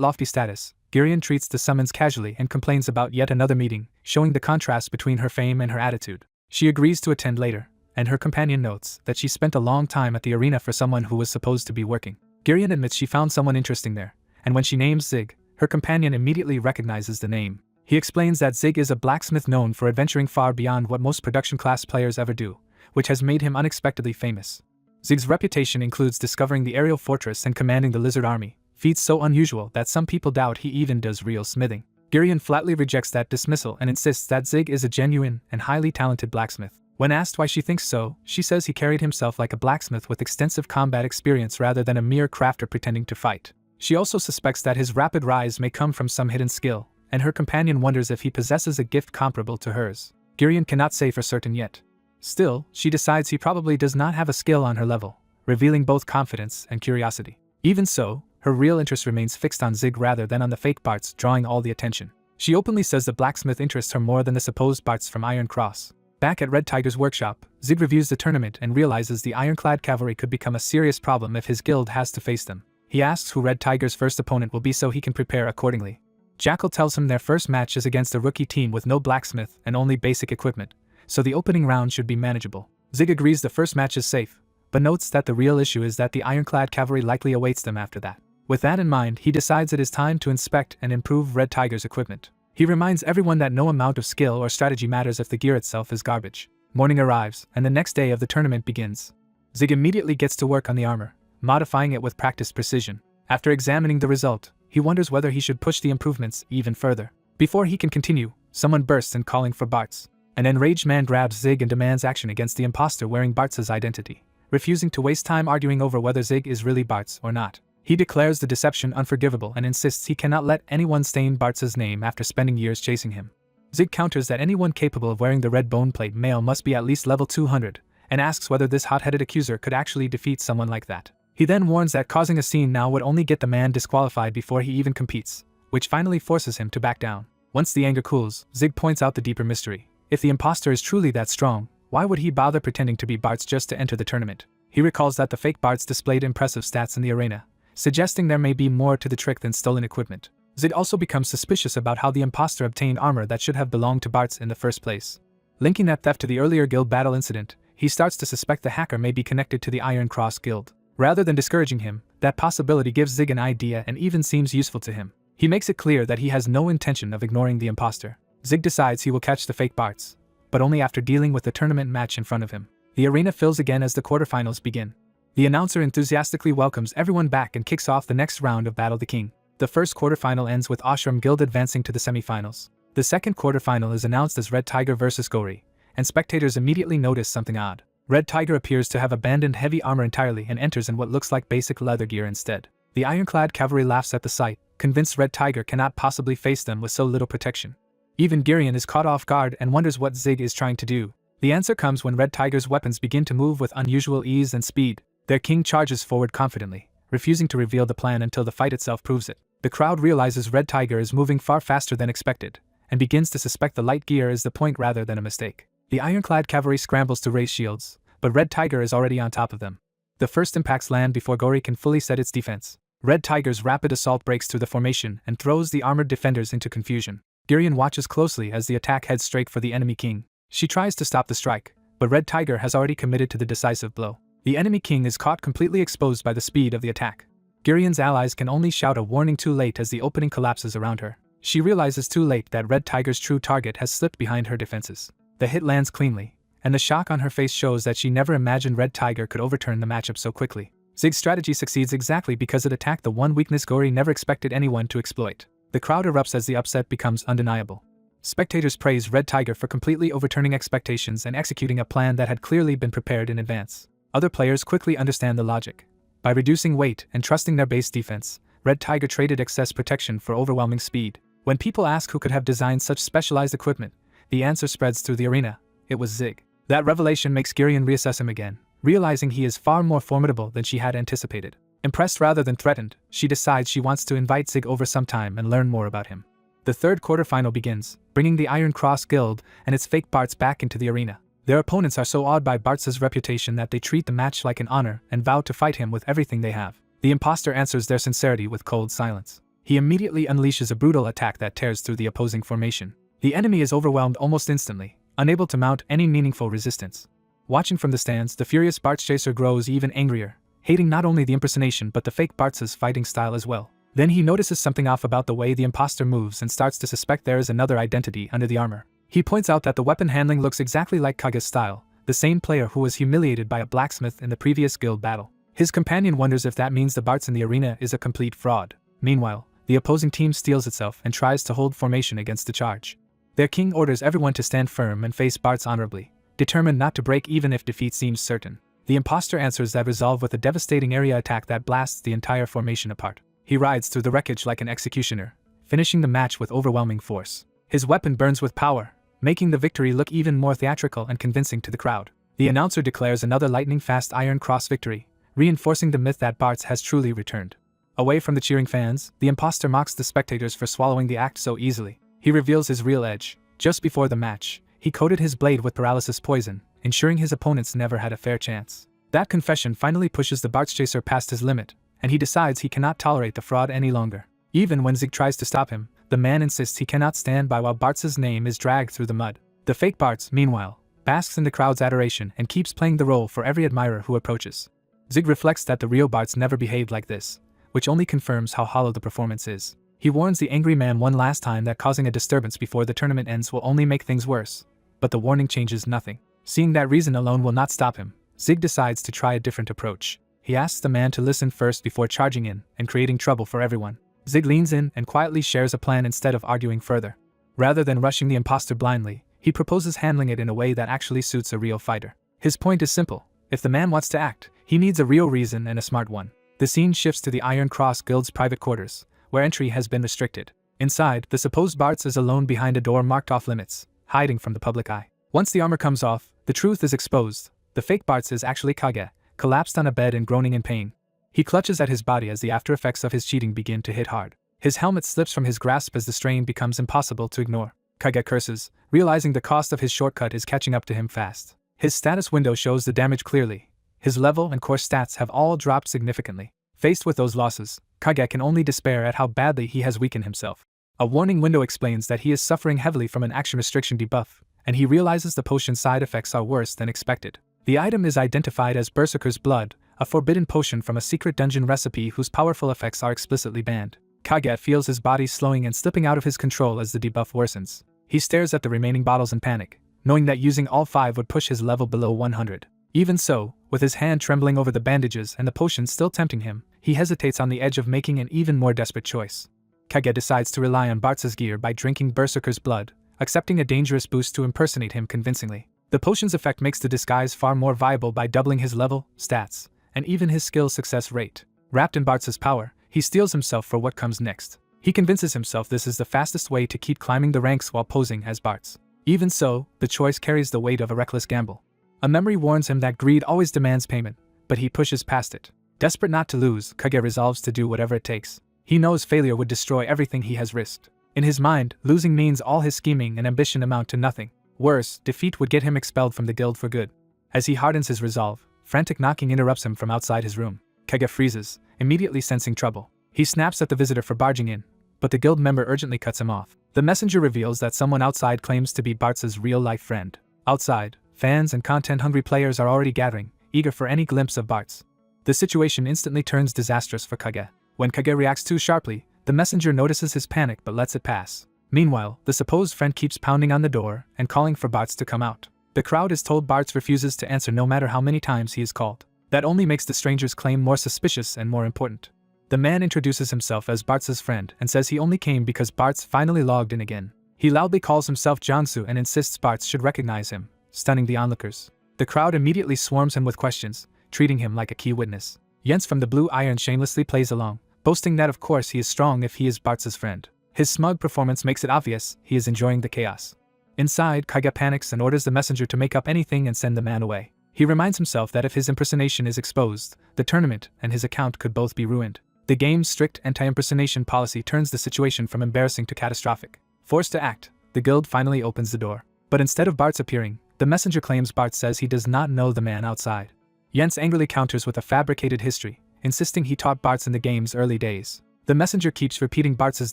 lofty status, Girion treats the summons casually and complains about yet another meeting, showing the contrast between her fame and her attitude. She agrees to attend later, and her companion notes that she spent a long time at the arena for someone who was supposed to be working. Girion admits she found someone interesting there, and when she names Zig, her companion immediately recognizes the name. He explains that Zig is a blacksmith known for adventuring far beyond what most production class players ever do, which has made him unexpectedly famous. Zig's reputation includes discovering the aerial fortress and commanding the lizard army, feats so unusual that some people doubt he even does real smithing. Girion flatly rejects that dismissal and insists that Zig is a genuine and highly talented blacksmith. When asked why she thinks so, she says he carried himself like a blacksmith with extensive combat experience rather than a mere crafter pretending to fight. She also suspects that his rapid rise may come from some hidden skill, and her companion wonders if he possesses a gift comparable to hers. Girion cannot say for certain yet. Still, she decides he probably does not have a skill on her level, revealing both confidence and curiosity. Even so, her real interest remains fixed on Zig rather than on the fake Barts drawing all the attention. She openly says the blacksmith interests her more than the supposed Barts from Iron Cross. Back at Red Tiger's workshop, Zig reviews the tournament and realizes the ironclad cavalry could become a serious problem if his guild has to face them. He asks who Red Tiger's first opponent will be so he can prepare accordingly. Jackal tells him their first match is against a rookie team with no blacksmith and only basic equipment, so the opening round should be manageable. Zig agrees the first match is safe, but notes that the real issue is that the ironclad cavalry likely awaits them after that. With that in mind, he decides it is time to inspect and improve Red Tiger's equipment. He reminds everyone that no amount of skill or strategy matters if the gear itself is garbage. Morning arrives, and the next day of the tournament begins. Zig immediately gets to work on the armor, modifying it with practiced precision. After examining the result, he wonders whether he should push the improvements even further. Before he can continue, someone bursts in calling for Barts. An enraged man grabs Zig and demands action against the imposter wearing Barts' identity, refusing to waste time arguing over whether Zig is really Barts or not. He declares the deception unforgivable and insists he cannot let anyone stain Barts' name after spending years chasing him. Zig counters that anyone capable of wearing the red bone plate mail must be at least level 200, and asks whether this hot-headed accuser could actually defeat someone like that. He then warns that causing a scene now would only get the man disqualified before he even competes, which finally forces him to back down. Once the anger cools, Zig points out the deeper mystery. If the imposter is truly that strong, why would he bother pretending to be Barts just to enter the tournament? He recalls that the fake Barts displayed impressive stats in the arena, suggesting there may be more to the trick than stolen equipment. Zig also becomes suspicious about how the imposter obtained armor that should have belonged to Barts in the first place. Linking that theft to the earlier guild battle incident, he starts to suspect the hacker may be connected to the Iron Cross Guild. Rather than discouraging him, that possibility gives Zig an idea and even seems useful to him. He makes it clear that he has no intention of ignoring the imposter. Zig decides he will catch the fake Barts, but only after dealing with the tournament match in front of him. The arena fills again as the quarterfinals begin. The announcer enthusiastically welcomes everyone back and kicks off the next round of Battle the King. The first quarterfinal ends with Ashram Guild advancing to the semifinals. The second quarterfinal is announced as Red Tiger vs Gori, and spectators immediately notice something odd. Red Tiger appears to have abandoned heavy armor entirely and enters in what looks like basic leather gear instead. The ironclad cavalry laughs at the sight, convinced Red Tiger cannot possibly face them with so little protection. Even Girion is caught off guard and wonders what Zig is trying to do. The answer comes when Red Tiger's weapons begin to move with unusual ease and speed. Their king charges forward confidently, refusing to reveal the plan until the fight itself proves it. The crowd realizes Red Tiger is moving far faster than expected, and begins to suspect the light gear is the point rather than a mistake. The ironclad cavalry scrambles to raise shields, but Red Tiger is already on top of them. The first impacts land before Gori can fully set its defense. Red Tiger's rapid assault breaks through the formation and throws the armored defenders into confusion. Girion watches closely as the attack heads straight for the enemy king. She tries to stop the strike, but Red Tiger has already committed to the decisive blow. The enemy king is caught completely exposed by the speed of the attack. Girion's allies can only shout a warning too late as the opening collapses around her. She realizes too late that Red Tiger's true target has slipped behind her defenses. The hit lands cleanly, and the shock on her face shows that she never imagined Red Tiger could overturn the matchup so quickly. Zig's strategy succeeds exactly because it attacked the one weakness Gori never expected anyone to exploit. The crowd erupts as the upset becomes undeniable. Spectators praise Red Tiger for completely overturning expectations and executing a plan that had clearly been prepared in advance. Other players quickly understand the logic. By reducing weight and trusting their base defense, Red Tiger traded excess protection for overwhelming speed. When people ask who could have designed such specialized equipment, the answer spreads through the arena. It was Zig. That revelation makes Girion reassess him again, realizing he is far more formidable than she had anticipated. Impressed rather than threatened, she decides she wants to invite Zig over sometime and learn more about him. The third quarterfinal begins, bringing the Iron Cross Guild and its fake Barts back into the arena. Their opponents are so awed by Barts' reputation that they treat the match like an honor and vow to fight him with everything they have. The imposter answers their sincerity with cold silence. He immediately unleashes a brutal attack that tears through the opposing formation. The enemy is overwhelmed almost instantly, unable to mount any meaningful resistance. Watching from the stands, the furious Barts chaser grows even angrier, hating not only the impersonation but the fake Barts' fighting style as well. Then he notices something off about the way the imposter moves and starts to suspect there is another identity under the armor. He points out that the weapon handling looks exactly like Kage's style, the same player who was humiliated by a blacksmith in the previous guild battle. His companion wonders if that means the Barts in the arena is a complete fraud. Meanwhile, the opposing team steels itself and tries to hold formation against the charge. Their king orders everyone to stand firm and face Barts honorably, determined not to break even if defeat seems certain. The imposter answers that resolve with a devastating area attack that blasts the entire formation apart. He rides through the wreckage like an executioner, finishing the match with overwhelming force. His weapon burns with power, making the victory look even more theatrical and convincing to the crowd. The announcer declares another lightning-fast Iron Cross victory, reinforcing the myth that Barts has truly returned. Away from the cheering fans, the imposter mocks the spectators for swallowing the act so easily. He reveals his real edge. Just before the match, he coated his blade with paralysis poison, ensuring his opponents never had a fair chance. That confession finally pushes the Barts chaser past his limit, and he decides he cannot tolerate the fraud any longer. Even when Zig tries to stop him, the man insists he cannot stand by while Barts' name is dragged through the mud. The fake Barts, meanwhile, basks in the crowd's adoration and keeps playing the role for every admirer who approaches. Zig reflects that the real Barts never behaved like this, which only confirms how hollow the performance is. He warns the angry man one last time that causing a disturbance before the tournament ends will only make things worse, but the warning changes nothing. Seeing that reason alone will not stop him, Zig decides to try a different approach. He asks the man to listen first before charging in and creating trouble for everyone. Zig leans in and quietly shares a plan instead of arguing further. Rather than rushing the imposter blindly, he proposes handling it in a way that actually suits a real fighter. His point is simple: if the man wants to act, he needs a real reason and a smart one. The scene shifts to the Iron Cross Guild's private quarters, where entry has been restricted. Inside, the supposed Barts is alone behind a door marked off limits, hiding from the public eye. Once the armor comes off, the truth is exposed. The fake Barts is actually Kage, collapsed on a bed and groaning in pain. He clutches at his body as the after effects of his cheating begin to hit hard. His helmet slips from his grasp as the strain becomes impossible to ignore. Kage curses, realizing the cost of his shortcut is catching up to him fast. His status window shows the damage clearly. His level and core stats have all dropped significantly. Faced with those losses, Kage can only despair at how badly he has weakened himself. A warning window explains that he is suffering heavily from an action restriction debuff, and he realizes the potion's side effects are worse than expected. The item is identified as Berserker's Blood, a forbidden potion from a secret dungeon recipe whose powerful effects are explicitly banned. Kage feels his body slowing and slipping out of his control as the debuff worsens. He stares at the remaining bottles in panic, knowing that using all 5 would push his level below 100. Even so, with his hand trembling over the bandages and the potion still tempting him, he hesitates on the edge of making an even more desperate choice. Kage decides to rely on Barts' gear by drinking Berserker's Blood, accepting a dangerous boost to impersonate him convincingly. The potion's effect makes the disguise far more viable by doubling his level, stats, and even his skill success rate. Wrapped in Barts' power, he steels himself for what comes next. He convinces himself this is the fastest way to keep climbing the ranks while posing as Bartz. Even so, the choice carries the weight of a reckless gamble. A memory warns him that greed always demands payment, but he pushes past it. Desperate not to lose, Kage resolves to do whatever it takes. He knows failure would destroy everything he has risked. In his mind, losing means all his scheming and ambition amount to nothing. Worse, defeat would get him expelled from the guild for good. As he hardens his resolve, frantic knocking interrupts him from outside his room. Kage freezes, immediately sensing trouble. He snaps at the visitor for barging in, but the guild member urgently cuts him off. The messenger reveals that someone outside claims to be Bartz's real-life friend. Outside, fans and content-hungry players are already gathering, eager for any glimpse of Bartz. The situation instantly turns disastrous for Kage. When Kage reacts too sharply, the messenger notices his panic but lets it pass. Meanwhile, the supposed friend keeps pounding on the door and calling for Bartz to come out. The crowd is told Bartz refuses to answer no matter how many times he is called. That only makes the stranger's claim more suspicious and more important. The man introduces himself as Bartz's friend and says he only came because Bartz finally logged in again. He loudly calls himself Jansu and insists Bartz should recognize him, stunning the onlookers. The crowd immediately swarms him with questions, treating him like a key witness. Jens from the Blue Iron shamelessly plays along, boasting that of course he is strong if he is Bartz's friend. His smug performance makes it obvious he is enjoying the chaos. Inside, Kage panics and orders the messenger to make up anything and send the man away. He reminds himself that if his impersonation is exposed, the tournament and his account could both be ruined. The game's strict anti-impersonation policy turns the situation from embarrassing to catastrophic. Forced to act, the guild finally opens the door. But instead of Bartz appearing, the messenger claims Bartz says he does not know the man outside. Jens angrily counters with a fabricated history, insisting he taught Bartz in the game's early days. The messenger keeps repeating Bartz's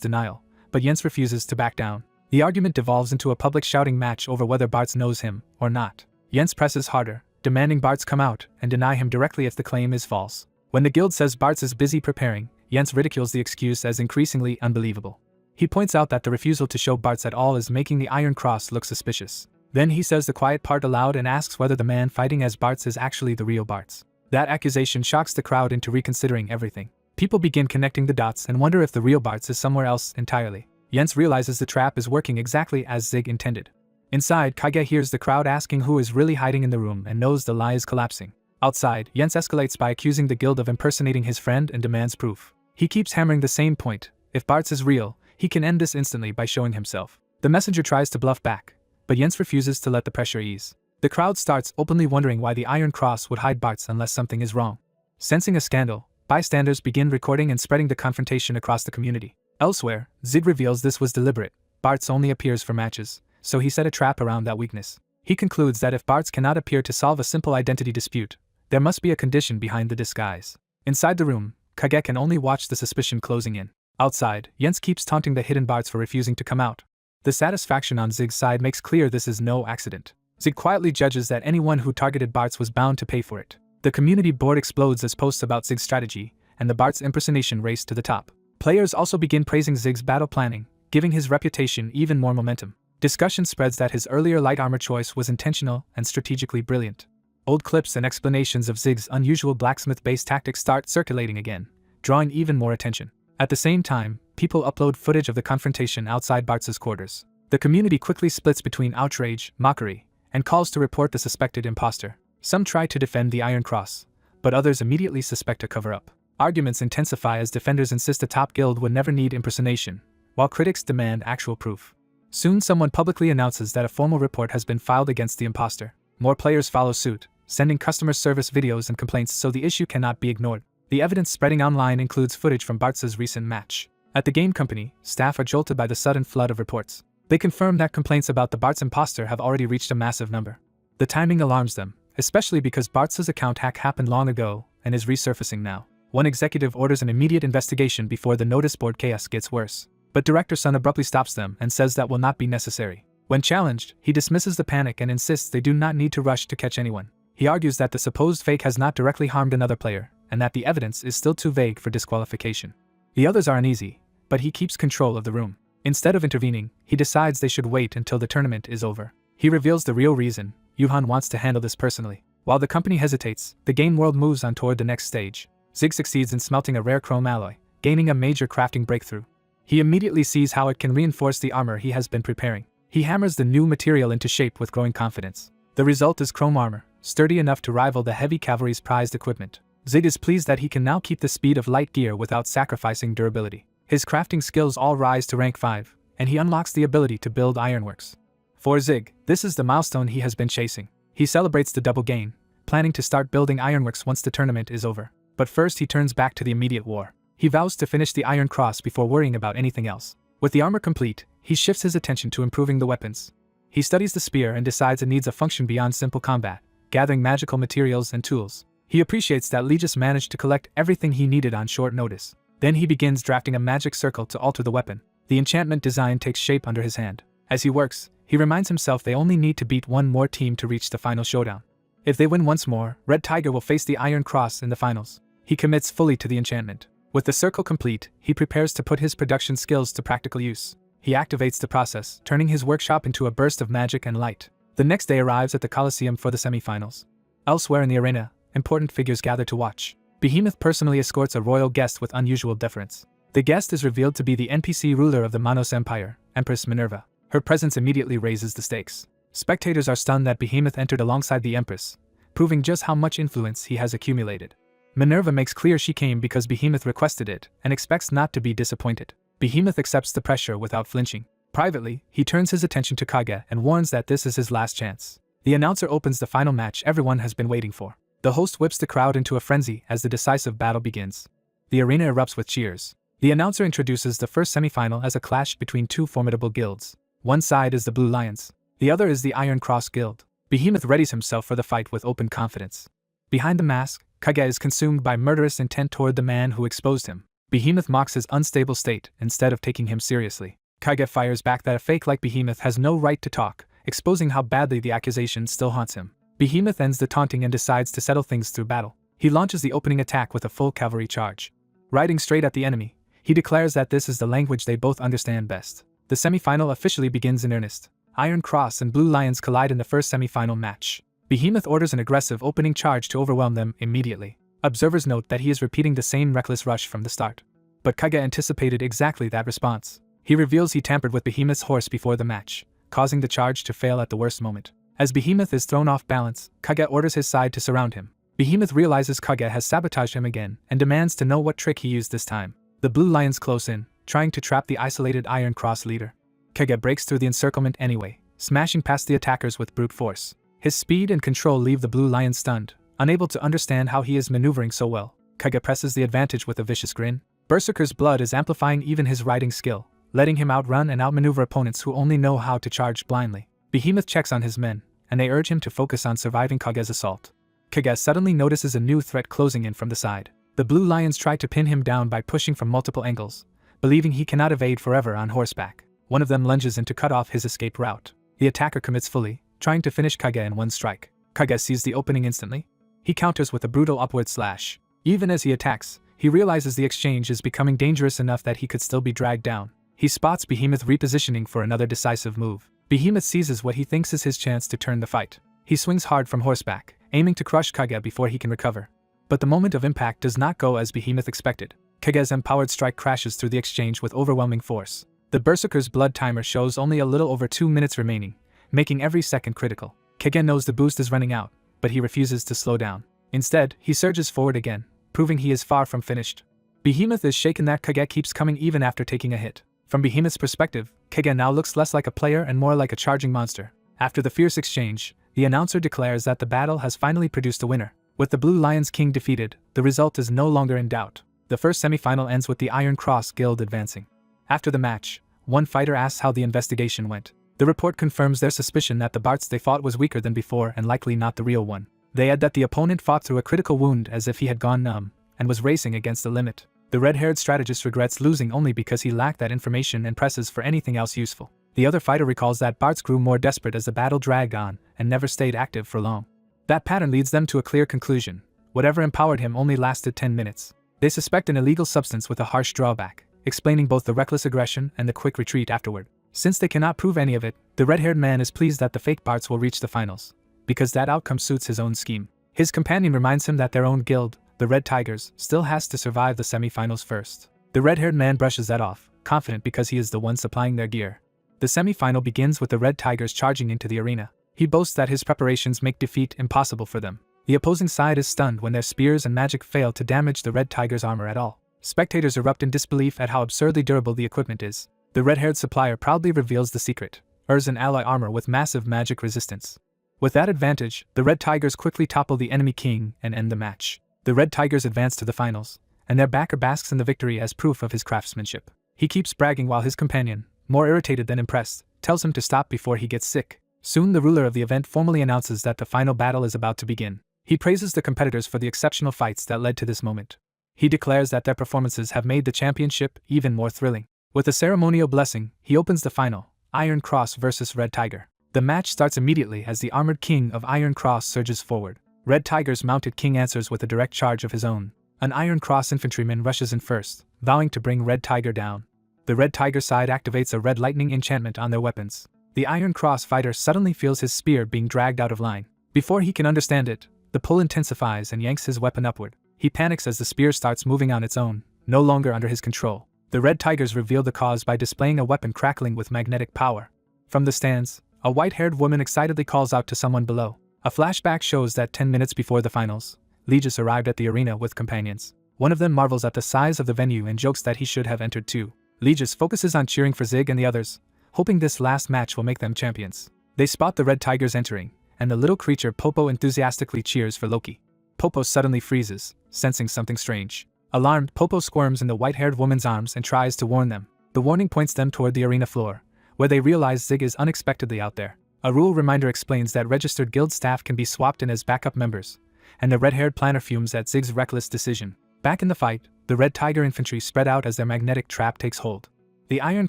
denial, but Jens refuses to back down. The argument devolves into a public shouting match over whether Bartz knows him or not. Jens presses harder, demanding Bartz come out and deny him directly if the claim is false. When the guild says Bartz is busy preparing, Jens ridicules the excuse as increasingly unbelievable. He points out that the refusal to show Bartz at all is making the Iron Cross look suspicious. Then he says the quiet part aloud and asks whether the man fighting as Bartz is actually the real Bartz. That accusation shocks the crowd into reconsidering everything. People begin connecting the dots and wonder if the real Bartz is somewhere else entirely. Jens realizes the trap is working exactly as Zig intended. Inside, Kage hears the crowd asking who is really hiding in the room and knows the lie is collapsing. Outside, Jens escalates by accusing the guild of impersonating his friend and demands proof. He keeps hammering the same point: if Bartz is real, he can end this instantly by showing himself. The messenger tries to bluff back, but Jens refuses to let the pressure ease. The crowd starts openly wondering why the Iron Cross would hide Bartz unless something is wrong. Sensing a scandal, bystanders begin recording and spreading the confrontation across the community. Elsewhere, Zig reveals this was deliberate. Bartz only appears for matches, so he set a trap around that weakness. He concludes that if Bartz cannot appear to solve a simple identity dispute, there must be a condition behind the disguise. Inside the room, Kage can only watch the suspicion closing in. Outside, Jens keeps taunting the hidden Bartz for refusing to come out. The satisfaction on Zig's side makes clear this is no accident. Zig quietly judges that anyone who targeted Bartz was bound to pay for it. The community board explodes as posts about Zig's strategy, and the Bartz impersonation race to the top. Players also begin praising Zig's battle planning, giving his reputation even more momentum. Discussion spreads that his earlier light armor choice was intentional and strategically brilliant. Old clips and explanations of Zig's unusual blacksmith-based tactics start circulating again, drawing even more attention. At the same time, people upload footage of the confrontation outside Bartz's quarters. The community quickly splits between outrage, mockery, and calls to report the suspected imposter. Some try to defend the Iron Cross, but others immediately suspect a cover-up. Arguments intensify as defenders insist a top guild would never need impersonation, while critics demand actual proof. Soon someone publicly announces that a formal report has been filed against the imposter. More players follow suit, sending customer service videos and complaints so the issue cannot be ignored. The evidence spreading online includes footage from Bartz's recent match. At the game company, staff are jolted by the sudden flood of reports. They confirm that complaints about the Bartz imposter have already reached a massive number. The timing alarms them, especially because Bartz's account hack happened long ago and is resurfacing now. One executive orders an immediate investigation before the notice board chaos gets worse. But Director Sun abruptly stops them and says that will not be necessary. When challenged, he dismisses the panic and insists they do not need to rush to catch anyone. He argues that the supposed fake has not directly harmed another player, and that the evidence is still too vague for disqualification. The others are uneasy, but he keeps control of the room. Instead of intervening, he decides they should wait until the tournament is over. He reveals the real reason: Yuhan wants to handle this personally. While the company hesitates, the game world moves on toward the next stage. Zig succeeds in smelting a rare chrome alloy, gaining a major crafting breakthrough. He immediately sees how it can reinforce the armor he has been preparing. He hammers the new material into shape with growing confidence. The result is chrome armor, sturdy enough to rival the heavy cavalry's prized equipment. Zig is pleased that he can now keep the speed of light gear without sacrificing durability. His crafting skills all rise to rank 5, and he unlocks the ability to build ironworks. For Zig, this is the milestone he has been chasing. He celebrates the double gain, planning to start building ironworks once the tournament is over. But first he turns back to the immediate war. He vows to finish the Iron Cross before worrying about anything else. With the armor complete, he shifts his attention to improving the weapons. He studies the spear and decides it needs a function beyond simple combat, gathering magical materials and tools. He appreciates that Lee just managed to collect everything he needed on short notice. Then he begins drafting a magic circle to alter the weapon. The enchantment design takes shape under his hand. As he works, he reminds himself they only need to beat one more team to reach the final showdown. If they win once more, Red Tiger will face the Iron Cross in the finals. He commits fully to the enchantment. With the circle complete, he prepares to put his production skills to practical use. He activates the process, turning his workshop into a burst of magic and light. The next day arrives at the Colosseum for the semifinals. Elsewhere in the arena, important figures gather to watch. Behemoth personally escorts a royal guest with unusual deference. The guest is revealed to be the NPC ruler of the Manos Empire, Empress Minerva. Her presence immediately raises the stakes. Spectators are stunned that Behemoth entered alongside the Empress, proving just how much influence he has accumulated. Minerva makes clear she came because Behemoth requested it and expects not to be disappointed. Behemoth accepts the pressure without flinching. Privately, he turns his attention to Kage and warns that this is his last chance. The announcer opens the final match everyone has been waiting for. The host whips the crowd into a frenzy as the decisive battle begins. The arena erupts with cheers. The announcer introduces the first semifinal as a clash between two formidable guilds. One side is the Blue Lions. The other is the Iron Cross Guild. Behemoth readies himself for the fight with open confidence. Behind the mask, Kage is consumed by murderous intent toward the man who exposed him. Behemoth mocks his unstable state instead of taking him seriously. Kage fires back that a fake like Behemoth has no right to talk, exposing how badly the accusation still haunts him. Behemoth ends the taunting and decides to settle things through battle. He launches the opening attack with a full cavalry charge. Riding straight at the enemy, he declares that this is the language they both understand best. The semifinal officially begins in earnest. Iron Cross and Blue Lions collide in the first semifinal match. Behemoth orders an aggressive opening charge to overwhelm them immediately. Observers note that he is repeating the same reckless rush from the start. But Kage anticipated exactly that response. He reveals he tampered with Behemoth's horse before the match, causing the charge to fail at the worst moment. As Behemoth is thrown off balance, Kage orders his side to surround him. Behemoth realizes Kage has sabotaged him again and demands to know what trick he used this time. The Blue Lions close in, trying to trap the isolated Iron Cross leader. Kage breaks through the encirclement anyway, smashing past the attackers with brute force. His speed and control leave the Blue Lion stunned, unable to understand how he is maneuvering so well. Kage presses the advantage with a vicious grin. Berserker's blood is amplifying even his riding skill, letting him outrun and outmaneuver opponents who only know how to charge blindly. Behemoth checks on his men, and they urge him to focus on surviving Kage's assault. Kage suddenly notices a new threat closing in from the side. The Blue Lions try to pin him down by pushing from multiple angles, believing he cannot evade forever on horseback. One of them lunges in to cut off his escape route. The attacker commits fully, trying to finish Kage in one strike. Kage sees the opening instantly. He counters with a brutal upward slash. Even as he attacks, he realizes the exchange is becoming dangerous enough that he could still be dragged down. He spots Behemoth repositioning for another decisive move. Behemoth seizes what he thinks is his chance to turn the fight. He swings hard from horseback, aiming to crush Kage before he can recover. But the moment of impact does not go as Behemoth expected. Kage's empowered strike crashes through the exchange with overwhelming force. The Berserker's blood timer shows only a little over 2 minutes remaining, making every second critical. Kage knows the boost is running out, but he refuses to slow down. Instead, he surges forward again, proving he is far from finished. Behemoth is shaken that Kage keeps coming even after taking a hit. From Behemoth's perspective, Kage now looks less like a player and more like a charging monster. After the fierce exchange, the announcer declares that the battle has finally produced a winner. With the Blue Lions King defeated, the result is no longer in doubt. The first semifinal ends with the Iron Cross Guild advancing. After the match, one fighter asks how the investigation went. The report confirms their suspicion that the Barts they fought was weaker than before and likely not the real one. They add that the opponent fought through a critical wound as if he had gone numb, and was racing against the limit. The red-haired strategist regrets losing only because he lacked that information and presses for anything else useful. The other fighter recalls that Barts grew more desperate as the battle dragged on and never stayed active for long. That pattern leads them to a clear conclusion. Whatever empowered him only lasted 10 minutes. They suspect an illegal substance with a harsh drawback, explaining both the reckless aggression and the quick retreat afterward. Since they cannot prove any of it, the red-haired man is pleased that the fake Barts will reach the finals, because that outcome suits his own scheme. His companion reminds him that their own guild, the Red Tigers, still has to survive the semi-finals first. The red-haired man brushes that off, confident because he is the one supplying their gear. The semi-final begins with the Red Tigers charging into the arena. He boasts that his preparations make defeat impossible for them. The opposing side is stunned when their spears and magic fail to damage the Red Tigers' armor at all. Spectators erupt in disbelief at how absurdly durable the equipment is. The red-haired supplier proudly reveals the secret: an ally armor with massive magic resistance. With that advantage, the Red Tigers quickly topple the enemy king and end the match. The Red Tigers advance to the finals, and their backer basks in the victory as proof of his craftsmanship. He keeps bragging while his companion, more irritated than impressed, tells him to stop before he gets sick. Soon the ruler of the event formally announces that the final battle is about to begin. He praises the competitors for the exceptional fights that led to this moment. He declares that their performances have made the championship even more thrilling. With a ceremonial blessing, he opens the final, Iron Cross vs. Red Tiger. The match starts immediately as the armored king of Iron Cross surges forward. Red Tiger's mounted king answers with a direct charge of his own. An Iron Cross infantryman rushes in first, vowing to bring Red Tiger down. The Red Tiger side activates a red lightning enchantment on their weapons. The Iron Cross fighter suddenly feels his spear being dragged out of line. Before he can understand it, the pull intensifies and yanks his weapon upward. He panics as the spear starts moving on its own, no longer under his control. The Red Tigers reveal the cause by displaying a weapon crackling with magnetic power. From the stands, a white-haired woman excitedly calls out to someone below. A flashback shows that 10 minutes before the finals, Legis arrived at the arena with companions. One of them marvels at the size of the venue and jokes that he should have entered too. Legis focuses on cheering for Zig and the others, hoping this last match will make them champions. They spot the Red Tigers entering, and the little creature Popo enthusiastically cheers for Loki. Popo suddenly freezes, sensing something strange. Alarmed, Popo squirms in the white-haired woman's arms and tries to warn them. The warning points them toward the arena floor, where they realize Zig is unexpectedly out there. A rule reminder explains that registered guild staff can be swapped in as backup members, and the red-haired planner fumes at Zig's reckless decision. Back in the fight, the Red Tiger infantry spread out as their magnetic trap takes hold. The Iron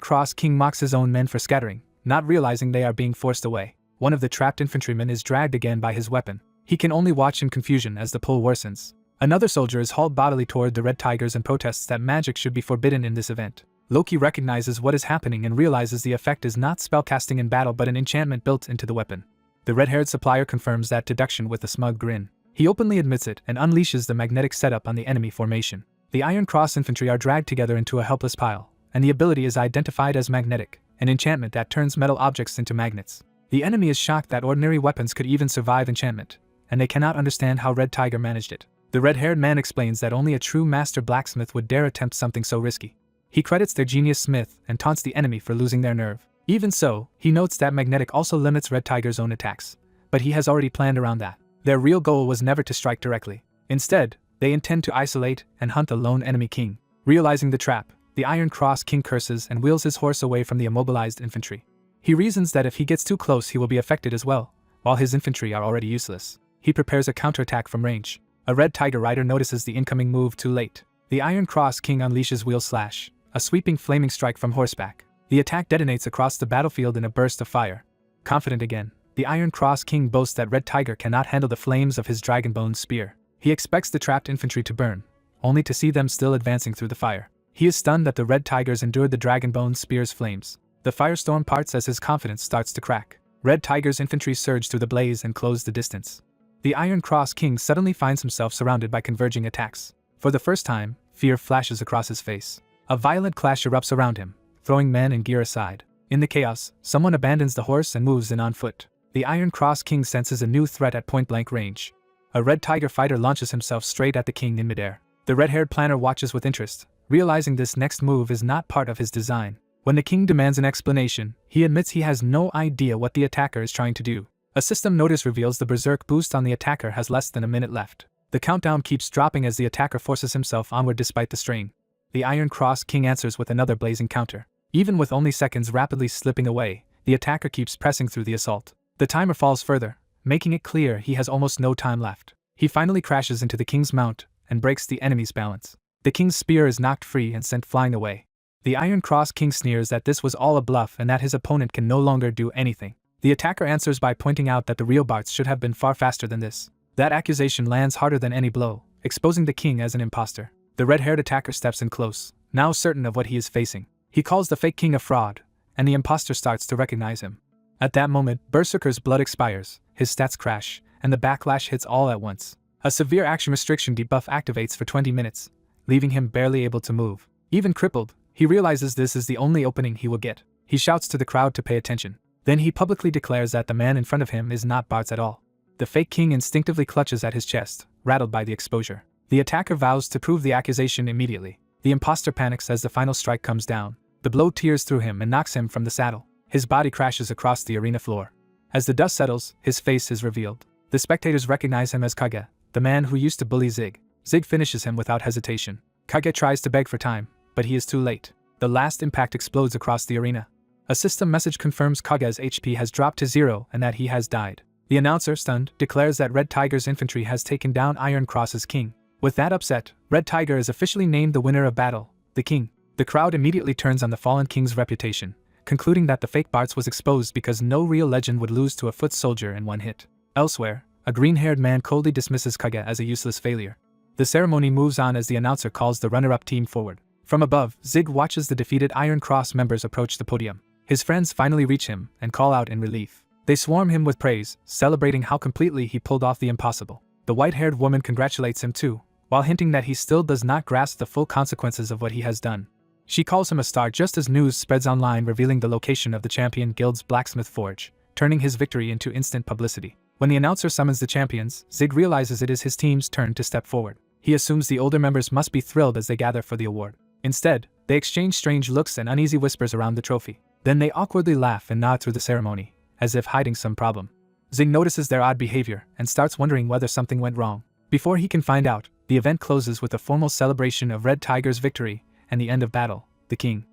Cross king mocks his own men for scattering, not realizing they are being forced away. One of the trapped infantrymen is dragged again by his weapon. He can only watch in confusion as the pull worsens. Another soldier is hauled bodily toward the Red Tigers and protests that magic should be forbidden in this event. Loki recognizes what is happening and realizes the effect is not spellcasting in battle but an enchantment built into the weapon. The red-haired supplier confirms that deduction with a smug grin. He openly admits it and unleashes the magnetic setup on the enemy formation. The Iron Cross infantry are dragged together into a helpless pile, and the ability is identified as magnetic, an enchantment that turns metal objects into magnets. The enemy is shocked that ordinary weapons could even survive enchantment, and they cannot understand how Red Tiger managed it. The red-haired man explains that only a true master blacksmith would dare attempt something so risky. He credits their genius smith and taunts the enemy for losing their nerve. Even so, he notes that magnetic also limits Red Tiger's own attacks, but he has already planned around that. Their real goal was never to strike directly. Instead, they intend to isolate and hunt the lone enemy king. Realizing the trap, the Iron Cross king curses and wheels his horse away from the immobilized infantry. He reasons that if he gets too close he will be affected as well, while his infantry are already useless. He prepares a counterattack from range. A Red Tiger rider notices the incoming move too late. The Iron Cross king unleashes Wheel Slash, a sweeping flaming strike from horseback. The attack detonates across the battlefield in a burst of fire. Confident again, the Iron Cross king boasts that Red Tiger cannot handle the flames of his Dragonbone spear. He expects the trapped infantry to burn, only to see them still advancing through the fire. He is stunned that the Red Tigers endured the Dragonbone spear's flames. The firestorm parts as his confidence starts to crack. Red Tiger's infantry surge through the blaze and close the distance. The Iron Cross king suddenly finds himself surrounded by converging attacks. For the first time, fear flashes across his face. A violent clash erupts around him, throwing men and gear aside. In the chaos, someone abandons the horse and moves in on foot. The Iron Cross king senses a new threat at point-blank range. A Red Tiger fighter launches himself straight at the king in midair. The red-haired planner watches with interest, realizing this next move is not part of his design. When the king demands an explanation, he admits he has no idea what the attacker is trying to do. A system notice reveals the berserk boost on the attacker has less than a minute left. The countdown keeps dropping as the attacker forces himself onward despite the strain. The Iron Cross king answers with another blazing counter. Even with only seconds rapidly slipping away, the attacker keeps pressing through the assault. The timer falls further, making it clear he has almost no time left. He finally crashes into the king's mount and breaks the enemy's balance. The king's spear is knocked free and sent flying away. The Iron Cross king sneers that this was all a bluff and that his opponent can no longer do anything. The attacker answers by pointing out that the real Barts should have been far faster than this. That accusation lands harder than any blow, exposing the king as an imposter. The red-haired attacker steps in close, now certain of what he is facing. He calls the fake king a fraud, and the imposter starts to recognize him. At that moment, Berserker's blood expires, his stats crash, and the backlash hits all at once. A severe action restriction debuff activates for 20 minutes, leaving him barely able to move. Even crippled, he realizes this is the only opening he will get. He shouts to the crowd to pay attention. Then he publicly declares that the man in front of him is not Bartz at all. The fake king instinctively clutches at his chest, rattled by the exposure. The attacker vows to prove the accusation immediately. The imposter panics as the final strike comes down. The blow tears through him and knocks him from the saddle. His body crashes across the arena floor. As the dust settles, his face is revealed. The spectators recognize him as Kage, the man who used to bully Zig. Zig finishes him without hesitation. Kage tries to beg for time, but he is too late. The last impact explodes across the arena. A system message confirms Kage's HP has dropped to 0 and that he has died. The announcer, stunned, declares that Red Tiger's infantry has taken down Iron Cross's king. With that upset, Red Tiger is officially named the winner of battle, the king. The crowd immediately turns on the fallen king's reputation, concluding that the fake Barts was exposed because no real legend would lose to a foot soldier in one hit. Elsewhere, a green-haired man coldly dismisses Kage as a useless failure. The ceremony moves on as the announcer calls the runner-up team forward. From above, Zig watches the defeated Iron Cross members approach the podium. His friends finally reach him and call out in relief. They swarm him with praise, celebrating how completely he pulled off the impossible. The white-haired woman congratulates him too, while hinting that he still does not grasp the full consequences of what he has done. She calls him a star just as news spreads online revealing the location of the champion guild's blacksmith forge, turning his victory into instant publicity. When the announcer summons the champions, Zig realizes it is his team's turn to step forward. He assumes the older members must be thrilled as they gather for the award. Instead, they exchange strange looks and uneasy whispers around the trophy. Then they awkwardly laugh and nod through the ceremony, as if hiding some problem. Zig notices their odd behavior and starts wondering whether something went wrong. Before he can find out, the event closes with a formal celebration of Red Tiger's victory and the end of battle, the king.